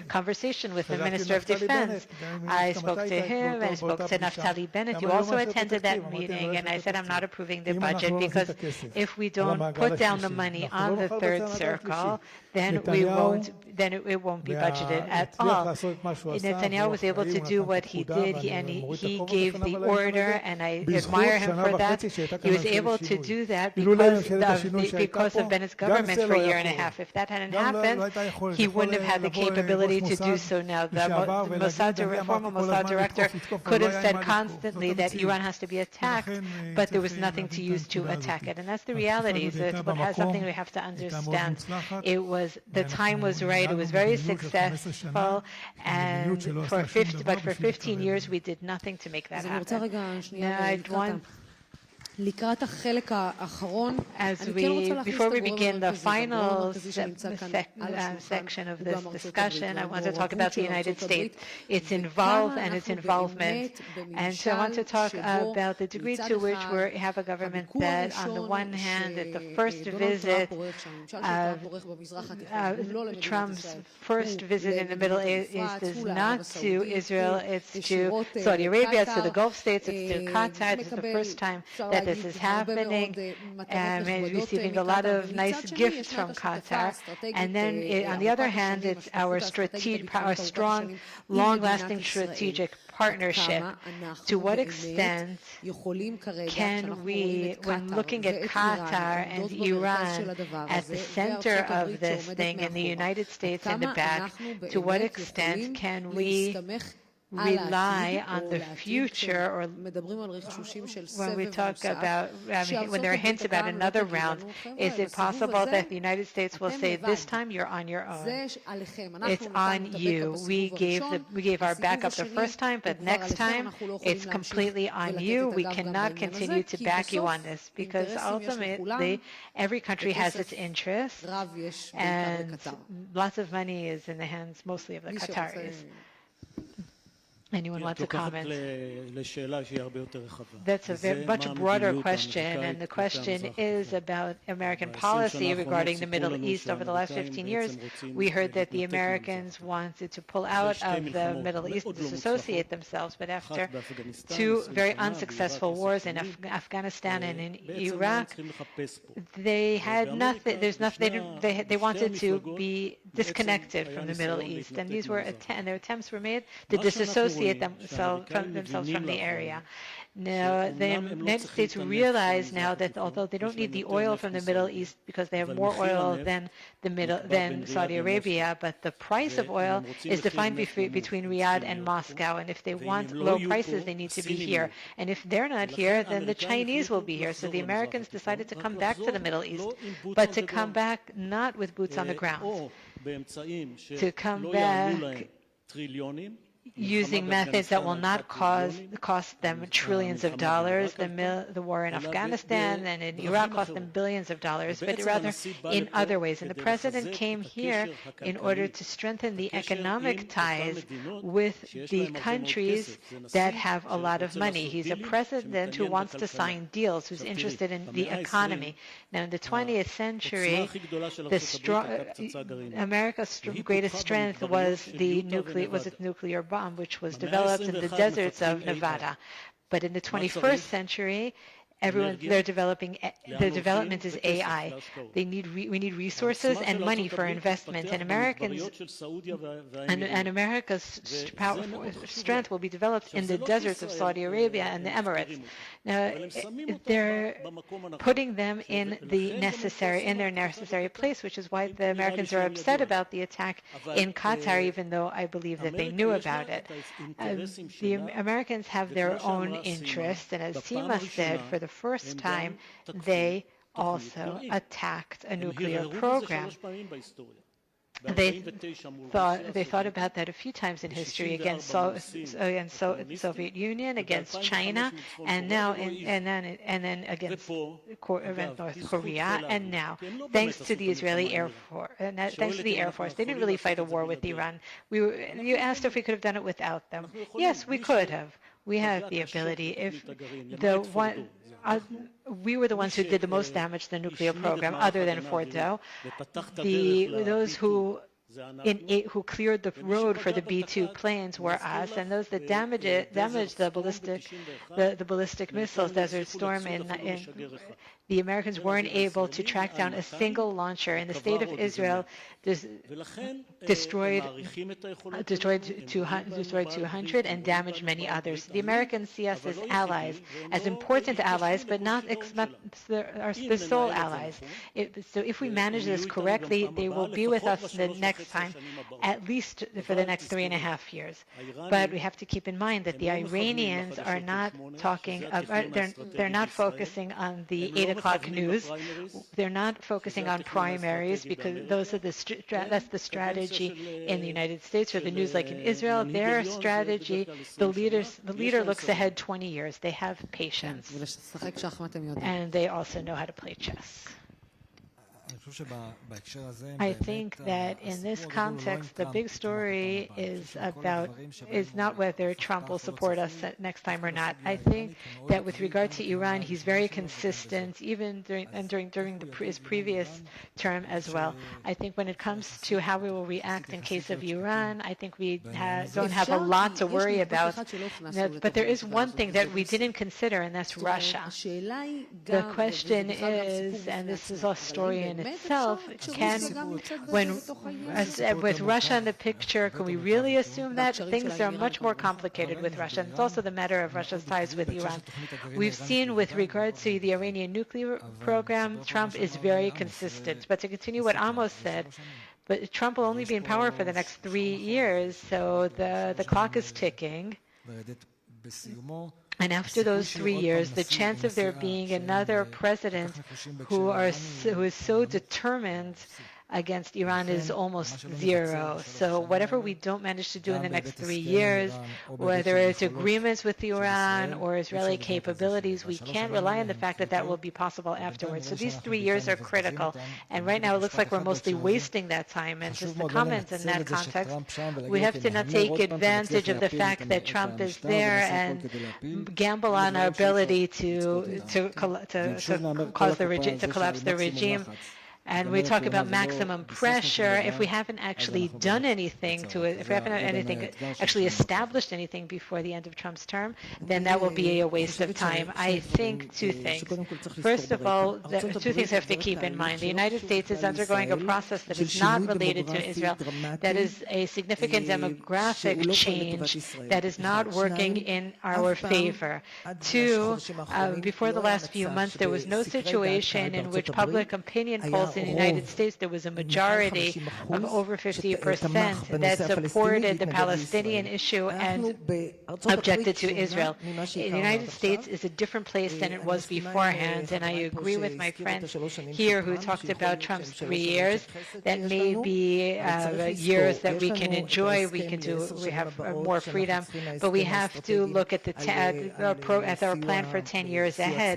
conversation with the Minister of Defense. I spoke to him, and I spoke to Naftali Bennett, who also attended that meeting, and I said, I'm not approving the budget because if we don't put down the money on the third circle, then we won't. Then it won't be budgeted at all. Netanyahu was able to do what he did, he gave the order, and I admire him for that. He was able to do that because of Bennett's government for a year and a half. If that hadn't happened, he wouldn't have had the capability to do so now. The former Mossad director could have said constantly that Iran has to be attacked, but there was nothing to use to attack it. And that's the reality. It's something we have to understand. The time was right. It was very successful, and for 15 years we did nothing to make that happen. Now, before we begin the final section of this discussion, I want to talk about the United States, its involvement. And so I want to talk about the degree to which we have a government that, on the one hand, at the first visit, Trump's first visit in the Middle East is not to Israel, it's to Saudi Arabia, it's to the Gulf states, it's to Qatar. It's the first time that this is happening, and he's receiving a lot of nice gifts from Qatar. And then, on the other hand, it's our strong, long-lasting strategic partnership. To what extent can we, when looking at Qatar and Iran as the center of this thing, and the United States in the back, to what extent can we rely on the future, or when we talk about, when there are hints about another round, is it possible that the United States will say, this time you're on your own? It's on you. We gave our backup the first time, but next time it's completely on you. We cannot continue to back you on this, because ultimately every country has its interests, and lots of money is in the hands mostly of the Qataris. Anyone want to comment? That's a much broader question, and the question is about American policy regarding the Middle East. Over the last 15 years, we heard that the Americans wanted to pull out of the Middle East, disassociate themselves, but after two very unsuccessful wars in Afghanistan and in Iraq, they had nothing. They wanted to be disconnected from the Middle East, and their attempts were made to disassociate themselves from the area. Now, the United States realize now that although they don't need the oil from the Middle East because they have more oil than Saudi Arabia, but the price of oil is defined between Riyadh and Moscow, and if they want low prices, they need to be here. And if they're not here, then the Chinese will be here. So the Americans decided to come back to the Middle East, but to come back not with boots on the ground, to come back using methods that will not cost them trillions of dollars. The war in Afghanistan and in Iraq cost them billions of dollars, but rather in other ways. And the president came here in order to strengthen the economic ties with the countries that have a lot of money. He's a president who wants to deals, who's interested in the economy. Now, in the 20th century, America's greatest strength was its nuclear bomb, which was developed in the deserts of Nevada. But in the 21st century, they're developing, the development is AI. We need resources and money for investment, and America's strength will be developed in the deserts of Saudi Arabia and the Emirates. Now, they're putting them in their necessary place, which is why the Americans are upset about the attack in Qatar, even though I believe that they knew about it. The Americans have their own interests, and as Sima said, for the first time, they also attacked a nuclear program. They thought about that a few times in history against the Soviet Union, against China, and now and then against North Korea, and now thanks to the Israeli Air Force. Thanks to the Air Force, they didn't really fight a war with Iran. You asked if we could have done it without them. Yes, we could have. We have the ability. If we were the ones who did the most damage to the nuclear program, other than Fordo. Those who cleared the road for the B-2 planes were us, and those that damaged the ballistic missiles, Desert Storm, the Americans weren't able to track down a single launcher. In the state of Israel, destroyed 200 and damaged many others. The Americans see us as allies, as important allies, but not the sole allies. So if we manage this correctly, they will be with us the next time, at least for the next 3.5 years. But we have to keep in mind that the Iranians are not talking about, they're not focusing on the 8 o'clock news. They're not focusing on primaries, because those are that's the strategy in the United States or the news, like in Israel. Their strategy, the leader looks ahead 20 years. They have patience, and they also know how to play chess. I think that in this context, the big story is not whether Trump will support us next time or not. I think that with regard to Iran, he's very consistent, even during his previous term as well. I think when it comes to how we will react in case of Iran, I think we don't have a lot to worry about. But there is one thing that we didn't consider, and that's Russia. The question is, and this is a story in itself, with Russia in the picture, can we really assume that? Things are much more complicated with Russia. And it's also the matter of Russia's ties with Iran. We've seen with regard to the Iranian nuclear program, Trump is very consistent. But to continue what Amos said, but Trump will only be in power for the next 3 years, so the clock is ticking. And after those 3 years, the chance of there being another president who is so determined against Iran is almost zero. So whatever we don't manage to do in the next 3 years, whether it's agreements with Iran or Israeli capabilities, we can't rely on the fact that that will be possible afterwards. So these 3 years are critical. And right now it looks like we're mostly wasting that time. And just to comment in that context, we have to not take advantage of the fact that Trump is there and gamble on our ability to collapse the regime. And we talk about maximum pressure. If we haven't actually done anything to it, if we haven't actually established anything before the end of Trump's term, then that will be a waste of time. I think two things. First of all, two things we have to keep in mind. The United States is undergoing a process that is not related to Israel, that is a significant demographic change that is not working in our favor. Two, before the last few months, there was no situation in which public opinion polls in the United States, there was a majority of over 50% that supported the Palestinian issue and objected to Israel. The United States is a different place than it was beforehand, and I agree with my friend here who talked about Trump's 3 years. That may be years that we can enjoy, we have more freedom, but we have to look at our plan for 10 years ahead.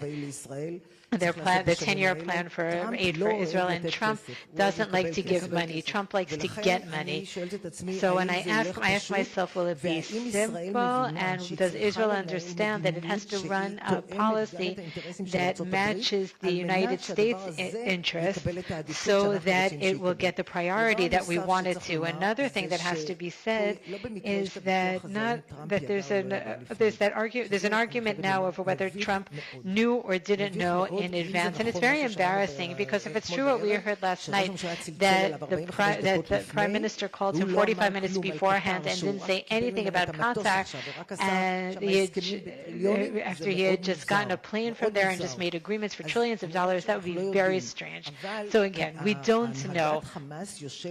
their 10-year plan for aid for Israel, and Trump doesn't like to give money. Trump likes to get money. So when I ask myself, will it be simple, and does Israel understand that it has to run a policy that matches the United States interest so that it will get the priority that we want it to? Another thing that has to be said is that there's an argument now over whether Trump knew or didn't know in advance, and it's very embarrassing, because if it's true what we heard last night, that the Prime Minister called him 45 minutes beforehand and didn't say anything about Qatar, and after he had just gotten a plane from there and just made agreements for trillions of dollars, that would be very strange. So again, we don't know,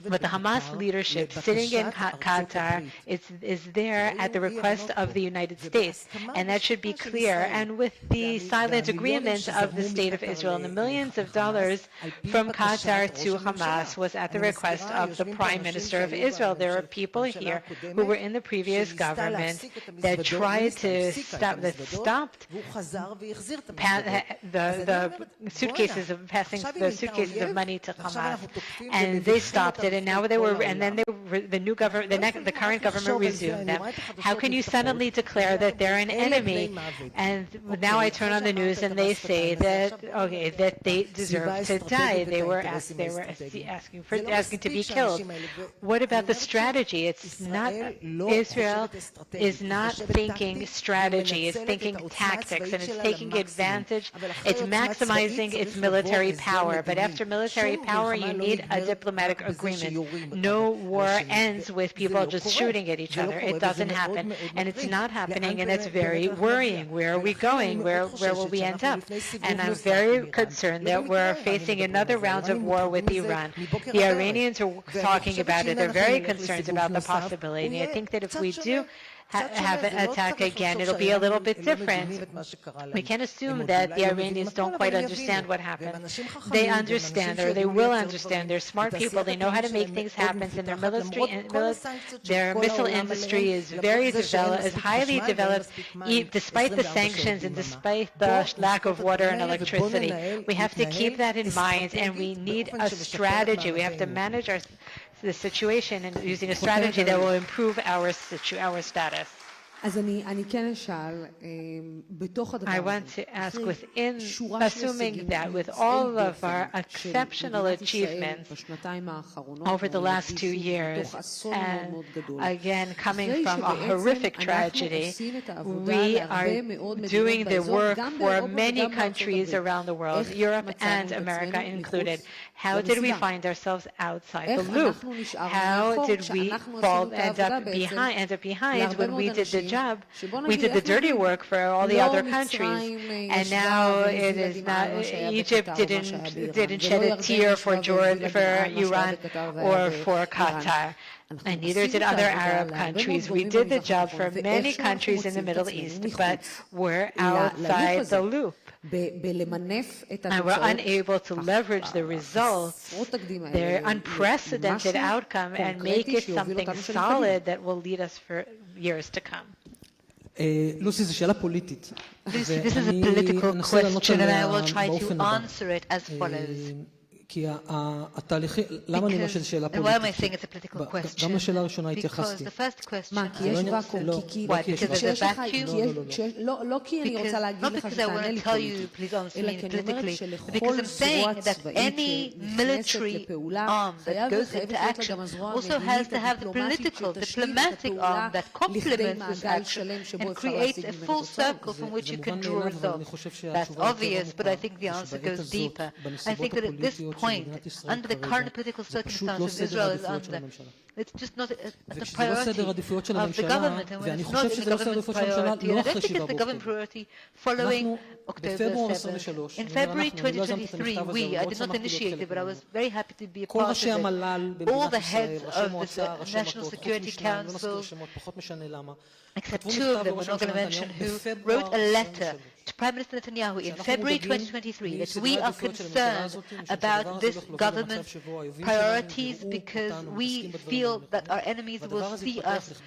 but the Hamas leadership sitting in Qatar is there at the request of the United States, and that should be clear. And with the silent agreement of the State of Israel, and the millions of dollars from Qatar to Hamas was at the request of the Prime Minister of Israel. There are people here who were in the previous government that tried to stop, that stopped the suitcases of passing the suitcases of money to Hamas, and they stopped it. And now the new government, the current government resumed them. How can you suddenly declare that they're an enemy? And now I turn on the news and they say that they deserve to die. They were asking to be killed. What about the strategy? It's not, Israel is not thinking strategy. It's thinking tactics, and it's taking advantage. It's maximizing its military power. But after military power, you need a diplomatic agreement. No war ends with people just shooting at each other. It doesn't happen, and it's not happening, and it's very worrying. Where are we going? Where will we end up? And I'm very concerned that we're facing another round of war with Iran. The Iranians are talking about it. They're very concerned about the possibility. And I think that if we do have an attack again, it'll be a little bit different. We can't assume that the Iranians don't quite understand what happened. They understand, or they will understand. They're smart people. They know how to make things happen, and their missile industry is very developed, is highly developed, despite the sanctions and despite the lack of water and electricity. We have to keep that in mind, and we need a strategy. We have to manage the situation and using a strategy that will improve our status. I want to ask, within, assuming that with all of our exceptional achievements over the last 2 years, and again coming from a horrific tragedy, we are doing the work for many countries around the world, Europe and America included. How did we find ourselves outside the loop? How did we end up behind when we did the job? We did the dirty work for all the other countries, and now it is not. Egypt didn't shed a tear for Iran or for Qatar, and neither did other Arab countries. We did the job for many countries in the Middle East, but we're outside the loop. And we're unable to leverage the results, their unprecedented outcome, and make it something solid that will lead us for years to come. This is a political question, and I will try to answer it as follows. Why am I saying it's a political question? Because the first question, what, because there's a vacuum? Not because I want to tell you, please answer me politically, but because I'm saying that any military arm that goes into action also has to have the political, diplomatic arm that complements this action and creates a full circle from which you can draw results. That's obvious, but I think the answer goes deeper. I think that at this point, under the current political circumstances Israel is under, it's just not at the priority of the government, and when it's not in the government's priority, and I don't think it's the government priority following October 7. In February 2023, I did not initiate it, but I was very happy to be a part of it. All the heads of the National Security Council, except 2 of them, we're not going to mention who, wrote a letter to Prime Minister Netanyahu in February 2023 that we are concerned about this government's priorities because we feel that our enemies will see us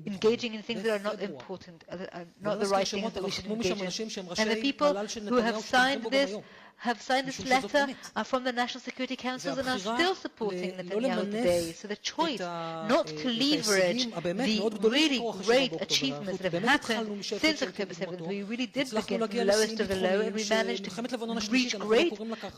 engaging in things that are not important, that are not the right things that we should engage in. And the people who have signed this have signed this letter are from the National Security Councils and are still supporting Netanyahu today. So the choice not to leverage the really great achievements that have happened since October 7th. We really did begin from the lowest of the low, and we managed to reach great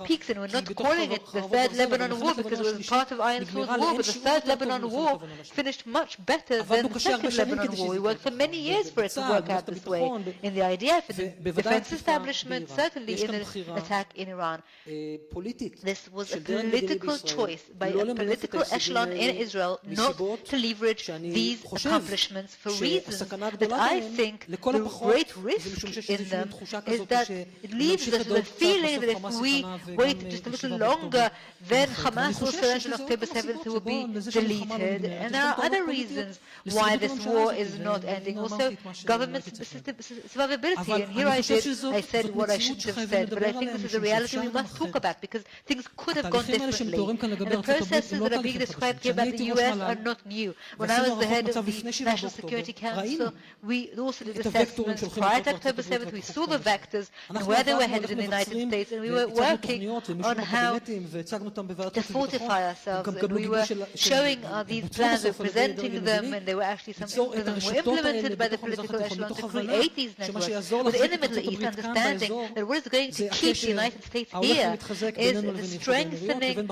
peaks. And we're not calling it the Third Lebanon War because it was part of Iron Sword War, but the Third Lebanon War finished much better than the Second Lebanon War. We worked for many years for it to work out this way in the IDF, in the defense establishment, certainly in the attack in Iran. This was a political choice by a political echelon in Israel not to leverage these accomplishments for reasons that I think the great risk in them is that it leaves us with a feeling that if we wait just a little longer, then Hamas will surrender on October 7th, it will be deleted. And there are other reasons why this war is not ending. Also, government survivability. And here I said what I shouldn't have said, but I think this is a reality we must talk about because things could have gone differently. And the processes that are being described here about the US are not new. When I was the head of the National Security Council, we also did assessments prior to October 7th. We saw the vectors and where they were headed in the United States, and we were working on how to fortify ourselves. And we were showing these plans, we were presenting them, and they were actually some of them were implemented by the political echelon to create these networks within the Middle East, understanding that what is going to keep the United States here is the strengthening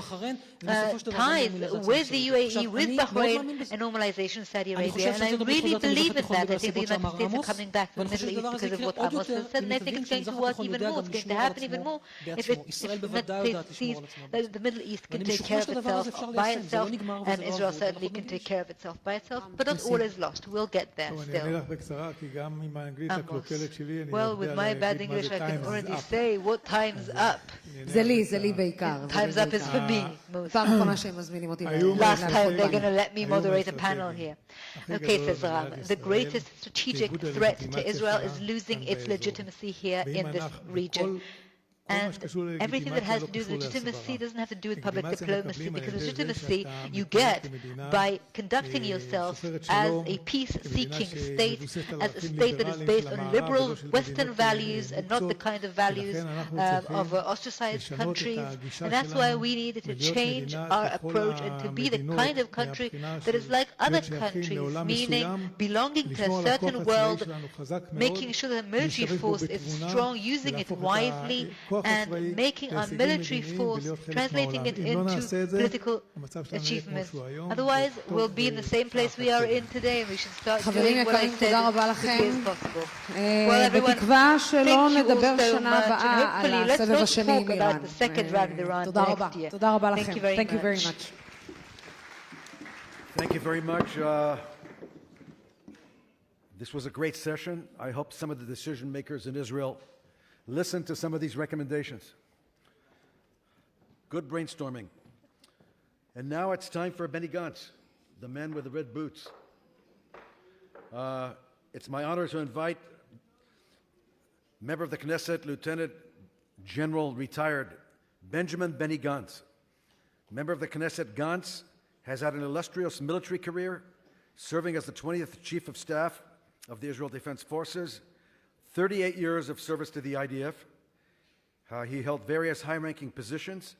ties with the UAE, with Bahrain, and normalization of Saudi Arabia. And I really believe in that. I think the United States are coming back to the Middle East because of what Amos has said, and I think it's going to work even more. It's going to happen even more if the United States sees that the Middle East can take care of itself by itself, and Israel certainly can take care of itself by itself. But not all is lost. We'll get there still. Well, with my bad English, I can already say what time's up. Time's up is for me. Last time they're going to let me moderate a panel here. Okay, says Ram, the greatest strategic threat to Israel is losing its legitimacy here in this region. And everything that has to do with legitimacy doesn't have to do with public diplomacy, because legitimacy you get by conducting yourself as a peace-seeking state, as a state that is based on liberal Western values and not the kind of values of ostracized countries. And that's why we needed to change our approach and to be the kind of country that is like other countries, meaning belonging to a certain world, making sure that the military force is strong, using it wisely, and making our military force, translating it into political achievements. Otherwise, we'll be in the same place we are in today, and we should start doing what I said as quickly as possible. Well, everyone, thank you all so much, and hopefully let's not talk about the second round of Iran next year. Thank you very much. Thank you very much. This was a great session. I hope some of the decision makers in Israel listen to some of these recommendations. Good brainstorming. And now it's time for Benny Gantz, the man with the red boots. It's my honor to invite member of the Knesset, Lieutenant General retired Benjamin Benny Gantz. Member of the Knesset, Gantz has had an illustrious military career, serving as the 20th Chief of Staff of the Israel Defense Forces, 38 years of service to the IDF. He held various high-ranking positions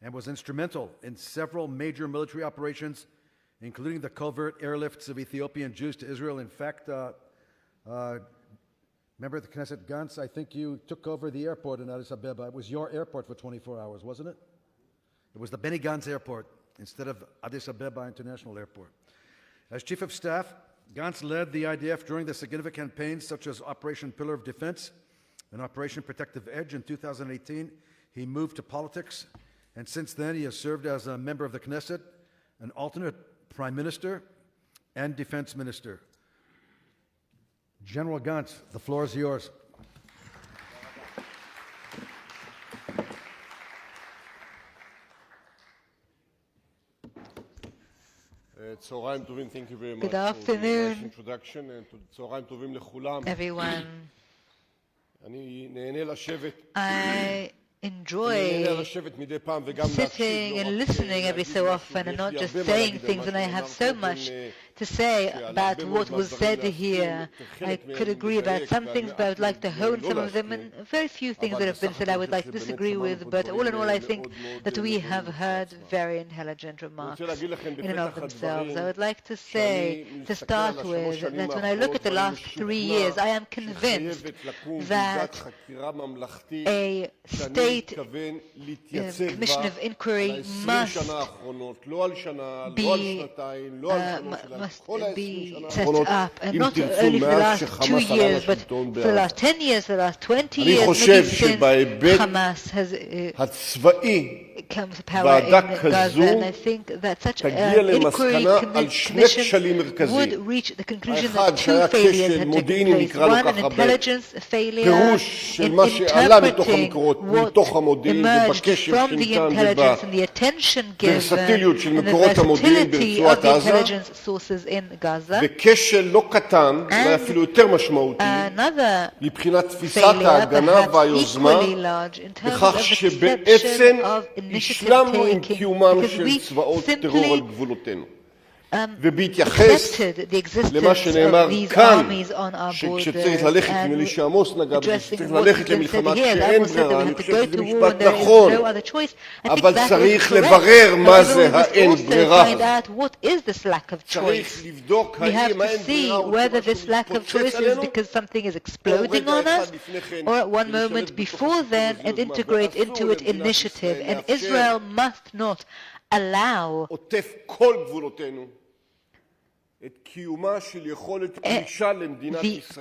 and was instrumental in several major military operations, including the covert airlifts of Ethiopian Jews to Israel. In fact, member of the Knesset, Gantz, I think you took over the airport in Addis Ababa. It was your airport for 24 hours, wasn't it? It was the Benny Gantz Airport instead of Addis Ababa International Airport. As Chief of Staff, Gantz led the IDF during the significant campaigns such as Operation Pillar of Defense and Operation Protective Edge. In 2018, he moved to politics, and since then he has served as a member of the Knesset, an alternate Prime Minister, and Defense Minister. General Gantz, the floor is yours. Thank you very much. Good afternoon, everyone. I enjoy sitting and listening every so often and not just saying things, and I have so much to say about what was said here. I could agree about some things, but I would like to hone some of them, and very few things that have been said I would like to disagree with, but all in all I think that we have heard very intelligent remarks in and of themselves. I would like to say, to start with, that when I look at the last 3 years, I am convinced that a state commission of inquiry must be set up, and not only for the last 2 years, but for the last 10 years, for the last 20 years, maybe since Hamas has come to power in Gaza. And I think that such an inquiry commission would reach the conclusion that 2 failures had taken place. One, an intelligence failure in interpreting what emerged from the intelligence and the attention given and the versatility of the intelligence sources in Gaza. And another failure, perhaps equally large, in terms of the perception of initiative-taking, because we simply accepted the existence of these armies on our borders, and addressing what has been said here, Amos said that we have to go to war and there is no other choice. I think that is correct, but we must also find out what is this lack of choice. We have to see whether this lack of choice is because something is exploding on us, or at one moment before then, and integrate into it initiative. And Israel must not allow the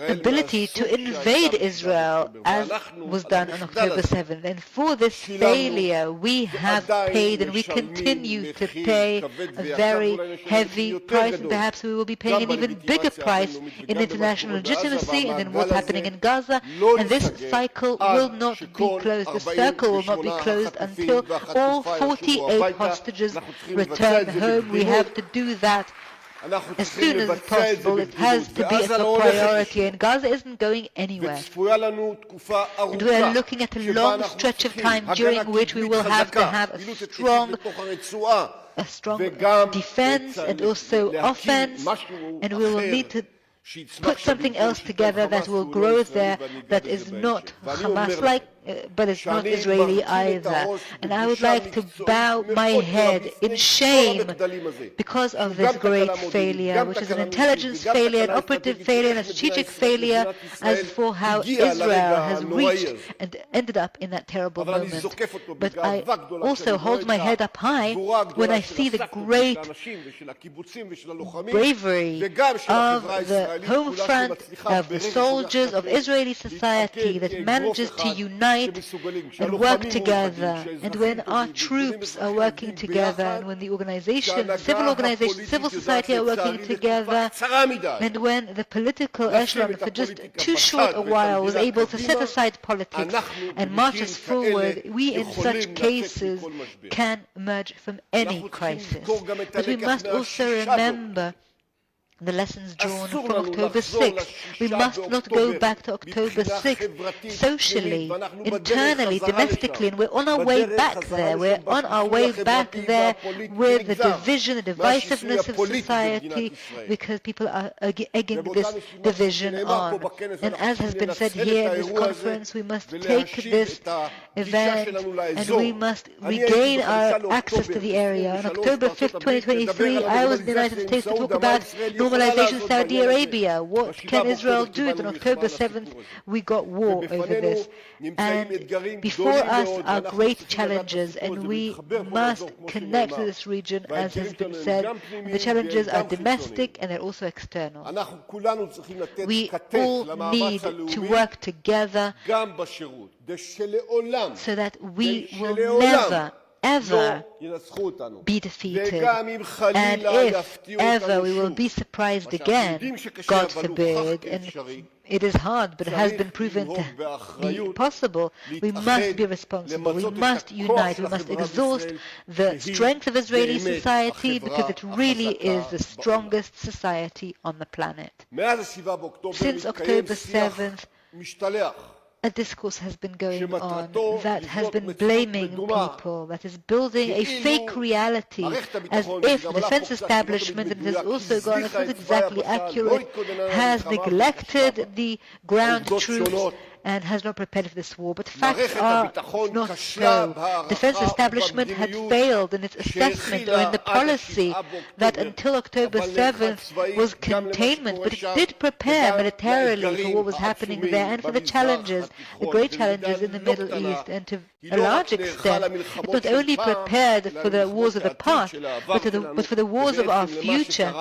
ability to invade Israel as was done on October 7th. And for this failure, we have paid and we continue to pay a very heavy price, and perhaps we will be paying an even bigger price in international legitimacy and in what's happening in Gaza. And this cycle will not be closed. The circle will not be closed until all 48 hostages return home. We have to do that as soon as possible. It has to be a top priority, and Gaza isn't going anywhere. And we are looking at a long stretch of time during which we will have to have a strong defense and also offense, and we will need to put something else together that will grow there, that is not Hamas-like, but it's not Israeli either. And I would like to bow my head in shame because of this great failure, which is an intelligence failure, an operative failure, and a strategic failure as for how Israel has reached and ended up in that terrible moment. But I also hold my head up high when I see the great bravery of the home front, of the soldiers, of Israeli society that manages to unite and work together. And when our troops are working together, and when the civil society are working together, and when the political echelon for just too short a while was able to set aside politics and march us forward, we in such cases can emerge from any crisis. But we must also remember the lessons drawn from October 6th. We must not go back to October 6th socially, internally, domestically, and we're on our way back there. We're on our way back there with the division, the divisiveness of society, because people are egging this division on. And as has been said here in this conference, we must take this event and we must regain our access to the area. On October 5th, 2023, I was in the United States to talk about normalization in Saudi Arabia. What can Israel do? On October 7th, we got war over this. And before us are great challenges, and we must connect to this region, as has been said. And the challenges are domestic and they're also external. We all need to work together so that we will never ever be defeated. And if ever we will be surprised again, God forbid, and it is hard, but it has been proven to be possible, we must be responsible. We must unite. We must exhaust the strength of Israeli society, because it really is the strongest society on the planet. Since October 7th, a discourse has been going on that has been blaming people, that is building a fake reality as if the defense establishment, and it has also gone, it's not exactly accurate, has neglected the ground troops and has not prepared for this war. But facts are not so. Defense establishment had failed in its assessment or in the policy that until October 7th was containment, but it did prepare militarily for what was happening there and for the challenges, the great challenges in the Middle East. And to a large extent, it not only prepared for the wars of the past, but for the wars of our future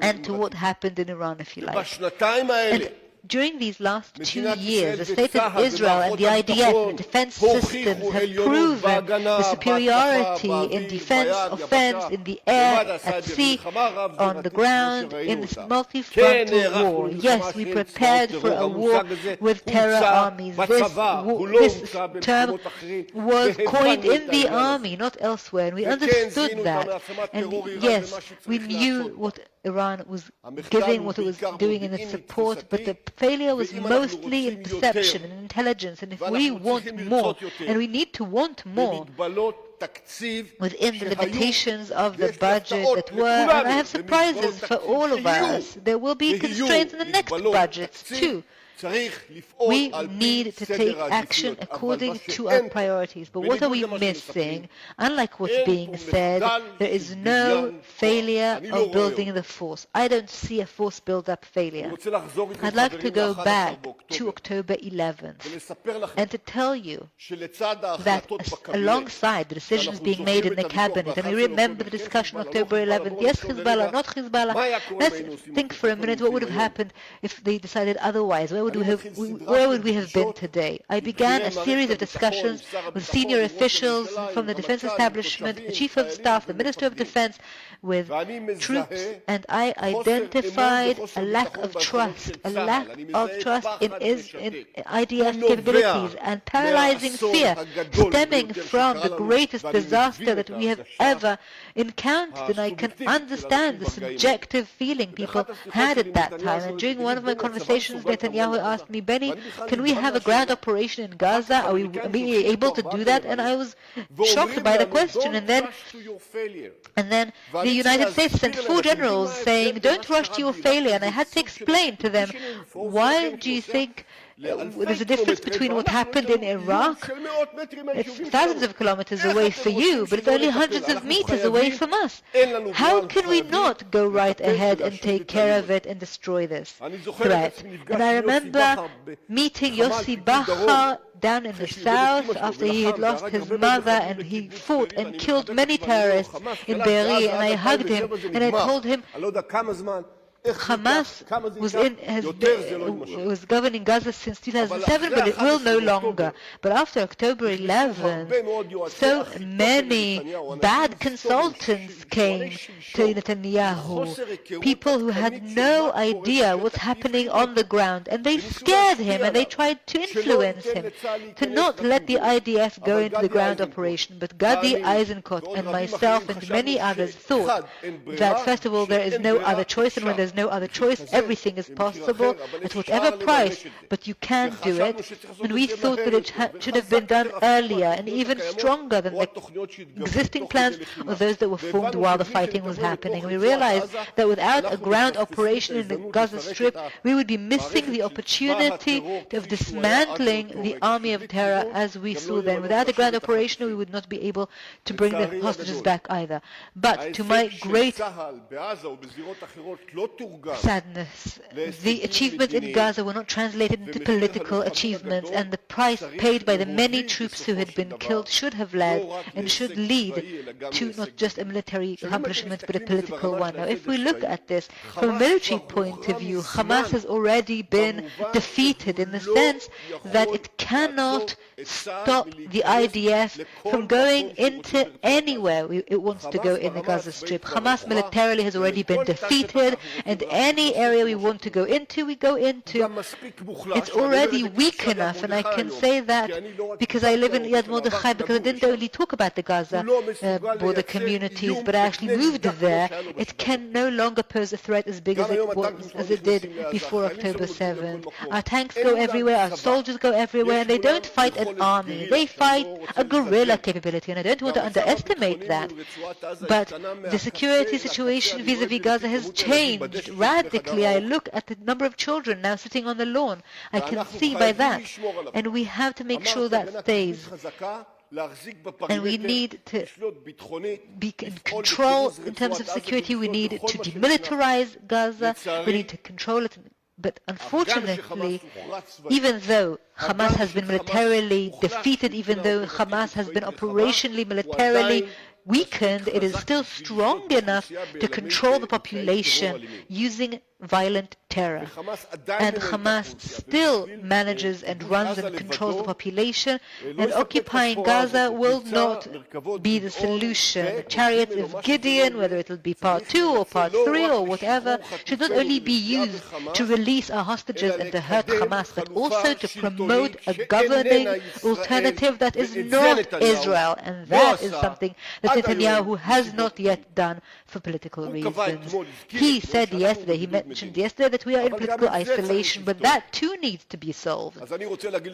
and to what happened in Iran, if you like. And during these last 2 years, the state of Israel and the IDF and the defense systems have proven the superiority in defense, offense, in the air, at sea, on the ground, in this multi-frontal war. Yes, we prepared for a war with terror armies. This term was coined in the army, not elsewhere, and we understood that. And yes, we knew what Iran was giving, what it was doing in its support, but the failure was mostly in perception and intelligence. And if we want more, and we need to want more, within the limitations of the budget that were, and I have surprises for all of us, there will be constraints in the next budgets too. We need to take action according to our priorities. But what are we missing? Unlike what's being said, there is no failure of building the force. I don't see a force build-up failure. I'd like to go back to October 11th and to tell you that alongside the decisions being made in the cabinet, and we remember the discussion on October 11th, yes, Hezbollah, not Hezbollah, let's think for a minute what would have happened if they decided otherwise. Where would we have been today? I began a series of discussions with senior officials from the defense establishment, the chief of staff, the minister of defense, with troops, and I identified a lack of trust in IDF capabilities and paralyzing fear stemming from the greatest disaster that we have ever encountered. And I can understand the subjective feeling people had at that time. And during one of my conversations, Netanyahu asked me, Benny, can we have a ground operation in Gaza? Are we able to do that? And I was shocked by the question. And then the United States sent 4 generals saying, don't rush to your failure. And I had to explain to them, why do you think there's a difference between what happened in Iraq? It's thousands of kilometers away for you, but it's only hundreds of meters away from us. How can we not go right ahead and take care of it and destroy this threat? And I remember meeting Yossi Bachar down in the south after he had lost his mother, and he fought and killed many terrorists in Be'eri, and I hugged him and I told him, Hamas was governing Gaza since 2007, but it will no longer. But after October 11th, so many bad consultants came to Netanyahu, people who had no idea what's happening on the ground, and they scared him and they tried to influence him to not let the IDF go into the ground operation. But Gadi Eisenkot and myself and many others thought that, first of all, there is no other choice, and when there's no other choice, everything is possible at whatever price, but you can do it. And we thought that it should have been done earlier and even stronger than the existing plans or those that were formed while the fighting was happening. We realized that without a ground operation in the Gaza Strip, we would be missing the opportunity of dismantling the army of terror as we saw then. Without a ground operation, we would not be able to bring the hostages back either. But to my great sadness, the achievements in Gaza were not translated into political achievements, and the price paid by the many troops who had been killed should have led and should lead to not just a military accomplishment but a political one. Now, if we look at this from a military point of view, Hamas has already been defeated in the sense that it cannot stop the IDF from going into anywhere it wants to go in the Gaza Strip. Hamas militarily has already been defeated, And any area we want to go into, we go into. It's already weak enough, and I can say that because I live in Yad Mordechai, because I didn't only talk about the Gaza border communities, but I actually moved there. It can no longer pose a threat as big as it did before October 7th. Our tanks go everywhere, our soldiers go everywhere, and they don't fight an army. They fight a guerrilla capability, and I don't want to underestimate that. But the security situation vis-à-vis Gaza has changed radically. I look at the number of children now sitting on the lawn. I can see by that. And we have to make sure that stays. And we need to be in control in terms of security. We need to demilitarize Gaza. We need to control it. But unfortunately, even though Hamas has been militarily defeated, even though Hamas has been operationally, militarily weakened, it is still strong enough to control the population using violent terror. And Hamas still manages and runs and controls the population, and occupying Gaza will not be the solution. Chariots of Gideon, whether it will be part 2 or part 3 or whatever, should not only be used to release our hostages and to hurt Hamas, but also to promote a governing alternative that is not Israel. And that is something that Netanyahu has not yet done for political reasons. He said yesterday, he mentioned yesterday that we are in political isolation, but that too needs to be solved.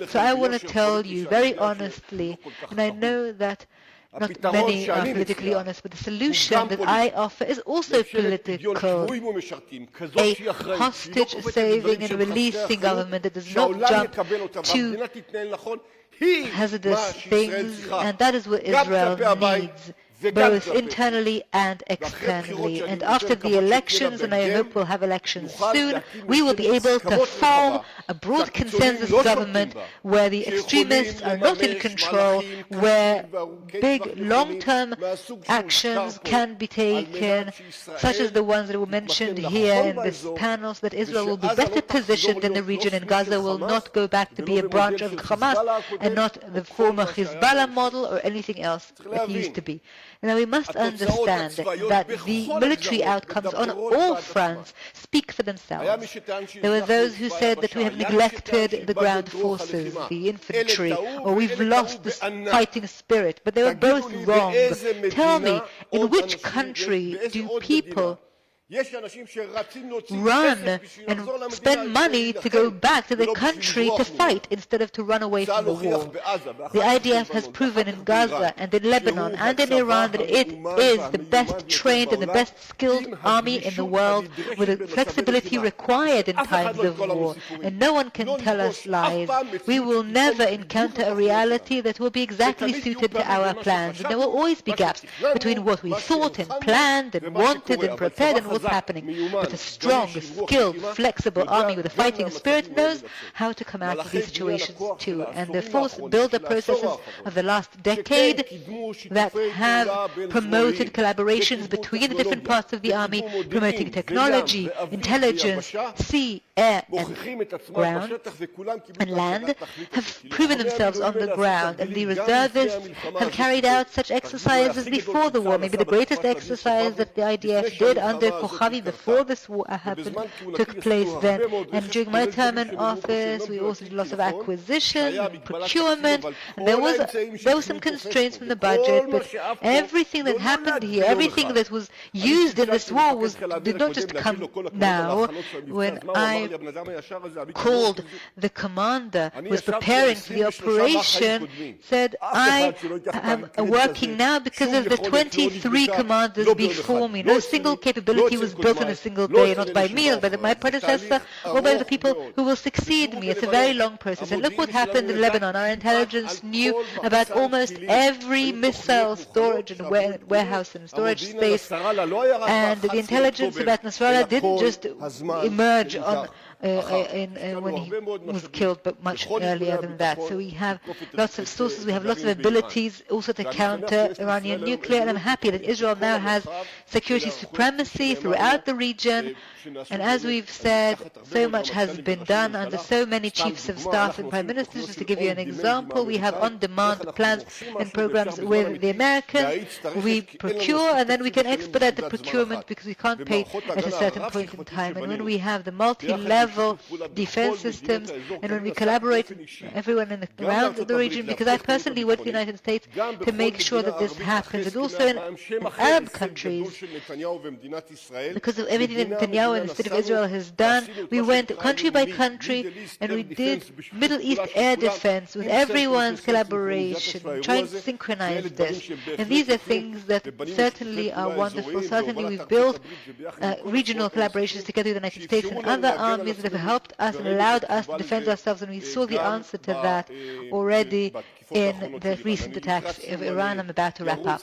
So I want to tell you very honestly, and I know that not many are politically honest, but the solution that I offer is also political. A hostage-saving and releasing government that does not jump to hazardous things, and that is what Israel needs, both internally and externally. And after the elections, and I hope we'll have elections soon, we will be able to form a broad consensus government where the extremists are not in control, where big long-term actions can be taken, such as the ones that were mentioned here in this panel, so that Israel will be better positioned in the region, and Gaza will not go back to be a branch of Hamas and not the former Hezbollah model or anything else it used to be. Now we must understand that the military outcomes on all fronts speak for themselves. There were those who said that we have neglected the ground forces, the infantry, or we've lost the fighting spirit, but they were both wrong. Tell me, in which country do people run and spend money to go back to their country to fight instead of to run away from the war? The IDF has proven in Gaza and in Lebanon and in Iran that it is the best trained and the best skilled army in the world, with the flexibility required in times of war. And no one can tell us lies. We will never encounter a reality that will be exactly suited to our plans. And there will always be gaps between what we thought and planned and wanted and prepared and what's happening. But a strong, skilled, flexible army with a fighting spirit knows how to come out of these situations too. And the force builder processes of the last decade that have promoted collaborations between the different parts of the army, promoting technology, intelligence, sea, air, and ground and land, have proven themselves on the ground, and the reservists have carried out such exercises before the war. Maybe the greatest exercise that the IDF did under Kochavi before this war happened took place then. And during my term in office, we also did lots of acquisition, procurement, and there were some constraints from the budget, but everything that happened here, everything that was used in this war did not just come now. When I called the commander who was preparing for the operation, said, I am working now because of the 23 commanders before me. No single capability was built in a single day, not by me, but by my predecessor, or by the people who will succeed me. It's a very long process. And look what happened in Lebanon. Our intelligence knew about almost every missile storage and warehouse and storage space. And the intelligence about Nasrallah didn't just emerge on when he was killed, but much earlier than that. So we have lots of sources, we have lots of abilities also to counter Iranian nuclear, and I'm happy that Israel now has security supremacy throughout the region. And as we've said, so much has been done under so many chiefs of staff and prime ministers. Just to give you an example, we have on-demand plans and programs with the Americans. We procure and then we can expedite the procurement because we can't pay at a certain point in time. And when we have the multi-level defense systems and when we collaborate everyone around the region, because I personally work with the United States to make sure that this happens, and also in Arab countries, because of everything that Netanyahu and the state of Israel has done, we went country by country and we did Middle East air defense with everyone's collaboration, trying to synchronize this. And these are things that certainly are wonderful. Certainly we've built regional collaborations together with the United States and other armies that have helped us and allowed us to defend ourselves, and we saw the answer to that already in the recent attacks of Iran. I'm about to wrap up.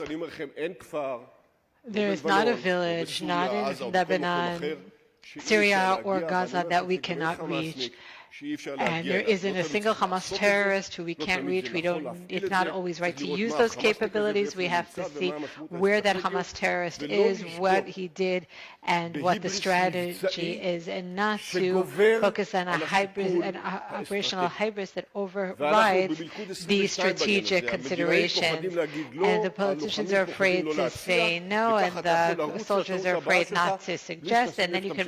There is not a village, not in Lebanon, Syria, or Gaza that we cannot reach. And there isn't a single Hamas terrorist who we can't reach. It's not always right to use those capabilities. We have to see where that Hamas terrorist is, what he did, and what the strategy is, and not to focus on a hybrid, an operational hybrid that overrides the strategic considerations. And the politicians are afraid to say no, and the soldiers are afraid not to suggest, and then you can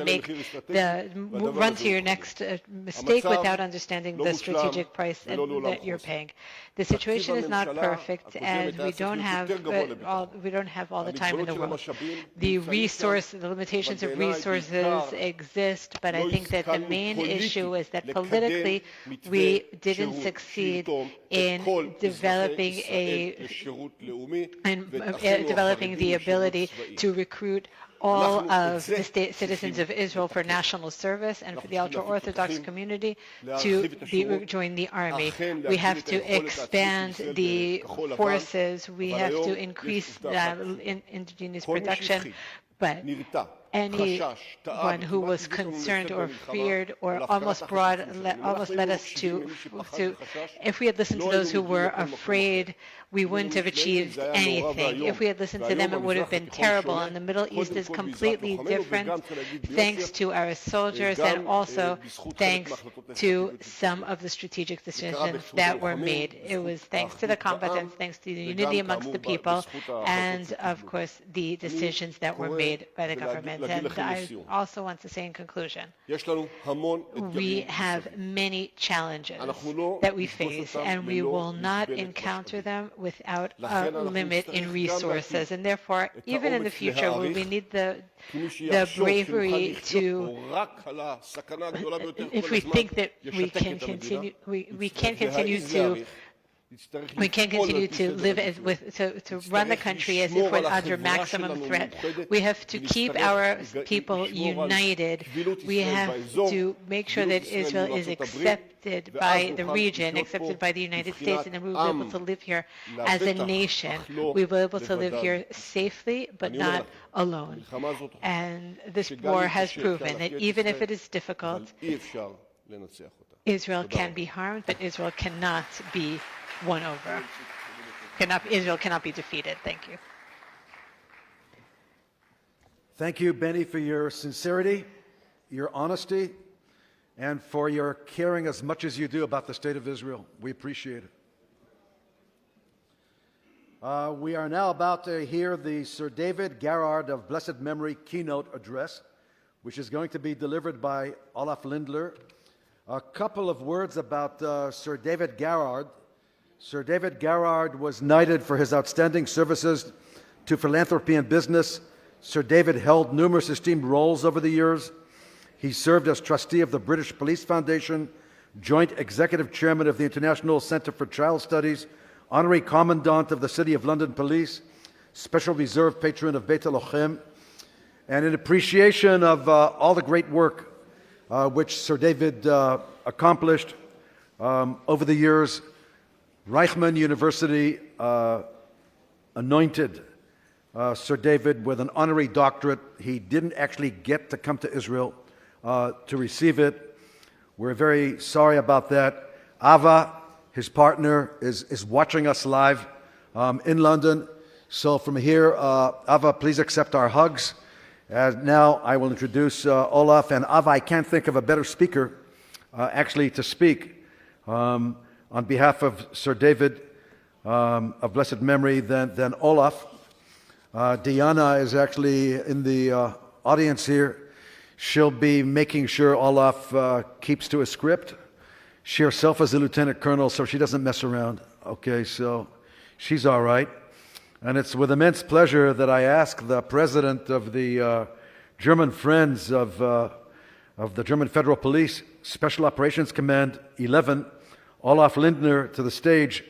run to your next mistake without understanding the strategic price that you're paying. The situation is not perfect, and we don't have all the time in the world. The limitations of resources exist, but I think that the main issue is that politically we didn't succeed in developing the ability to recruit all of the citizens of Israel for national service and for the ultra-Orthodox community to join the army. We have to expand the forces. We have to increase indigenous production. But anyone who was concerned or feared or almost led us to, if we had listened to those who were afraid, we wouldn't have achieved anything. If we had listened to them, it would have been terrible. And the Middle East is completely different thanks to our soldiers and also thanks to some of the strategic decisions that were made. It was thanks to the competence, thanks to the unity amongst the people, and of course the decisions that were made by the government. And I also want to say in conclusion, we have many challenges that we face, and we will not encounter them without a limit in resources. And therefore, even in the future, we need the bravery to, if we think that we can continue, we can't continue to live to run the country as if we're under maximum threat. We have to keep our people united. We have to make sure that Israel is accepted by the region, accepted by the United States, and then we will be able to live here as a nation. We will be able to live here safely, but not alone. And this war has proven that even if it is difficult, Israel can be harmed, but Israel cannot be won over. Israel cannot be defeated. Thank you. Thank you, Benny, for your sincerity, your honesty, and for your caring as much as you do about the state of Israel. We appreciate it. We are now about to hear the Sir David Garrard of blessed memory keynote address, which is going to be delivered by Olaf Lindler. A couple of words about Sir David Garrard. Sir David Garrard was knighted for his outstanding services to philanthropy and business. Sir David held numerous esteemed roles over the years. He served as trustee of the British Police Foundation, joint executive chairman of the International Centre for Child Studies, honorary commandant of the City of London Police, special reserve patron of Beit Lochem, and in appreciation of all the great work which Sir David accomplished over the years, Reichman University anointed Sir David with an honorary doctorate. He didn't actually get to come to Israel to receive it, We're very sorry about that. Ava, his partner, is watching us live in London. So from here, Ava, please accept our hugs. Now I will introduce Olaf. And Ava, I can't think of a better speaker actually to speak on behalf of Sir David of blessed memory than Olaf. Diana is actually in the audience here. She'll be making sure Olaf keeps to a script. She herself is a lieutenant colonel, so she doesn't mess around. Okay, so she's all right. And it's with immense pleasure that I ask the president of the German Friends of the German Federal Police Special Operations Command 11, Olaf Lindner, to the stage.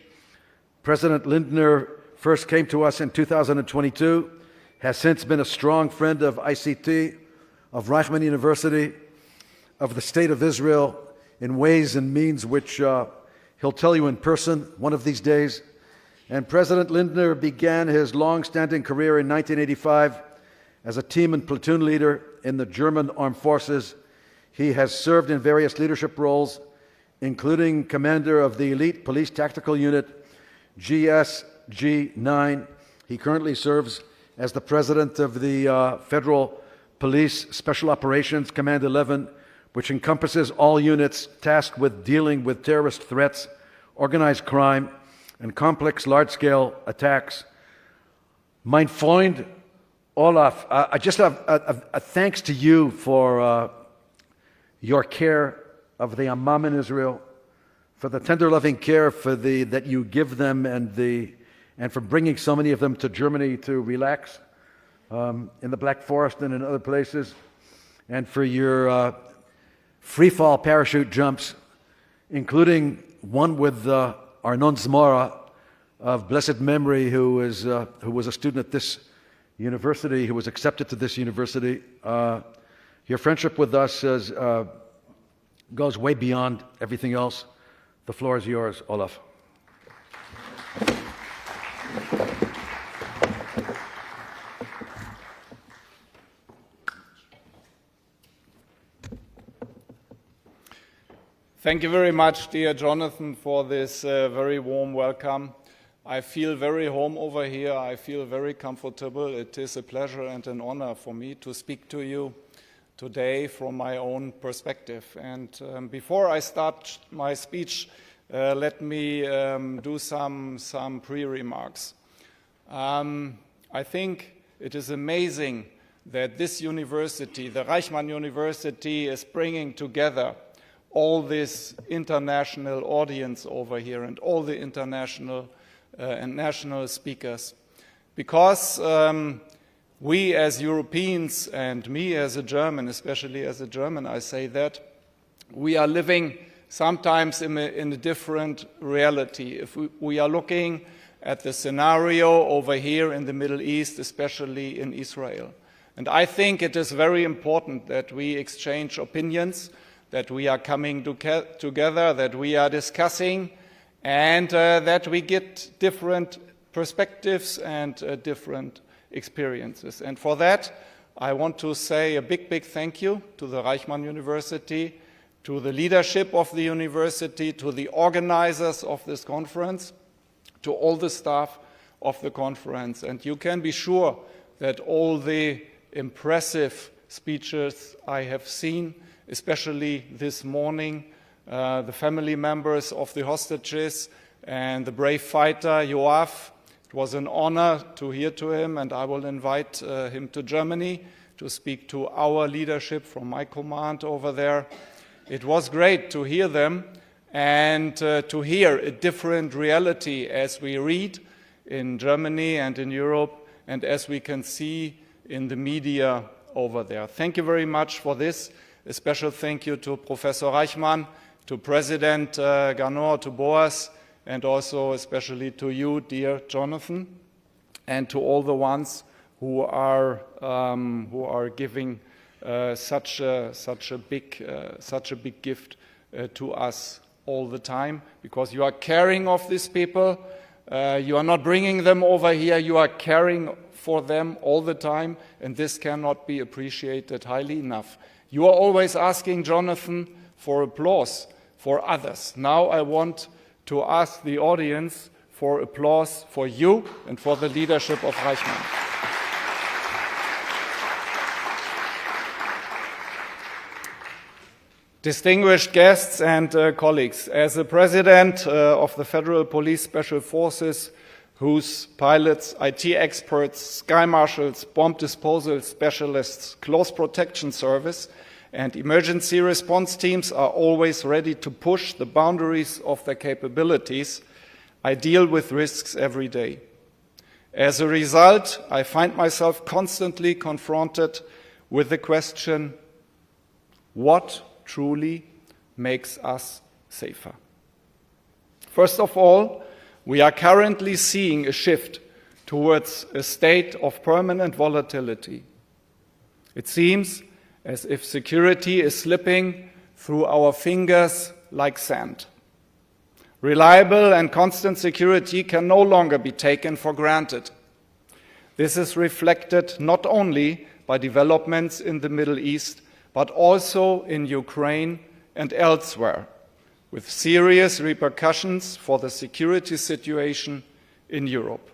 President Lindner first came to us in 2022, has since been a strong friend of ICT, of Reichman University, of the State of Israel, in ways and means which he'll tell you in person one of these days. And President Lindner began his long-standing career in 1985 as a team and platoon leader in the German Armed Forces. He has served in various leadership roles, including commander of the elite police tactical unit, GSG-9. He currently serves as the president of the Federal Police Special Operations Command 11, which encompasses all units tasked with dealing with terrorist threats, organized crime, and complex large-scale attacks. Mein Freund, Olaf, I just have a thanks to you for your care of the Amam in Israel, for the tender loving care that you give them, and for bringing so many of them to Germany to relax in the Black Forest and in other places, and for your free-fall parachute jumps, including one with Arnon Zmora of blessed memory, who was a student at this university, who was accepted to this university. Your friendship with us goes way beyond everything else. The floor is yours, Olaf. Thank you very much, dear Jonathan, for this very warm welcome. I feel very home over here. I feel very comfortable. It is a pleasure and an honor for me to speak to you today from my own perspective. And before I start my speech, let me do some pre-remarks. I think it is amazing that this university, the Reichman University, is bringing together all this international audience over here and all the international and national speakers. Because we as Europeans, and me as a German, especially as a German, I say that, we are living sometimes in a different reality. If we are looking at the scenario over here in the Middle East, especially in Israel. And I think it is very important that we exchange opinions, that we are coming together, that we are discussing, and that we get different perspectives and different experiences. And for that, I want to say a big, big thank you to the Reichman University, to the leadership of the university, to the organizers of this conference, to all the staff of the conference. And you can be sure that all the impressive speeches I have seen, especially this morning, the family members of the hostages and the brave fighter Yoav. It was an honor to hear to him, and I will invite him to Germany to speak to our leadership from my command over there. It was great to hear them and to hear a different reality as we read in Germany and in Europe and as we can see in the media over there. Thank you very much for this. A special thank you to Professor Reichman, to President Ganor, to Boaz, and also especially to you, dear Jonathan, and to all the ones who are giving such a big gift to us all the time, because you are caring of these people. You are not bringing them over here. You are caring for them all the time, and this cannot be appreciated highly enough. You are always asking Jonathan for applause for others. Now I want to ask the audience for applause for you and for the leadership of Reichman. Distinguished guests and colleagues, as the President of the Federal Police Special Forces, whose pilots, IT experts, sky marshals, bomb disposal specialists, close protection service, and emergency response teams are always ready to push the boundaries of their capabilities, I deal with risks every day. As a result, I find myself constantly confronted with the question, what truly makes us safer? First of all, we are currently seeing a shift towards a state of permanent volatility. It seems as if security is slipping through our fingers like sand. Reliable and constant security can no longer be taken for granted. This is reflected not only by developments in the Middle East, but also in Ukraine and elsewhere, with serious repercussions for the security situation in Europe.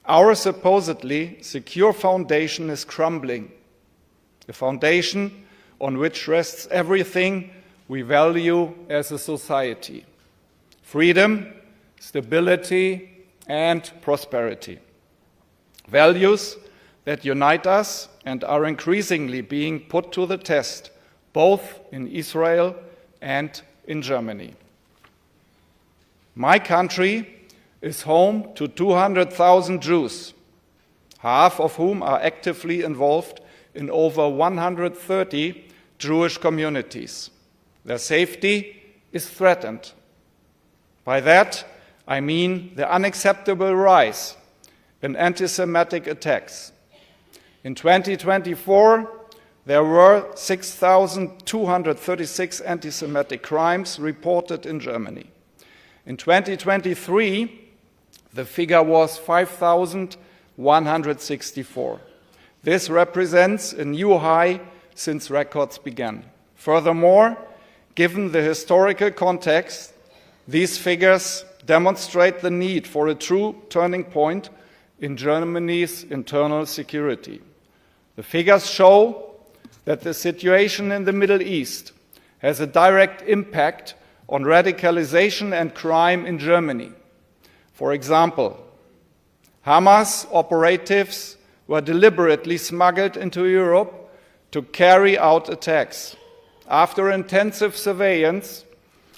Our supposedly secure foundation is crumbling, a foundation on which rests everything we value as a society: freedom, stability, and prosperity. Values that unite us and are increasingly being put to the test, both in Israel and in Germany. My country is home to 200,000 Jews, half of whom are actively involved in over 130 Jewish communities. Their safety is threatened. By that, I mean the unacceptable rise in anti-Semitic attacks. In 2024, there were 6,236 anti-Semitic crimes reported in Germany. In 2023, the figure was 5,164. This represents a new high since records began. Furthermore, given the historical context, these figures demonstrate the need for a true turning point in Germany's internal security. The figures show that the situation in the Middle East has a direct impact on radicalization and crime in Germany. For example, Hamas operatives were deliberately smuggled into Europe to carry out attacks. After intensive surveillance,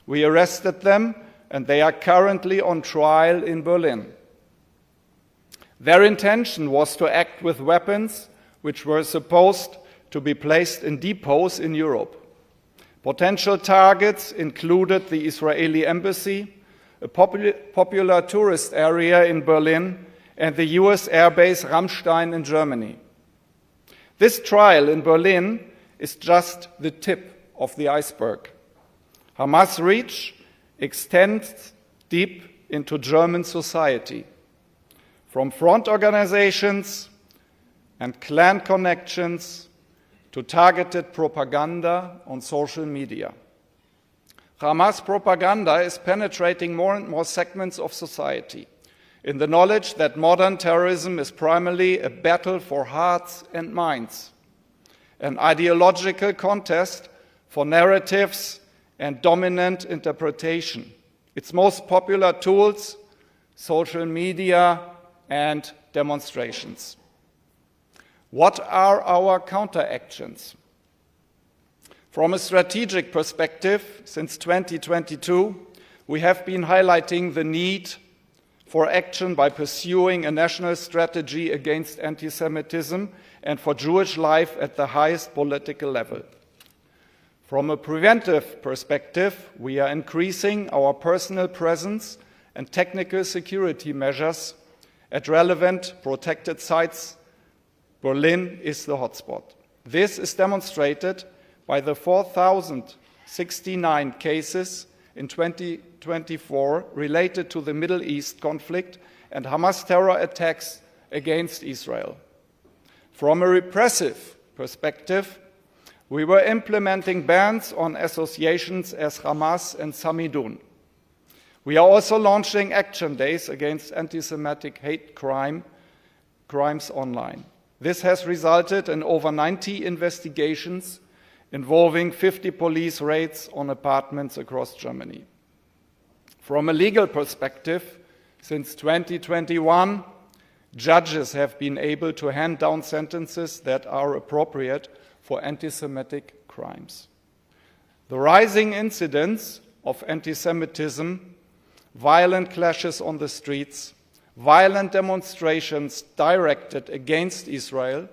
we arrested them, and they are currently on trial in Berlin. Their intention was to act with weapons which were supposed to be placed in depots in Europe. Potential targets included the Israeli embassy, a popular tourist area in Berlin, and the US airbase Ramstein in Germany. This trial in Berlin is just the tip of the iceberg. Hamas' reach extends deep into German society, from front organizations and clan connections to targeted propaganda on social media. Hamas propaganda is penetrating more and more segments of society, in the knowledge that modern terrorism is primarily a battle for hearts and minds, an ideological contest for narratives and dominant interpretation. Its most popular tools, social media and demonstrations. What are our counteractions? From a strategic perspective, since 2022, we have been highlighting the need for action by pursuing a national strategy against anti-Semitism and for Jewish life at the highest political level. From a preventive perspective, we are increasing our personal presence and technical security measures at relevant protected sites. Berlin is the hotspot. This is demonstrated by the 4,069 cases in 2024 related to the Middle East conflict and Hamas terror attacks against Israel. From a repressive perspective, We were implementing bans on associations as Hamas and Samidun. We are also launching action days against anti-Semitic hate crimes online. This has resulted in over 90 investigations involving 50 police raids on apartments across Germany. From a legal perspective, since 2021, judges have been able to hand down sentences that are appropriate for anti-Semitic crimes. The rising incidence of anti-Semitism, violent clashes on the streets, violent demonstrations directed against Israel,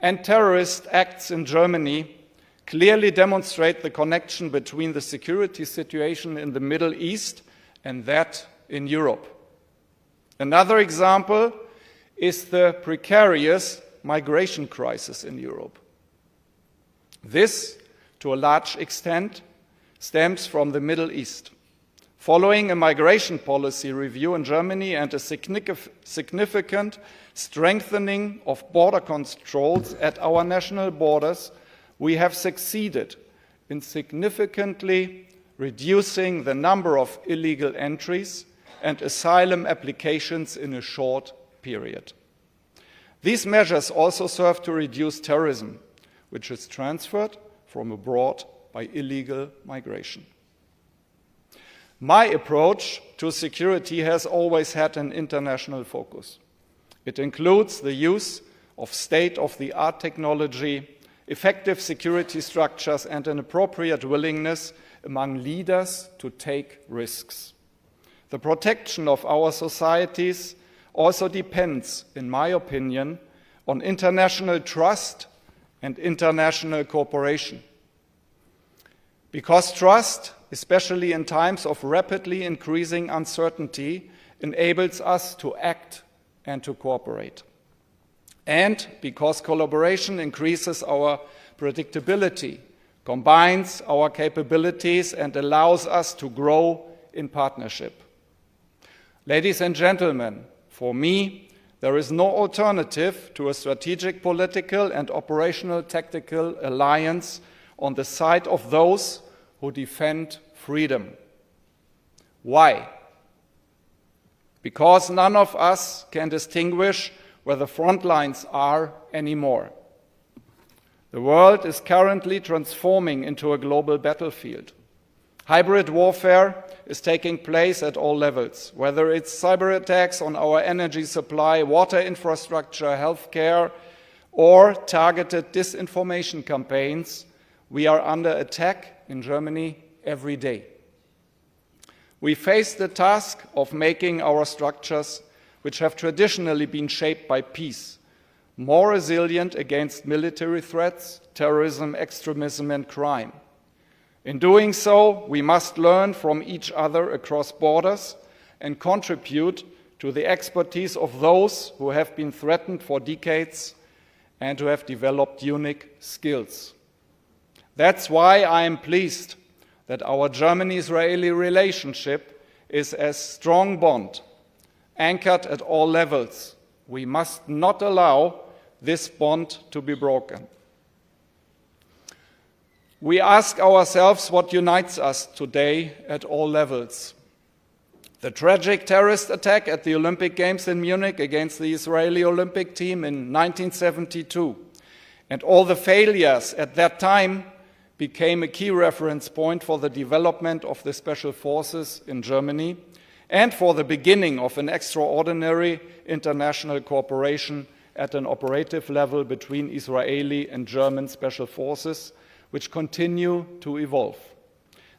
and terrorist acts in Germany clearly demonstrate the connection between the security situation in the Middle East and that in Europe. Another example is the precarious migration crisis in Europe. This, to a large extent, stems from the Middle East. Following a migration policy review in Germany and a significant strengthening of border controls at our national borders, we have succeeded in significantly reducing the number of illegal entries and asylum applications in a short period. These measures also serve to reduce terrorism, which is transferred from abroad by illegal migration. My approach to security has always had an international focus. It includes the use of state-of-the-art technology, effective security structures, and an appropriate willingness among leaders to take risks. The protection of our societies also depends, in my opinion, on international trust and international cooperation. Because trust, especially in times of rapidly increasing uncertainty, enables us to act and to cooperate. And because collaboration increases our predictability, combines our capabilities, and allows us to grow in partnership. Ladies and gentlemen, for me, there is no alternative to a strategic political and operational tactical alliance on the side of those who defend freedom. Why? Because none of us can distinguish where the front lines are anymore. The world is currently transforming into a global battlefield. Hybrid warfare is taking place at all levels, whether it's cyber attacks on our energy supply, water infrastructure, healthcare, or targeted disinformation campaigns. We are under attack in Germany every day. We face the task of making our structures, which have traditionally been shaped by peace, more resilient against military threats, terrorism, extremism, and crime. In doing so, we must learn from each other across borders and contribute to the expertise of those who have been threatened for decades and who have developed unique skills. That's why I am pleased that our German-Israeli relationship is a strong bond, anchored at all levels. We must not allow this bond to be broken. We ask ourselves what unites us today at all levels. The tragic terrorist attack at the Olympic Games in Munich against the Israeli Olympic team in 1972 and all the failures at that time became a key reference point for the development of the special forces in Germany and for the beginning of an extraordinary international cooperation at an operative level between Israeli and German special forces, which continue to evolve.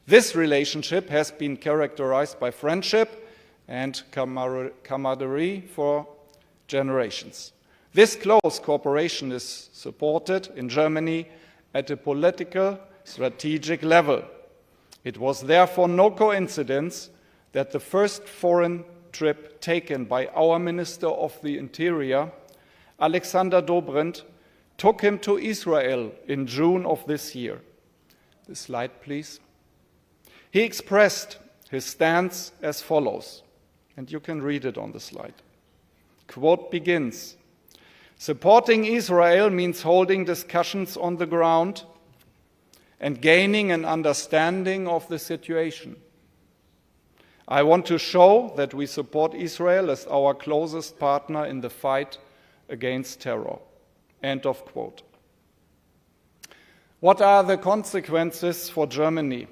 This relationship has been characterized by friendship and camaraderie for generations. This close cooperation is supported in Germany at a political, strategic level. It was therefore no coincidence that the first foreign trip taken by our Minister of the Interior, Alexander Dobrindt, took him to Israel in June of this year. The slide, please. He expressed his stance as follows, and you can read it on the slide. Quote begins, "Supporting Israel means holding discussions on the ground and gaining an understanding of the situation. I want to show that we support Israel as our closest partner in the fight against terror." End of quote. What are the consequences for Germany?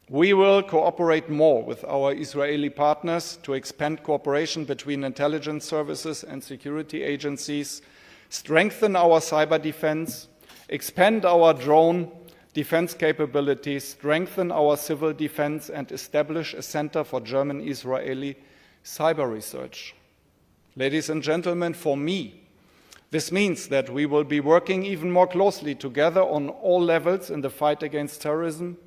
We will cooperate more with our Israeli partners to expand cooperation between intelligence services and security agencies, strengthen our cyber defense, expand our drone defense capabilities, strengthen our civil defense, and establish a center for German-Israeli cyber research. Ladies and gentlemen, for me, this means that we will be working even more closely together on all levels in the fight against terrorism,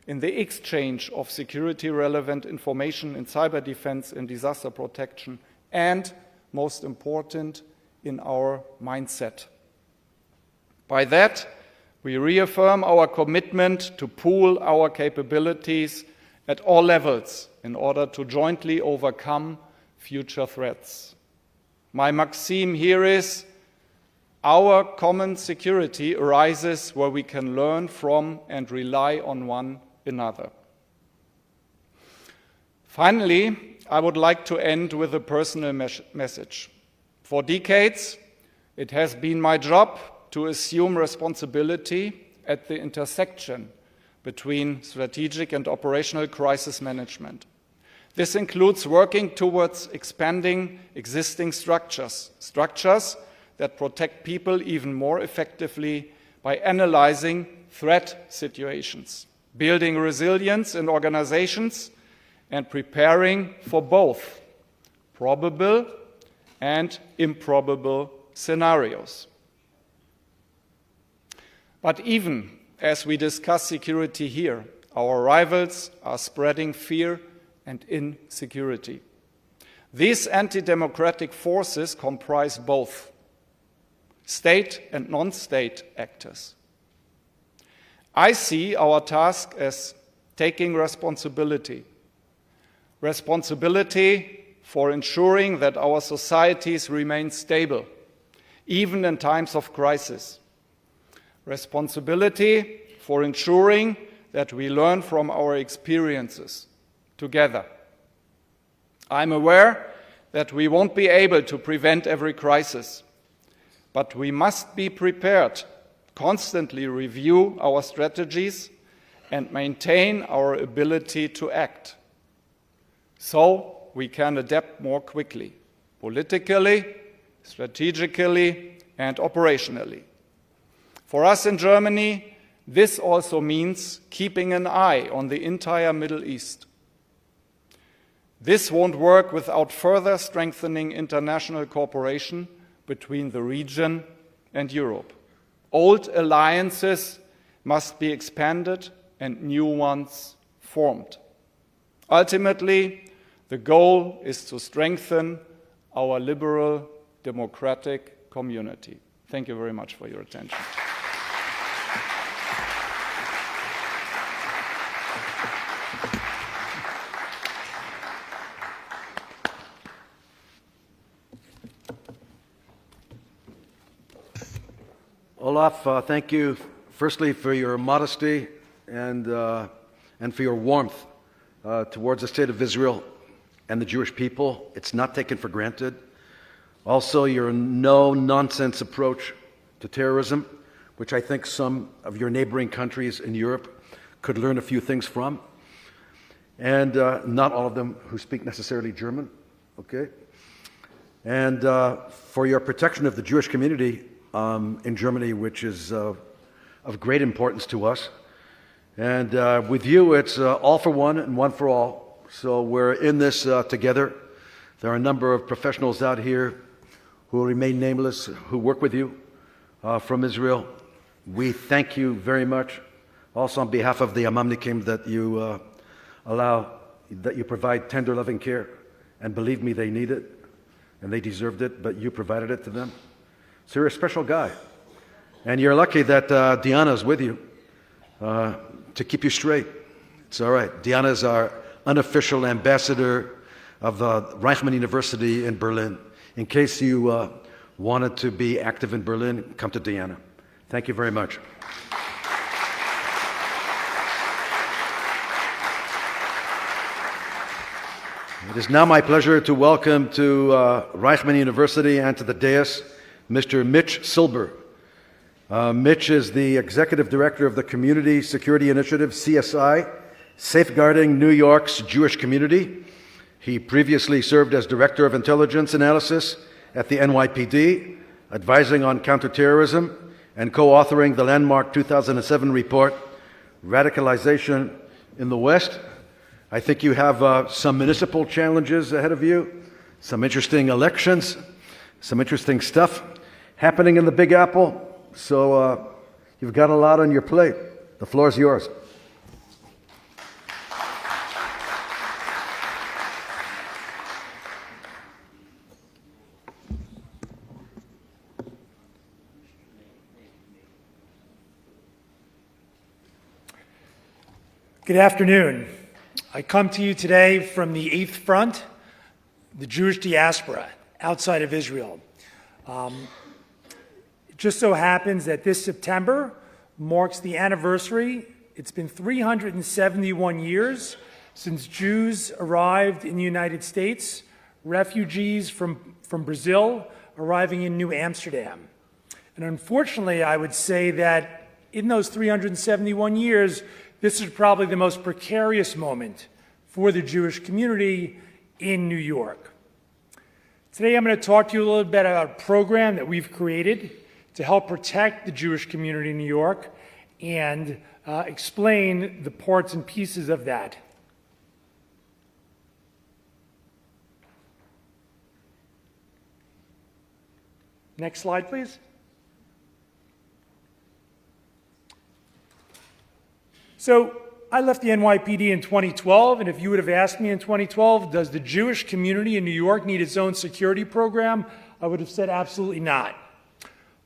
in the exchange of security-relevant information in cyber defense and disaster protection, and, most important, in our mindset. By that, we reaffirm our commitment to pool our capabilities at all levels in order to jointly overcome future threats. My maxim here is, our common security arises where we can learn from and rely on one another. Finally, I would like to end with a personal message. For decades, it has been my job to assume responsibility at the intersection between strategic and operational crisis management. This includes working towards expanding existing structures that protect people even more effectively by analyzing threat situations, building resilience in organizations, and preparing for both probable and improbable scenarios. But even as we discuss security here, our rivals are spreading fear and insecurity. These anti-democratic forces comprise both state and non-state actors. I see our task as taking responsibility for ensuring that our societies remain stable, even in times of crisis. Responsibility for ensuring that we learn from our experiences together. I'm aware that we won't be able to prevent every crisis, but we must be prepared, constantly review our strategies, and maintain our ability to act, so we can adapt more quickly, politically, strategically, and operationally. For us in Germany, this also means keeping an eye on the entire Middle East. This won't work without further strengthening international cooperation between the region and Europe. Old alliances must be expanded and new ones formed. Ultimately, the goal is to strengthen our liberal democratic community. Thank you very much for your attention. Olaf, thank you firstly for your modesty and for your warmth towards the state of Israel and the Jewish people. It's not taken for granted. Also, your no-nonsense approach to terrorism, which I think some of your neighboring countries in Europe could learn a few things from, and not all of them who speak necessarily German, okay? And for your protection of the Jewish community in Germany, which is of great importance to us. And with you, it's all for one and one for all. So we're in this together. There are a number of professionals out here who will remain nameless, who work with you from Israel. We thank you very much. Also on behalf of the Amamnikim, that you provide tender, loving care. And believe me, they need it, and they deserved it, but you provided it to them. So you're a special guy. And you're lucky that Diana's with you to keep you straight. It's all right. Diana is our unofficial ambassador of the Reichman University in Berlin. In case you wanted to be active in Berlin, come to Diana. Thank you very much. It is now my pleasure to welcome to Reichman University and to the dais Mr. Mitch Silber. Mitch is the Executive Director of the Community Security Initiative, CSI, Safeguarding New York's Jewish Community. He previously served as Director of Intelligence Analysis at the NYPD, advising on counterterrorism, and co-authoring the landmark 2007 report, Radicalization in the West. I think you have some municipal challenges ahead of you, some interesting elections, some interesting stuff happening in the Big Apple. So you've got a lot on your plate. The floor is yours. Good afternoon. I come to you today from the 8th Front, the Jewish diaspora outside of Israel. It just so happens that this September marks the anniversary. It's been 371 years since Jews arrived in the United States, refugees from Brazil arriving in New Amsterdam. And unfortunately, I would say that in those 371 years, this is probably the most precarious moment for the Jewish community in New York. Today I'm going to talk to you a little bit about a program that we've created to help protect the Jewish community in New York and explain the parts and pieces of that. Next slide, please. So I left the NYPD in 2012, and if you would have asked me in 2012, does the Jewish community in New York need its own security program, I would have said absolutely not.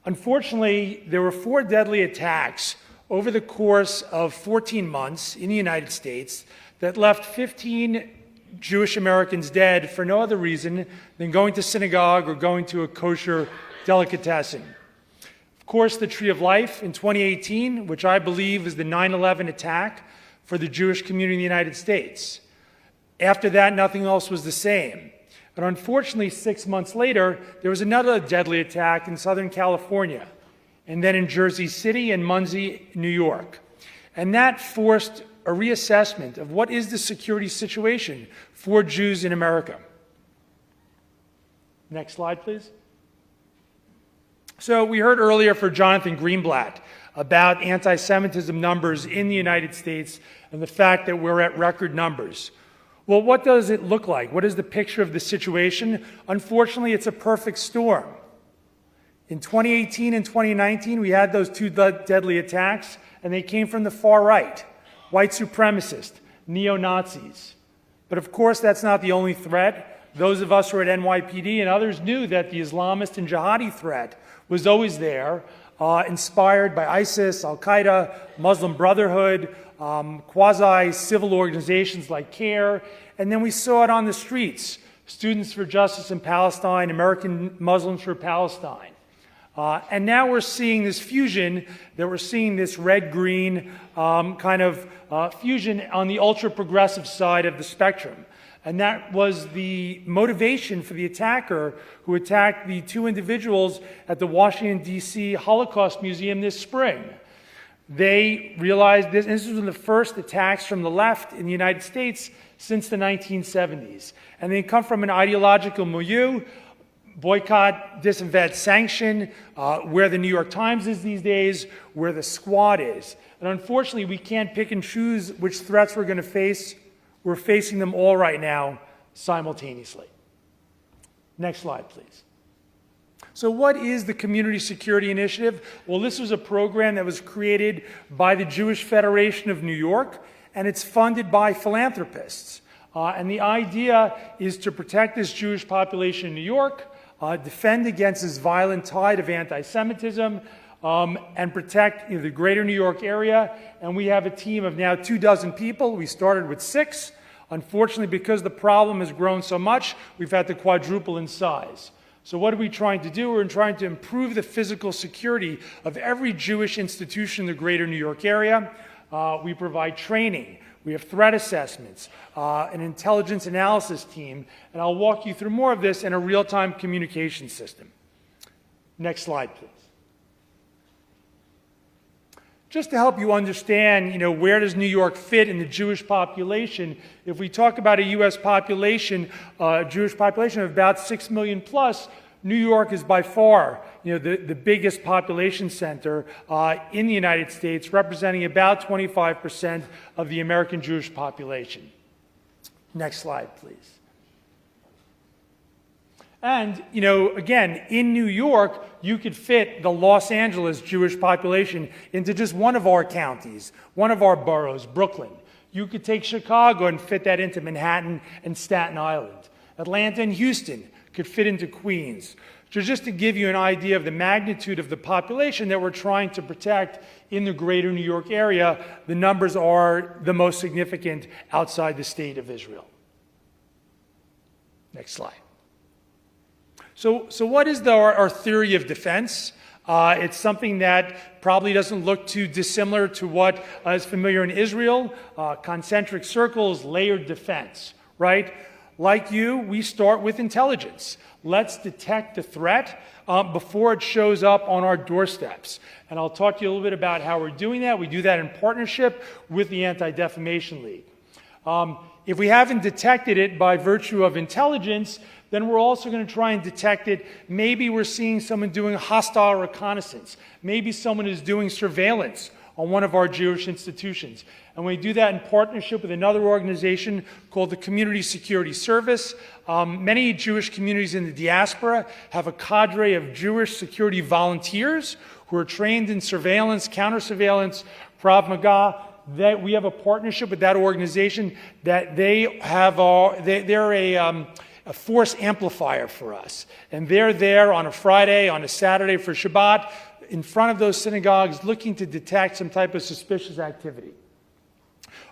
Unfortunately, there were 4 deadly attacks over the course of 14 months in the United States that left 15 Jewish Americans dead for no other reason than going to synagogue or going to a kosher delicatessen. Of course, the Tree of Life in 2018, which I believe is the 9/11 attack for the Jewish community in the United States. After that, nothing else was the same. But unfortunately, 6 months later, there was another deadly attack in Southern California, and then in Jersey City and Muncie, New York. And that forced a reassessment of what is the security situation for Jews in America. Next slide, please. So we heard earlier from Jonathan Greenblatt about anti-Semitism numbers in the United States and the fact that we're at record numbers. Well, what does it look like? What is the picture of the situation? Unfortunately, it's a perfect storm. In 2018 and 2019, we had those 2 deadly attacks, and they came from the far right, white supremacists, neo-Nazis. But of course, that's not the only threat. Those of us who are at NYPD and others knew that the Islamist and jihadi threat was always there, inspired by ISIS, Al-Qaeda, Muslim Brotherhood, quasi-civil organizations like CARE, and then we saw it on the streets, Students for Justice in Palestine, American Muslims for Palestine. And now we're seeing this fusion, that we're seeing this red-green kind of fusion on the ultra-progressive side of the spectrum. And that was the motivation for the attacker who attacked the 2 individuals at the Washington, D.C. Holocaust Museum this spring. They realized this, and this was one of the first attacks from the left in the United States since the 1970s. And they come from an ideological milieu, boycott, disinvest, sanction, where the New York Times is these days, where the Squad is. And unfortunately, we can't pick and choose which threats we're going to face. We're facing them all right now simultaneously. Next slide, please. So what is the Community Security Initiative? Well, this was a program that was created by the Jewish Federation of New York, and it's funded by philanthropists. And the idea is to protect this Jewish population in New York, defend against this violent tide of anti-Semitism, and protect the greater New York area. And we have a team of now 24 people. We started with 6. Unfortunately, because the problem has grown so much, we've had to quadruple in size. So what are we trying to do? We're trying to improve the physical security of every Jewish institution in the greater New York area. We provide training. We have threat assessments, an intelligence analysis team, and I'll walk you through more of this in a real-time communication system. Next slide, please. Just to help you understand, where does New York fit in the Jewish population? If we talk about a U.S. population, Jewish population of about 6 million plus, New York is by far, the biggest population center in the United States, representing about 25% of the American Jewish population. Next slide, please. And, again, in New York, you could fit the Los Angeles Jewish population into just one of our counties, one of our boroughs, Brooklyn. You could take Chicago and fit that into Manhattan and Staten Island. Atlanta and Houston could fit into Queens. So just to give you an idea of the magnitude of the population that we're trying to protect in the greater New York area, the numbers are the most significant outside the state of Israel. Next slide. So what is our theory of defense? It's something that probably doesn't look too dissimilar to what is familiar in Israel. Concentric circles, layered defense, right? Like you, we start with intelligence. Let's detect the threat before it shows up on our doorsteps. And I'll talk to you a little bit about how we're doing that. We do that in partnership with the Anti-Defamation League. If we haven't detected it by virtue of intelligence, then we're also going to try and detect it. Maybe we're seeing someone doing hostile reconnaissance. Maybe someone is doing surveillance on one of our Jewish institutions. And we do that in partnership with another organization called the Community Security Service. Many Jewish communities in the diaspora have a cadre of Jewish security volunteers who are trained in surveillance, counter-surveillance, Krav Maga. That we have a partnership with that organization that they have they're a force amplifier for us. And they're there on a Friday, on a Saturday for Shabbat, in front of those synagogues looking to detect some type of suspicious activity.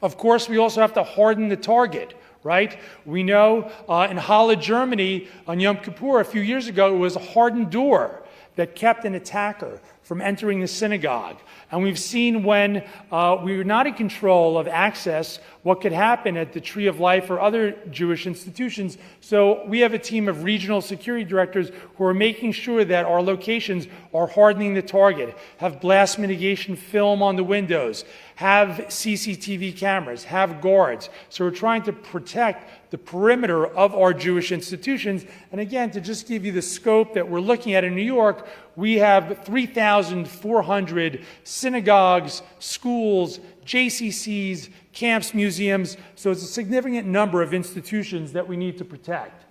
Of course, we also have to harden the target, right? We know in Halle, Germany, on Yom Kippur a few years ago, it was a hardened door that kept an attacker from entering the synagogue. And we've seen when we were not in control of access, what could happen at the Tree of Life or other Jewish institutions. So we have a team of regional security directors who are making sure that our locations are hardening the target, have blast mitigation film on the windows, have CCTV cameras, have guards. So we're trying to protect the perimeter of our Jewish institutions. And again, to just give you the scope that we're looking at in New York, we have 3,400 synagogues, schools, JCCs, camps, museums. So it's a significant number of institutions that we need to protect.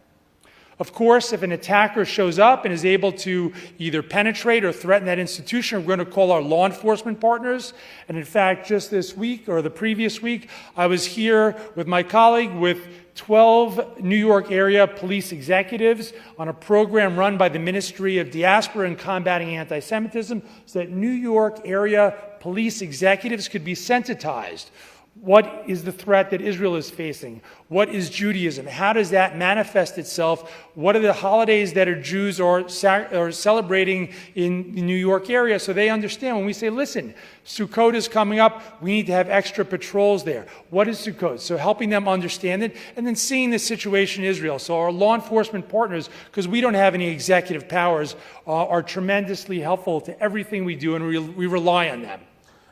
Of course, if an attacker shows up and is able to either penetrate or threaten that institution, we're going to call our law enforcement partners. And in fact, just this week or the previous week, I was here with my colleague with 12 New York area police executives on a program run by the Ministry of Diaspora and Combating Anti-Semitism so that New York area police executives could be sensitized. What is the threat that Israel is facing? What is Judaism? How does that manifest itself? What are the holidays that our Jews are celebrating in the New York area so they understand when we say, listen, Sukkot is coming up, we need to have extra patrols there. What is Sukkot? So helping them understand it and then seeing the situation in Israel. So our law enforcement partners, because we don't have any executive powers, are tremendously helpful to everything we do and we rely on them.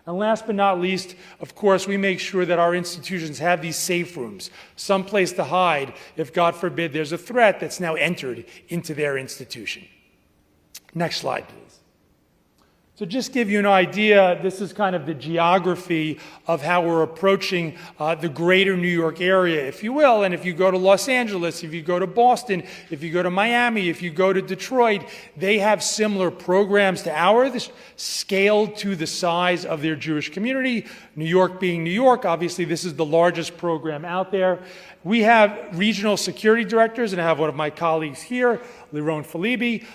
And last but not least, of course, we make sure that our institutions have these safe rooms, some place to hide if, God forbid, there's a threat that's now entered into their institution. Next slide, please. So just give you an idea, this is kind of the geography of how we're approaching the greater New York area, if you will. And if you go to Los Angeles, if you go to Boston, if you go to Miami, if you go to Detroit, they have similar programs to ours, scaled to the size of their Jewish community. New York being New York, obviously this is the largest program out there. We have regional security directors, and I have one of my colleagues here, Liron Falibi.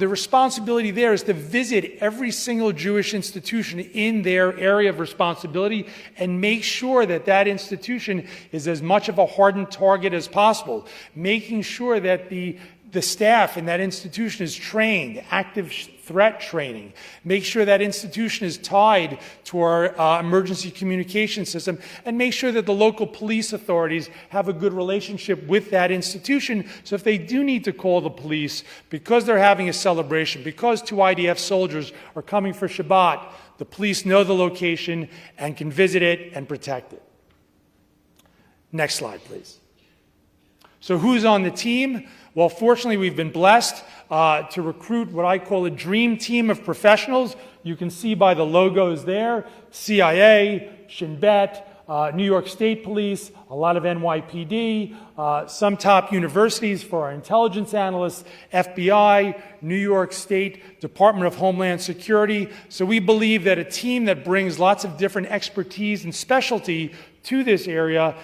The responsibility there is to visit every single Jewish institution in their area of responsibility and make sure that that institution is as much of a hardened target as possible, making sure that the the staff in that institution is trained, active threat training. Make sure that institution is tied to our emergency communication system, and make sure that the local police authorities have a good relationship with that institution, so if they do need to call the police because they're having a celebration, because 2 IDF soldiers are coming for Shabbat, the police know the location and can visit it and protect it. Next slide, please. So who's on the team? Well, fortunately, we've been blessed to recruit what I call a dream team of professionals. You can see by the logos there, CIA, Shin Bet, New York State Police, a lot of NYPD, some top universities for our intelligence analysts, FBI, New York State Department of Homeland Security. So we believe that a team that brings lots of different expertise and specialty to this area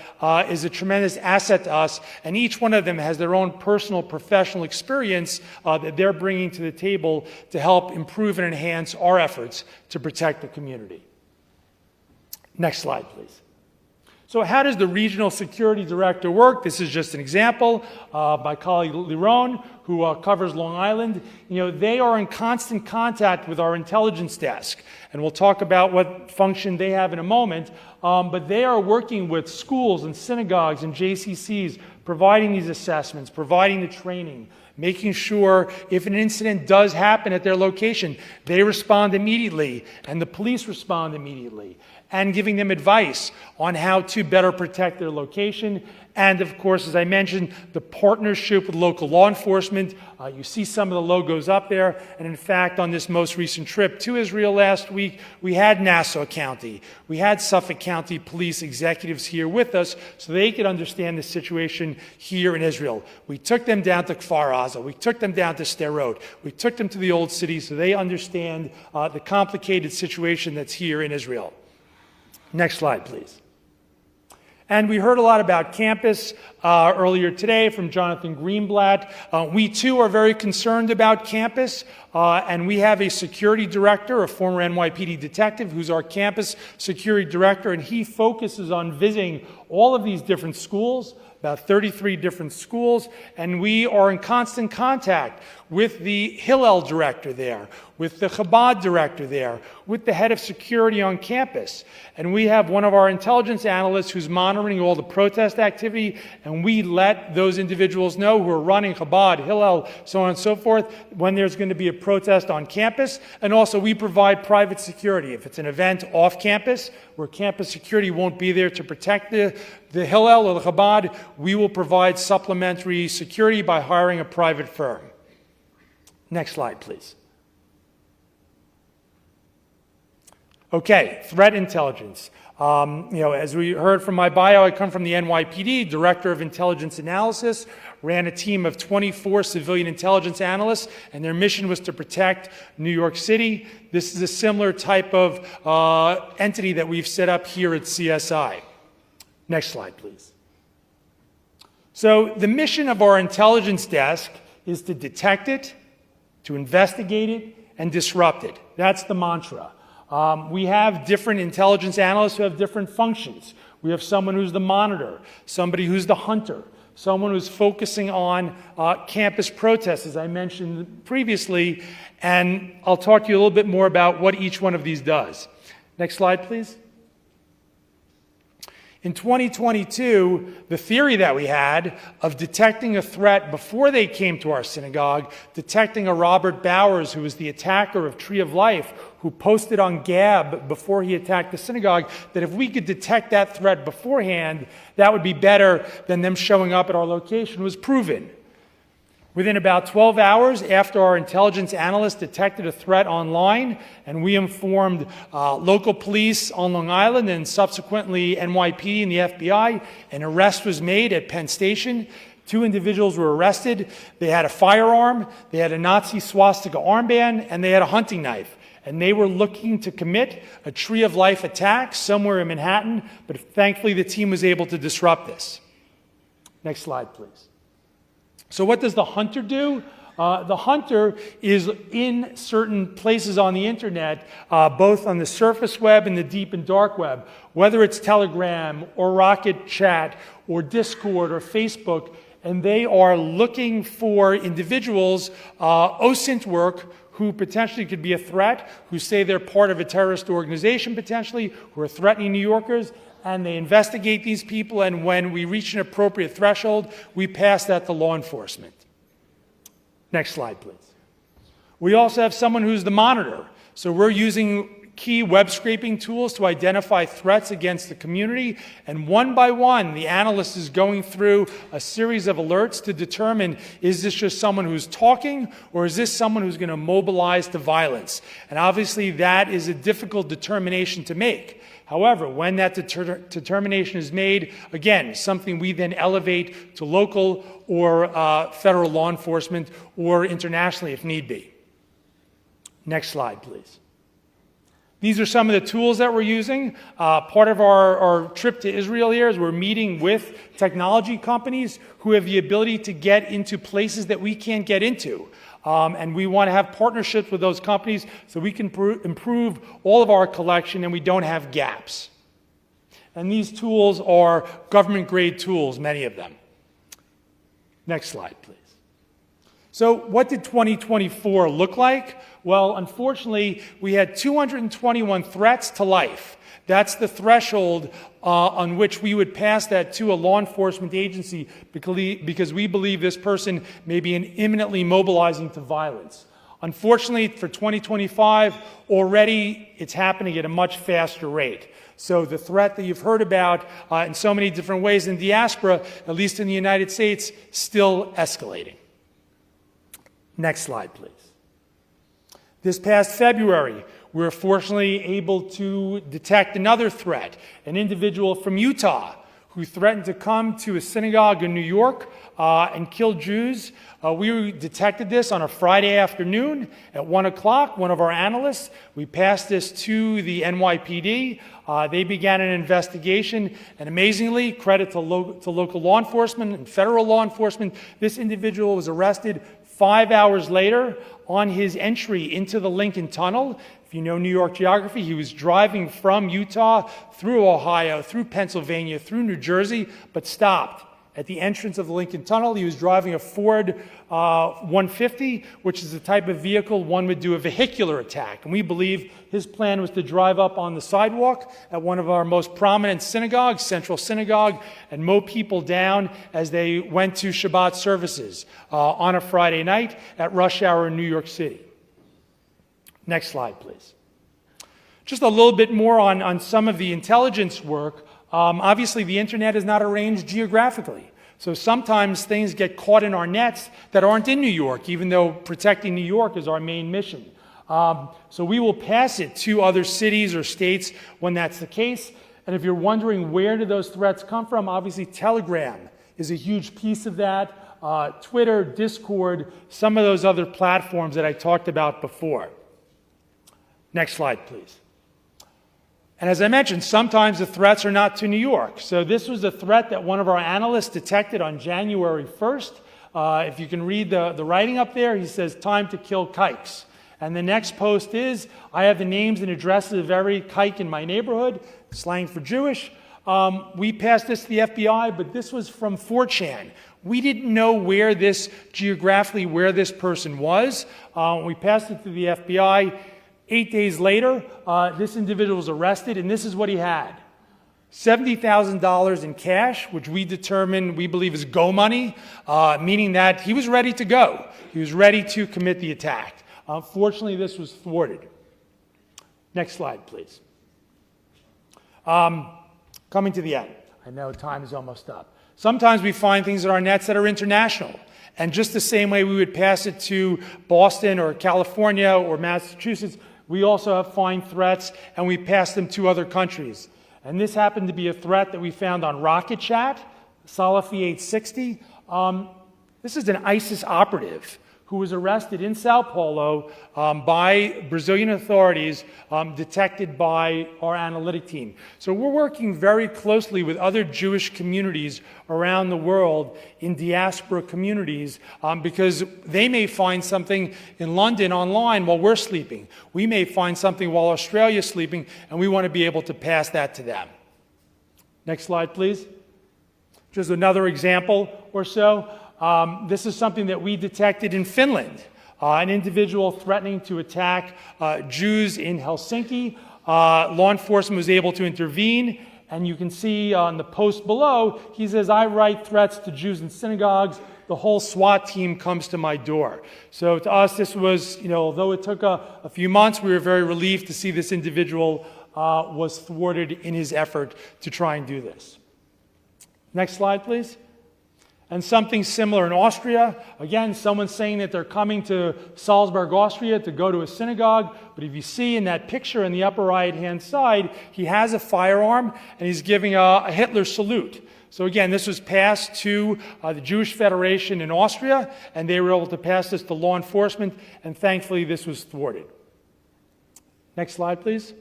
is a tremendous asset to us, and each one of them has their own personal professional experience that they're bringing to the table to help improve and enhance our efforts to protect the community. Next slide, please. So how does the regional security director work? This is just an example. My colleague Liran, who covers Long Island, they are in constant contact with our intelligence desk, and we'll talk about what function they have in a moment, but they are working with schools and synagogues and JCCs, providing these assessments, providing the training, making sure if an incident does happen at their location, they respond immediately and the police respond immediately, and giving them advice on how to better protect their location. And of course, as I mentioned, the partnership with local law enforcement. You see some of the logos up there. And in fact, on this most recent trip to Israel last week, we had Nassau County, we had Suffolk County police executives here with us so they could understand the situation here in Israel. We took them down to Kfar Aza, we took them down to Sderot, we took them to the old city so they understand the complicated situation that's here in Israel. Next slide, please. And we heard a lot about campus earlier today from Jonathan Greenblatt. We too are very concerned about campus, and we have a security director, a former NYPD detective, who's our campus security director, and he focuses on visiting all of these different schools, about 33 different schools, and we are in constant contact with the Hillel director there, with the Chabad director there, with the head of security on campus. And we have one of our intelligence analysts who's monitoring all the protest activity, and we let those individuals know who are running Chabad, Hillel, so on and so forth, when there's going to be a protest on campus. And also we provide private security. If it's an event off campus, where campus security won't be there to protect the Hillel or the Chabad, we will provide supplementary security by hiring a private firm. Next slide, please. Okay, threat intelligence. As we heard from my bio, I come from the NYPD, Director of Intelligence Analysis, ran a team of 24 civilian intelligence analysts, and their mission was to protect New York City. This is a similar type of entity that we've set up here at CSI. Next slide, please. So the mission of our intelligence desk is to detect it, to investigate it, and disrupt it. That's the mantra. We have different intelligence analysts who have different functions. We have someone who's the monitor, somebody who's the hunter, someone who's focusing on campus protests, as I mentioned previously, and I'll talk to you a little bit more about what each one of these does. Next slide, please. In 2022, the theory that we had of detecting a threat before they came to our synagogue, detecting a Robert Bowers, who was the attacker of Tree of Life, who posted on Gab before he attacked the synagogue, that if we could detect that threat beforehand, that would be better than them showing up at our location, was proven. Within about 12 hours after our intelligence analyst detected a threat online, and we informed local police on Long Island and subsequently NYPD and the FBI, an arrest was made at Penn Station. 2 individuals were arrested. They had a firearm, they had a Nazi swastika armband, and they had a hunting knife. And they were looking to commit a Tree of Life attack somewhere in Manhattan, but thankfully the team was able to disrupt this. Next slide, please. So what does the hunter do? The hunter is in certain places on the internet, both on the surface web and the deep and dark web, whether it's Telegram or Rocket Chat or Discord or Facebook, and they are looking for individuals, OSINT work, who potentially could be a threat, who say they're part of a terrorist organization potentially, who are threatening New Yorkers, and they investigate these people, and when we reach an appropriate threshold, we pass that to law enforcement. Next slide, please. We also have someone who's the monitor. So we're using key web scraping tools to identify threats against the community, and one by one, the analyst is going through a series of alerts to determine, is this just someone who's talking, or is this someone who's going to mobilize to violence? And obviously that is a difficult determination to make. However, when that determination is made, again, something we then elevate to local or federal law enforcement or internationally if need be. Next slide, please. These are some of the tools that we're using. Part of our trip to Israel here is we're meeting with technology companies who have the ability to get into places that we can't get into. And we want to have partnerships with those companies so we can improve all of our collection and we don't have gaps. And these tools are government-grade tools, many of them. Next slide, please. So what did 2024 look like? Well, unfortunately, we had 221 threats to life. That's the threshold on which we would pass that to a law enforcement agency because we believe this person may be imminently mobilizing to violence. Unfortunately, for 2025, already it's happening at a much faster rate. So the threat that you've heard about in so many different ways in diaspora, at least in the United States, still escalating. Next slide, please. This past February, we were fortunately able to detect another threat, an individual from Utah who threatened to come to a synagogue in New York and kill Jews. We detected this on a Friday afternoon at 1 o'clock. One of our analysts, we passed this to the NYPD. They began an investigation, and amazingly, credit to local law enforcement and federal law enforcement, this individual was arrested 5 hours later on his entry into the Lincoln Tunnel. If you know New York geography, he was driving from Utah through Ohio, through Pennsylvania, through New Jersey, but stopped at the entrance of the Lincoln Tunnel. He was driving a Ford 150, which is the type of vehicle one would do a vehicular attack. And we believe his plan was to drive up on the sidewalk at one of our most prominent synagogues, Central Synagogue, and mow people down as they went to Shabbat services on a Friday night at rush hour in New York City. Next slide, please. Just a little bit more on some of the intelligence work. Obviously, the internet is not arranged geographically. So sometimes things get caught in our nets that aren't in New York, even though protecting New York is our main mission. So we will pass it to other cities or states when that's the case. And if you're wondering where do those threats come from, obviously Telegram is a huge piece of that. Twitter, Discord, some of those other platforms that I talked about before. Next slide, please. And as I mentioned, sometimes the threats are not to New York. So this was a threat that one of our analysts detected on January 1st. If you can read the writing up there, he says, "Time to kill kikes." And the next post is, "I have the names and addresses of every kike in my neighborhood," slang for Jewish. We passed this to the FBI, but this was from 4chan. We didn't know geographically where this person was. We passed it to the FBI. 8 days later, this individual was arrested, and this is what he had. $70,000 in cash, which we believe is go money, meaning that he was ready to go. He was ready to commit the attack. Unfortunately, this was thwarted. Next slide, please. Coming to the end. I know time is almost up. Sometimes we find things in our nets that are international. And just the same way we would pass it to Boston or California or Massachusetts, we also find threats and we pass them to other countries. And this happened to be a threat that we found on Rocket Chat, Salafi 860. This is an ISIS operative who was arrested in Sao Paulo by Brazilian authorities, detected by our analytic team. So we're working very closely with other Jewish communities around the world in diaspora communities because they may find something in London online while we're sleeping. We may find something while Australia's sleeping, and we want to be able to pass that to them. Next slide, please. Just another example or so. This is something that we detected in Finland. An individual threatening to attack Jews in Helsinki. Law enforcement was able to intervene, and you can see on the post below, he says, "I write threats to Jews in synagogues. The whole SWAT team comes to my door." So to us, this was, although it took a few months, we were very relieved to see this individual was thwarted in his effort to try and do this. Next slide, please. And something similar in Austria. Again, someone saying that they're coming to Salzburg, Austria to go to a synagogue. But if you see in that picture in the upper right-hand side, he has a firearm and he's giving a Hitler salute. So again, this was passed to the Jewish Federation in Austria, and they were able to pass this to law enforcement, and thankfully this was thwarted. Next slide, please.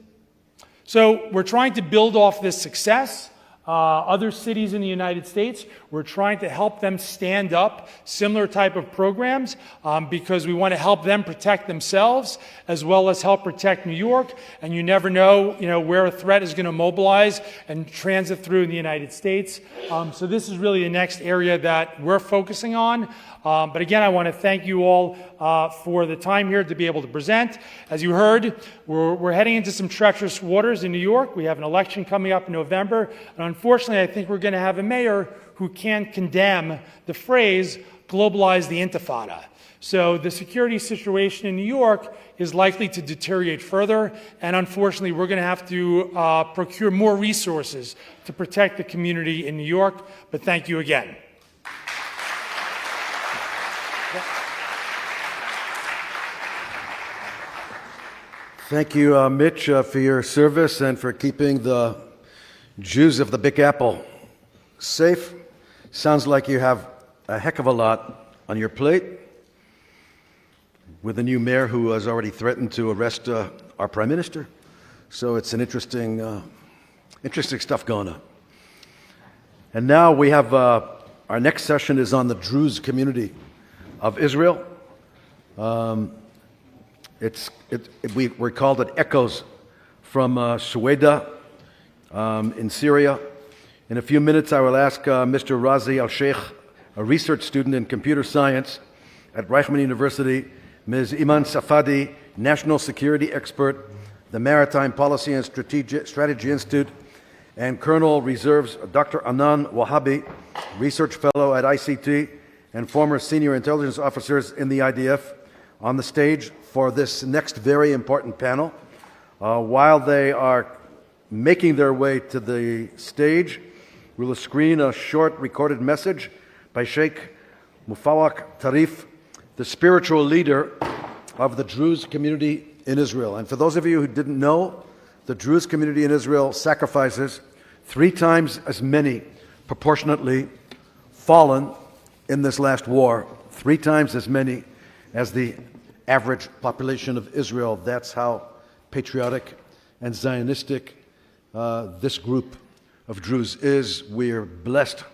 So we're trying to build off this success. Other cities in the United States, we're trying to help them stand up similar type of programs because we want to help them protect themselves as well as help protect New York. And you never know, where a threat is going to mobilize and transit through in the United States. So this is really the next area that we're focusing on. But again, I want to thank you all for the time here to be able to present. As you heard, we're heading into some treacherous waters in New York. We have an election coming up in November. And unfortunately, I think we're going to have a mayor who can't condemn the phrase, globalize the intifada. So the security situation in New York is likely to deteriorate further. And unfortunately, we're going to have to procure more resources to protect the community in New York. But thank you again. Thank you, Mitch, for your service and for keeping the Jews of the Big Apple safe. Sounds like you have a heck of a lot on your plate with a new mayor who has already threatened to arrest our prime minister. So it's an interesting stuff going on. And now we have our next session is on the Druze community of Israel. We called it Echoes from Sueda in Syria. In a few minutes, I will ask Mr. Razi Al-Sheikh, a research student in computer science at Reichman University, Ms. Iman Safadi, national security expert, the Maritime Policy and Strategy Institute, and Colonel Reserves Dr. Anan Wahabi, research fellow at ICT, and former senior intelligence officers in the IDF, on the stage for this next very important panel. While they are making their way to the stage, we will screen a short recorded message by Sheikh Mufawak Tarif, the spiritual leader of the Druze community in Israel. And for those of you who didn't know, the Druze community in Israel sacrifices 3 times as many proportionately fallen in this last war, 3 times as many as the average population of Israel. That's how patriotic and Zionistic this group of Druze is. We're blessed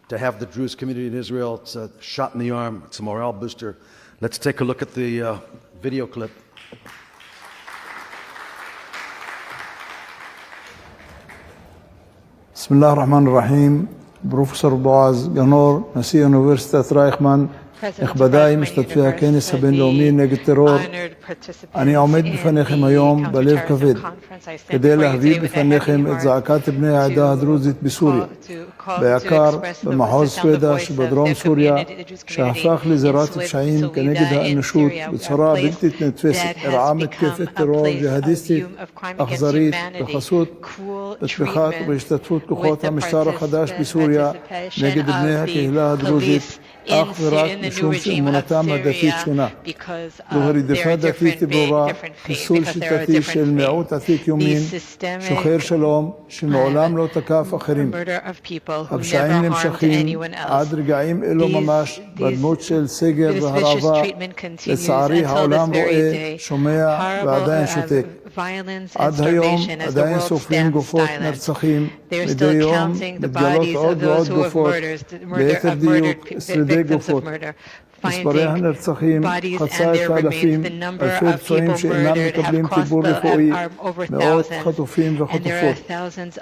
to have the Druze community in Israel. It's a shot in the arm. It's a morale booster. Let's take a look at the video clip. بسم الله الرحمن الرحيم. بروفيسور بوعز جانور, נשיא אוניברסיטת רייכמן, נכבדיי, משתתפי הכנס הבינלאומי נגד טרור, אני עומד בפניכם היום בלב כבד כדי להביא בפניכם את זעקת בני העדה הדרוזית בסוריה, בעיקר במחוז סואדה שבדרום סוריה, שהפך לזירת פשעים כנגד האנושות בצורה בלתי נתפסת, אירעה מתקפת טרור ג'יהאדיסטית אכזרית בחסות, בתמיכת ובהשתתפות כוחות המשטר החדש בסוריה נגד בני הקהילה הדרוזית, אך ורק משום שאמונתם הדתית שונה. זו הרדיפה דתית ברורה, חיסול שיטתי של מיעוט עתיק יומין, שוחר שלום, שמעולם לא תקף אחרים. הפשעים נמשכים עד רגעים אלו ממש בדמות של סגר והרעבה. לצערי העולם רואה, שומע ועדיין שותק. עד היום עדיין סופרים גופות נרצחים, מדי יום מתגלות עוד ועוד גופות, ביתר דיוק שרידי victims of murder. מספרי הנרצחים חצה את האלפים, אלפי פצועים שאינם מקבלים טיפול רפואי, מאות חטופים וחטופות.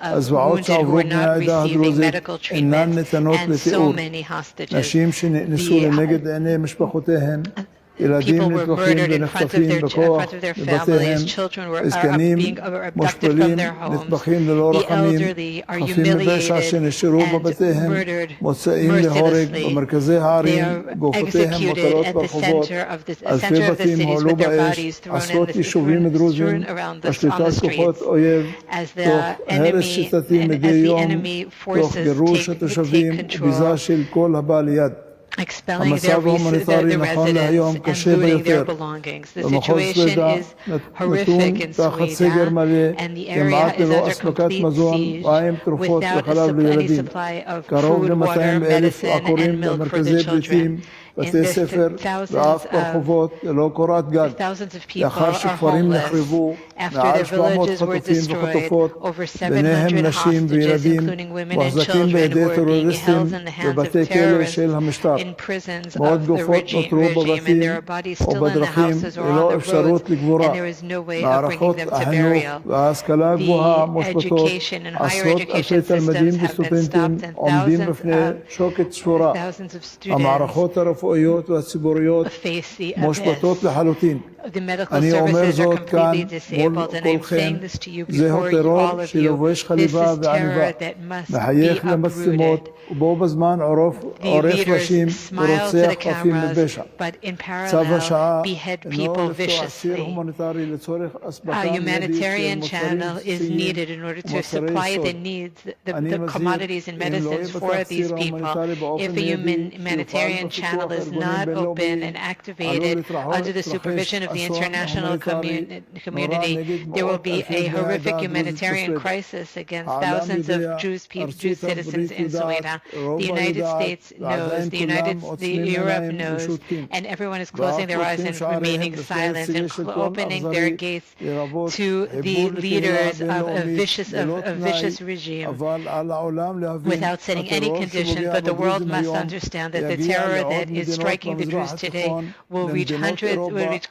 הזוועות שעברו בני העדה הדרוזית אינן ניתנות לתיאור. נשים שנאנסו לנגד עיני משפחותיהן, ילדים נטבחים ונחטפים בכוח בבתיהם, זקנים מושפלים, נטבחים ללא רחמים, חפים מפשע שנשארו בבתיהם, מוצאים להורג במרכזי הערים, גופותיהם מוטלות ברחובות, אלפי בתים הועלו באש, עשרות יישובים דרוזיים בשליטת כוחות אויב, תוך הרס שיטתי מדי יום, תוך גירוש התושבים וביזה של כל הבא ליד. המצב ההומניטרי נכון להיום קשה ביותר. במחוז סווידה נתון תחת סגר מלא, כמעט ללא אספקת מזון, מים, תרופות וחלב לילדים. קרוב ל-200,000 עקורים במרכזי פליטים, בתי ספר ואף ברחובות ללא קורת גג. לאחר שכפרים נחרבו, מעל 700 חטופים וחטופות, ביניהם נשים וילדים, מוחזקים בידי טרוריסטים בבתי כלא של המשטר. מאות גופות נותרו בבתים או בדרכים ללא אפשרות לגבורה. מערכות החינוך וההשכלה הגבוהה מושבתות, עשרות אלפי תלמידים וסטודנטים עומדים בפני שוקת שבורה. המערכות הרפואיות והציבוריות מושבתות לחלוטין. אני אומר זאת כאן מול כולכם, זהו טרור שלובש חליבה ועניבה, מחייך למצלמות ובו בזמן עורף ראשים ורוצח חפים מפשע. צו השעה אינו לפתוח ציר הומניטרי לצורך אספקה מיידית של מוצרי יסוד. אני מזהיר, אם לא יפתח ציר הומניטרי באופן מיידי, channel is not open and activated under the supervision of the international community, there will be a horrific humanitarian crisis against thousands of Jewish citizens in Sweden. The United States knows, Europe knows, and everyone is closing their eyes and remaining silent and opening their gates to the leaders of a vicious regime without setting any conditions. But the world must understand that the terror that is striking the Jews today will reach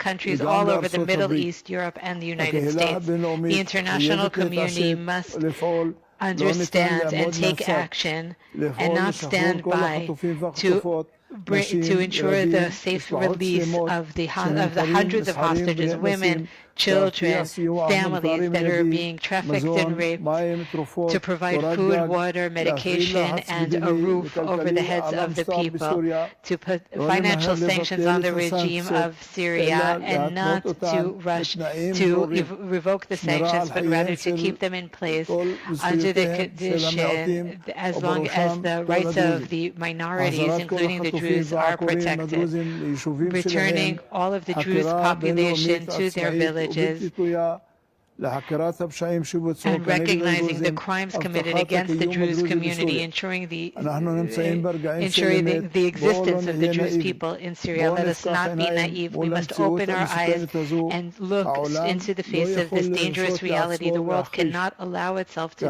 countries all over the Middle East, Europe, and the United States. The international community must understand and take action and not stand by to ensure the safe release of the hundreds of hostages, women, children, families that are being trafficked and raped, to provide food, water, medication, and a roof over the heads of the people, to put financial sanctions on the regime of Syria, and not to rush to revoke the sanctions, but rather to keep them in place under the condition as long as the rights of the minorities, including the Jews, are protected. Returning all of the Jewish population to their villages and recognizing the crimes committed against the Jewish community, ensuring the existence of the Jewish people in Syria. Let us not be naive. We must open our eyes and look into the face of this dangerous reality. The world cannot allow itself to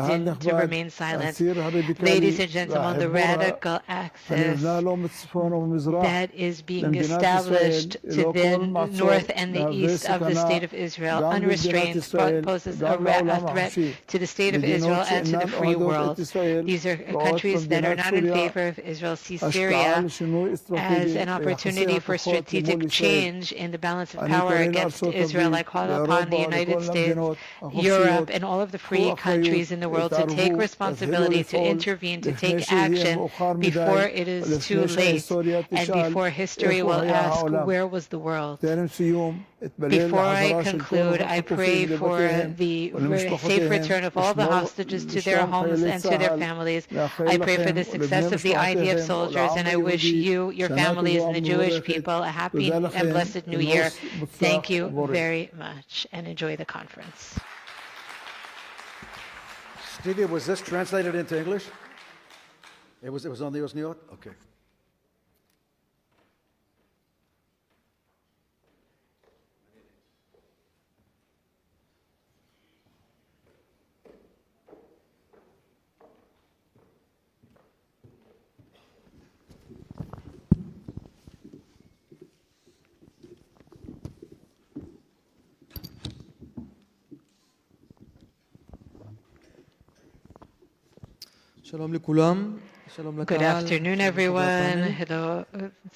remain silent. Ladies and gentlemen, the radical axis that is being established to the north and the east of the state of Israel, unrestrained, poses a threat to the state of Israel and to the free world. These are countries that are not in favor of Israel, see Syria as an opportunity for strategic change in the balance of power against Israel. I call upon the United States, Europe, and all of the free countries in the world to take responsibility, to intervene, to take action before it is too late and before history will ask, where was the world? Before I conclude, I pray for the safe return of all the hostages to their homes and to their families. I pray for the success of the IDF soldiers, and I wish you, your families, and the Jewish people a happy and blessed New Year. Thank you very much, and enjoy the conference. Stevie, was this translated into English? It was on the Osniot? Okay. Good afternoon, everyone. Hello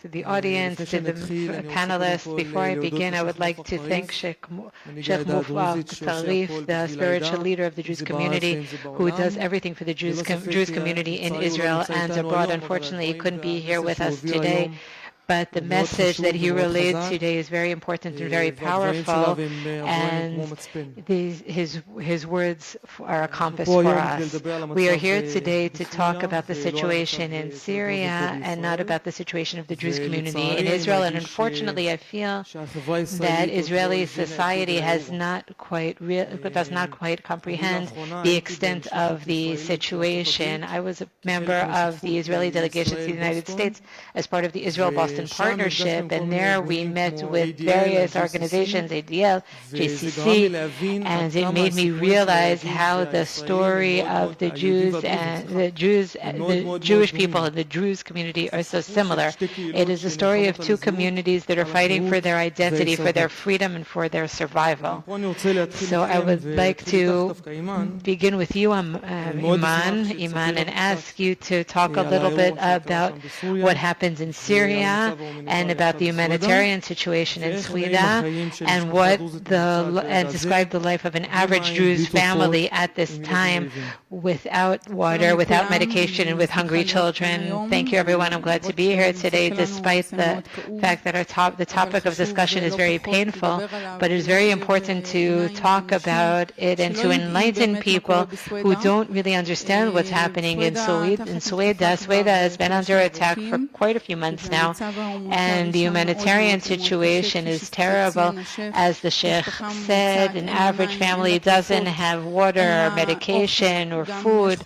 to the audience, to the panelists. Before I begin, I would like to thank Sheikh Mufwaq Tarif, the spiritual leader of the Jewish community, who does everything for the Jewish community in Israel and abroad. Unfortunately, he couldn't be here with us today, but the message that he relayed today is very important and very powerful, and his words are a compass for us. We are here today to talk about the situation in Syria and not about the situation of the Jewish community in Israel. And unfortunately, I feel that Israeli society does not quite comprehend the extent of the situation. I was a member of the Israeli delegation to the United States as part of the Israel-Boston Partnership, and there we met with various organizations, ADL, JCC, and it made me realize how the story of the Jews and the Jewish people and the Druze community are so similar. It is the story of two communities that are fighting for their identity, for their freedom, and for their survival. So I would like to begin with you, Iman, and ask you to talk a little bit about what happens in Syria and about the humanitarian situation in Sweden, and describe the life of an average Druze family at this time without water, without medication, and with hungry children. Thank you, everyone. I'm glad to be here today, despite the fact that the topic of discussion is very painful, but it is very important to talk about it and to enlighten people who don't really understand what's happening in Sweden. Sweden has been under attack for quite a few months now, and the humanitarian situation is terrible. As the Sheikh said, an average family doesn't have water or medication or food.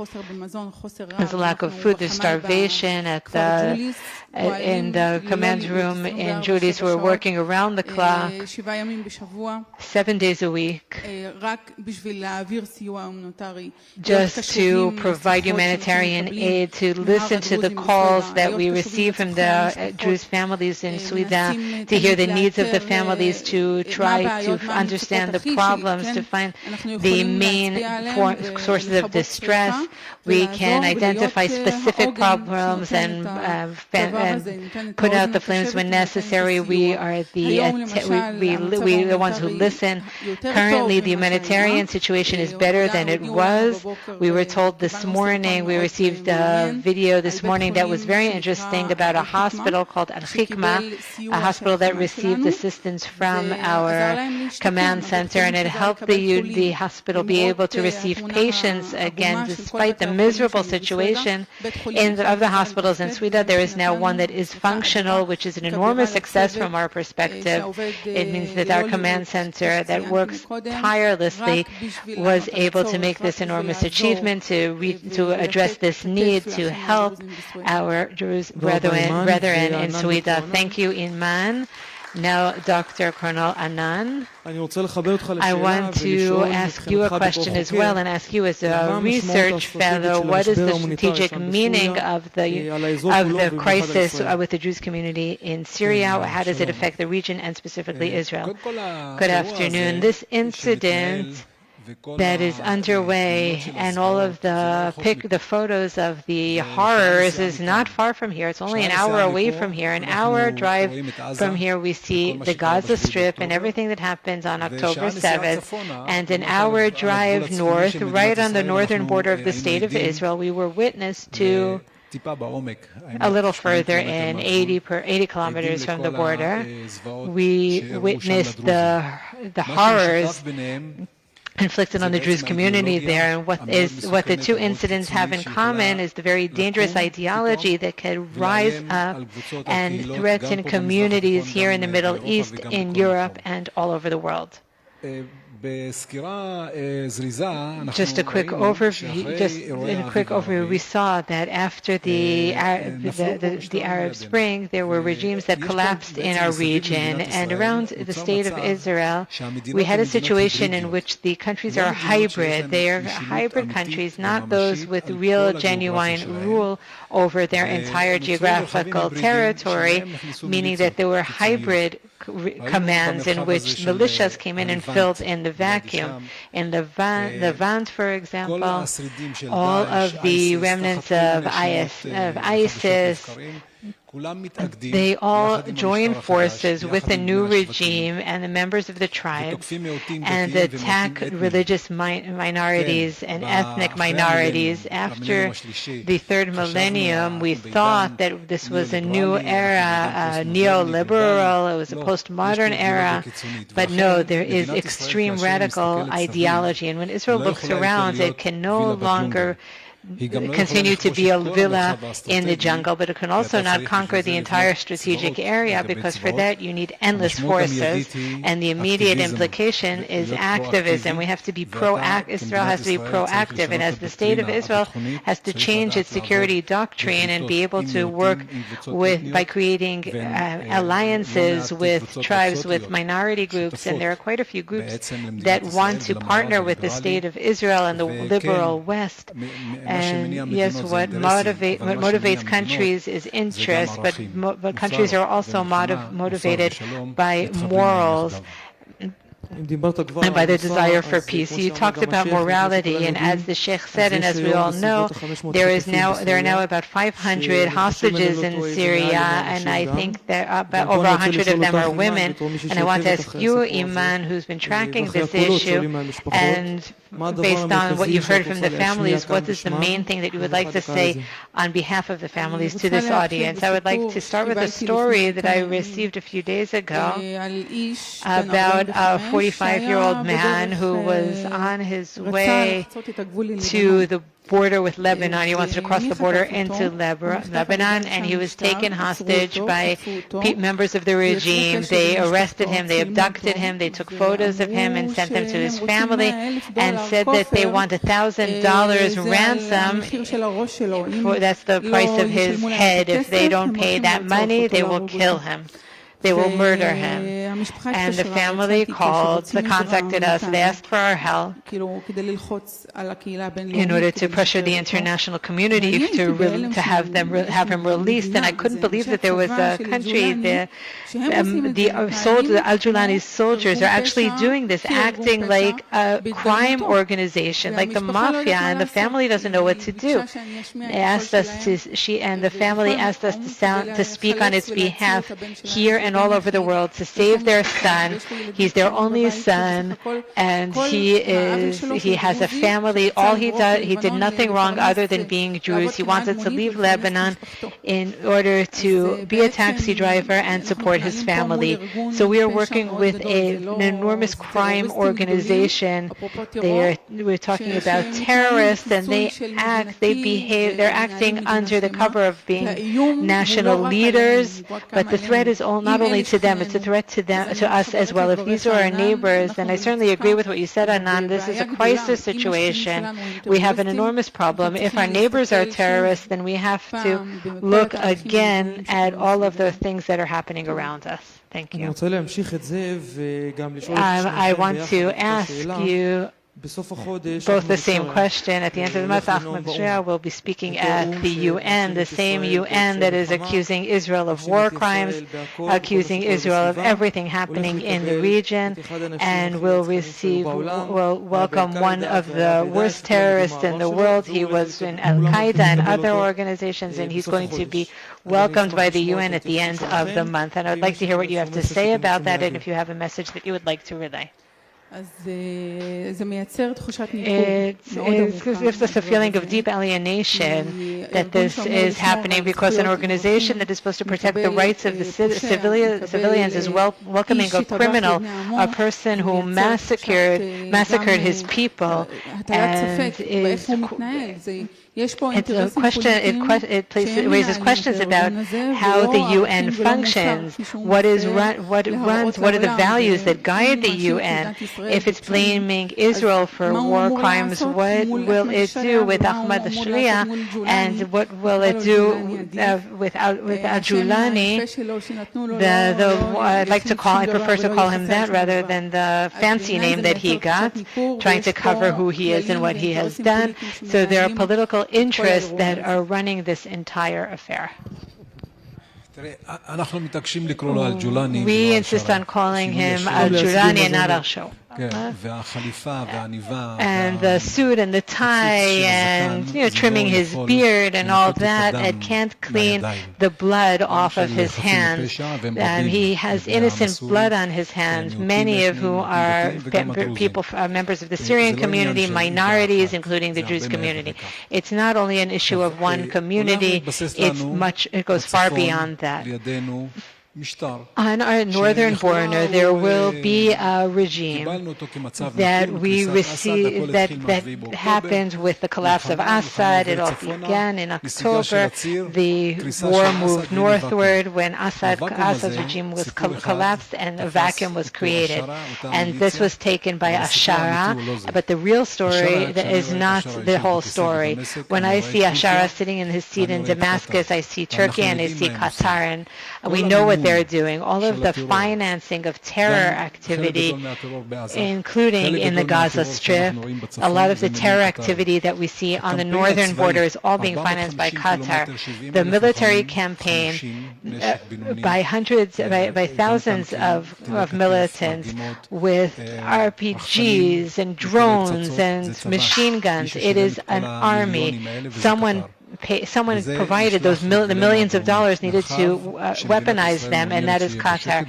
There's a lack of food, there's starvation in the command room in Judy's. We're working around the clock, 7 days a week, just to provide humanitarian aid, to listen to the calls that we receive from the Jewish families in Sweden, to hear the needs of the families, to try to understand the problems, to find the main sources of distress. We can identify specific problems and put out the flames when necessary. We are the ones who listen. Currently, the humanitarian situation is better than it was. We were told this morning, we received a video this morning that was very interesting about a hospital called Hatikva, a hospital that received assistance from our command center, and it helped the hospital be able to receive patients again, despite the miserable situation of the hospitals in Sweden. There is now one that is functional, which is an enormous success from our perspective. It means that our command center that works tirelessly was able to make this enormous achievement, to address this need, to help our Jewish brethren in Sweden. Thank you, Iman. Now, Dr. Colonel Anan, I want to ask you a question as well, and ask you as a research fellow, what is the strategic meaning of the crisis with the Jewish community in Syria? How does it affect the region and specifically Israel? Good afternoon. This incident that is underway and all of the photos of the horrors is not far from here. It's only an hour away from here. An hour drive from here we see the Gaza Strip and everything that happened on October 7th, and an hour drive north, right on the northern border of the state of Israel, we were witness to a little further in 80 kilometers from the border. We witnessed the horrors inflicted on the Jewish community there, and what the two incidents have in common is the very dangerous ideology that can rise up and threaten communities here in the Middle East, in Europe, and all over the world. Just a quick overview. We saw that after the Arab Spring, there were regimes that collapsed in our region, and around the state of Israel, we had a situation in which the countries are hybrid. They are hybrid countries, not those with real, genuine rule over their entire geographical territory, meaning that they were hybrid commands in which militias came in and filled in the vacuum. In Levant, for example, all of the remnants of ISIS, they all join forces with the new regime and the members of the tribes and attack religious minorities and ethnic minorities. After the third millennium, we thought that this was a new era, neoliberal, it was a postmodern era, but no, there is extreme radical ideology. And when Israel looks around, it can no longer continue to be a villa in the jungle, but it can also not conquer the entire strategic area, because for that you need endless forces, and the immediate implication is activism. We have to be proactive. Israel has to be proactive, and as the state of Israel has to change its security doctrine and be able to work by creating alliances with tribes, with minority groups, and there are quite a few groups that want to partner with the state of Israel and the liberal West. And yes, what motivates countries is interest, but countries are also motivated by morals and by the desire for peace. So you talked about morality, and as the Sheikh said, and as we all know, there are now about 500 hostages in Syria, and I think that about over 100 of them are women. And I want to ask you, Iman, who's been tracking this issue, and based on what you've heard from the families, what is the main thing that you would like to say on behalf of the families to this audience? I would like to start with a story that I received a few days ago about a 45-year-old man who was on his way to the border with Lebanon. He wanted to cross the border into Lebanon, and he was taken hostage by members of the regime. They arrested him, they abducted him, they took photos of him and sent them to his family and said that they want $1,000 ransom. That's the price of his head. If they don't pay that money, they will kill him. They will murder him. And the family contacted us. They asked for our help in order to pressure the international community to have him released. And I couldn't believe that there was a country, the Al-Julani's soldiers are actually doing this, acting like a crime organization, like the mafia, and the family doesn't know what to do. They asked us and the family asked us to speak on its behalf here and all over the world to save their son. He's their only son, and he has a family. All he did nothing wrong other than being Jews. He wanted to leave Lebanon in order to be a taxi driver and support his family. So we are working with an enormous crime organization. We're talking about terrorists, and they're acting under the cover of being national leaders. But the threat is not only to them, it's a threat to us as well. If these are our neighbors, then I certainly agree with what you said, Anand. This is a crisis situation. We have an enormous problem. If our neighbors are terrorists, then we have to look again at all of the things that are happening around us. Thank you. I want to ask you both the same question. At the end of the month, Ahmed Shia will be speaking at the UN, the same UN that is accusing Israel of war crimes, accusing Israel of everything happening in the region, and will welcome one of the worst terrorists in the world. He was in Al-Qaeda and other organizations, and he's going to be welcomed by the UN at the end of the month. And I would like to hear what you have to say about that, and if you have a message that you would like to relay. It gives us a feeling of deep alienation that this is happening, because an organization that is supposed to protect the rights of the civilians is welcoming a criminal, a person who massacred his people, and it raises questions about how the UN functions, what are the values that guide the UN. If it's blaming Israel for war crimes, what will it do with Ahmad Shia, and what will it do with Al-Julani? I prefer to call him that rather than the fancy name that he got, trying to cover who he is and what he has done. So there are political interests that are running this entire affair. We insist on calling him Al-Julani and not Al-Show. And the suit and the tie and trimming his beard and all that, it can't clean the blood off of his hands. And he has innocent blood on his hands, many of whom are people, members of the Syrian community, minorities, including the Jewish community. It's not only an issue of one community, it goes far beyond that. On our northern border, there will be a regime that we receive that happened with the collapse of Assad. It all began in October. The war moved northward when Assad's regime was collapsed and a vacuum was created. And this was taken by Ashara, but the real story is not the whole story. When I see Ashara sitting in his seat in Damascus, I see Turkey and I see Qatar, and we know what they're doing. All of the financing of terror activity, including in the Gaza Strip, a lot of the terror activity that we see on the northern border is all being financed by Qatar. The military campaign by hundreds, by thousands of militants with RPGs and drones and machine guns. It is an army. Someone provided the millions of dollars needed to weaponize them, and that is Qatar.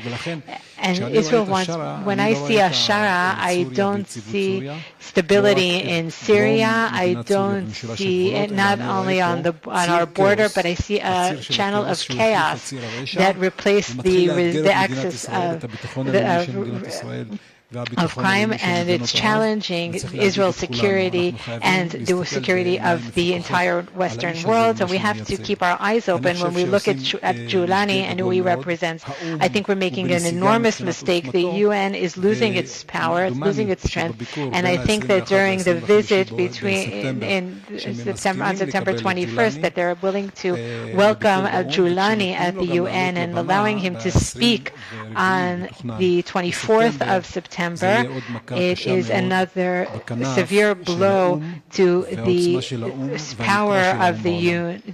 And Israel wants, when I see Ashara, I don't see stability in Syria. I don't see it not only on our border, but I see a channel of chaos that replaced the axis of crime, and it's challenging Israel's security and the security of the entire Western world. And we have to keep our eyes open when we look at Julani and who he represents. I think we're making an enormous mistake. The UN is losing its power, it's losing its strength, and I think that during the visit on September 21st, that they're willing to welcome Julani at the UN and allowing him to speak on the 24th of September. It is another severe blow to the power of the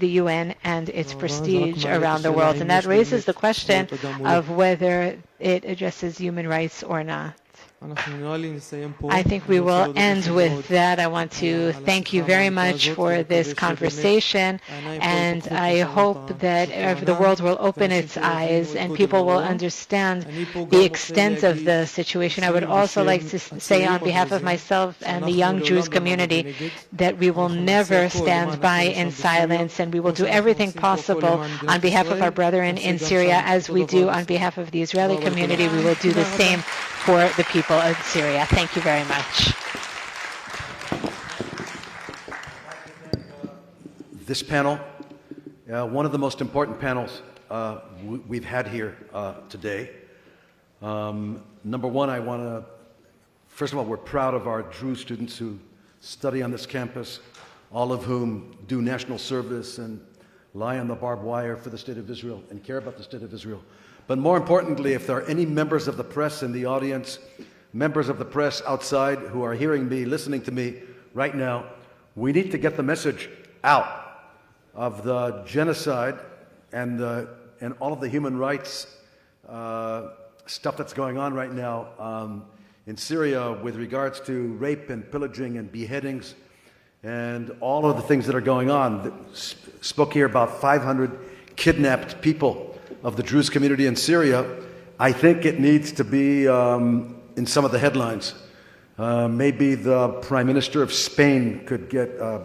UN and its prestige around the world. And that raises the question of whether it addresses human rights or not. I think we will end with that. I want to thank you very much for this conversation, and I hope that the world will open its eyes and people will understand the extent of the situation. I would also like to say on behalf of myself and the young Jews community that we will never stand by in silence, and we will do everything possible on behalf of our brethren in Syria as we do on behalf of the Israeli community. We will do the same for the people of Syria. Thank you very much. This panel, one of the most important panels we've had here today. Number one, I want to, first of all, we're proud of our Druze students who study on this campus, all of whom do national service and lie on the barbed wire for the state of Israel and care about the state of Israel. But more importantly, if there are any members of the press in the audience, members of the press outside who are hearing me, listening to me right now, we need to get the message out of the genocide and all of the human rights stuff that's going on right now in Syria with regards to rape and pillaging and beheadings and all of the things that are going on. Spoke here about 500 kidnapped people of the Druze community in Syria. I think it needs to be in some of the headlines. Maybe the Prime Minister of Spain could get a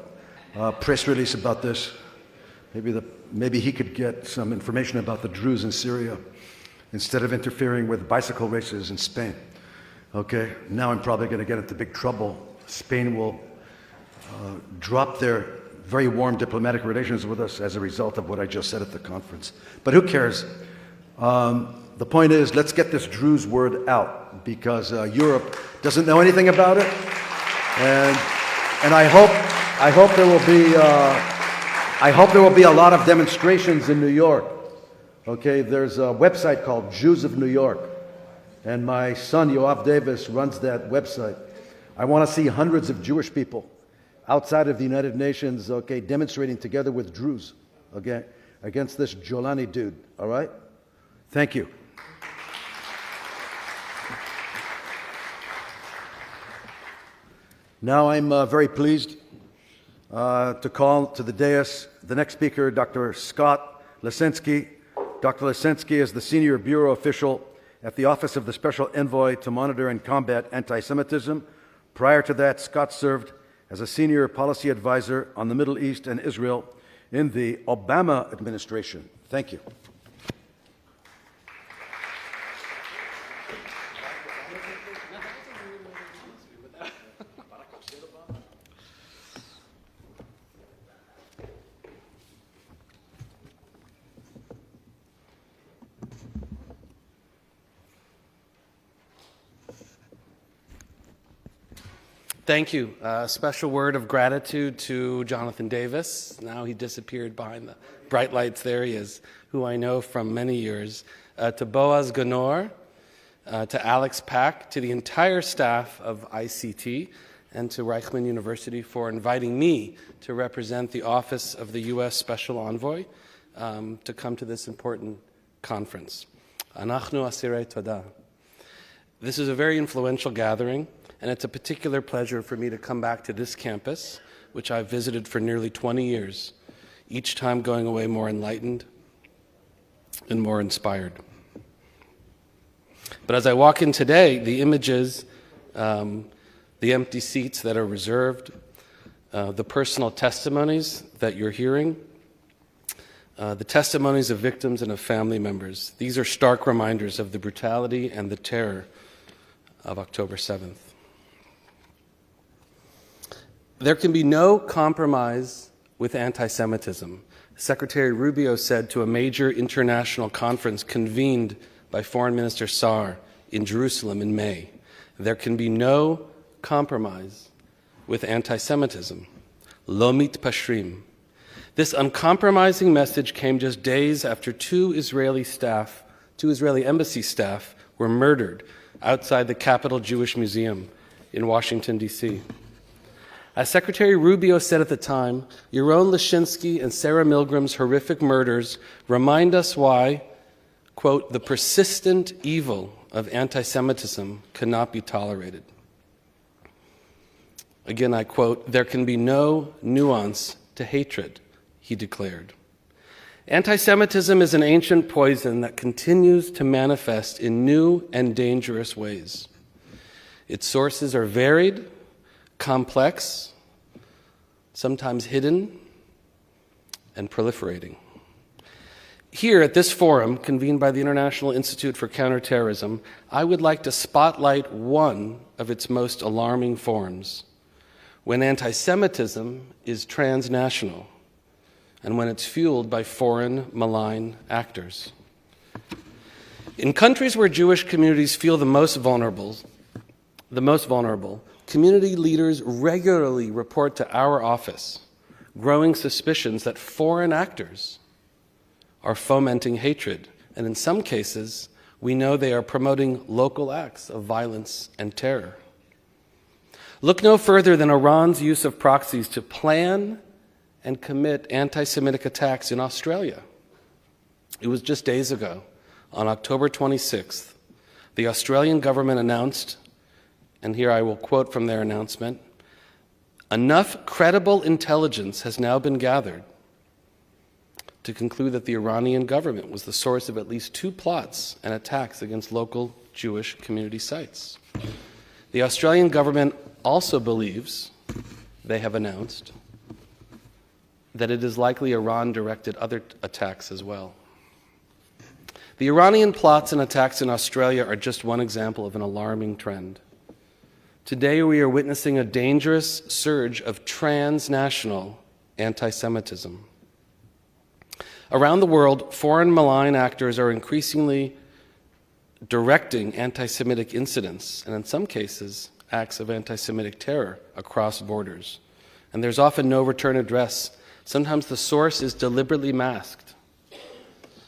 press release about this. Maybe he could get some information about the Druze in Syria instead of interfering with bicycle races in Spain. Okay, now I'm probably going to get into big trouble. Spain will drop their very warm diplomatic relations with us as a result of what I just said at the conference. But who cares? The point is, let's get this Druze word out because Europe doesn't know anything about it, and I hope there will be a lot of demonstrations in New York. Okay, there's a website called Jews of New York, and my son Yoav Davis runs that website. I want to see hundreds of Jewish people outside of the United Nations, okay, demonstrating together with Druze, okay? against this Jolani dude, all right? Thank you. Now I'm very pleased to call to the dais the next speaker, Dr. Scott Lesensky. Dr. Lesensky is the senior bureau official at the Office of the Special Envoy to Monitor and Combat Anti-Semitism. Prior to that, Scott served as a senior policy advisor on the Middle East and Israel in the Obama administration. Thank you. Thank you. A special word of gratitude to Jonathan Davis. Now he disappeared behind the bright lights. There he is, who I know from many years. To Boaz Ganor, to Alex Pack, to the entire staff of ICT, and to Reichman University for inviting me to represent the Office of the U.S. Special Envoy to come to this important conference. Anachnu asirei todah. This is a very influential gathering, and it's a particular pleasure for me to come back to this campus, which I've visited for nearly 20 years, each time going away more enlightened and more inspired. But as I walk in today, the images, the empty seats that are reserved, the personal testimonies that you're hearing, the testimonies of victims and of family members, these are stark reminders of the brutality and the terror of October 7th. There can be no compromise with anti-Semitism. Secretary Rubio said to a major international conference convened by Foreign Minister Saar in Jerusalem in May, there can be no compromise with anti-Semitism. Lo mitpashrim. This uncompromising message came just days after two Israeli embassy staff were murdered outside the Capitol Jewish Museum in Washington, D.C. As Secretary Rubio said at the time, Yaron Lashinsky and Sarah Milgram's horrific murders remind us why, quote, the persistent evil of anti-Semitism cannot be tolerated. Again, I quote, there can be no nuance to hatred, he declared. Anti-Semitism is an ancient poison that continues to manifest in new and dangerous ways. Its sources are varied, complex, sometimes hidden, and proliferating. Here at this forum, convened by the International Institute for Counter-Terrorism, I would like to spotlight one of its most alarming forms, when anti-Semitism is transnational and when it's fueled by foreign malign actors. In countries where Jewish communities feel the most vulnerable, community leaders regularly report to our office growing suspicions that foreign actors are fomenting hatred, and in some cases, we know they are promoting local acts of violence and terror. Look no further than Iran's use of proxies to plan and commit anti-Semitic attacks in Australia. It was just days ago, on October 26th, the Australian government announced, and here I will quote from their announcement, enough credible intelligence has now been gathered to conclude that the Iranian government was the source of at least 2 plots and attacks against local Jewish community sites. The Australian government also believes, they have announced, that it is likely Iran directed other attacks as well. The Iranian plots and attacks in Australia are just one example of an alarming trend. Today we are witnessing a dangerous surge of transnational anti-Semitism. Around the world, foreign malign actors are increasingly directing anti-Semitic incidents, and in some cases, acts of anti-Semitic terror across borders. And there's often no return address. Sometimes the source is deliberately masked.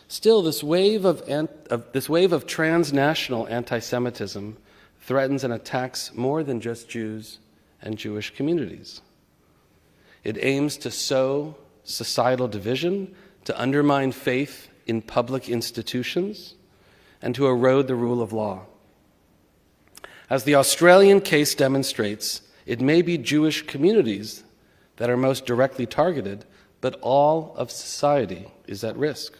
Still, this wave of transnational anti-Semitism threatens and attacks more than just Jews and Jewish communities. It aims to sow societal division, to undermine faith in public institutions, and to erode the rule of law. As the Australian case demonstrates, it may be Jewish communities that are most directly targeted, but all of society is at risk.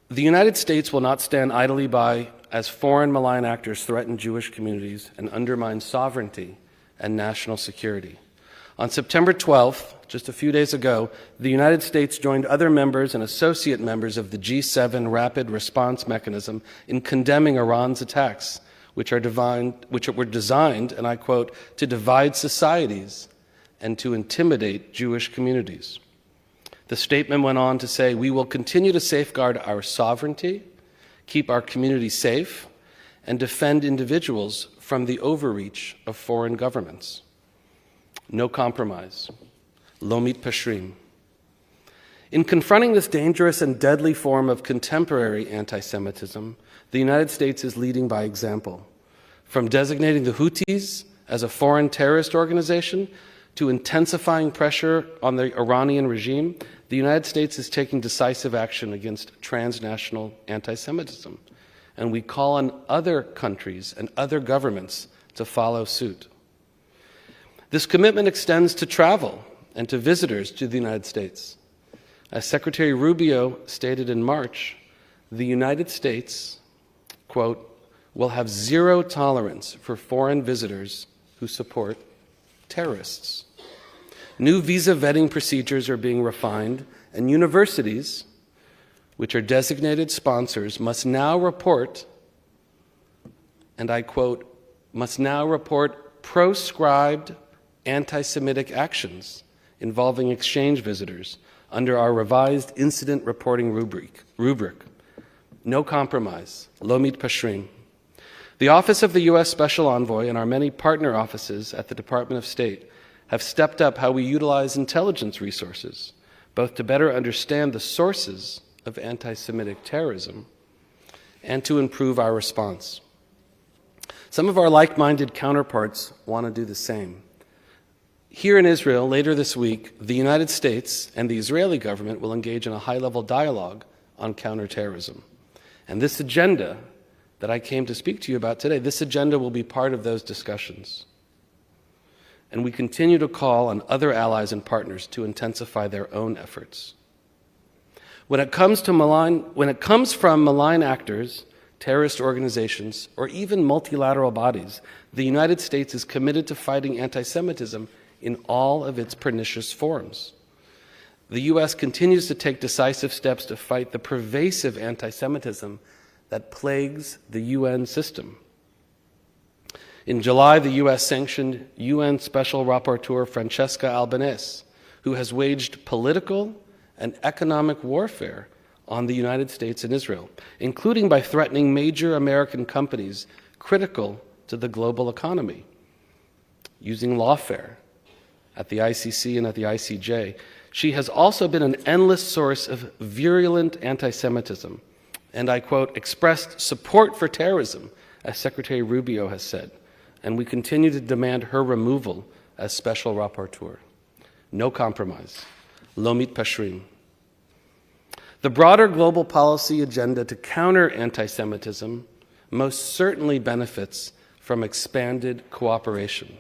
The United States will not stand idly by as foreign malign actors threaten Jewish communities and undermine sovereignty and national security. On September 12th, just a few days ago, the United States joined other members and associate members of the G7 Rapid Response Mechanism in condemning Iran's attacks, which were designed, and I quote, to divide societies and to intimidate Jewish communities. The statement went on to say, we will continue to safeguard our sovereignty, keep our community safe, and defend individuals from the overreach of foreign governments. No compromise. Lo mitpashrim. In confronting this dangerous and deadly form of contemporary anti-Semitism, the United States is leading by example. From designating the Houthis as a foreign terrorist organization to intensifying pressure on the Iranian regime, the United States is taking decisive action against transnational anti-Semitism, and we call on other countries and other governments to follow suit. This commitment extends to travel and to visitors to the United States. As Secretary Rubio stated in March, the United States, quote, will have zero tolerance for foreign visitors who support terrorists. New visa vetting procedures are being refined, and universities, which are designated sponsors, must now report, and I quote, must now report proscribed anti-Semitic actions involving exchange visitors under our revised incident reporting rubric. No compromise. Lo mitpashrim. The Office of the U.S. Special Envoy and our many partner offices at the Department of State have stepped up how we utilize intelligence resources, both to better understand the sources of anti-Semitic terrorism and to improve our response. Some of our like-minded counterparts want to do the same. Here in Israel, later this week, the United States and the Israeli government will engage in a high-level dialogue on counterterrorism. And this agenda that I came to speak to you about today, this agenda will be part of those discussions. And we continue to call on other allies and partners to intensify their own efforts. When it comes from malign actors, terrorist organizations, or even multilateral bodies, the United States is committed to fighting anti-Semitism in all of its pernicious forms. The U.S. continues to take decisive steps to fight the pervasive anti-Semitism that plagues the UN system. In July, the U.S. sanctioned UN Special Rapporteur Francesca Albanese, who has waged political and economic warfare on the United States and Israel, including by threatening major American companies critical to the global economy, using lawfare at the ICC and at the ICJ. She has also been an endless source of virulent anti-Semitism, and I quote, expressed support for terrorism, as Secretary Rubio has said, and we continue to demand her removal as Special Rapporteur. No compromise. Lo mitpashrim. The broader global policy agenda to counter anti-Semitism most certainly benefits from expanded cooperation.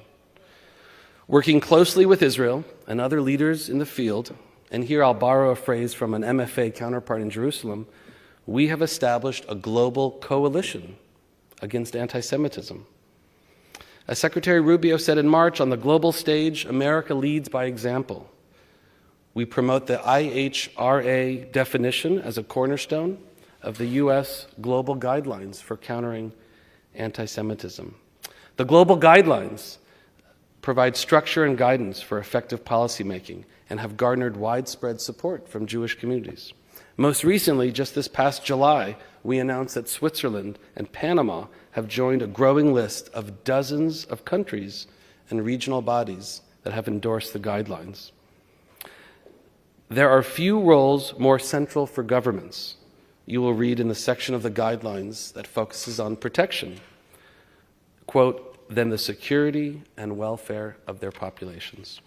Working closely with Israel and other leaders in the field, and here I'll borrow a phrase from an MFA counterpart in Jerusalem, we have established a global coalition against anti-Semitism. As Secretary Rubio said in March, on the global stage, America leads by example. We promote the IHRA definition as a cornerstone of the U.S. global guidelines for countering anti-Semitism. The global guidelines provide structure and guidance for effective policymaking and have garnered widespread support from Jewish communities. Most recently, just this past July, we announced that Switzerland and Panama have joined a growing list of dozens of countries and regional bodies that have endorsed the guidelines. There are few roles more central for governments. You will read in the section of the guidelines that focuses on protection, quote, than the security and welfare of their populations.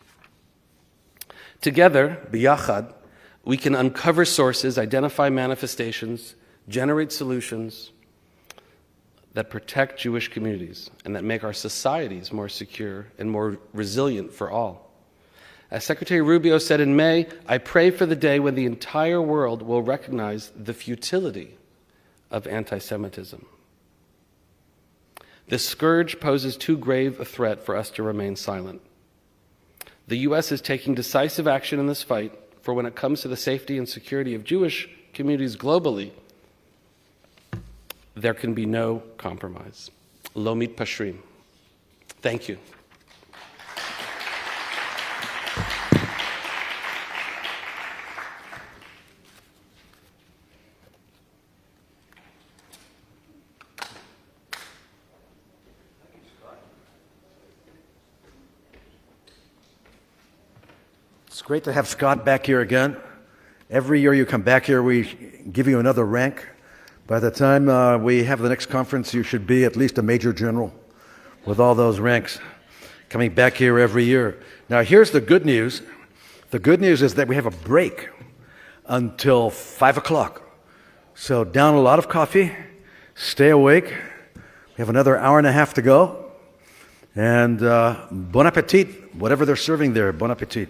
Together, biyachad, We can uncover sources, identify manifestations, generate solutions that protect Jewish communities and that make our societies more secure and more resilient for all. As Secretary Rubio said in May, I pray for the day when the entire world will recognize the futility of anti-Semitism. This scourge poses too grave a threat for us to remain silent. The U.S. is taking decisive action in this fight, for when it comes to the safety and security of Jewish communities globally, there can be no compromise. Lo mitpashrim. Thank you. It's great to have Scott back here again. Every year you come back here, we give you another rank. By the time we have the next conference, you should be at least a major general with all those ranks coming back here every year. Now, here's the good news. The good news is that we have a break until 5 o'clock. So down a lot of coffee, stay awake. We have another hour and a half to go. And bon appetit, whatever they're serving there, bon appetit.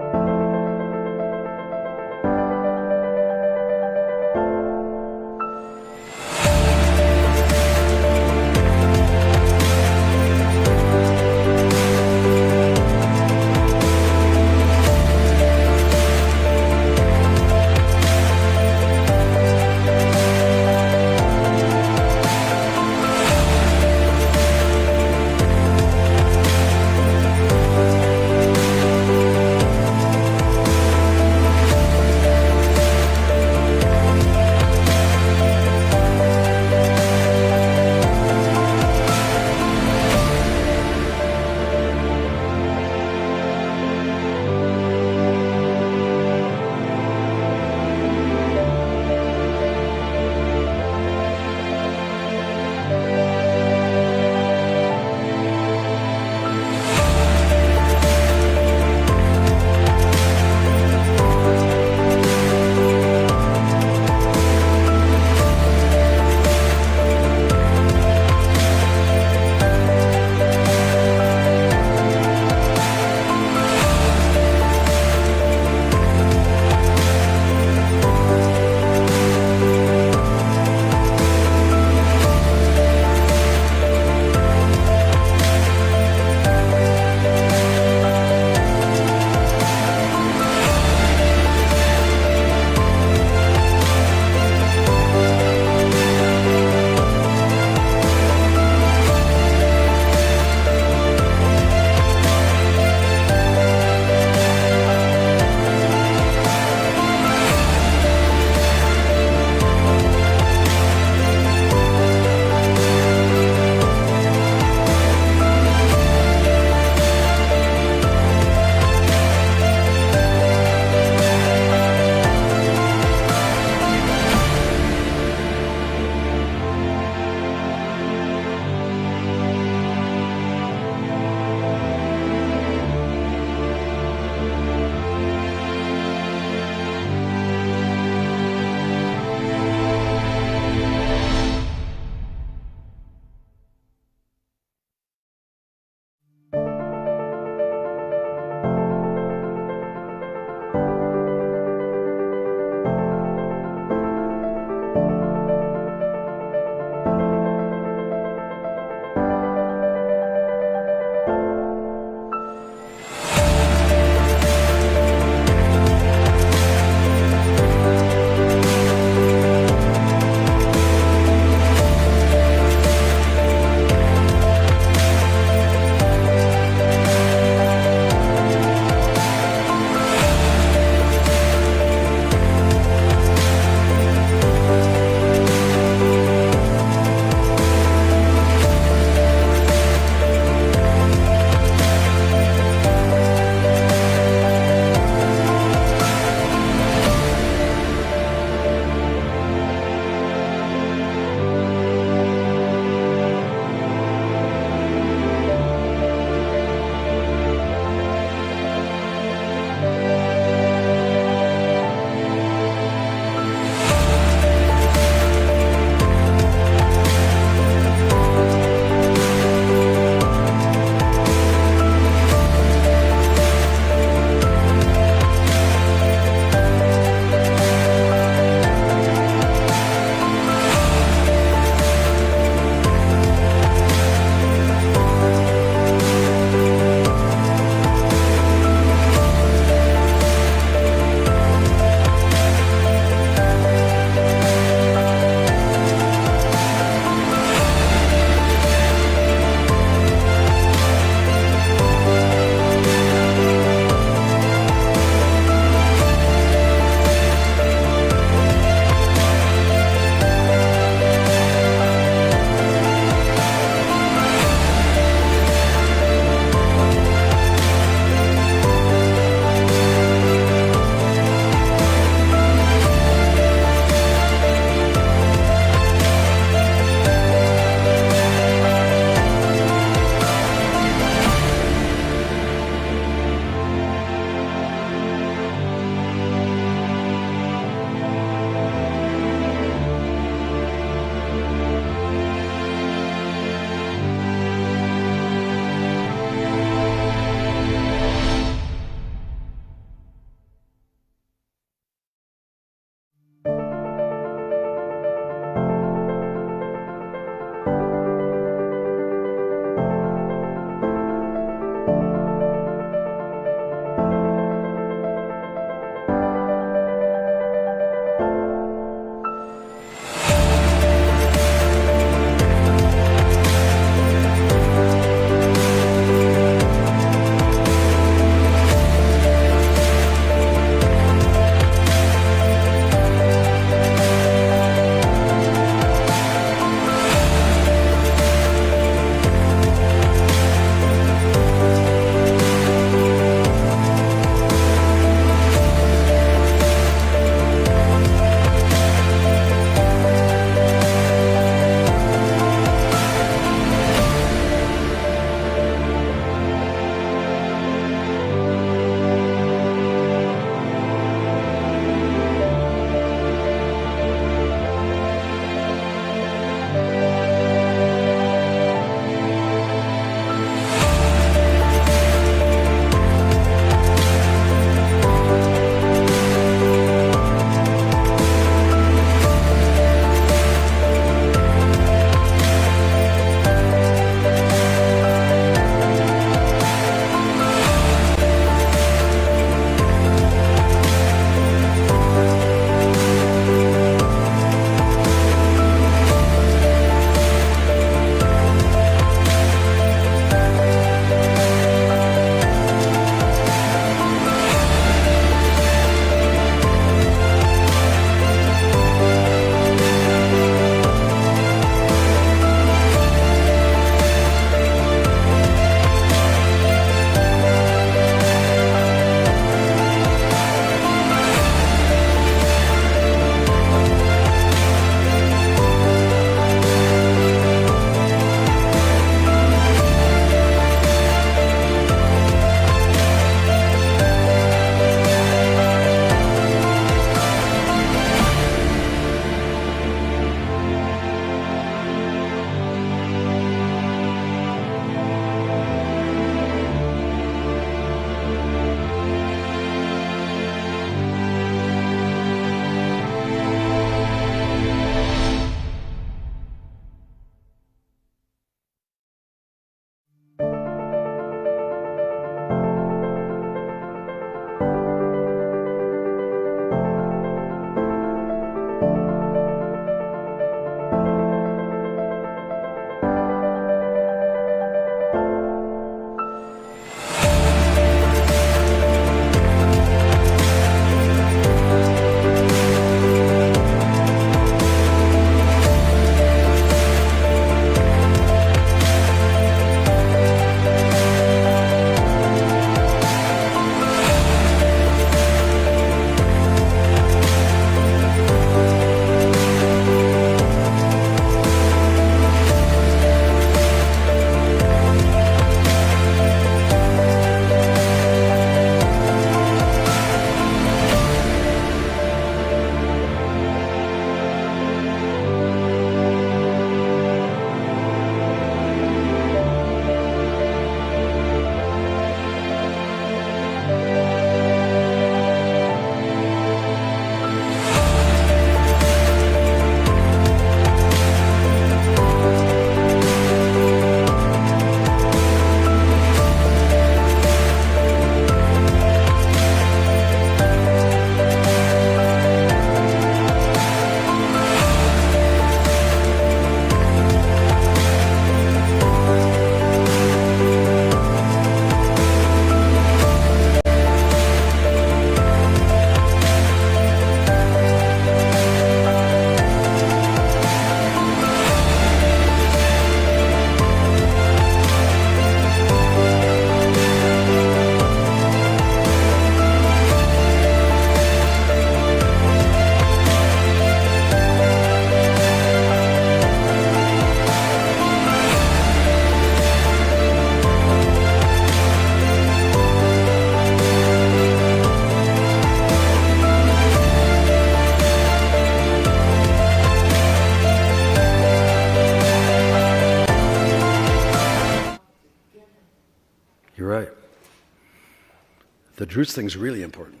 Druze thing's really important.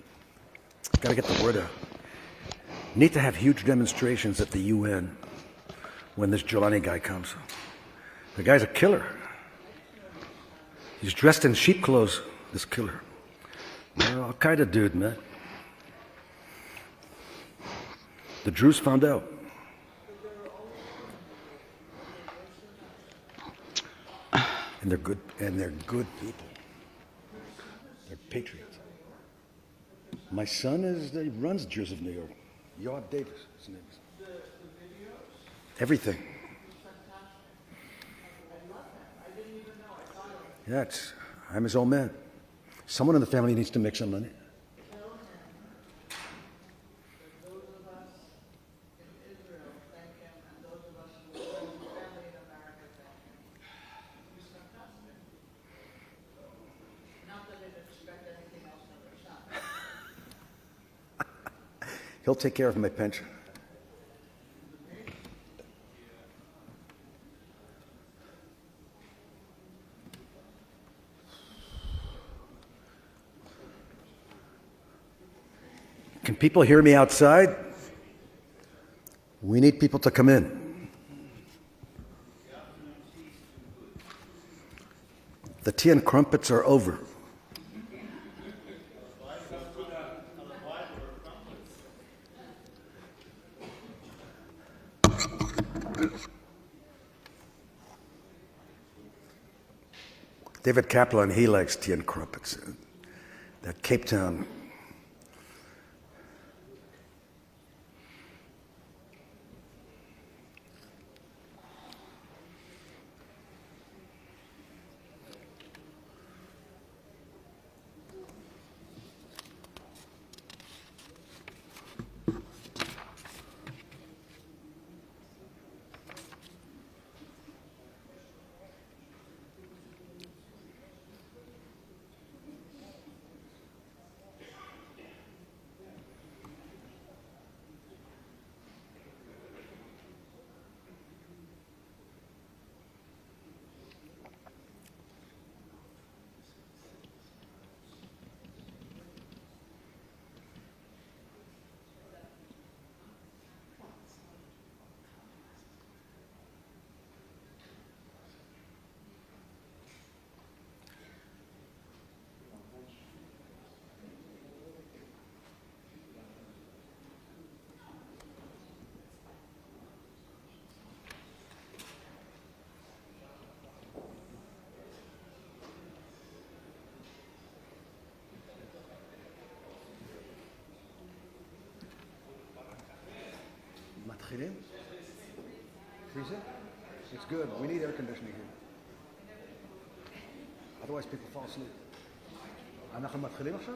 Got to get the word out. Need to have huge demonstrations at the UN when this Jelani guy comes. The guy's a killer. He's dressed in sheep clothes, this killer. Al-Qaeda dude, man. The Druze found out. And they're good people. They're patriots. My son he runs Jews of New York. Yoav Davis, his name is. Everything. Yeah, I'm his old man. Someone in the family needs to make some money. He'll take care of my pension. Can people hear me outside? We need people to come in. The tea and crumpets are over. David Kaplan, he likes tea and crumpets. That Cape Town. מתחילים? Freezer? It's good. We need air conditioning here. Otherwise people fall asleep. אנחנו מתחילים עכשיו?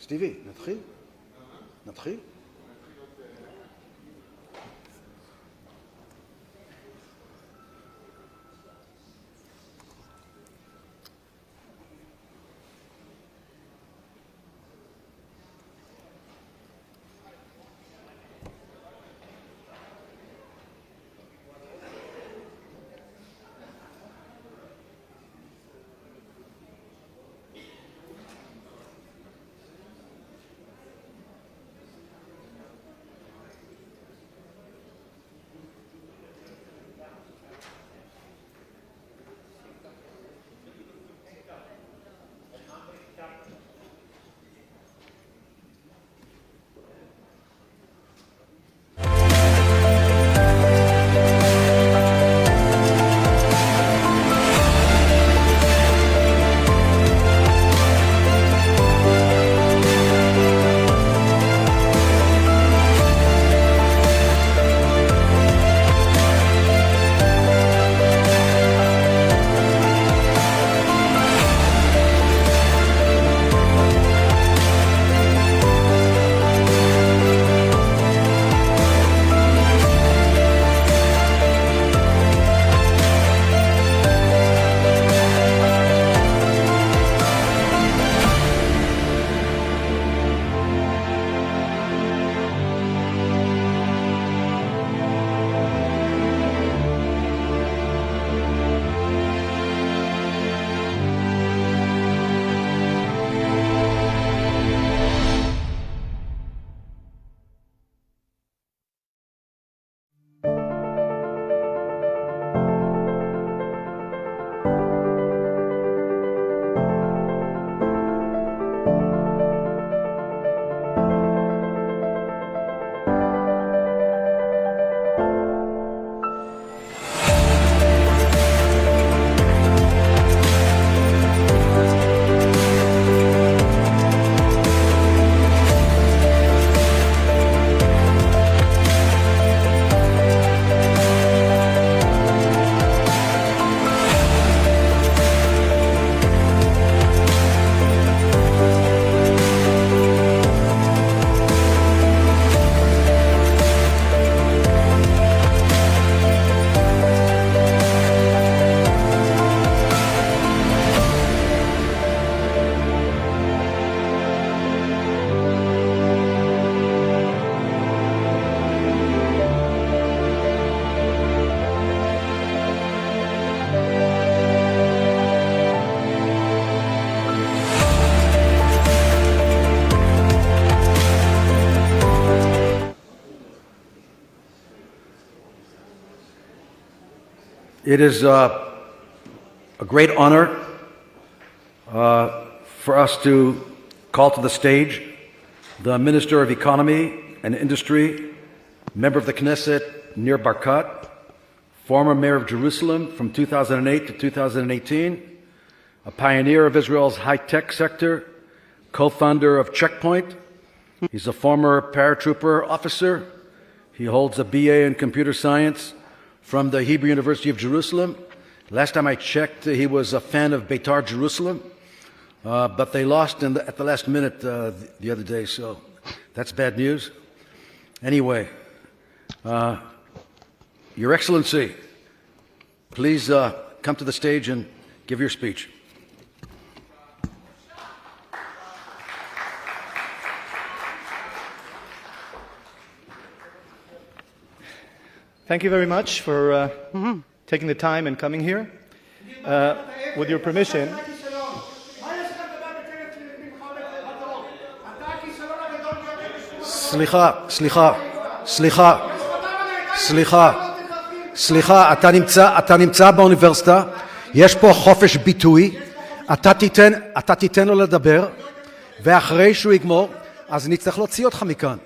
סטיבי, נתחיל? It is a great honor for us to call to the stage the Minister of Economy and Industry, member of the Knesset, Nir Barkat, former mayor of Jerusalem from 2008 to 2018, a pioneer of Israel's high-tech sector, co-founder of Checkpoint. He's a former paratrooper officer. He holds a BA in computer science from the Hebrew University of Jerusalem. Last time I checked, he was a fan of Beitar Jerusalem, but they lost at the last minute the other day, so that's bad news. Anyway, Your Excellency, please come to the stage and give your speech. Thank you very much for taking the time and coming here. With your permission, סליחה, אתה נמצא באוניברסיטה, יש פה חופש ביטוי, אתה תיתן לו לדבר, ואחרי שהוא יגמור, אז נצטרך להוציא אותך מכאן.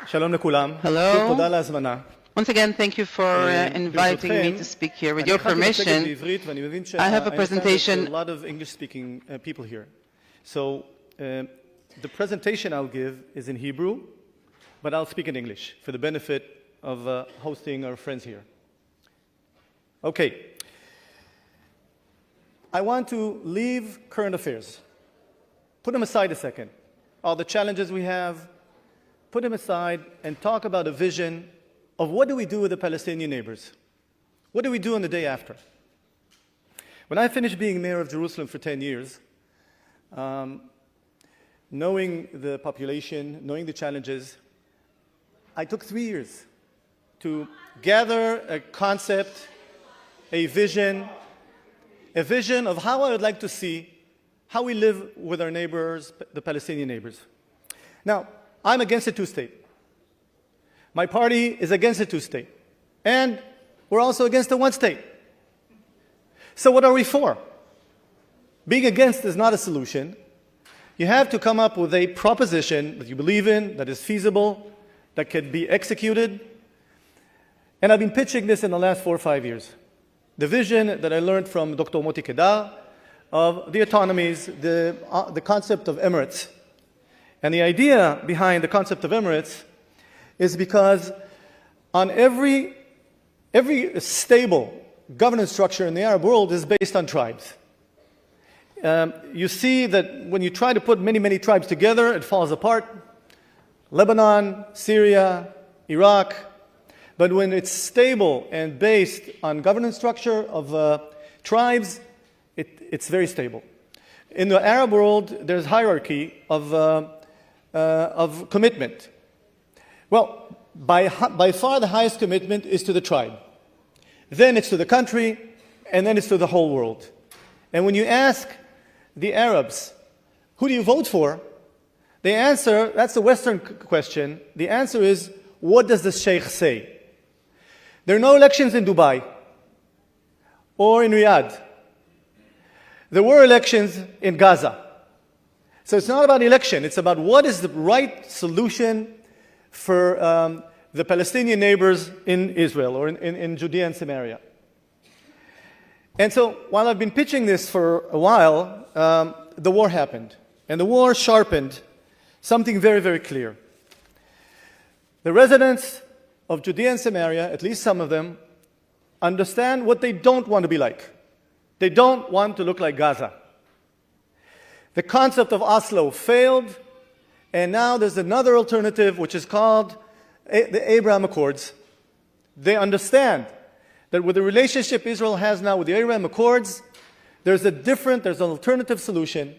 Shalom lekulam. Hello. Toda להזמנה. Once again, thank you for inviting me to speak here. With your permission, I have a presentation. A lot of English-speaking people here. So the presentation I'll give is in Hebrew, but I'll speak in English for the benefit of hosting our friends here. Okay. I want to leave current affairs. Put them aside a second. All the challenges we have, put them aside and talk about a vision of what do we do with the Palestinian neighbors? What do we do on the day after? When I finished being mayor of Jerusalem for 10 years, knowing the population, knowing the challenges, I took 3 years to gather a concept, a vision of how I would like to see how we live with our neighbors, the Palestinian neighbors. Now, I'm against a two-state. My party is against a two-state. And we're also against a one-state. So what are we for? Being against is not a solution. You have to come up with a proposition that you believe in, that is feasible, that can be executed. And I've been pitching this in the last 4 or 5 years. The vision that I learned from Dr. Moti Kedar of the autonomies, the concept of Emirates. And the idea behind the concept of Emirates is because on every stable governance structure in the Arab world is based on tribes. You see that when you try to put many, many tribes together, it falls apart. Lebanon, Syria, Iraq. But when it's stable and based on governance structure of tribes, it's very stable. In the Arab world, there's hierarchy of commitment. Well, by far the highest commitment is to the tribe. Then it's to the country, and then it's to the whole world. And when you ask the Arabs, who do you vote for? The answer, that's the Western question, the answer is, what does the Sheikh say? There are no elections in Dubai or in Riyadh. There were elections in Gaza. So it's not about election, it's about what is the right solution for the Palestinian neighbors in Israel or in Judea and Samaria. And so while I've been pitching this for a while, the war happened. And the war sharpened something very, very clear. The residents of Judea and Samaria, at least some of them, understand what they don't want to be like. They don't want to look like Gaza. The concept of Oslo failed, and now there's another alternative which is called the Abraham Accords. They understand that with the relationship Israel has now with the Abraham Accords, there's an alternative solution,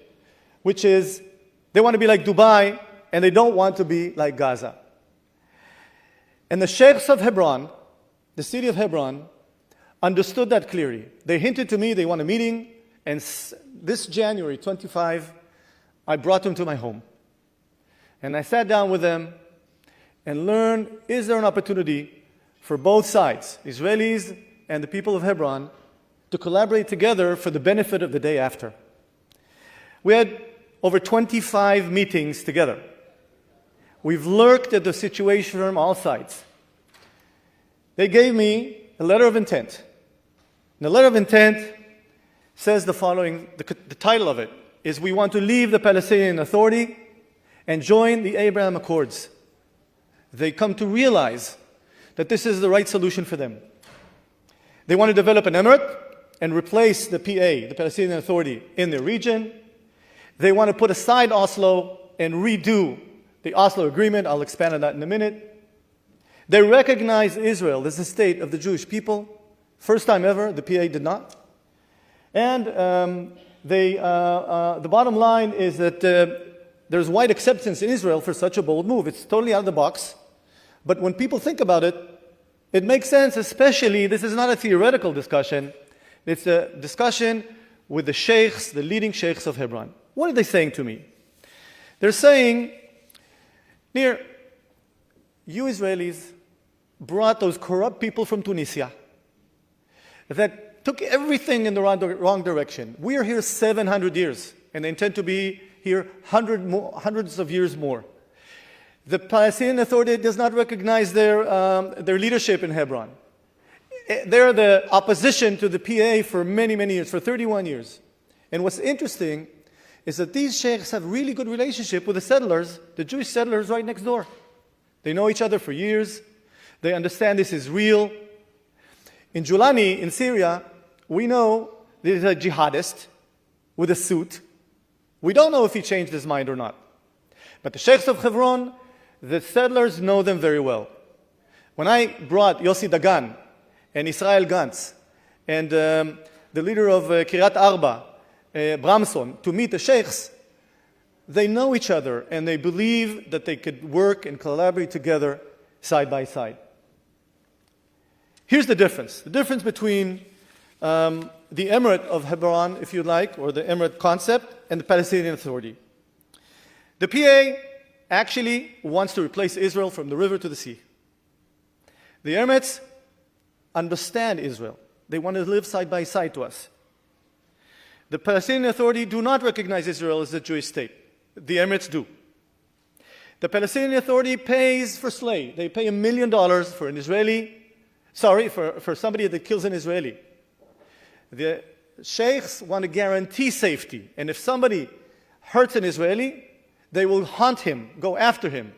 which is they want to be like Dubai, and they don't want to be like Gaza. And the sheikhs of Hebron, the city of Hebron, understood that clearly. They hinted to me they want a meeting, and this January 25, I brought them to my home. And I sat down with them and learned, is there an opportunity for both sides, Israelis and the people of Hebron, to collaborate together for the benefit of the day after? We had over 25 meetings together. We've looked at the situation from all sides. They gave me a letter of intent. And the letter of intent says the following, the title of it is, we want to leave the Palestinian Authority and join the Abraham Accords. They come to realize that this is the right solution for them. They want to develop an emirate and replace the PA, the Palestinian Authority, in their region. They want to put aside Oslo and redo the Oslo Agreement. I'll expand on that in a minute. They recognize Israel as the state of the Jewish people. First time ever, the PA did not. And the bottom line is that there's wide acceptance in Israel for such a bold move. It's totally out of the box. But when people think about it, it makes sense, especially, this is not a theoretical discussion. It's a discussion with the sheikhs, the leading sheikhs of Hebron. What are they saying to me? They're saying, Nir, you Israelis brought those corrupt people from Tunisia that took everything in the wrong direction. We are here 700 years, and they intend to be here hundreds of years more. The Palestinian Authority does not recognize their leadership in Hebron. They're the opposition to the PA for many, many years, for 31 years. And what's interesting is that these sheikhs have really good relationship with the settlers, the Jewish settlers right next door. They know each other for years. They understand this is real. In Julani, in Syria, we know that he's a jihadist with a suit. We don't know if he changed his mind or not. But the sheikhs of Hebron, the settlers know them very well. When I brought Yossi Dagan and Israel Gantz and the leader of Kiryat Arba, Bramson, to meet the sheikhs, they know each other and they believe that they could work and collaborate together side by side. Here's the difference. The difference between the Emirate of Hebron, if you like, or the Emirate concept, and the Palestinian Authority. The PA actually wants to replace Israel from the river to the sea. The Emirates understand Israel. They want to live side by side to us. The Palestinian Authority do not recognize Israel as a Jewish state. The Emirates do. The Palestinian Authority pays for slay. They pay $1 million for an Israeli, for somebody that kills an Israeli. The sheikhs want to guarantee safety. And if somebody hurts an Israeli, they will hunt him, go after him.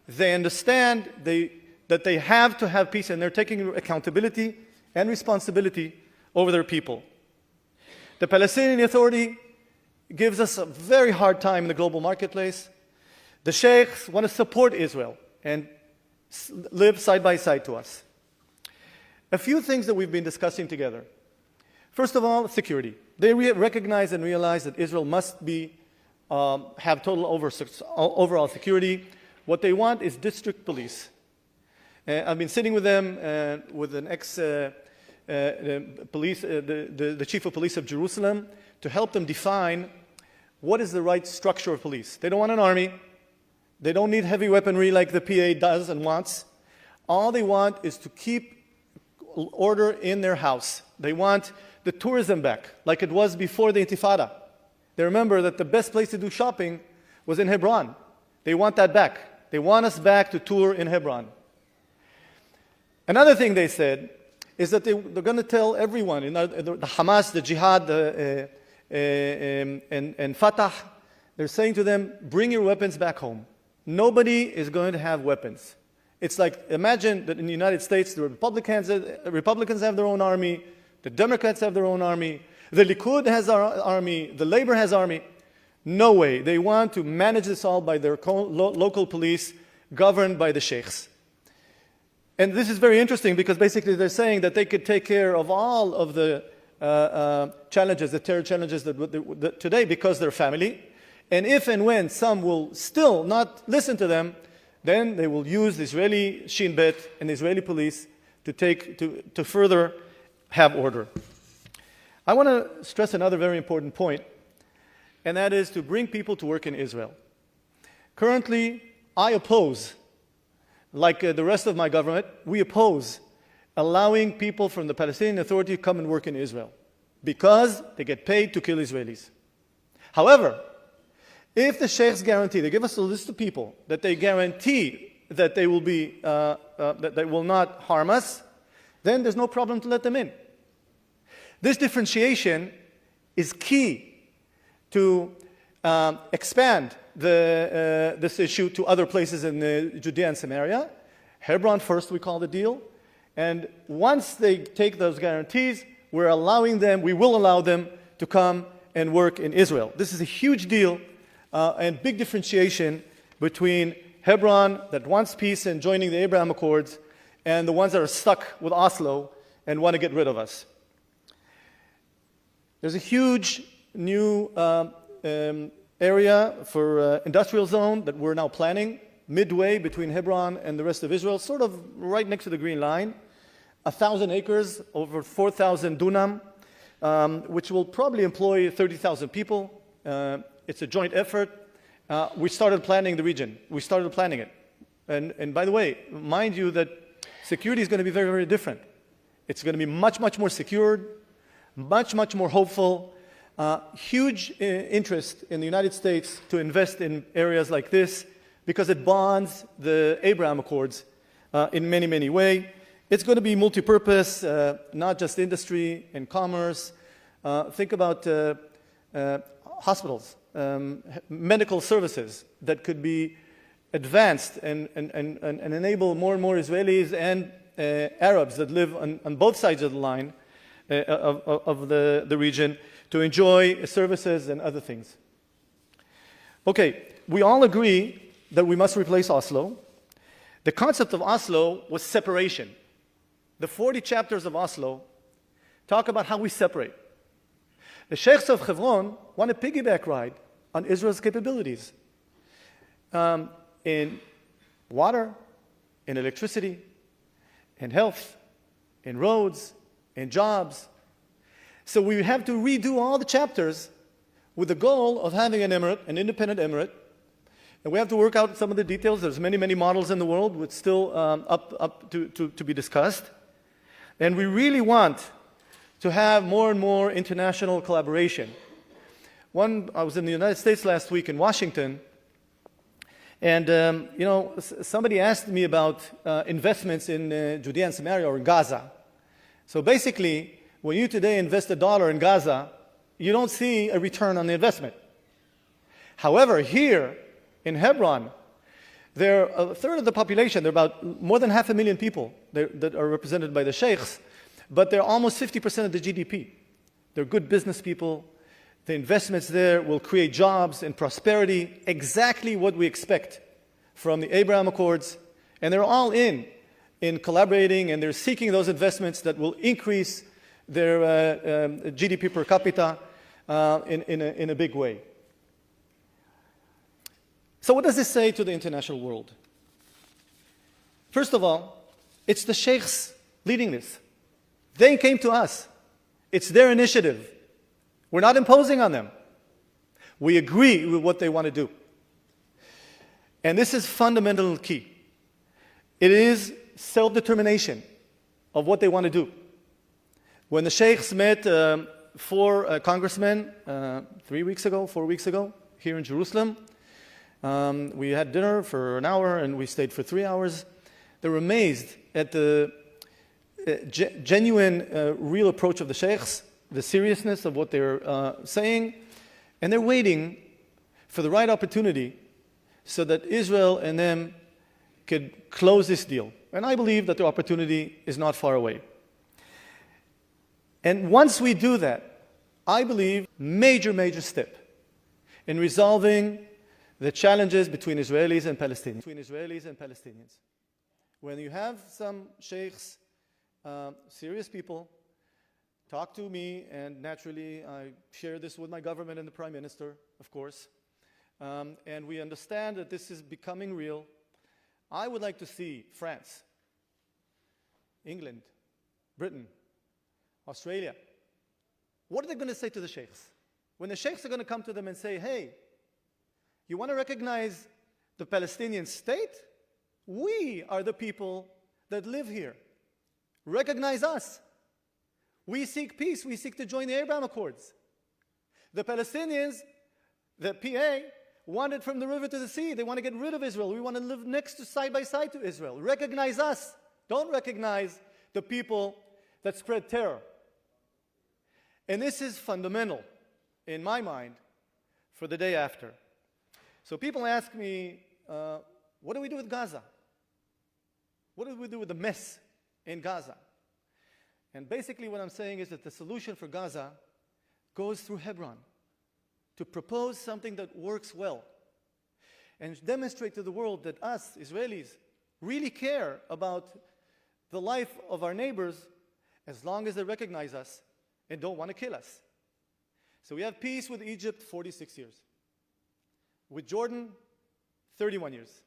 They understand that they have to have peace, and they're taking accountability and responsibility over their people. The Palestinian Authority gives us a very hard time in the global marketplace. The sheikhs want to support Israel and live side by side to us. A few things that we've been discussing together. First of all, security. They recognize and realize that Israel must be, have total overall security. What they want is district police. I've been sitting with them, with an police, the chief of police of Jerusalem, to help them define what is the right structure of police. They don't want an army. They don't need heavy weaponry like the PA does and wants. All they want is to keep order in their house. They want the tourism back, like it was before the Intifada. They remember that the best place to do shopping was in Hebron. They want that back. They want us back to tour in Hebron. Another thing they said is that they're going to tell everyone, the Hamas, the Jihad, and Fatah, they're saying to them, bring your weapons back home. Nobody is going to have weapons. It's like, imagine that in the United States, the Republicans have their own army, the Democrats have their own army, the Likud has our army, the Labor has army. No way. They want to manage this all by their local police, governed by the sheikhs. And this is very interesting because basically they're saying that they could take care of all of the challenges, the terror challenges that today because they're family. And if and when some will still not listen to them, then they will use the Israeli Shin Bet and the Israeli police to further have order. I want to stress another very important point, and that is to bring people to work in Israel. Currently, I oppose, like the rest of my government, we oppose allowing people from the Palestinian Authority to come and work in Israel because they get paid to kill Israelis. However, if the sheikhs guarantee, they give us a list of people that they guarantee that they will be, that they will not harm us, then there's no problem to let them in. This differentiation is key to expand this issue to other places in Judea and Samaria. Hebron first, we call the deal. And once they take those guarantees, we will allow them to come and work in Israel. This is a huge deal and big differentiation between Hebron that wants peace and joining the Abraham Accords and the ones that are stuck with Oslo and want to get rid of us. There's a huge new area for industrial zone that we're now planning midway between Hebron and the rest of Israel, sort of right next to the Green Line. 1,000 acres, over 4,000 dunam, which will probably employ 30,000 people. It's a joint effort. We started planning the region. We started planning it. And by the way, mind you that security is going to be very, very different. It's going to be much, much more secured, much, much more hopeful. Huge interest in the United States to invest in areas like this. because it bonds the Abraham Accords in many, many ways. It's going to be multi-purpose, not just industry and commerce. Think about hospitals, medical services that could be advanced and enable more and more Israelis and Arabs that live on both sides of the line of the region to enjoy services and other things. Okay, we all agree that we must replace Oslo. The concept of Oslo was separation. The 40 chapters of Oslo talk about how we separate. The sheikhs of Hebron want a piggyback ride on Israel's capabilities in water, in electricity, in health, in roads, in jobs. So we have to redo all the chapters with the goal of having an emirate, an independent emirate. And we have to work out some of the details. There's many, many models in the world with still up to be discussed. And we really want to have more and more international collaboration. I was in the United States last week in Washington, and somebody asked me about investments in Judea and Samaria or in Gaza. So basically, when you today invest $1 in Gaza, you don't see a return on the investment. However, here in Hebron, there are a third of the population. There are about more than 500,000 people that are represented by the sheikhs, but they're almost 50% of the GDP. They're good business people. The investments there will create jobs and prosperity, exactly what we expect from the Abraham Accords. And they're all in collaborating, and they're seeking those investments that will increase their GDP per capita in a big way. So what does this say to the international world? First of all, it's the sheikhs leading this. They came to us. It's their initiative. We're not imposing on them. We agree with what they want to do. And this is fundamental key. It is self-determination of what they want to do. When the sheikhs met 4 congressmen 4 weeks ago, here in Jerusalem, we had dinner for an hour and we stayed for 3 hours. They were amazed at the genuine, real approach of the sheikhs, the seriousness of what they're saying, and they're waiting for the right opportunity so that Israel and them could close this deal. And I believe that the opportunity is not far away. And once we do that, I believe major step in resolving the challenges between Israelis and Palestinians. When you have some sheikhs, serious people, talk to me, and naturally I share this with my government and the Prime Minister, of course, and we understand that this is becoming real. I would like to see France, England, Britain, Australia. What are they going to say to the sheikhs? When the sheikhs are going to come to them and say, hey, you want to recognize the Palestinian state? We are the people that live here. Recognize us. We seek peace. We seek to join the Abraham Accords. The Palestinians, the PA, want it from the river to the sea. They want to get rid of Israel. We want to live next to, side by side to Israel. Recognize us. Don't recognize the people that spread terror. And this is fundamental, in my mind, for the day after. So people ask me, what do we do with Gaza? What do we do with the mess in Gaza? And basically what I'm saying is that the solution for Gaza goes through Hebron, to propose something that works well and demonstrate to the world that us, Israelis, really care about the life of our neighbors as long as they recognize us and don't want to kill us. So we have peace with Egypt, 46 years. With Jordan, 31 years.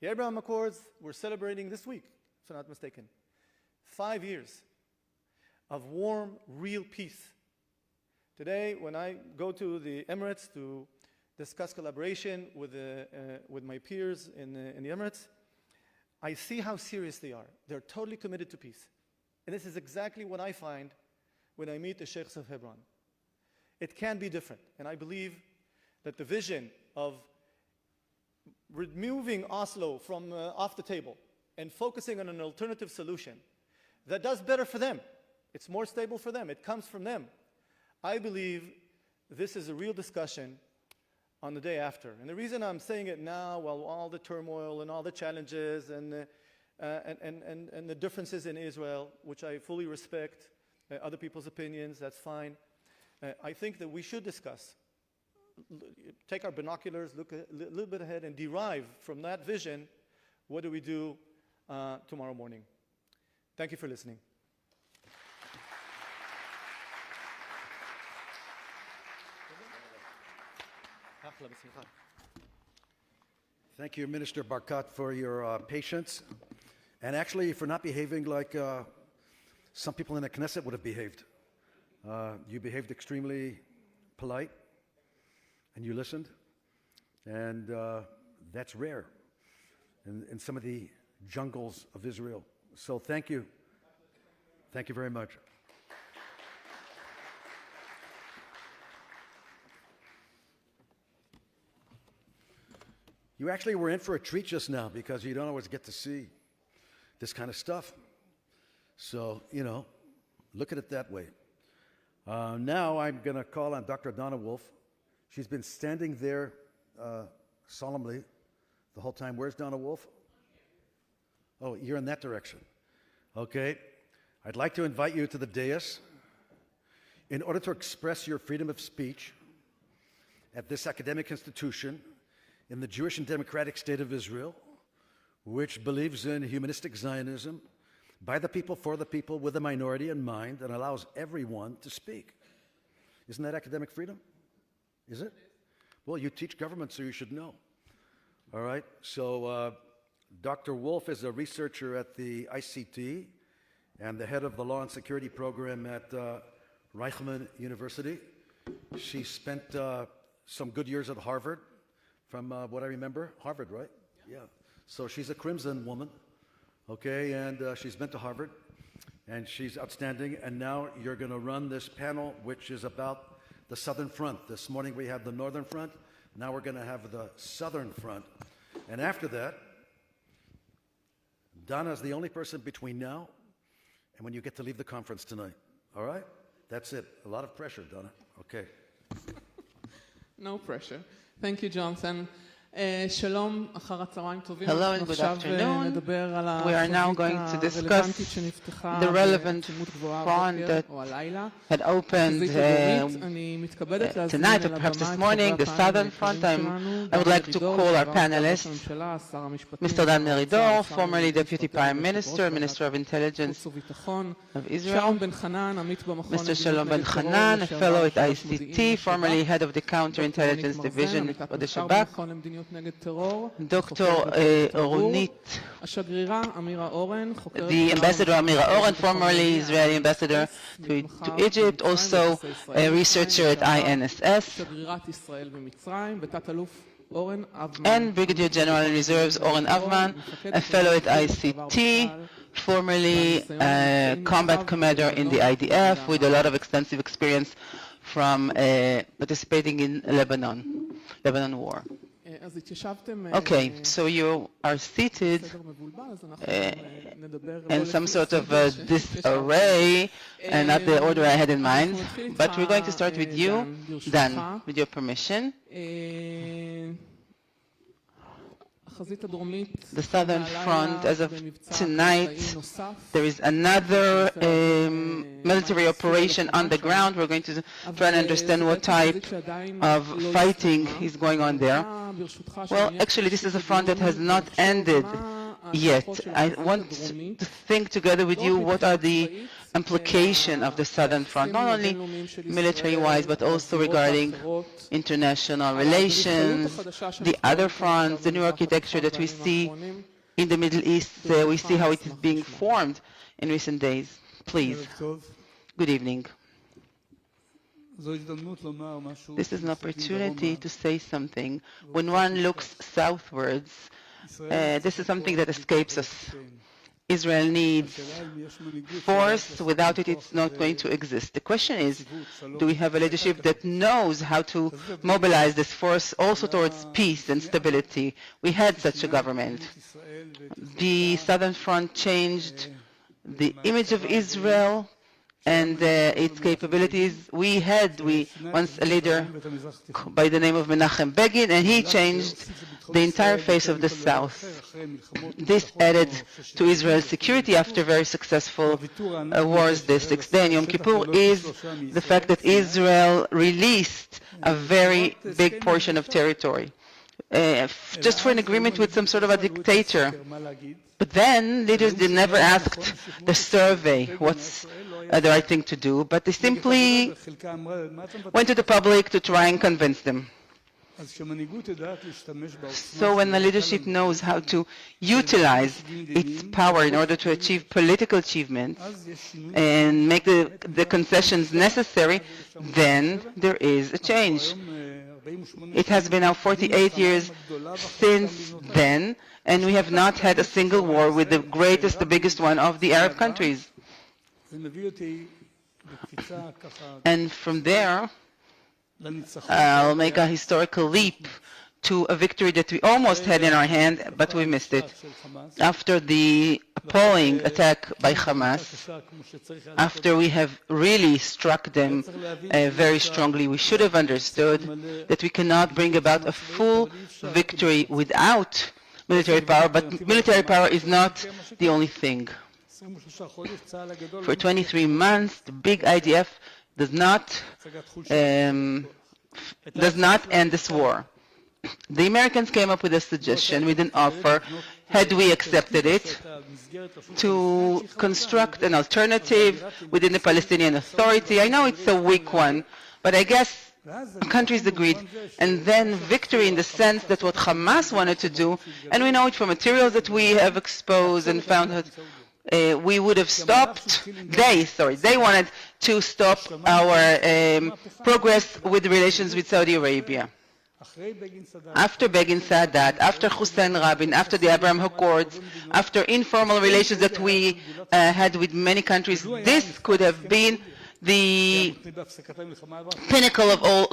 The Abraham Accords we're celebrating this week, if I'm not mistaken. 5 years of warm, real peace. Today, when I go to the Emirates to discuss collaboration with my peers in the Emirates, I see how serious they are. They're totally committed to peace. And this is exactly what I find when I meet the sheikhs of Hebron. It can be different. And I believe that the vision of removing Oslo from off the table and focusing on an alternative solution that does better for them. It's more stable for them. It comes from them. I believe this is a real discussion on the day after. And the reason I'm saying it now, while all the turmoil and all the challenges and the differences in Israel, which I fully respect, other people's opinions, that's fine. I think that we should discuss, take our binoculars, look a little bit ahead, and derive from that vision, what do we do tomorrow morning? Thank you for listening. Thank you, Minister Barkat, for your patience, and actually for not behaving like some people in the Knesset would have behaved. You behaved extremely polite, and you listened, and that's rare in some of the jungles of Israel. So thank you. Thank you very much. You actually were in for a treat just now because you don't always get to see this kind of stuff. So, you know, look at it that way. Now I'm going to call on Dr. Donna Wolf. She's been standing there solemnly the whole time. Where's Donna Wolf? Oh, you're in that direction. Okay. I'd like to invite you to the dais in order to express your freedom of speech at this academic institution in the Jewish and democratic state of Israel, which believes in humanistic Zionism, by the people, for the people, with the minority in mind, and allows everyone to speak. Isn't that academic freedom? Is it? Well, you teach government, so you should know. All right, so Dr. Wolf is a researcher at the ICT and the head of the Law and Security program at Reichman University. She spent some good years at Harvard, from what I remember. Harvard, right? Yeah. So she's a Crimson woman, okay, and she's been to Harvard, and she's outstanding. And now you're going to run this panel, which is about the Southern Front. This morning we had the Northern Front. Now we're going to have the Southern Front. And after that, Donna's the only person between now and when you get to leave the conference tonight. All right? That's it. A lot of pressure, Donna. Okay. No pressure. Thank you, Jonathan. Hello and good afternoon. We are now going to discuss the relevant front that had opened tonight or perhaps this morning, the Southern Front. I would like to call our panelists, Mr. Dan Meridor, formerly Deputy Prime Minister and Minister of Intelligence of Israel, Mr. Shalom Ben Hanan, a fellow at ICT, formerly head of the Counter-Terrorism Division of the Shabbat, Dr. Ronit, the Ambassador Amira Oren, formerly Israeli Ambassador to Egypt, also a researcher at INSS, and Brigadier General in Reserves Oren Avman, a fellow at ICT, formerly combat commander in the IDF with a lot of extensive experience from participating in Lebanon war. Okay, so you are seated in some sort of disarray, and not the order I had in mind, but we're going to start with you, Dan, with your permission. The Southern Front, as of tonight, there is another military operation on the ground. We're going to try and understand what type of fighting is going on there. Well, actually, this is a front that has not ended yet. I want to think together with you what are the implications of the Southern Front, not only military-wise, but also regarding international relations, the other fronts, the new architecture that we see in the Middle East. We see how it is being formed in recent days. Please. Good evening. This is an opportunity to say something. When one looks southwards, this is something that escapes us. Israel needs force. Without it, it's not going to exist. The question is, do we have a leadership that knows how to mobilize this force also towards peace and stability? We had such a government. The Southern Front changed the image of Israel and its capabilities. We once a leader by the name of Menachem Begin, and he changed the entire face of the South. This added to Israel's security after very successful wars, the Sixth Day and Yom Kippur, is the fact that Israel released a very big portion of territory, just for an agreement with some sort of a dictator. But then leaders never asked the survey what's the right thing to do, but they simply went to the public to try and convince them. So when the leadership knows how to utilize its power in order to achieve political achievements and make the concessions necessary, then there is a change. It has been now 48 years since then, and we have not had a single war with the greatest, the biggest one of the Arab countries. And from there, I'll make a historical leap to a victory that we almost had in our hand, but we missed it. After the appalling attack by Hamas, after we have really struck them very strongly, we should have understood that we cannot bring about a full victory without military power, but military power is not the only thing. For 23 months, the big IDF does not end this war. The Americans came up with a suggestion, with an offer, had we accepted it, to construct an alternative within the Palestinian Authority. I know it's a weak one, but I guess countries agreed. And then victory in the sense that what Hamas wanted to do, and we know it from materials that we have exposed and found out, we would have stopped, they wanted to stop our progress with relations with Saudi Arabia. After Begin Sadat, after Hussein Rabin, after the Abraham Accords, after informal relations that we had with many countries, this could have been the pinnacle of all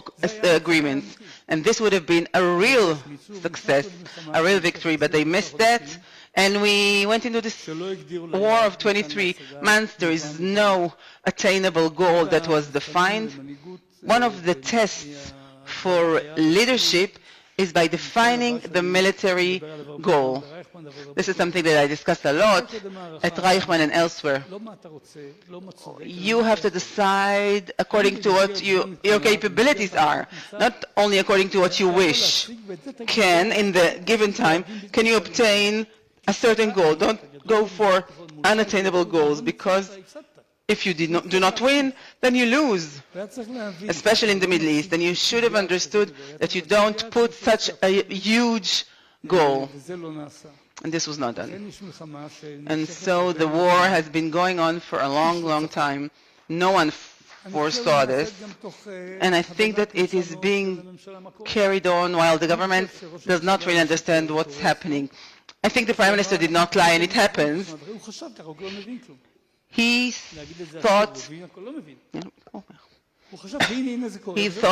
agreements. And this would have been a real success, a real victory, but they missed that. And we went into this war of 23 months. There is no attainable goal that was defined. One of the tests for leadership is by defining the military goal. This is something that I discussed a lot at Reichman and elsewhere. You have to decide according to what your capabilities are, not only according to what you wish. In the given time, can you obtain a certain goal? Don't go for unattainable goals, because if you do not win, then you lose, especially in the Middle East. And you should have understood that you don't put such a huge goal. And this was not done. And so the war has been going on for a long, long time. No one foresaw this. And I think that it is being carried on while the government does not really understand what's happening. I think the Prime Minister did not lie, and it happens. He thought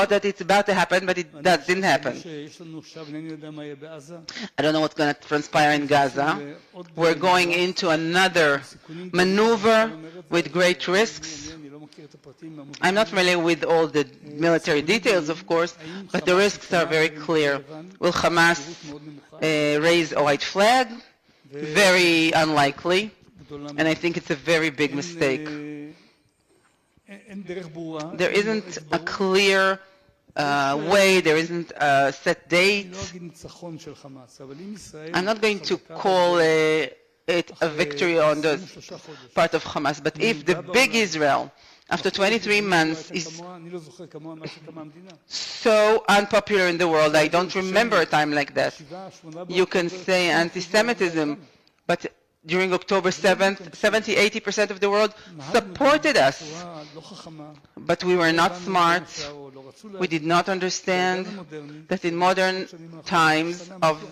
that it's about to happen, but that didn't happen. I don't know what's going to transpire in Gaza. We're going into another maneuver with great risks. I'm not familiar with all the military details, of course, but the risks are very clear. Will Hamas raise a white flag? Very unlikely. And I think it's a very big mistake. There isn't a clear way, there isn't a set date. I'm not going to call it a victory on the part of Hamas, but if the big Israel, after 23 months, is so unpopular in the world, I don't remember a time like that. You can say anti-Semitism, but during October 7th, 70–80% of the world supported us. But we were not smart, We did not understand that in modern times of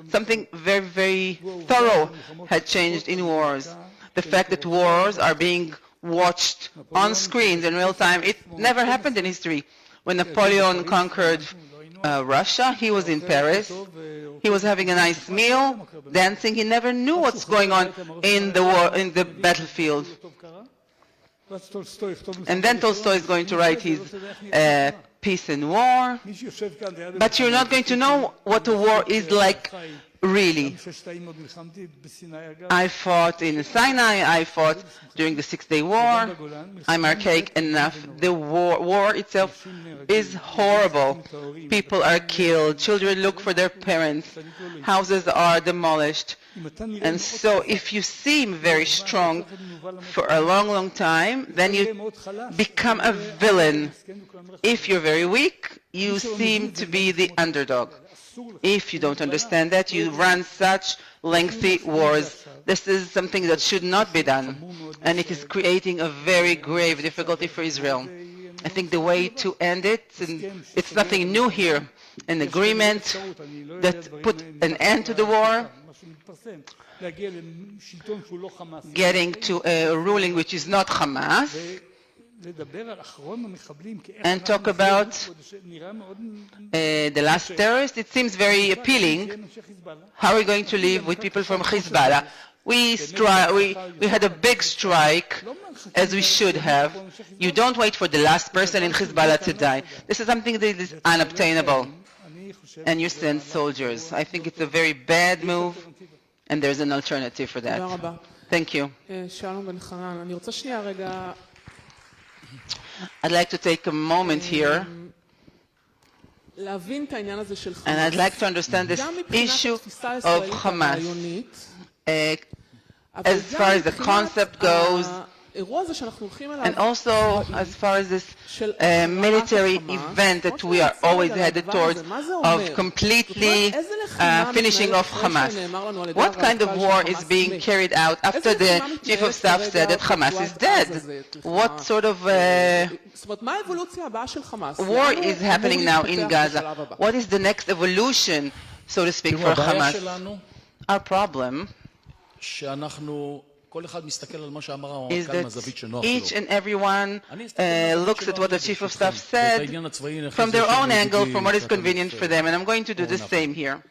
something very, very thorough had changed in wars. The fact that wars are being watched on screens in real time, it never happened in history. When Napoleon conquered Russia, he was in Paris, he was having a nice meal, dancing, he never knew what's going on in the war, in the battlefield. And then Tolstoy is going to write his Peace and War, but you're not going to know what a war is like really. I fought in Sinai, I fought during the 6-Day War. I'm archaic enough. The war itself is horrible. People are killed, children look for their parents, houses are demolished. And so if you seem very strong for a long, long time, then you become a villain. If you're very weak, you seem to be the underdog. If you don't understand that, you run such lengthy wars. This is something that should not be done, and it is creating a very grave difficulty for Israel. I think the way to end it, and it's nothing new here, an agreement that put an end to the war, getting to a ruling which is not Hamas, and talk about the last terrorist. It seems very appealing. How are we going to live with people from Hezbollah? We had a big strike, as we should have. You don't wait for the last person in Hezbollah to die. This is something that is unobtainable. And you send soldiers. I think it's a very bad move, and there's an alternative for that. Thank you. I'd like to take a moment here, and I'd like to understand this issue of Hamas. As far as the concept goes, and also as far as this military event that we are always headed towards of completely finishing off Hamas. What kind of war is being carried out after the Chief of Staff said that Hamas is dead? What sort of war is happening now in Gaza? What is the next evolution, so to speak, for Hamas? Our problem is that each and everyone looks at what the Chief of Staff said from their own angle, from what is convenient for them, and I'm going to do the same here.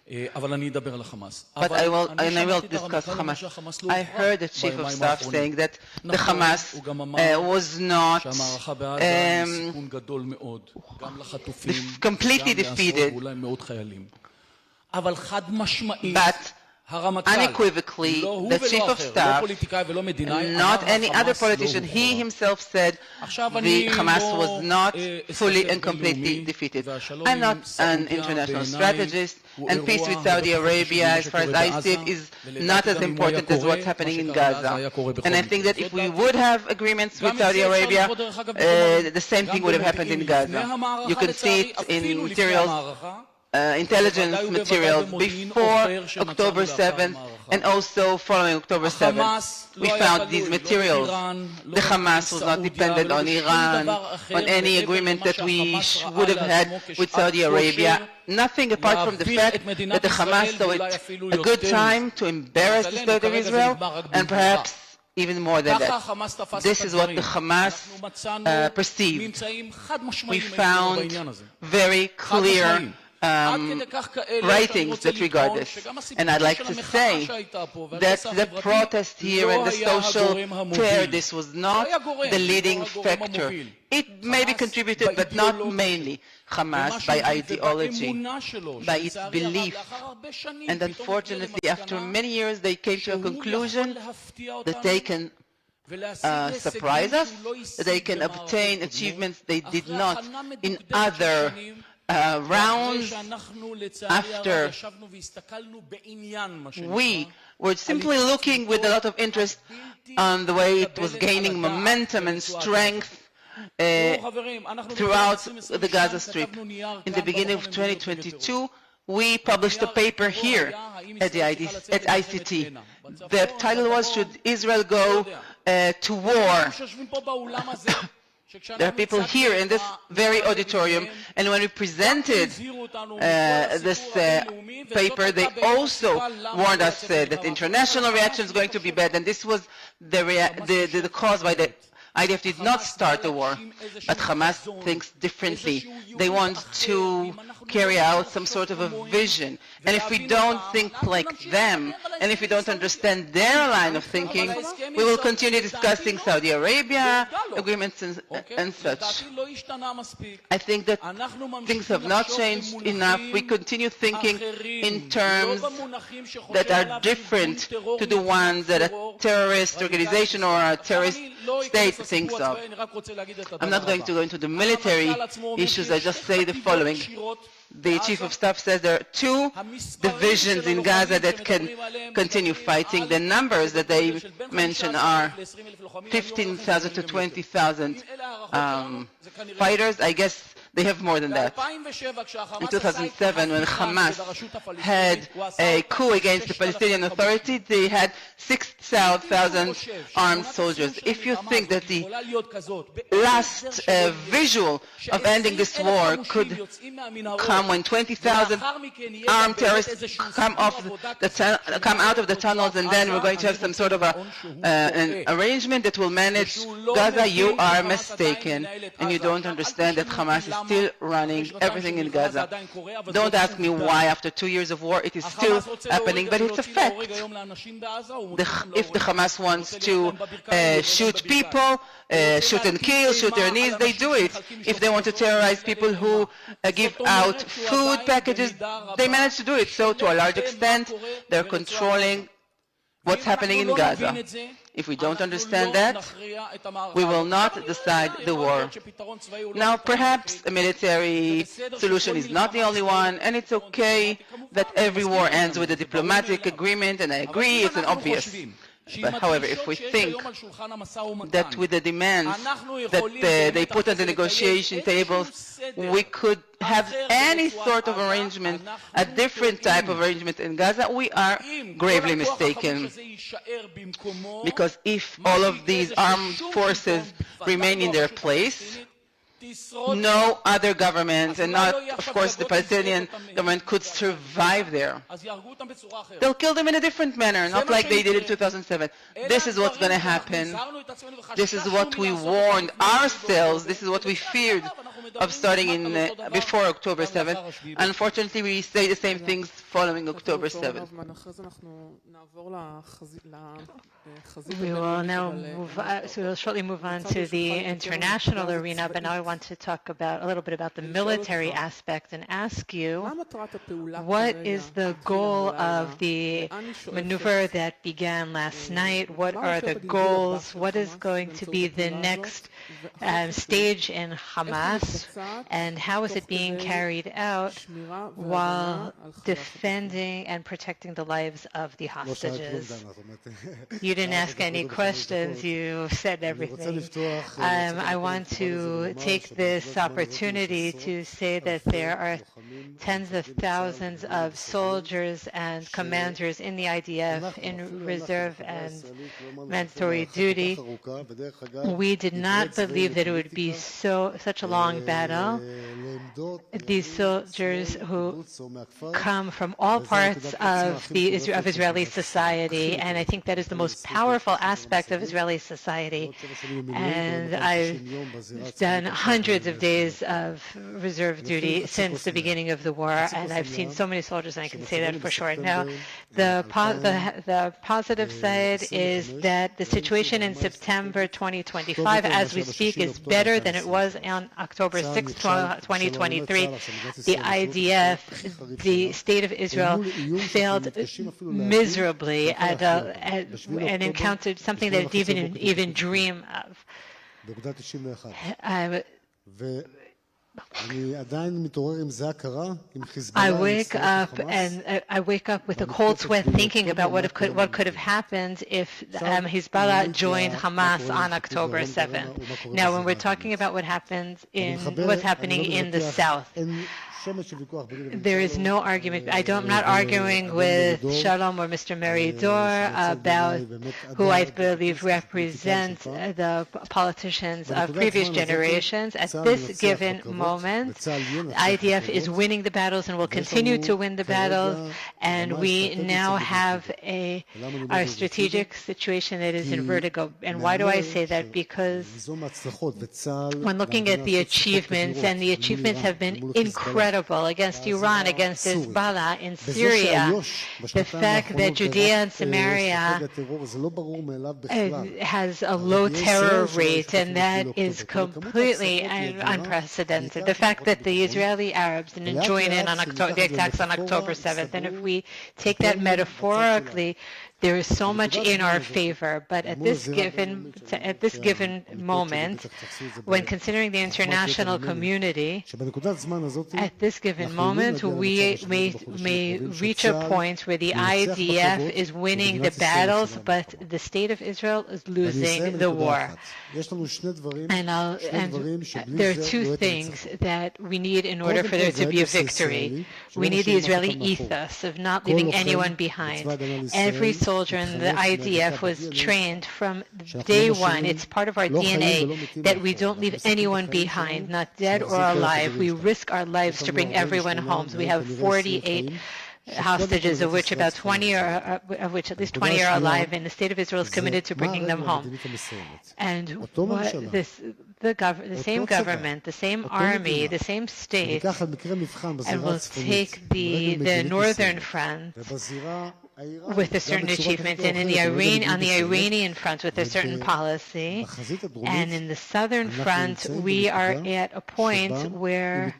But I will discuss Hamas. I heard the Chief of Staff saying that the Hamas was not completely defeated, but unequivocally, the Chief of Staff, not any other politician, he himself said the Hamas was not fully and completely defeated. I'm not an international strategist, and peace with Saudi Arabia, as far as I see it, is not as important as what's happening in Gaza. And I think that if we would have agreements with Saudi Arabia, the same thing would have happened in Gaza. You can see it in materials, intelligence materials before October 7th and also following October 7th. We found these materials. The Hamas was not dependent on Iran, on any agreement that we would have had with Saudi Arabia. Nothing apart from the fact that the Hamas saw it a good time to embarrass the State of Israel, and perhaps even more than that. This is what the Hamas perceived. We found very clear writings that regard this. And I'd like to say that the protest here and the social tear, this was not the leading factor. It maybe contributed, but not mainly. Hamas, by ideology, by its belief. And unfortunately, after many years, they came to a conclusion that they can surprise us, that they can obtain achievements they did not in other rounds. After we were simply looking with a lot of interest on the way it was gaining momentum and strength throughout the Gaza Strip. In the beginning of 2022, we published a paper here at ICT. The title was, "Should Israel Go to War?" There are people here in this very auditorium, and when we presented this paper, they also warned us that international reaction is going to be bad, and this was the cause why the IDF did not start the war. But Hamas thinks differently. They want to carry out some sort of a vision. And if we don't think like them, and if we don't understand their line of thinking, we will continue discussing Saudi Arabia agreements and such. I think that things have not changed enough. We continue thinking in terms that are different to the ones that a terrorist organization or a terrorist state thinks of. I'm not going to go into the military issues. I just say the following. The Chief of Staff says there are two divisions in Gaza that can continue fighting. The numbers that they mention are 15,000 to 20,000 fighters. I guess they have more than that. In 2007, when Hamas had a coup against the Palestinian Authority, they had 6,000 armed soldiers. If you think that the last visual of ending this war could come when 20,000 armed terrorists come out of the tunnels, and then we're going to have some sort of an arrangement that will manage Gaza, you are mistaken, and you don't understand that Hamas is still running everything in Gaza. Don't ask me why after 2 years of war it is still happening, but it's a fact. If the Hamas wants to shoot people, shoot and kill, shoot their knees, they do it. If they want to terrorize people who give out food packages, they manage to do it. So to a large extent, they're controlling what's happening in Gaza. If we don't understand that, we will not decide the war. Now, perhaps a military solution is not the only one, and it's okay that every war ends with a diplomatic agreement, and I agree, it's an obvious. But however, if we think that with the demands that they put on the negotiation tables, we could have any sort of arrangement, a different type of arrangement in Gaza, we are gravely mistaken. Because if all of these armed forces remain in their place, no other government, and not, of course, the Palestinian government, could survive there. They'll kill them in a different manner, not like they did in 2007. This is what's going to happen. This is what we warned ourselves. This is what we feared of starting in before October 7th. Unfortunately, we say the same things following October 7th. We will now so we'll shortly move on to the international arena, but now I want to talk about a little bit about the military aspect and ask you, what is the goal of the maneuver that began last night? What are the goals? What is going to be the next stage in Hamas, and how is it being carried out while defending and protecting the lives of the hostages? You didn't ask any questions, you said everything. I want to take this opportunity to say that there are tens of thousands of soldiers and commanders in the IDF in reserve and mandatory duty. We did not believe that it would be such a long battle. These soldiers who come from all parts of Israeli society, and I think that is the most powerful aspect of Israeli society. And I've done hundreds of days of reserve duty since the beginning of the war, and I've seen so many soldiers, and I can say that for sure. Now, the positive side is that the situation in September 2025, as we speak, is better than it was on October 6, 2023. The IDF, the state of Israel, failed miserably and encountered something that it didn't even dream of. I wake up with a cold sweat thinking about what could have happened if Hezbollah joined Hamas on October 7th. Now, when we're talking about what's happening in the south, There is no argument. I'm not arguing with Shalom or Mr. Meridor about who I believe represent the politicians of previous generations. At this given moment, IDF is winning the battles and will continue to win the battles, and we now have our strategic situation that is in vertigo. And why do I say that? Because when looking at the achievements, and the achievements have been incredible against Iran, against Hezbollah in Syria, the fact that Judea and Samaria has a low terror rate, and that is completely unprecedented. The fact that the Israeli Arabs didn't join in on the attacks on October 7th, and if we take that metaphorically, there is so much in our favor, but at this given moment, when considering the international community, at this given moment, we may reach a point where the IDF is winning the battles, but the state of Israel is losing the war. And there are two things that we need in order for there to be a victory. We need the Israeli ethos of not leaving anyone behind. Every soldier in the IDF was trained from day one. It's part of our DNA that we don't leave anyone behind, not dead or alive. We risk our lives to bring everyone home. So we have 48 hostages, of which at least 20 are alive, and the state of Israel is committed to bringing them home. And the same government, the same army, the same state, and will take the northern front with a certain achievement, and on the Iranian front with a certain policy, and in the southern front we are at a point where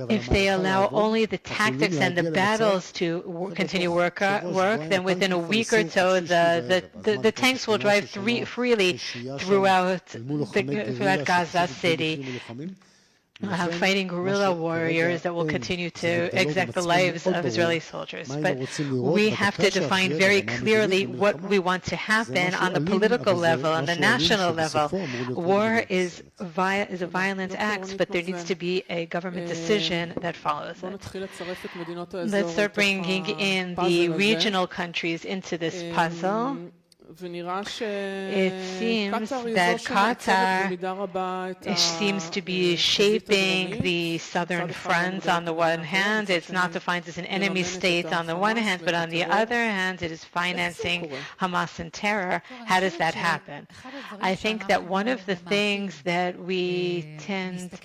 if they allow only the tactics and the battles to continue work, then within a week or so the tanks will drive freely throughout Gaza City. Fighting guerrilla warriors that will continue to exact the lives of Israeli soldiers. But we have to define very clearly what we want to happen on the political level, on the national level. War is a violent act, but there needs to be a government decision that follows it. Let's start bringing in the regional countries into this puzzle. It seems that Qatar seems to be shaping the southern front on the one hand. It's not defined as an enemy state on the one hand, but on the other hand, it is financing Hamas and terror. How does that happen? I think that one of the things that we tend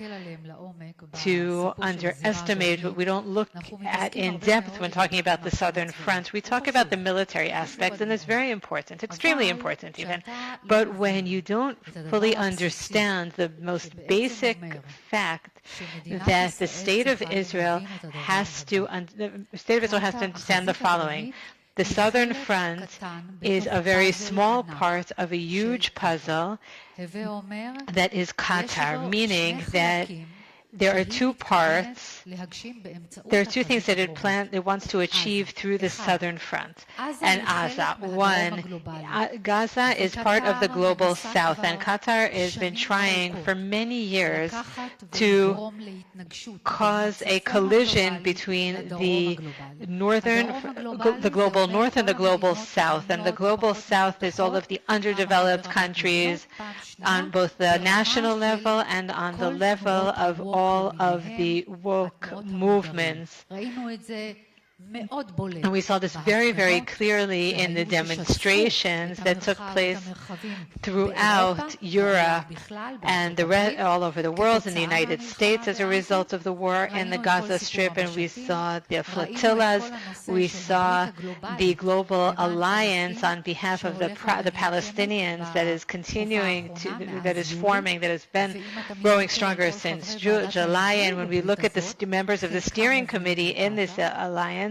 to underestimate, but we don't look at in depth when talking about the southern front, we talk about the military aspects, and it's very important. Extremely important even. But when you don't fully understand the most basic fact that the state of Israel has to understand the following. The southern front is a very small part of a huge puzzle that is Qatar, meaning that there are two parts. There are two things that it wants to achieve through the southern front and Gaza. One, Gaza is part of the global south, and Qatar has been trying for many years to cause a collision between the global north and the global south. And the global south is all of the underdeveloped countries on both the national level and on the level of all of the woke movements. And we saw this very, very clearly in the demonstrations that took place throughout Europe and all over the world, in the United States as a result of the war in the Gaza Strip. And we saw the flotillas, we saw the global alliance on behalf of the Palestinians that is that is forming, that has been growing stronger since July. And when we look at the members of the steering committee in this alliance,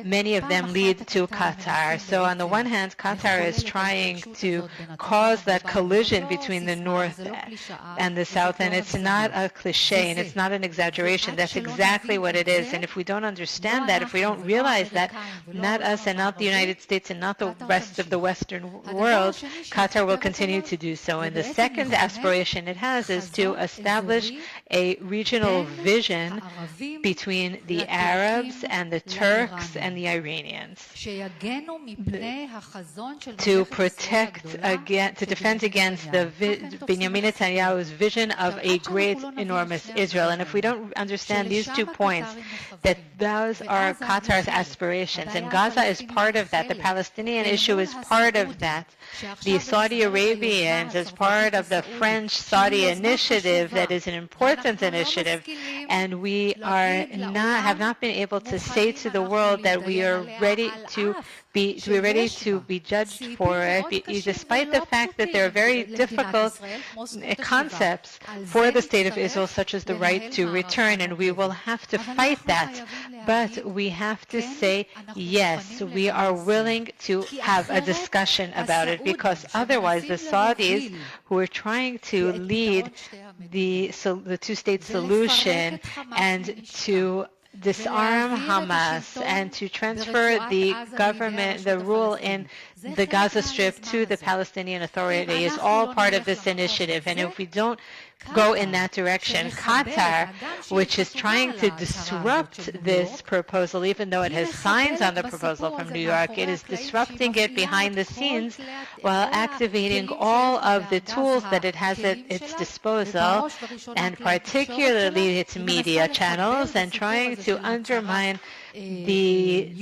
many of them lead to Qatar. So on the one hand, Qatar is trying to cause that collision between the north and the south, and it's not a cliche and it's not an exaggeration. That's exactly what it is. And if we don't understand that, if we don't realize that, not us and not the United States and not the rest of the Western world, Qatar will continue to do so. And the second aspiration it has is to establish a regional vision between the Arabs and the Turks and the Iranians to defend against the Benjamin Netanyahu's vision of a great, enormous Israel. And if we don't understand these 2 points, that those are Qatar's aspirations, and Gaza is part of that. The Palestinian issue is part of that. The Saudi Arabians, as part of the French-Saudi initiative, that is an important initiative, and we have not been able to say to the world that we are ready to be judged for it, despite the fact that there are very difficult concepts for the state of Israel, such as the right to return, and we will have to fight that. But we have to say, yes, we are willing to have a discussion about it, because otherwise the Saudis, who are trying to lead the two-state solution and to disarm Hamas and to transfer the government, the rule in the Gaza Strip to the Palestinian Authority, is all part of this initiative. And if we don't go in that direction, Qatar, which is trying to disrupt this proposal, even though it has signs on the proposal from New York, it is disrupting it behind the scenes while activating all of the tools that it has at its disposal, and particularly its media channels, and trying to undermine the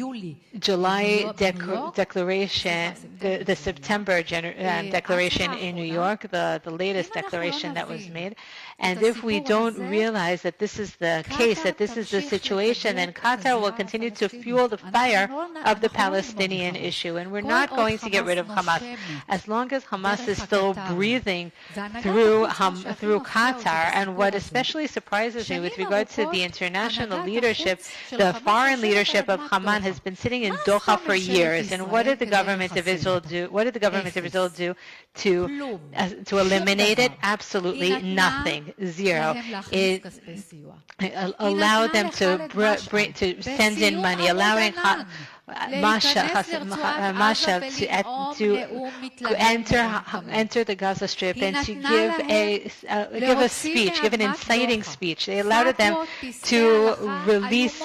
July declaration, the September declaration in New York, the latest declaration that was made. And if we don't realize that this is the case, that this is the situation, then Qatar will continue to fuel the fire of the Palestinian issue. And we're not going to get rid of Hamas. As long as Hamas is still breathing through Qatar, and what especially surprises me with regard to the international leadership, the foreign leadership of Hamas has been sitting in Doha for years. And what did the government of Israel do? What did the government of Israel do to eliminate it? Absolutely nothing. Zero. It allowed them to send in money, allowing Masha to enter the Gaza Strip and to give a speech, give an inciting speech. They allowed them to release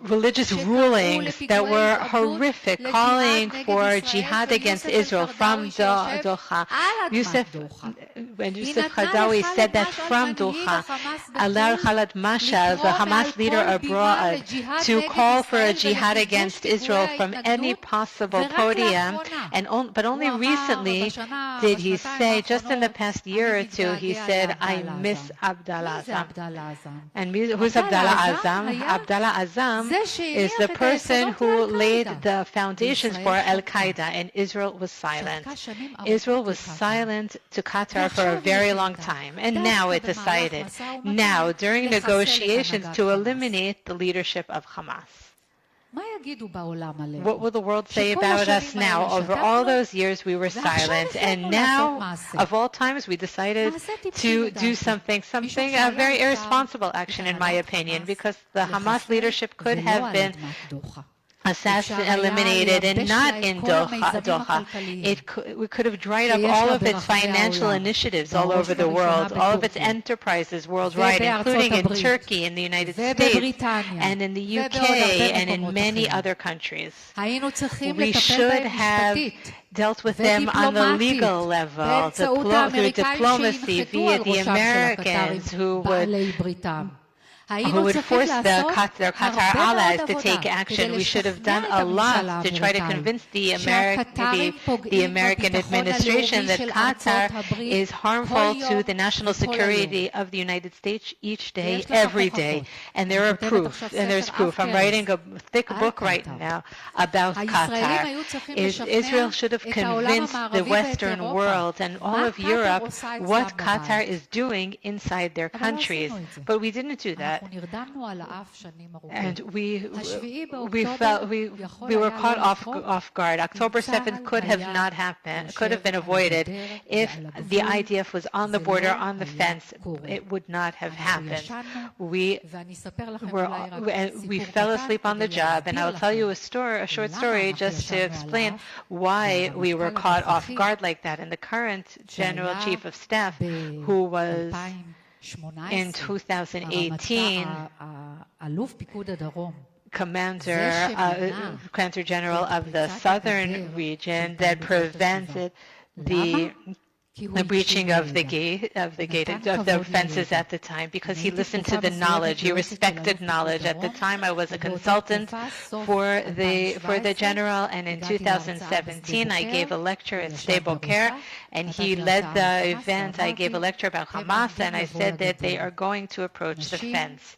religious rulings that were horrific, calling for jihad against Israel from Doha. Yusuf Khadawi said that from Doha, allowed Khaled Masha, the Hamas leader abroad, to call for a jihad against Israel from any possible podium, but only recently did he say, just in the past year or two, he said, I miss Abdallah Azam. And who's Abdallah Azam? Abdallah Azam is the person who laid the foundations for Al-Qaeda, and Israel was silent. Israel was silent to Qatar for a very long time, and now it decided, now during negotiations, to eliminate the leadership of Hamas. What will the world say about us now? Over all those years we were silent, and now, of all times, we decided to do something, a very irresponsible action in my opinion, because the Hamas leadership could have been eliminated, and not in Doha. We could have dried up all of its financial initiatives all over the world, all of its enterprises worldwide, including in Turkey, in the United States, and in the UK, and in many other countries. We should have dealt with them on the legal level, through diplomacy, via the Americans who would force their Qatar allies to take action. We should have done a lot to try to convince the American administration that Qatar is harmful to the national security of the United States each day, every day. And there's proof. I'm writing a thick book right now about Qatar. Israel should have convinced the Western world and all of Europe what Qatar is doing inside their countries. But we didn't do that. And we were caught off guard. October 7th could have not happened, could have been avoided if the IDF was on the border, on the fence. It would not have happened. We fell asleep on the job, and I will tell you a short story just to explain why we were caught off guard like that. And the current General Chief of Staff, who was In 2018, Commander General of the Southern region that prevented the breaching of the fences at the time, because he listened to the knowledge, he respected knowledge. At the time, I was a consultant for the general, and in 2017, I gave a lecture at Stable Care, and he led the event. I gave a lecture about Hamas, and I said that they are going to approach the fence.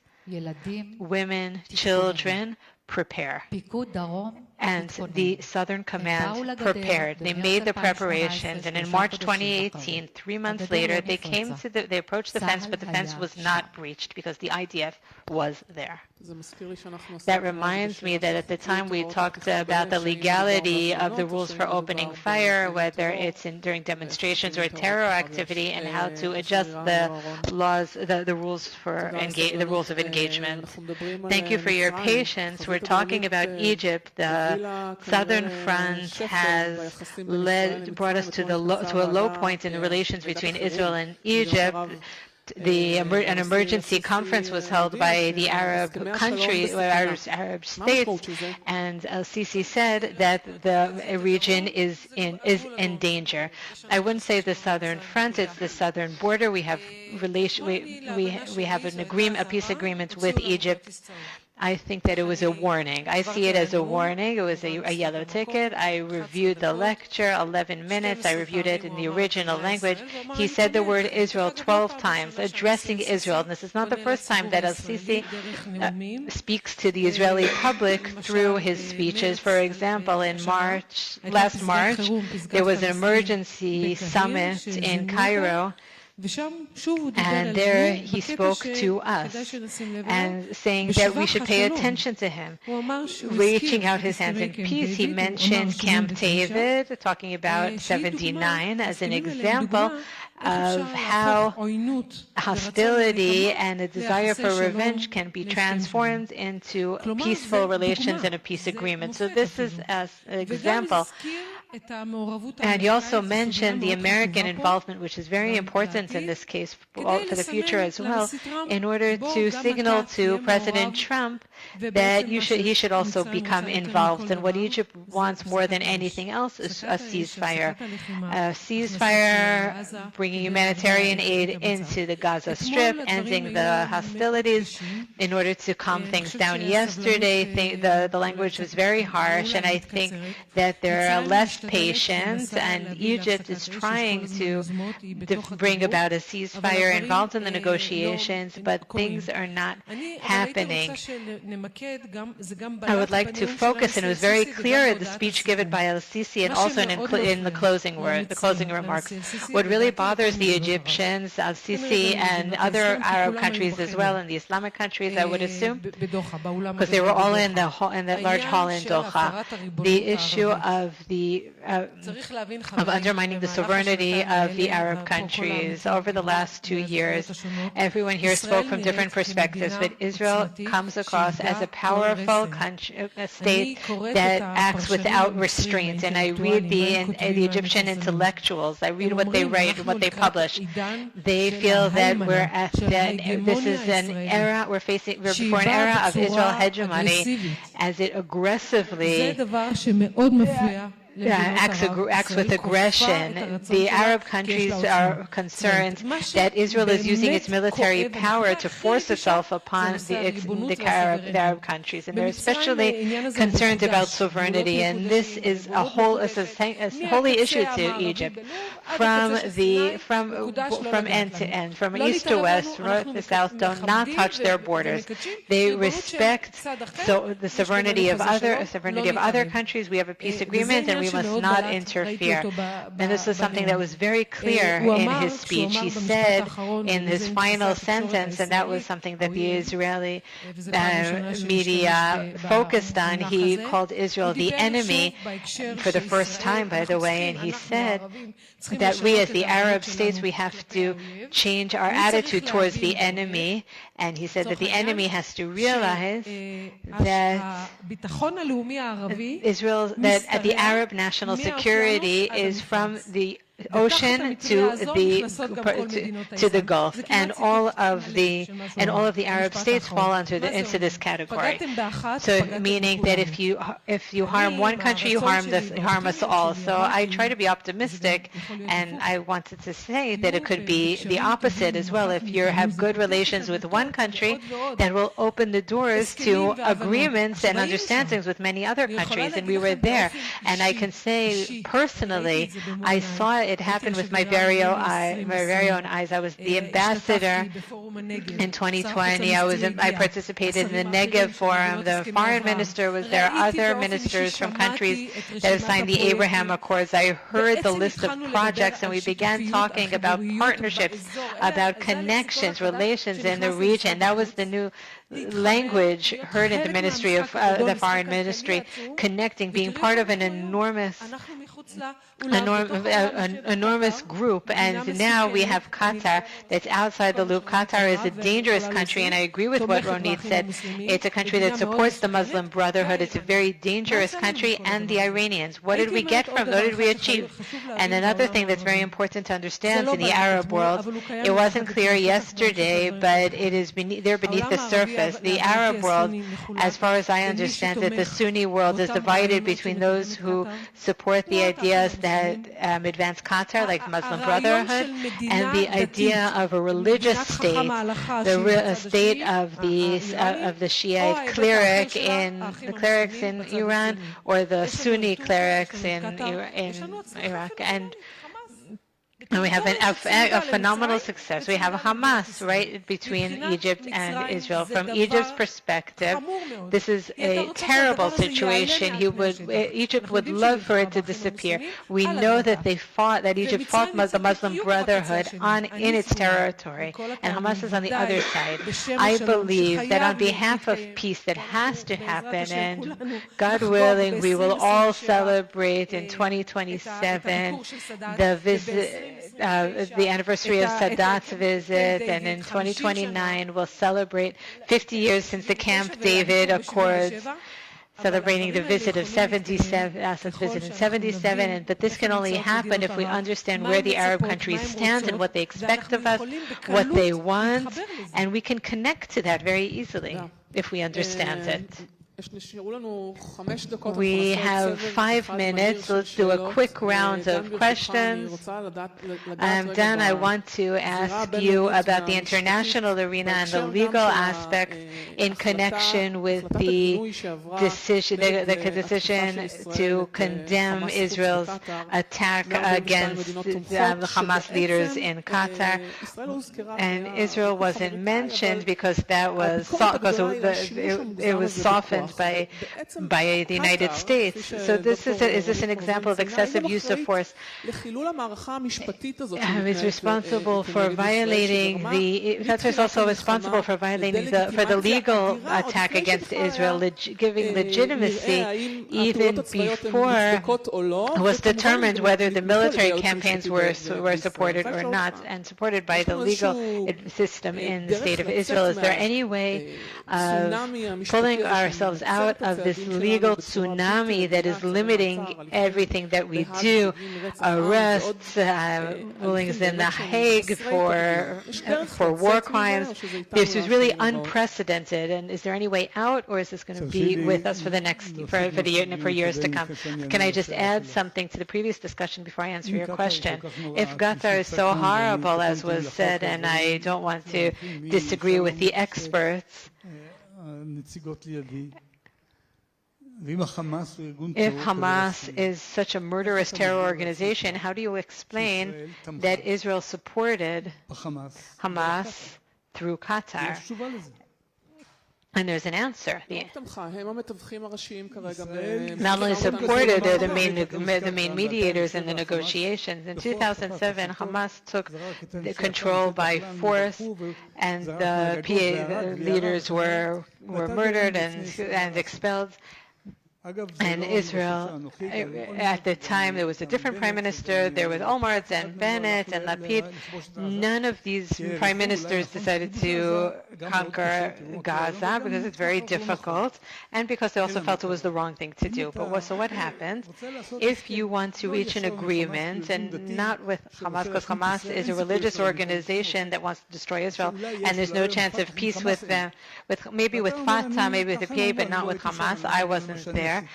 Women, children, prepare. And the Southern Command prepared. They made the preparations, and in March 2018, 3 months later, they approached the fence, but the fence was not breached because the IDF was there. That reminds me that at the time we talked about the legality of the rules for opening fire, whether it's during demonstrations or terror activity, and how to adjust the laws, the rules of engagement. Thank you for your patience. We're talking about Egypt. The Southern Front has brought us to a low point in the relations between Israel and Egypt. An emergency conference was held by the Arab countries, Arab states, and al-Sisi said that the region is in danger. I wouldn't say the Southern Front; it's the southern border. We have we have a peace agreement with Egypt. I think that it was a warning. I see it as a warning. It was a yellow ticket. I reviewed the lecture, 11 minutes. I reviewed it in the original language. He said the word Israel 12 times, addressing Israel. And this is not the first time that al-Sisi speaks to the Israeli public through his speeches. For example, in last March, there was an emergency summit in Cairo, and there he spoke to us and saying that we should pay attention to him, reaching out his hands in peace. He mentioned Camp David, talking about 79 as an example of how hostility and a desire for revenge can be transformed into peaceful relations and a peace agreement. So this is an example. And he also mentioned the American involvement, which is very important in this case for the future as well, in order to signal to President Trump that he should also become involved. And what Egypt wants more than anything else is a ceasefire. A ceasefire, bringing humanitarian aid into the Gaza Strip, ending the hostilities in order to calm things down. Yesterday, the language was very harsh, and I think that there are less patience, and Egypt is trying to bring about a ceasefire, involved in the negotiations, but things are not happening. I would like to focus, and it was very clear in the speech given by al-Sisi and also in the closing remarks. What really bothers the Egyptians, al-Sisi and other Arab countries as well, and the Islamic countries, I would assume, because they were all in that large hall in Doha, the issue of undermining the sovereignty of the Arab countries. Over the last 2 years, everyone here spoke from different perspectives, but Israel comes across as a powerful state that acts without restraint. And I read the Egyptian intellectuals, I read what they write and what they publish. They feel that this is an era, we're before an era of Israel hegemony as it aggressively acts with aggression. The Arab countries are concerned that Israel is using its military power to force itself upon the Arab countries, and they're especially concerned about sovereignty. And this is a holy issue to Egypt, from end to end, from east to west, north to south. Do not touch their borders. They respect the sovereignty of other countries. We have a peace agreement, and we must not interfere. And this was something that was very clear in his speech. He said in his final sentence, and that was something that the Israeli media focused on, he called Israel the enemy for the first time, by the way, and he said that we as the Arab states, we have to change our attitude towards the enemy, and he said that the enemy has to realize that the Arab national security is from the ocean to the Gulf, and all of the Arab states fall into this category. So meaning that if you harm one country, you harm us all. So I try to be optimistic, and I wanted to say that it could be the opposite as well. If you have good relations with one country, that will open the doors to agreements and understandings with many other countries, and we were there. And I can say personally, I saw it happen with my very own eyes. I was the ambassador in 2020. I participated in the Negev Forum. The foreign minister was there. Other ministers from countries that have signed the Abraham Accords. I heard the list of projects, and we began talking about partnerships, about connections, relations in the region. That was the new language heard in the Ministry of the Foreign Ministry, connecting, being part of an enormous group. And now we have Qatar that's outside the loop. Qatar is a dangerous country, and I agree with what Ronit said. It's a country that supports the Muslim Brotherhood. It's a very dangerous country, and the Iranians. What did we get from? What did we achieve? And another thing that's very important to understand in the Arab world, it wasn't clear yesterday, but it is beneath the surface. The Arab world, as far as I understand it, the Sunni world is divided between those who support the ideas that advance Qatar, like the Muslim Brotherhood, and the idea of a religious state, the state of the Shiite clerics in Iran, or the Sunni clerics in Iraq. And we have a phenomenal success. We have Hamas, right, between Egypt and Israel. From Egypt's perspective, this is a terrible situation. Egypt would love for it to disappear. We know that Egypt fought the Muslim Brotherhood in its territory, and Hamas is on the other side. I believe that on behalf of peace that has to happen, and God willing, we will all celebrate in 2027 the anniversary of Sadat's visit, and in 2029 we'll celebrate 50 years since the Camp David Accords, celebrating the visit of Assad's visit in 77. But this can only happen if we understand where the Arab countries stand and what they expect of us, what they want, and we can connect to that very easily if we understand it. We have 5 minutes. Let's do a quick round of questions. Dan, I want to ask you about the international arena and the legal aspect in connection with the decision to condemn Israel's attack against the Hamas leaders in Qatar. And Israel wasn't mentioned because it was softened by the United States. So is this an example of excessive use of force? Is responsible for violating Qatar also responsible for violating the legal attack against Israel, giving legitimacy even before it was determined whether the military campaigns were supported or not, and supported by the legal system in the state of Israel. Is there any way of pulling ourselves out of this legal tsunami that is limiting everything that we do? Arrests, rulings in The Hague for war crimes. This is really unprecedented. And is there any way out, or is this going to be with us for for years to come? Can I just add something to the previous discussion before I answer your question? If Qatar is so horrible, as was said, and I don't want to disagree with the experts, if Hamas is such a murderous terror organization, how do you explain that Israel supported Hamas through Qatar? And there's an answer. Not only supported, they're the main mediators in the negotiations. In 2007, Hamas took control by force, and the PA leaders were murdered and expelled. And Israel, at the time, there was a different prime minister. There was Olmert and Bennett and Lapid. None of these prime ministers decided to conquer Gaza because it's very difficult and because they also felt it was the wrong thing to do. But so what happened? If you want to reach an agreement, and not with Hamas, because Hamas is a religious organization that wants to destroy Israel, and there's no chance of peace with them, maybe with Fatah, maybe with the PA, but not with Hamas. I wasn't there.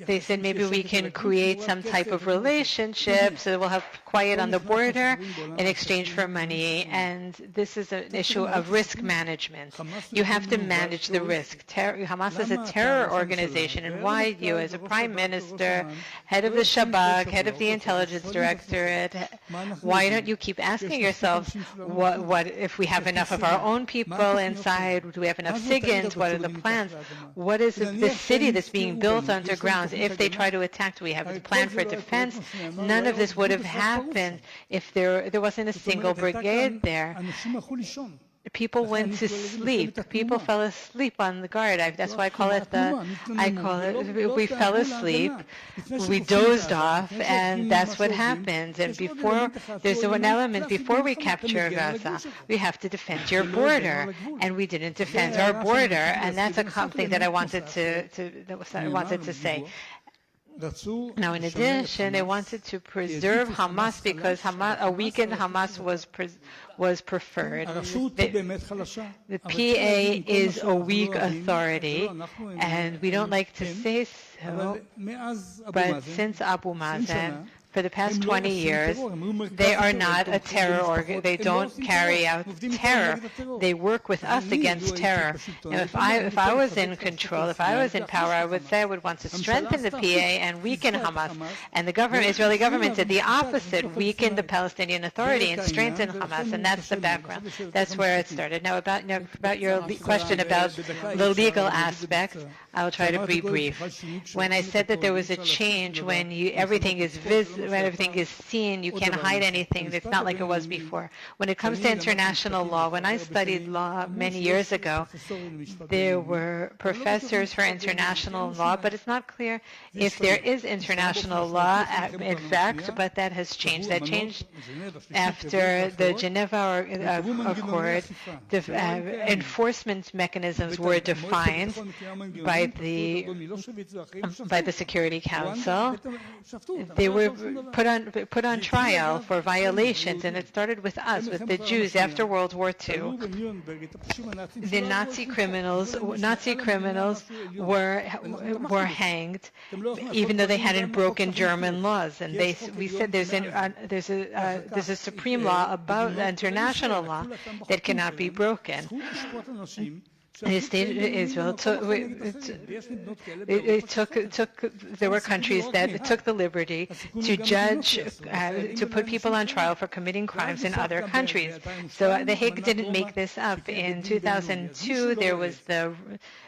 They said maybe we can create some type of relationship so that we'll have quiet on the border in exchange for money. And this is an issue of risk management. You have to manage the risk. Hamas is a terror organization, and why you, as a prime minister, head of the Shabak, head of the intelligence directorate, why don't you keep asking yourselves, what if we have enough of our own people inside? Do we have enough SIGINT? What are the plans? What is this city that's being built underground? If they try to attack, do we have a plan for defense? None of this would have happened if there wasn't a single brigade there. People went to sleep. People fell asleep on the guard. That's why we fell asleep. We dozed off, and that's what happened. And there's one element, before we capture Gaza, we have to defend your border, and we didn't defend our border, and that's something that I wanted to say. Now, in addition, they wanted to preserve Hamas because a weakened Hamas was preferred. The PA is a weak authority, and we don't like to say so, but since Abu Mazen, for the past 20 years, they are not a terror organ. They don't carry out terror. They work with us against terror. Now, if I was in control, if I was in power, I would say I would want to strengthen the PA and weaken Hamas. And the Israeli government did the opposite, weaken the Palestinian Authority and strengthen Hamas. And that's the background. That's where it started. Now, about your question about the legal aspect, I'll try to be brief. When I said that there was a change when everything is when everything is seen, you can't hide anything. It's not like it was before. When it comes to international law, when I studied law many years ago, there were professors for international law, but it's not clear if there is international law, in fact, but that has changed. That changed after the Geneva Accord. The enforcement mechanisms were defined by the Security Council. They were put on trial for violations, and it started with us, with the Jews after World War II. The Nazi criminals were hanged, even though they hadn't broken German laws. And we said there's a supreme law about international law that cannot be broken. The state of Israel there were countries that took the liberty to judge, to put people on trial for committing crimes in other countries. So the Hague didn't make this up. In 2002, there was the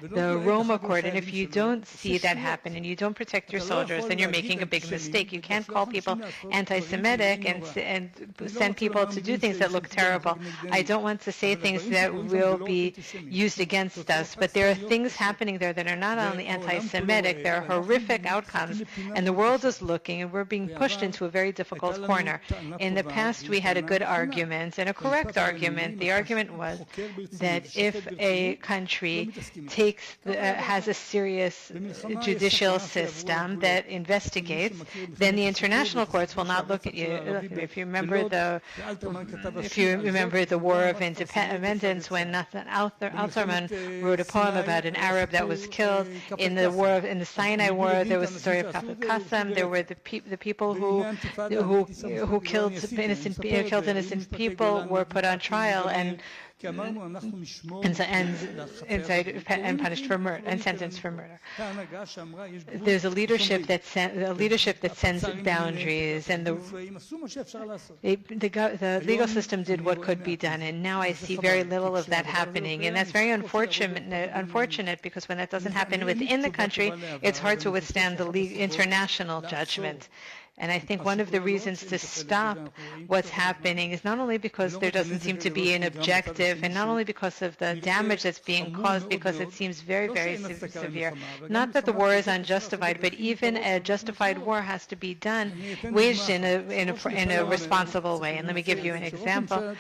Rome Accord, and if you don't see that happen and you don't protect your soldiers, then you're making a big mistake. You can't call people anti-Semitic and send people to do things that look terrible. I don't want to say things that will be used against us, but there are things happening there that are not only anti-Semitic, there are horrific outcomes, and the world is looking, and we're being pushed into a very difficult corner. In the past, we had a good argument and a correct argument. The argument was that if a country has a serious judicial system that investigates, then the international courts will not look at you. If you remember the War of Independence, when Natan Angrest wrote a poem about an Arab that was killed in the Sinai War. There was the story of Kafir Qassam. There were the people who killed innocent people were put on trial and punished for murder and sentenced for murder. There's a leadership that sends boundaries, and the legal system did what could be done, and now I see very little of that happening, and that's very unfortunate because when that doesn't happen within the country, it's hard to withstand the international judgment. And I think one of the reasons to stop what's happening is not only because there doesn't seem to be an objective, and not only because of the damage that's being caused, because it seems very, very severe. Not that the war is unjustified, but even a justified war has to be done, waged in a responsible way. And let me give you an example.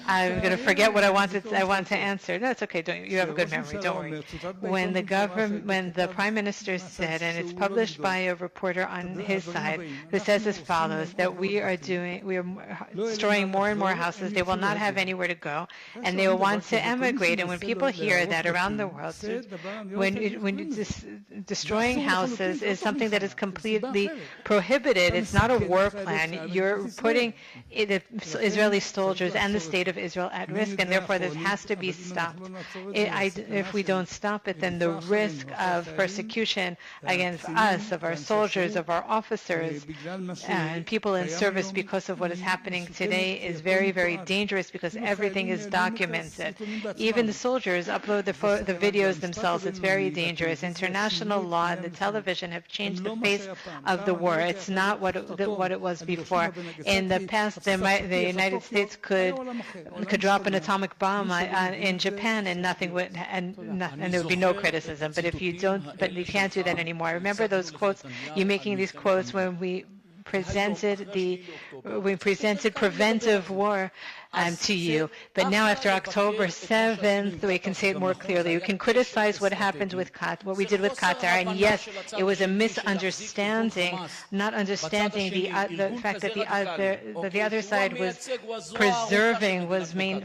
I'm going to forget what I want to answer. No, it's okay. You have a good memory. Don't worry. When the Prime Minister said, and it's published by a reporter on his side, who says as follows, that we are destroying more and more houses. They will not have anywhere to go, and they will want to emigrate. And when people hear that around the world, when destroying houses is something that is completely prohibited, it's not a war plan. You're putting the Israeli soldiers and the state of Israel at risk, and therefore this has to be stopped. If we don't stop it, then the risk of persecution against us, of our soldiers, of our officers, and people in service because of what is happening today is very, very dangerous, because everything is documented. Even the soldiers upload the videos themselves. It's very dangerous. International law and the television have changed the face of the war. It's not what it was before. In the past, the United States could drop an atomic bomb in Japan, and nothing would, and there would be no criticism. But you can't do that anymore. I remember those quotes. You're making these quotes when we presented preventive war to you. But now, after October 7th, we can say it more clearly. We can criticize what happened with what we did with Qatar, and yes, it was a misunderstanding, not understanding the fact that the other side was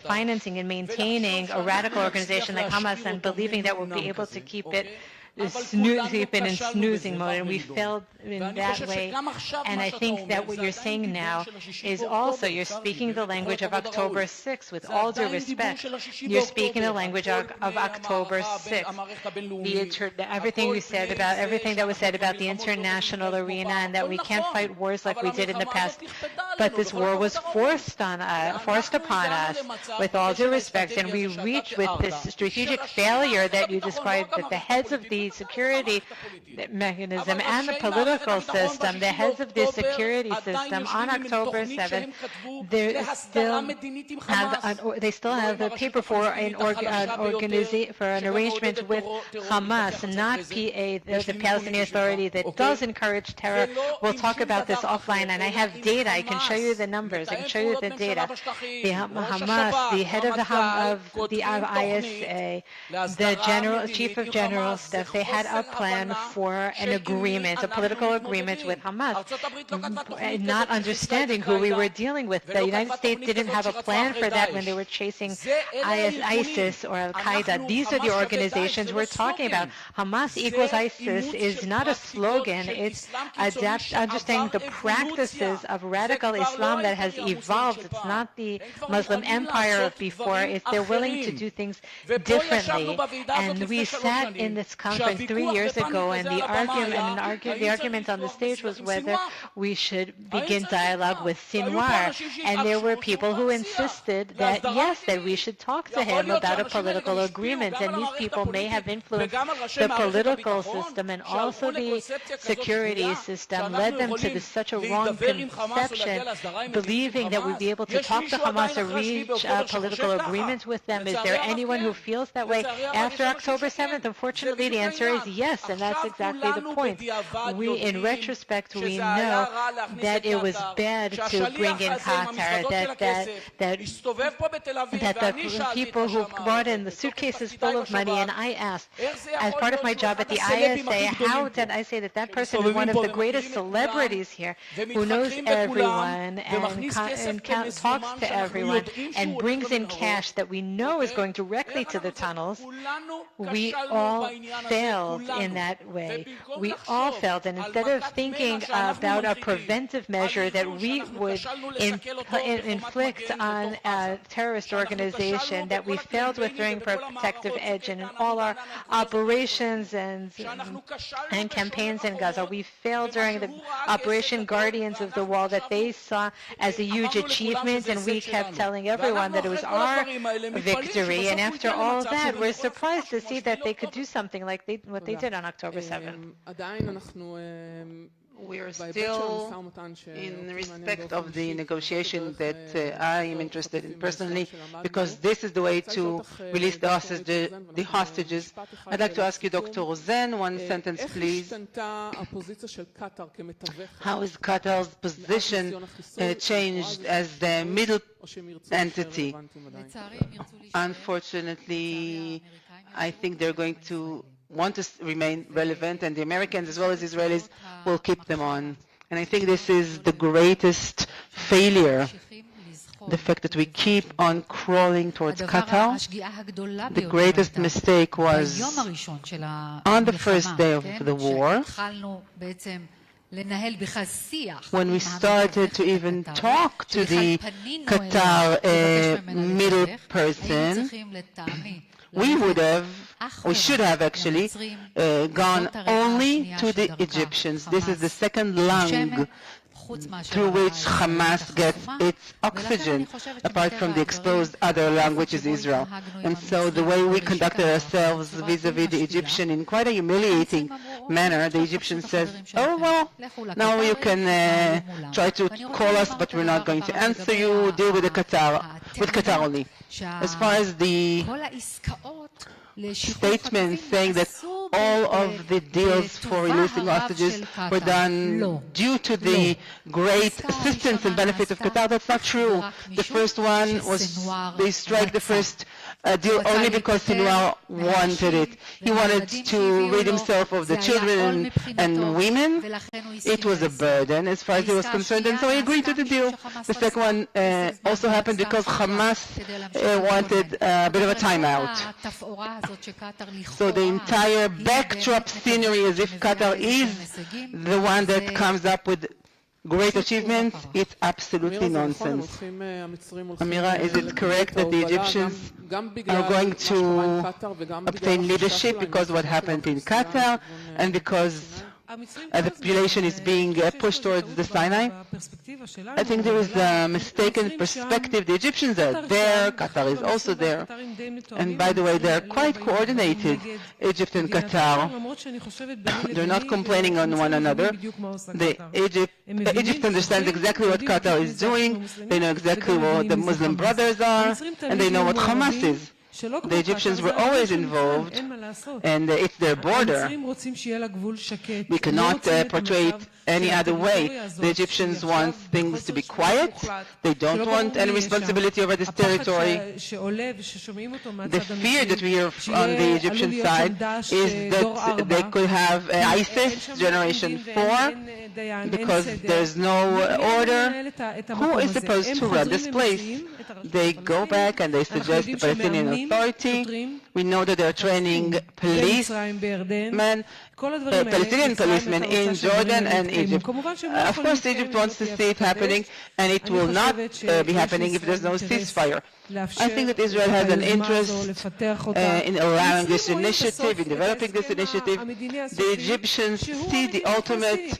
financing and maintaining a radical organization like Hamas, and believing that we'll be able to keep it in snoozing mode, and we failed in that way. And I think that what you're saying now is also, you're speaking the language of October 6th, with all due respect. You're speaking the language of October 6th. Everything that was said about the international arena, and that we can't fight wars like we did in the past. But this war was forced upon us, with all due respect, and we reached with this strategic failure that you described, that the heads of the security mechanism and the political system, the heads of the security system on October 7th, they still have the paper for an arrangement with Hamas, not PA, the Palestinian Authority, that does encourage terror. We'll talk about this offline, and I have data. I can show you the numbers. I can show you the data. The Hamas, the head of the ISA, the chief of general staff, they had a plan for an agreement, a political agreement with Hamas, not understanding who we were dealing with. The United States didn't have a plan for that when they were chasing ISIS or Al-Qaeda. These are the organizations we're talking about. Hamas equals ISIS is not a slogan. It's understanding the practices of radical Islam that has evolved. It's not the Muslim empire of before. They're willing to do things differently. And we sat in this conference 3 years ago, and the argument on the stage was whether we should begin dialogue with Sinwar. And there were people who insisted that, yes, that we should talk to him about a political agreement. And these people may have influenced the political system, and also the security system led them to such a wrong conception, believing that we'd be able to talk to Hamas or reach a political agreement with them. Is there anyone who feels that way after October 7th? Unfortunately, the answer is yes, and that's exactly the point. In retrospect, we know that it was bad to bring in Qatar, that the people who brought in the suitcases full of money, and I asked, as part of my job at the ISA, how did I say that person is one of the greatest celebrities here, who knows everyone and talks to everyone and brings in cash that we know is going directly to the tunnels? We all failed in that way. We all failed, and instead of thinking about a preventive measure that we would inflict on a terrorist organization, that we failed with during Protective Edge and in all our operations and campaigns in Gaza. We failed during the Operation Guardians of the Wall, that they saw as a huge achievement, and we kept telling everyone that it was our victory. And after all that, we're surprised to see that they could do something like what they did on October 7th. We are still in respect of the negotiation that I am interested in personally, because this is the way to release the hostages. I'd like to ask you, Dr. Rosen, one sentence, please. How is Qatar's position changed as the middle entity? Unfortunately, I think they're going to want to remain relevant, and the Americans as well as Israelis will keep them on. And I think this is the greatest failure, the fact that we keep on crawling towards Qatar. The greatest mistake was on the first day of the war, when we started to even talk to the Qatar middle person. We should have actually gone only to the Egyptians. This is the second lung through which Hamas gets its oxygen, apart from the exposed other lung, which is Israel. And so the way we conducted ourselves vis-a-vis the Egyptian in quite a humiliating manner, the Egyptian says, oh, well, now you can try to call us, but we're not going to answer you, deal with Qatar only. As far as the statement saying that all of the deals for releasing hostages were done due to the great assistance and benefit of Qatar, that's not true. The first one was, they strike the first deal only because Sinwar wanted it. He wanted to rid himself of the children and women. It was a burden as far as he was concerned, and so he agreed to the deal. The second one also happened because Hamas wanted a bit of a timeout. So the entire backdrop scenery, as if Qatar is the one that comes up with great achievements, it's absolutely nonsense. Amira, is it correct that the Egyptians are going to obtain leadership because of what happened in Qatar and because the population is being pushed towards the Sinai? I think there is a mistaken perspective. The Egyptians are there, Qatar is also there. And by the way, they're quite coordinated, Egypt and Qatar. They're not complaining on one another. Egypt understands exactly what Qatar is doing. They know exactly what the Muslim brothers are, and they know what Hamas is. The Egyptians were always involved, and it's their border. We cannot portray it any other way. The Egyptians want things to be quiet. They don't want any responsibility over this territory. The fear that we hear on the Egyptian side is that they could have ISIS Generation 4, because there's no order. Who is supposed to run this place? They go back and they suggest the Palestinian Authority. We know that they're training policemen, Palestinian policemen in Jordan and Egypt. Of course, Egypt wants to see it happening, and it will not be happening if there's no ceasefire. I think that Israel has an interest in allowing this initiative, in developing this initiative. The Egyptians see the ultimate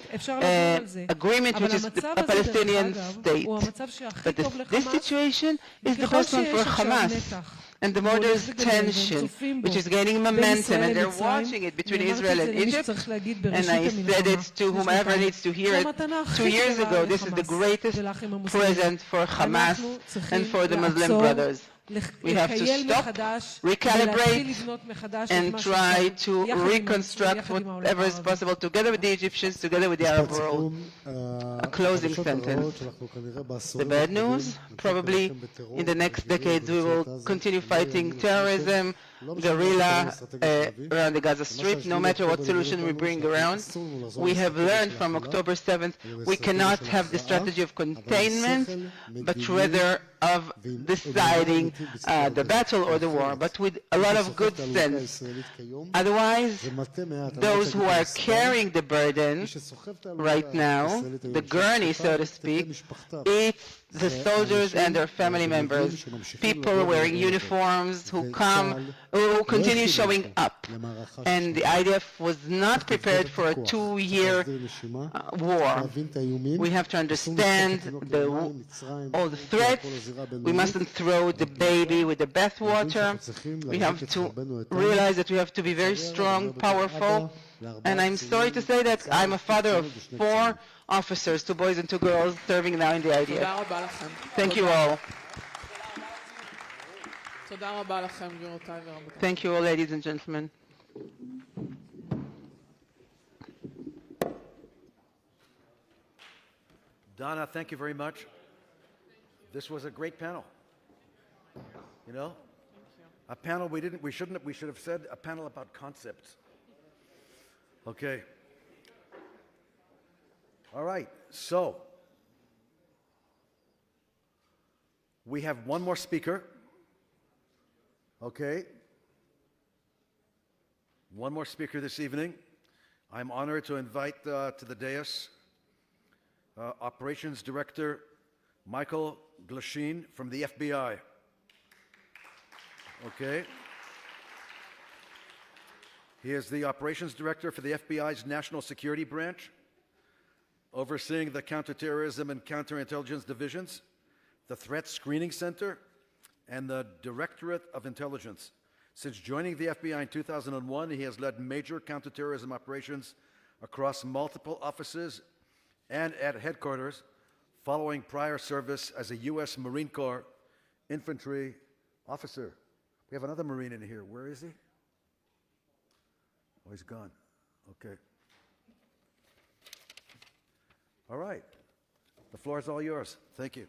agreement, which is a Palestinian state. But this situation is the best one for Hamas. And the more there's tension, which is gaining momentum, and they're watching it between Israel and Egypt, and I said it to whomever needs to hear it 2 years ago, this is the greatest present for Hamas and for the Muslim brothers. We have to stop, recalibrate, and try to reconstruct whatever is possible together with the Egyptians, together with the Arab world. A closing sentence. The bad news, probably in the next decades we will continue fighting terrorism, guerrilla around the Gaza Strip, no matter what solution we bring around. We have learned from October 7th we cannot have the strategy of containment, but rather of deciding the battle or the war, but with a lot of good sense. Otherwise, those who are carrying the burden right now, the gurney, so to speak, it's the soldiers and their family members, people wearing uniforms who continue showing up. And the IDF was not prepared for a 2-year war. We have to understand all the threats We mustn't throw the baby with the bathwater. We have to realize that we have to be very strong, powerful. And I'm sorry to say that I'm a father of 4 officers, 2 boys and 2 girls, serving now in the IDF. Thank you all. Thank you all, ladies and gentlemen. Donna, thank you very much. This was a great panel. You know, a panel we should have said a panel about concepts. Okay. All right. So we have one more speaker. Okay. One more speaker this evening. I'm honored to invite to the dais Operations Director Michael Glashin from the FBI. Okay. He is the Operations Director for the FBI's National Security Branch, overseeing the Counter-Terrorism and Counterintelligence Divisions, the Threat Screening Center, and the Directorate of Intelligence. Since joining the FBI in 2001, he has led major counterterrorism operations across multiple offices and at headquarters, following prior service as a U.S. Marine Corps infantry officer. We have another Marine in here. Where is he? Oh, he's gone. Okay. All right. The floor is all yours. Thank you.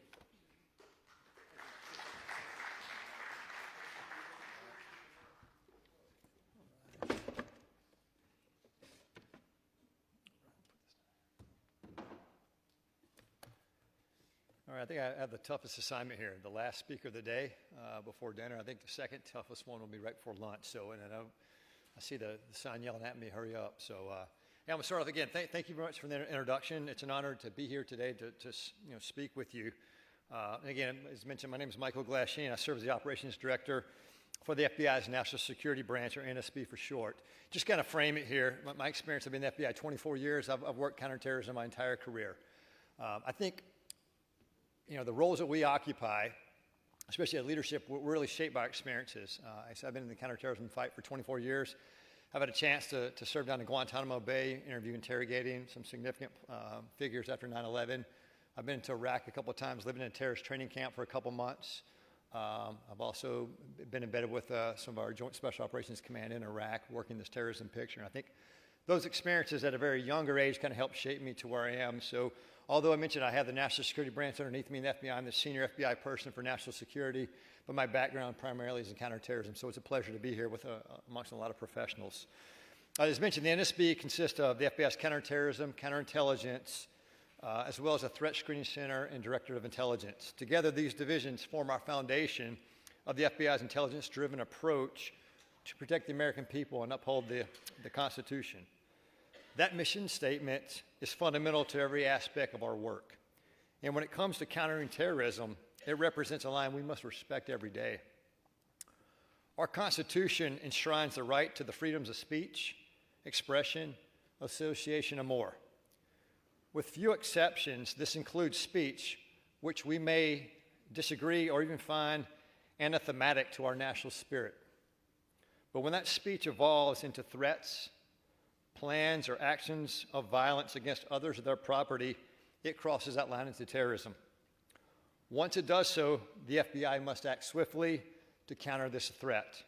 All right, I think I have the toughest assignment here. The last speaker of the day before dinner. I think the second toughest one will be right before lunch. So, and I see the sign yelling at me, hurry up. So, yeah, I'm going to start off again. Thank you very much for the introduction. It's an honor to be here today to speak with you. And again, as mentioned, my name is Michael Glashin. I serve as the Operations Director for the FBI's National Security Branch, or NSB for short. Just kind of frame it here. My experience, I've been in the FBI 24 years. I've worked counterterrorism my entire career. I think the roles that we occupy, especially at leadership, were really shaped by experiences. I've been in the counterterrorism fight for 24 years. I've had a chance to serve down in Guantanamo Bay, interrogating some significant figures after 9/11. I've been to Iraq a couple of times, living in a terrorist training camp for a couple months. I've also been embedded with some of our Joint Special Operations Command in Iraq, working this terrorism picture. And I think those experiences at a very younger age kind of helped shape me to where I am. So although I mentioned I have the National Security Branch underneath me in the FBI, I'm the senior FBI person for national security, but my background primarily is in counterterrorism, so it's a pleasure to be here with amongst a lot of professionals. As mentioned, the NSB consists of the FBI's counterterrorism, counterintelligence, as well as a threat screening center and Directorate of Intelligence. Together, these divisions form our foundation of the FBI's intelligence-driven approach to protect the American people and uphold the Constitution. That mission statement is fundamental to every aspect of our work. And when it comes to countering terrorism, it represents a line we must respect every day. Our Constitution enshrines the right to the freedoms of speech, expression, association, and more. With few exceptions, this includes speech, which we may disagree or even find anathematic to our national spirit. But when that speech evolves into threats, plans, or actions of violence against others or their property, it crosses that line into terrorism. Once it does so, the FBI must act swiftly to counter this threat.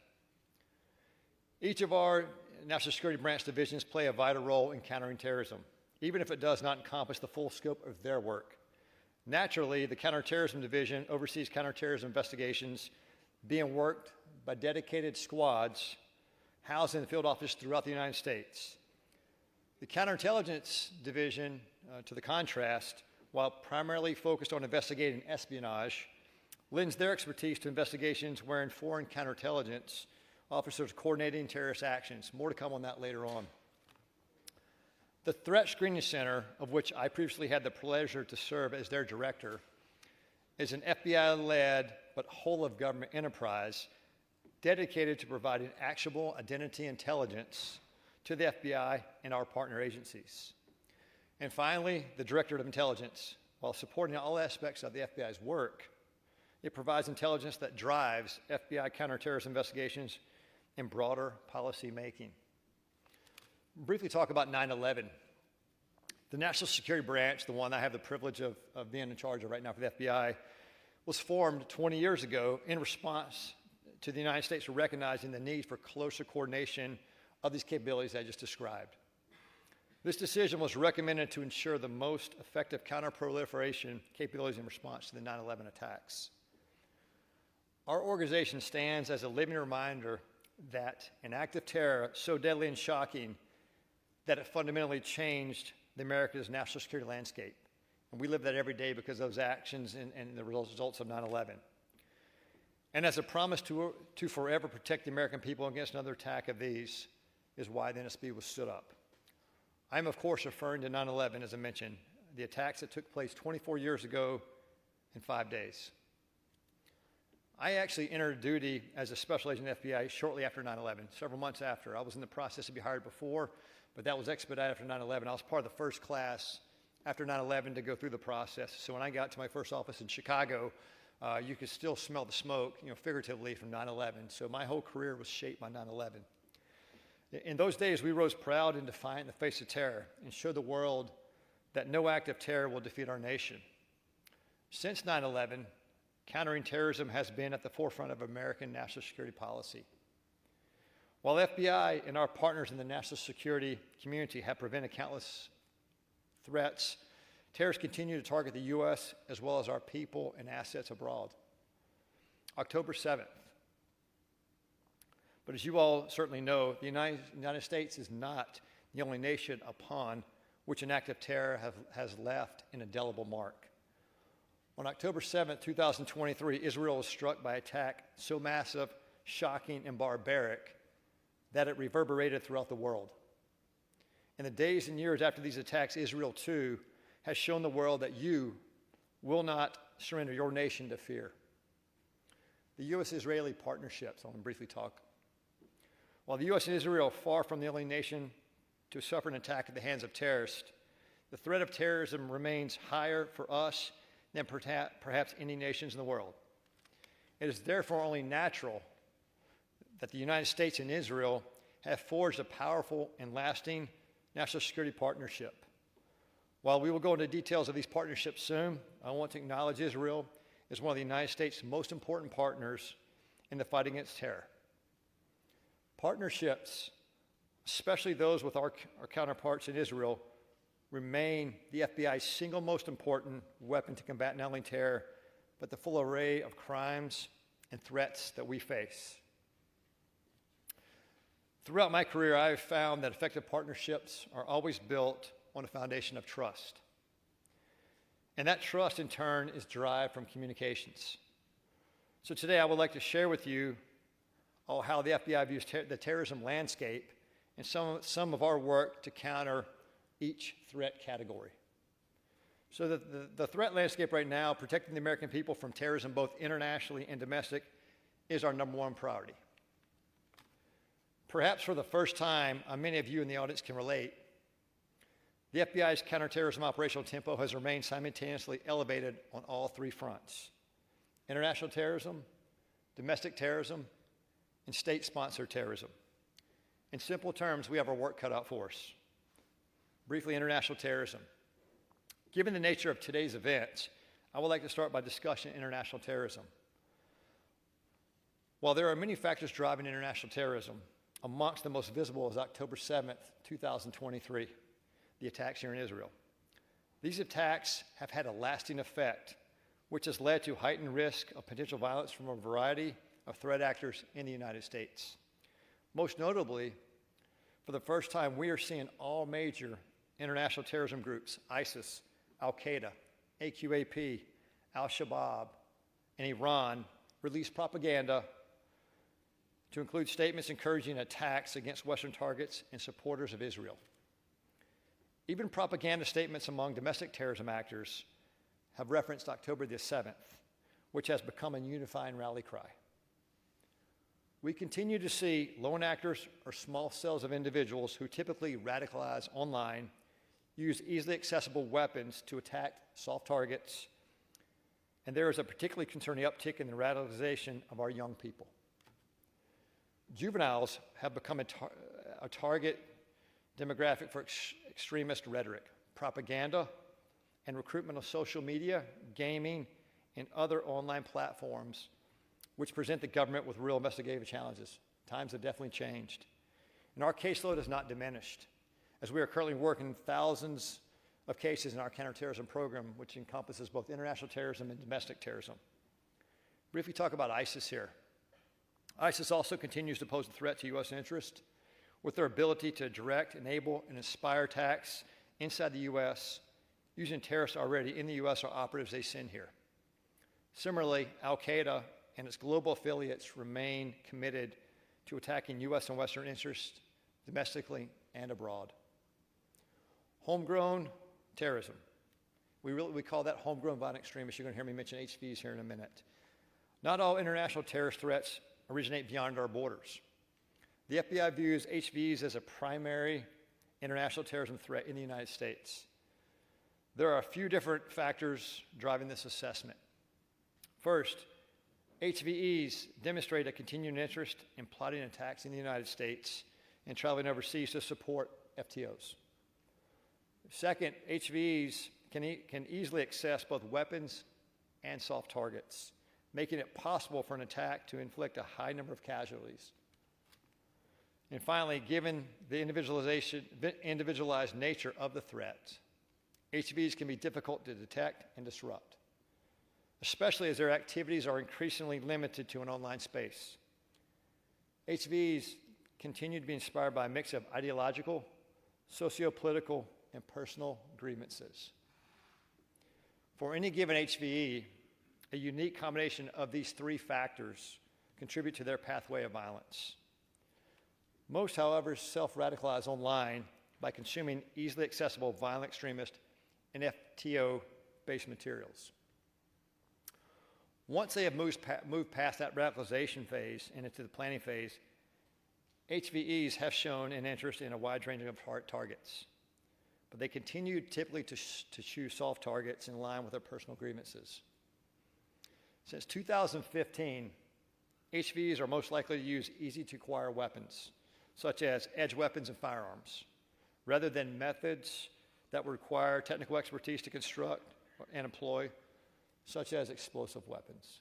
Each of our National Security Branch divisions play a vital role in countering terrorism, even if it does not encompass the full scope of their work. Naturally, the Counterterrorism Division oversees counterterrorism investigations being worked by dedicated squads housed in the field office throughout the United States. The Counterintelligence Division, to the contrast, while primarily focused on investigating espionage, lends their expertise to investigations wherein foreign counterintelligence officers coordinating terrorist actions. More to come on that later on. The Threat Screening Center, of which I previously had the pleasure to serve as their director, is an FBI-led but whole-of-government enterprise dedicated to providing actionable identity intelligence to the FBI and our partner agencies. And finally, the Directorate of Intelligence, while supporting all aspects of the FBI's work, It provides intelligence that drives FBI counterterrorism investigations and broader policy making. Briefly talk about 9/11. The National Security Branch, the one I have the privilege of being in charge of right now for the FBI, was formed 20 years ago in response to the United States recognizing the need for closer coordination of these capabilities I just described. This decision was recommended to ensure the most effective counterproliferation capabilities in response to the 9/11 attacks. Our organization stands as a living reminder that an act of terror so deadly and shocking that it fundamentally changed America's national security landscape. And we live that every day because of those actions and the results of 9/11. And as a promise to forever protect the American people against another attack of these is why the NSB was stood up. I'm, of course, referring to 9/11, as I mentioned, the attacks that took place 24 years ago in 5 days. I actually entered duty as a special agent in the FBI shortly after 9/11, several months after. I was in the process to be hired before, but that was expedited after 9/11. I was part of the first class after 9/11 to go through the process. So when I got to my first office in Chicago, you could still smell the smoke, figuratively, from 9/11. So my whole career was shaped by 9/11. In those days, we rose proud and defiant in the face of terror and showed the world that no act of terror will defeat our nation. Since 9/11, countering terrorism has been at the forefront of American national security policy. While FBI and our partners in the national security community have prevented countless threats, terrorists continue to target the U.S. as well as our people and assets abroad. October 7th. But as you all certainly know, the United States is not the only nation upon which an act of terror has left an indelible mark. On October 7th, 2023, Israel was struck by an attack so massive, shocking, and barbaric that it reverberated throughout the world. In the days and years after these attacks, Israel, too, has shown the world that you will not surrender your nation to fear. The U.S.-Israeli partnerships, I want to briefly talk. While the U.S. and Israel are far from the only nation to suffer an attack at the hands of terrorists, the threat of terrorism remains higher for us than perhaps any nations in the world. It is therefore only natural that the United States and Israel have forged a powerful and lasting national security partnership. While we will go into details of these partnerships soon, I want to acknowledge Israel as one of the United States' most important partners in the fight against terror. Partnerships, especially those with our counterparts in Israel, remain the FBI's single most important weapon to combat not only terror, but the full array of crimes and threats that we face. Throughout my career, I have found that effective partnerships are always built on a foundation of trust. And that trust, in turn, is derived from communications. So today I would like to share with you how the FBI views the terrorism landscape and some of our work to counter each threat category. So the threat landscape right now, protecting the American people from terrorism both internationally and domestic, is our number one priority. Perhaps for the first time, many of you in the audience can relate, the FBI's counterterrorism operational tempo has remained simultaneously elevated on all three fronts: international terrorism, domestic terrorism, and state-sponsored terrorism. In simple terms, we have our work cut out for us. Briefly, international terrorism. Given the nature of today's events, I would like to start by discussing international terrorism. While there are many factors driving international terrorism, amongst the most visible is October 7th, 2023, the attacks here in Israel. These attacks have had a lasting effect, which has led to heightened risk of potential violence from a variety of threat actors in the United States. Most notably, for the first time, we are seeing all major international terrorism groups, ISIS, Al-Qaeda, AQAP, Al-Shabaab, and Iran, release propaganda to include statements encouraging attacks against Western targets and supporters of Israel. Even propaganda statements among domestic terrorism actors have referenced October the 7th, which has become a unifying rally cry. We continue to see lone actors or small cells of individuals who typically radicalize online use easily accessible weapons to attack soft targets and there is a particularly concerning uptick in the radicalization of our young people. Juveniles have become a target demographic for extremist rhetoric, propaganda, and recruitment of social media, gaming, and other online platforms which present the government with real investigative challenges. Times have definitely changed. And our caseload is not diminished, as we are currently working thousands of cases in our counterterrorism program, which encompasses both international terrorism and domestic terrorism. Briefly talk about ISIS here. ISIS also continues to pose a threat to U.S. interest with their ability to direct, enable, and inspire attacks inside the U.S. using terrorists already in the U.S. or operatives they send here. Similarly, Al-Qaeda and its global affiliates remain committed to attacking U.S. and Western interests domestically and abroad. Homegrown terrorism. We call that homegrown violent extremists. You're going to hear me mention HVs here in a minute. Not all international terrorist threats originate beyond our borders. The FBI views HVs as a primary international terrorism threat in the United States. There are a few different factors driving this assessment. First, HVEs demonstrate a continuing interest in plotting attacks in the United States and traveling overseas to support FTOs. Second, HVEs can easily access both weapons and soft targets, making it possible for an attack to inflict a high number of casualties. And finally, given the individualized nature of the threat, HVs can be difficult to detect and disrupt, especially as their activities are increasingly limited to an online space. HVs continue to be inspired by a mix of ideological, socio-political, and personal grievances. For any given HVE, a unique combination of these three factors contribute to their pathway of violence. Most, however, self-radicalize online by consuming easily accessible violent extremist and FTO-based materials. Once they have moved past that radicalization phase and into the planning phase, HVEs have shown an interest in a wide range of targets, but they continue typically to choose soft targets in line with their personal grievances. Since 2015, HVEs are most likely to use easy-to-acquire weapons, such as edge weapons and firearms, rather than methods that would require technical expertise to construct and employ, such as explosive weapons.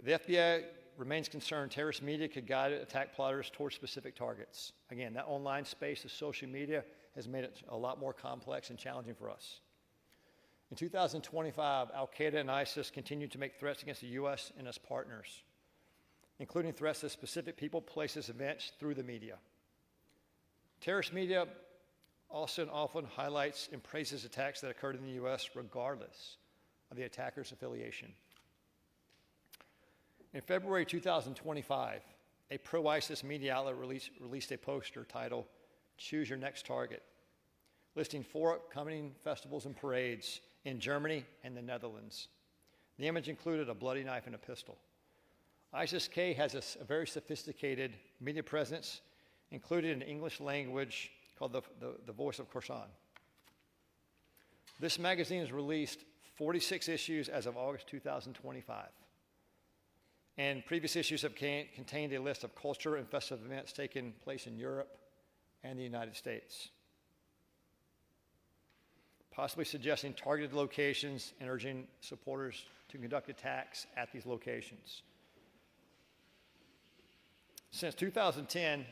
The FBI remains concerned terrorist media could guide attack plotters towards specific targets. Again, that online space of social media has made it a lot more complex and challenging for us. In 2025, Al-Qaeda and ISIS continue to make threats against the U.S. and its partners, including threats to specific people, places, events through the media. Terrorist media also often highlights and praises attacks that occurred in the U.S. regardless of the attacker's affiliation. In February 2025, a pro-ISIS media outlet released a poster titled "Choose Your Next Target," listing 4 upcoming festivals and parades in Germany and the Netherlands. The image included a bloody knife and a pistol. ISIS-K has a very sophisticated media presence, including an English language called the Voice of Khorasan. This magazine has released 46 issues as of August 2025. And previous issues have contained a list of culture and festive events taking place in Europe and the United States, possibly suggesting targeted locations and urging supporters to conduct attacks at these locations. Since 2010,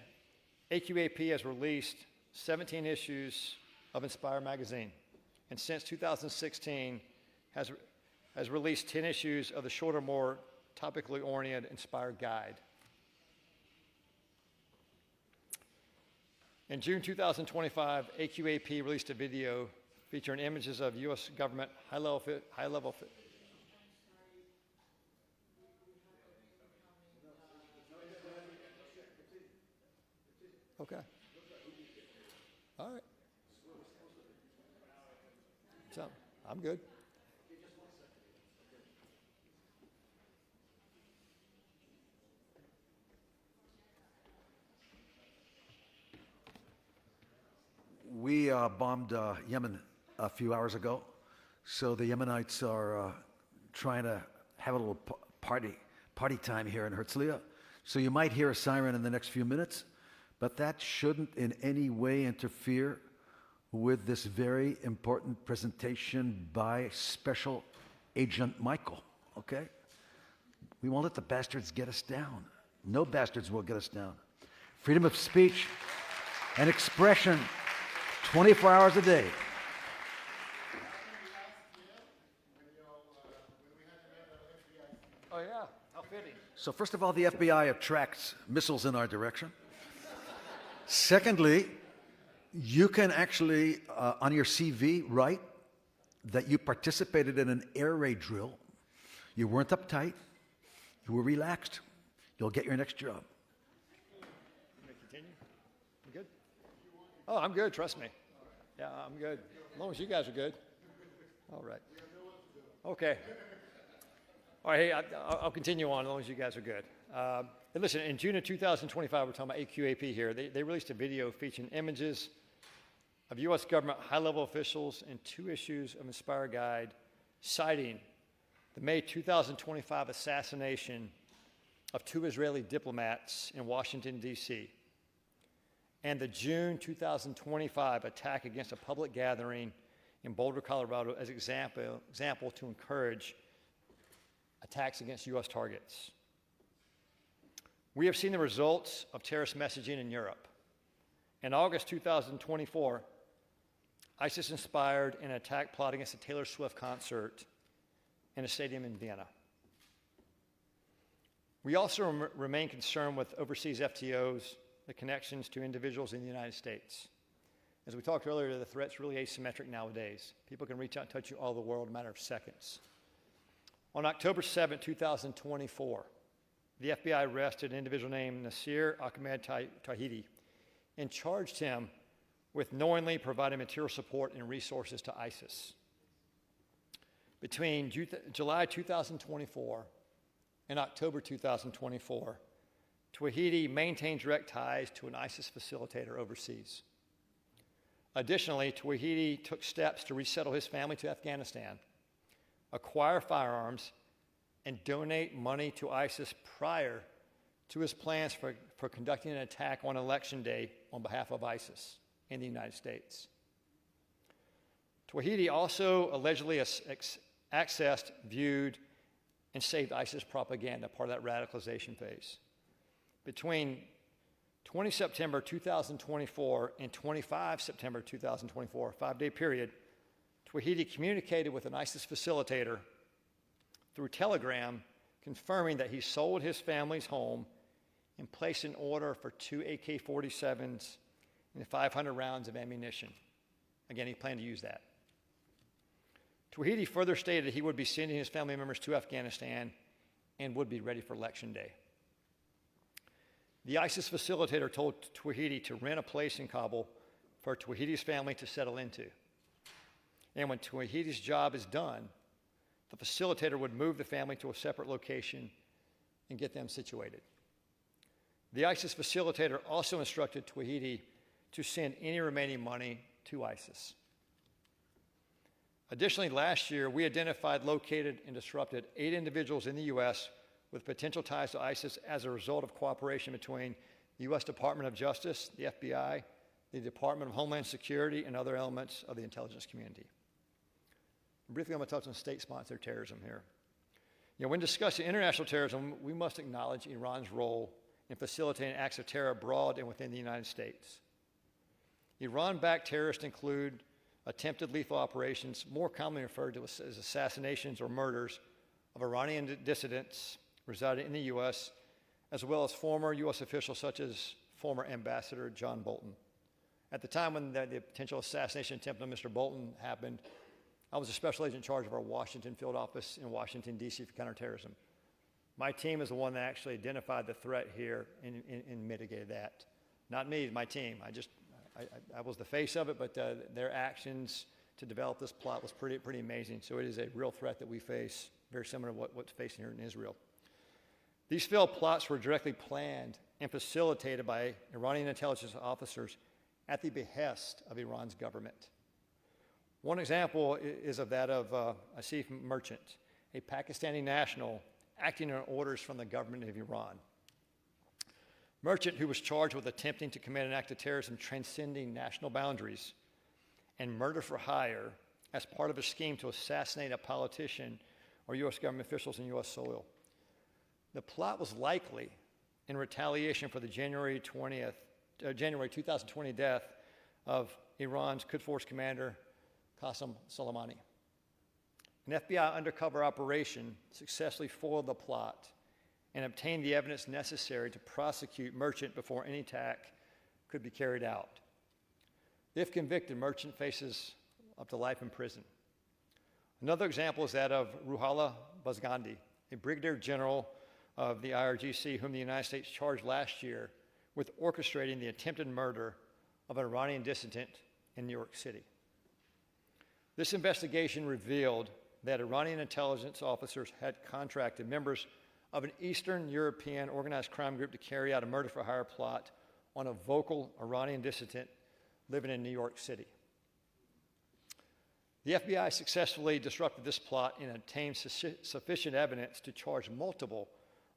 AQAP has released 17 issues of Inspire magazine, and since 2016 has released 10 issues of the shorter, more topically oriented Inspire guide. In June 2025, AQAP released a video featuring images of U.S. government high-level. Okay. All right. So, I'm good. We bombed Yemen a few hours ago. So the Yemenites are trying to have a little party time here in Herzliya. So you might hear a siren in the next few minutes, but that shouldn't in any way interfere with this very important presentation by Special Agent Michael, okay? We won't let the bastards get us down. No bastards will get us down. Freedom of speech and expression, 24 hours a day. Oh, yeah, how fitting. So first of all, the FBI attracts missiles in our direction. Secondly, you can actually, on your CV, write that you participated in an air raid drill. You weren't uptight. You were relaxed. You'll get your next job. Can I continue? You good? Oh, I'm good, trust me. Yeah, I'm good. As long as you guys are good. All right. Okay. All right, hey, I'll continue on as long as you guys are good. And listen, in June of 2025, we're talking about AQAP here. They released a video featuring images of U.S. government high-level officials and 2 issues of Inspire Guide citing the May 2025 assassination of 2 Israeli diplomats in Washington, D.C., and the June 2025 attack against a public gathering in Boulder, Colorado as example to encourage attacks against U.S. targets. We have seen the results of terrorist messaging in Europe. In August 2024, ISIS inspired an attack plot against a Taylor Swift concert in a stadium in Vienna. We also remain concerned with overseas FTOs, the connections to individuals in the United States. As we talked earlier, the threat's really asymmetric nowadays. People can reach out and touch you all over the world in a matter of seconds. On October 7, 2024, the FBI arrested an individual named Nasir Ahmed Tahidi and charged him with knowingly providing material support and resources to ISIS. Between July 2024 and October 2024, Tahidi maintained direct ties to an ISIS facilitator overseas. Additionally, Tahidi took steps to resettle his family to Afghanistan, acquire firearms, and donate money to ISIS prior to his plans for conducting an attack on Election Day on behalf of ISIS in the United States. Tahidi also allegedly accessed, viewed, and saved ISIS propaganda, part of that radicalization phase. Between 20 September 2024 and 25 September 2024, a 5-day period, Tahidi communicated with an ISIS facilitator through Telegram, confirming that he sold his family's home and placed an order for 2 AK-47s and 500 rounds of ammunition. Again, he planned to use that. Tahidi further stated he would be sending his family members to Afghanistan and would be ready for Election Day. The ISIS facilitator told Tahidi to rent a place in Kabul for Tahidi's family to settle into. And when Tahidi's job is done, the facilitator would move the family to a separate location and get them situated. The ISIS facilitator also instructed Tahidi to send any remaining money to ISIS. Additionally, last year, we identified, located, and disrupted 8 individuals in the U.S. with potential ties to ISIS as a result of cooperation between the U.S. Department of Justice, the FBI, the Department of Homeland Security, and other elements of the intelligence community. Briefly, I'm going to touch on state-sponsored terrorism here. When discussing international terrorism, we must acknowledge Iran's role in facilitating acts of terror abroad and within the United States. Iran-backed terrorists include attempted lethal operations, more commonly referred to as assassinations or murders, of Iranian dissidents residing in the U.S., as well as former U.S. officials such as former Ambassador John Bolton. At the time when the potential assassination attempt on Mr. Bolton happened, I was a special agent in charge of our Washington field office in Washington, D.C. for counterterrorism. My team is the one that actually identified the threat here and mitigated that. Not me, my team. I was the face of it, but their actions to develop this plot was pretty amazing. So it is a real threat that we face, very similar to what's facing here in Israel. These failed plots were directly planned and facilitated by Iranian intelligence officers at the behest of Iran's government. One example is of that of Asif Merchant, a Pakistani national acting on orders from the government of Iran. Merchant, who was charged with attempting to commit an act of terrorism transcending national boundaries and murder for hire as part of a scheme to assassinate a politician or U.S. government officials in U.S. soil. The plot was likely in retaliation for the January 2020 death of Iran's Quds Force commander Qasem Soleimani. An FBI undercover operation successfully foiled the plot and obtained the evidence necessary to prosecute Merchant before any attack could be carried out. If convicted, Merchant faces up to life in prison. Another example is that of Ruhollah Bazgandi, a brigadier general of the IRGC whom the United States charged last year with orchestrating the attempted murder of an Iranian dissident in New York City. This investigation revealed that Iranian intelligence officers had contracted members of an Eastern European organized crime group to carry out a murder for hire plot on a vocal Iranian dissident living in New York City. The FBI successfully disrupted this plot and obtained sufficient evidence to charge multiple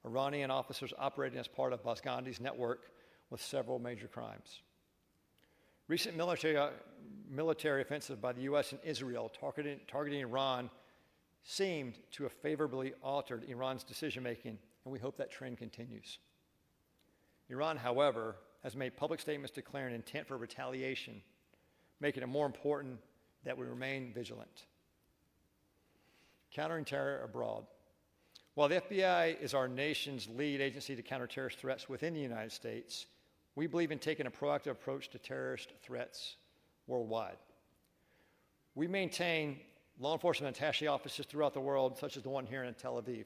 Iranian officers operating as part of Bazgandi's network with several major crimes. Recent military offensives by the U.S. and Israel targeting Iran seemed to have favorably altered Iran's decision-making, and we hope that trend continues. Iran, however, has made public statements declaring intent for retaliation, making it more important that we remain vigilant. Countering terror abroad. While the FBI is our nation's lead agency to counter terrorist threats within the United States, we believe in taking a proactive approach to terrorist threats worldwide. We maintain law enforcement attaché offices throughout the world, such as the one here in Tel Aviv,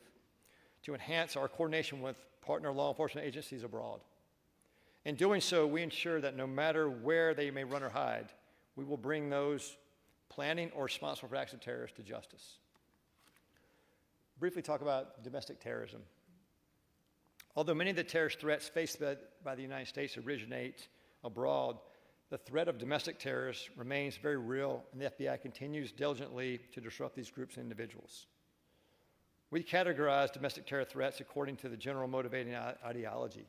to enhance our coordination with partner law enforcement agencies abroad. In doing so, we ensure that no matter where they may run or hide, we will bring those planning or responsible for acts of terrorists to justice. Briefly talk about domestic terrorism. Although many of the terrorist threats faced by the United States originate abroad, the threat of domestic terrorists remains very real, and the FBI continues diligently to disrupt these groups and individuals. We categorize domestic terror threats according to the general motivating ideology.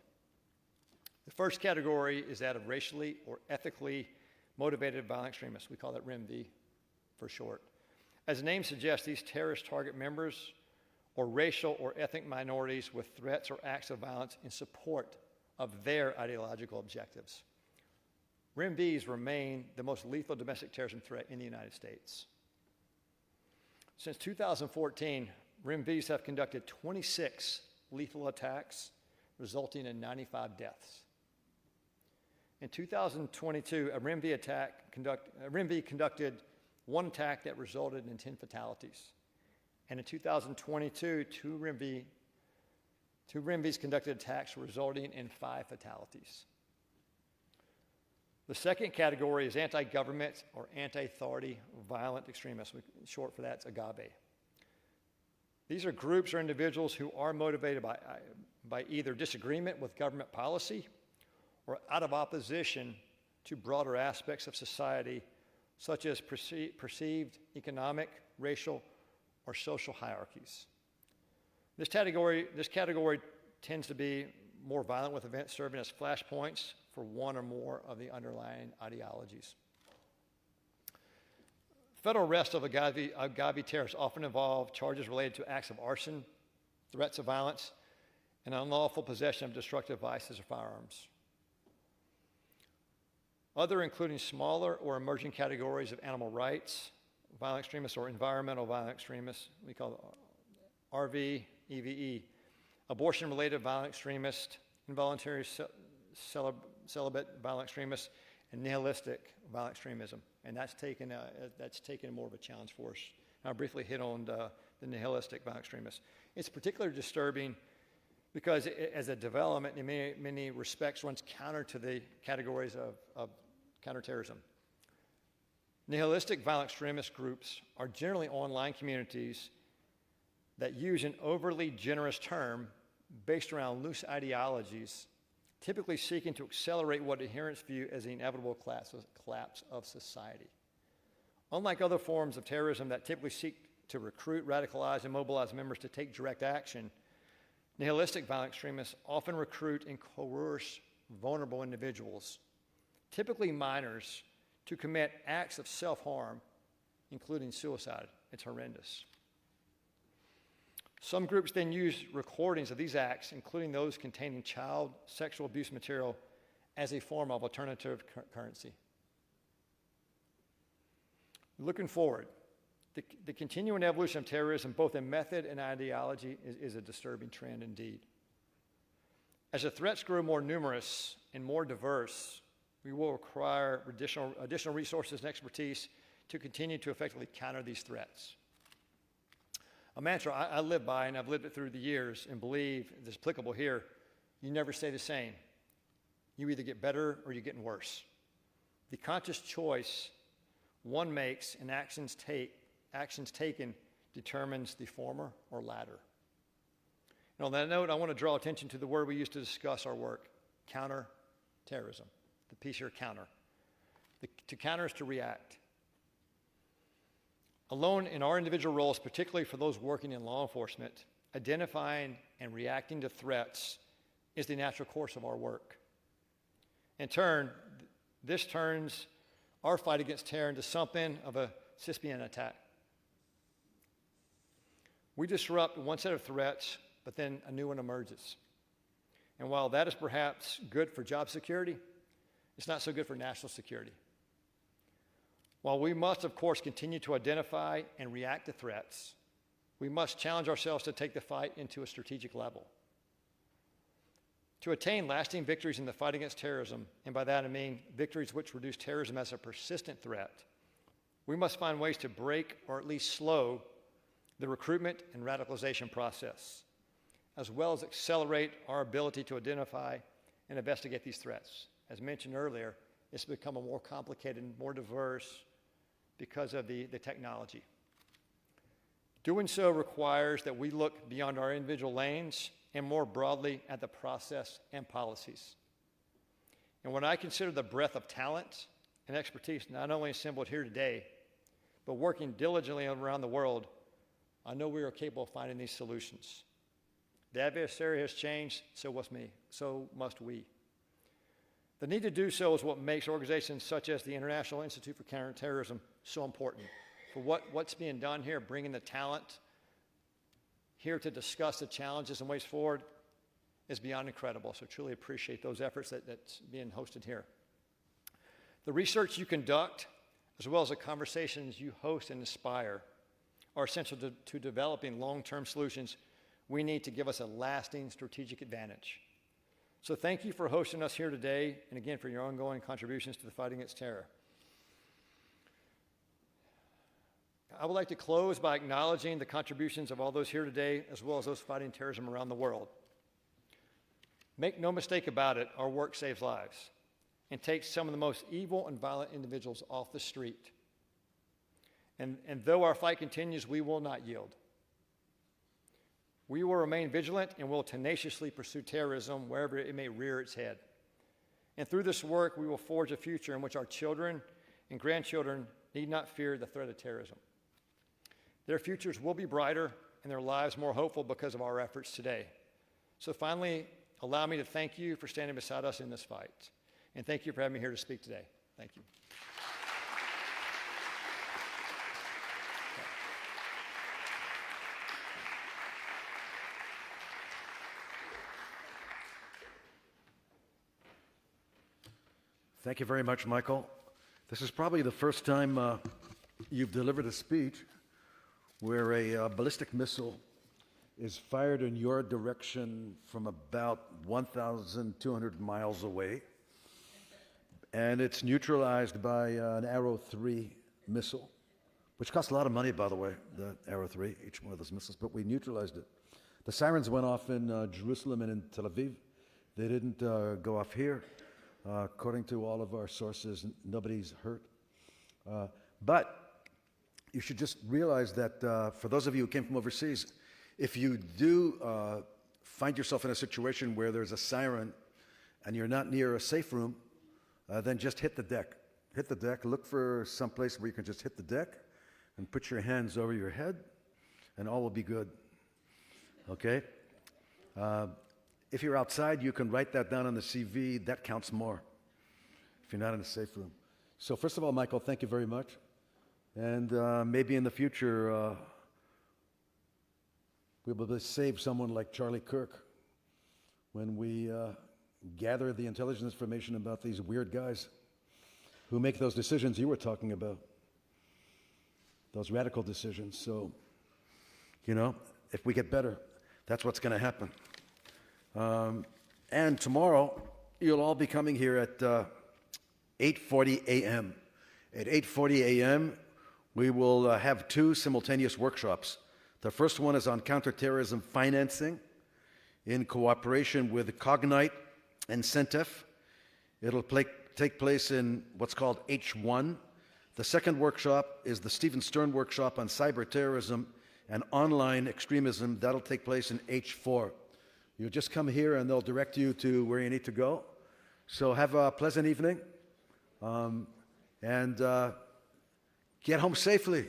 The first category is that of racially or ethically motivated violent extremists. We call that RIMV for short. As the name suggests, these terrorists target members or racial or ethnic minorities with threats or acts of violence in support of their ideological objectives. RIMVs remain the most lethal domestic terrorism threat in the United States. Since 2014, RIMVs have conducted 26 lethal attacks, resulting in 95 deaths. In 2022, a RIMV conducted one attack that resulted in 10 fatalities. And in 2022, two RIMVs conducted attacks resulting in 5 fatalities. The second category is anti-government or anti-authority violent extremists. Short for that's AGABE. These are groups or individuals who are motivated by either disagreement with government policy or out of opposition to broader aspects of society, such as perceived economic, racial, or social hierarchies. This category tends to be more violent, with events serving as flashpoints for one or more of the underlying ideologies. Federal arrests of AGABE terrorists often involve charges related to acts of arson, threats of violence, and unlawful possession of destructive devices or firearms. Other, including smaller or emerging categories of animal rights, violent extremists, or environmental violent extremists, we call RV, EVE, abortion-related violent extremists, involuntary celibate violent extremists, and nihilistic violent extremism. And that's taken more of a challenge for us. And I'll briefly hit on the nihilistic violent extremists. It's particularly disturbing because as a development, in many respects, runs counter to the categories of counterterrorism. Nihilistic violent extremist groups are generally online communities that use an overly generous term based around loose ideologies, typically seeking to accelerate what adherents view as the inevitable collapse of society. Unlike other forms of terrorism that typically seek to recruit, radicalize, and mobilize members to take direct action, nihilistic violent extremists often recruit and coerce vulnerable individuals, typically minors, to commit acts of self-harm, including suicide. It's horrendous. Some groups then use recordings of these acts, including those containing child sexual abuse material, as a form of alternative currency. Looking forward, the continuing evolution of terrorism, both in method and ideology, is a disturbing trend indeed. As the threats grow more numerous and more diverse, we will require additional resources and expertise to continue to effectively counter these threats. A mantra I live by, and I've lived it through the years and believe is applicable here: you never stay the same. You either get better or you're getting worse. The conscious choice one makes and actions taken determines the former or latter. And on that note, I want to draw attention to the word we use to discuss our work: counter-terrorism. The piece here, counter. To counter is to react. Alone in our individual roles, particularly for those working in law enforcement, identifying and reacting to threats is the natural course of our work. In turn, this turns our fight against terror into something of a Sisyphean attack. We disrupt one set of threats, but then a new one emerges. And while that is perhaps good for job security, it's not so good for national security. While we must, of course, continue to identify and react to threats, we must challenge ourselves to take the fight into a strategic level. To attain lasting victories in the fight against terrorism, and by that I mean victories which reduce terrorism as a persistent threat, we must find ways to break or at least slow the recruitment and radicalization process, as well as accelerate our ability to identify and investigate these threats. As mentioned earlier, it's become a more complicated and more diverse because of the technology. Doing so requires that we look beyond our individual lanes and more broadly at the process and policies. And when I consider the breadth of talent and expertise not only assembled here today, but working diligently around the world, I know we are capable of finding these solutions. The adversary has changed, so must we. The need to do so is what makes organizations such as the International Institute for Counter-Terrorism so important. For what's being done here, bringing the talent here to discuss the challenges and ways forward, is beyond incredible. So truly appreciate those efforts that's being hosted here. The research you conduct, as well as the conversations you host and inspire, are essential to developing long-term solutions we need to give us a lasting strategic advantage. So thank you for hosting us here today, and again for your ongoing contributions to the fight against terror. I would like to close by acknowledging the contributions of all those here today, as well as those fighting terrorism around the world. Make no mistake about it, our work saves lives and takes some of the most evil and violent individuals off the street. And though our fight continues, we will not yield. We will remain vigilant and will tenaciously pursue terrorism wherever it may rear its head. And through this work, we will forge a future in which our children and grandchildren need not fear the threat of terrorism. Their futures will be brighter and their lives more hopeful because of our efforts today. So finally, allow me to thank you for standing beside us in this fight. And thank you for having me here to speak today. Thank you. Thank you very much, Michael. This is probably the first time you've delivered a speech where a ballistic missile is fired in your direction from about 1,200 miles away, and it's neutralized by an Arrow 3 missile, which costs a lot of money, by the way, the Arrow 3, each one of those missiles, but we neutralized it. The sirens went off in Jerusalem and in Tel Aviv. They didn't go off here. According to all of our sources, nobody's hurt. But you should just realize that for those of you who came from overseas, if you do find yourself in a situation where there's a siren and you're not near a safe room, then just hit the deck. hit the deck. Look for some place where you can just hit the deck and put your hands over your head, and all will be good. Okay? If you're outside, you can write that down on the CV. That counts more if you're not in a safe room. So first of all, Michael, thank you very much. And maybe in the future, we will save someone like Charlie Kirk when we gather the intelligence information about these weird guys who make those decisions you were talking about, those radical decisions. So, you know, if we get better, that's what's going to happen. And tomorrow, you'll all be coming here at 8:40 a.m. At 8:40 a.m., we will have 2 simultaneous workshops. The first one is on counterterrorism financing in cooperation with Cognite and Centef. It'll take place in what's called H1. The second workshop is the Stephen Stern workshop on cyber terrorism and online extremism. That'll take place in H4. You just come here and they'll direct you to where you need to go. So have a pleasant evening and get home safely.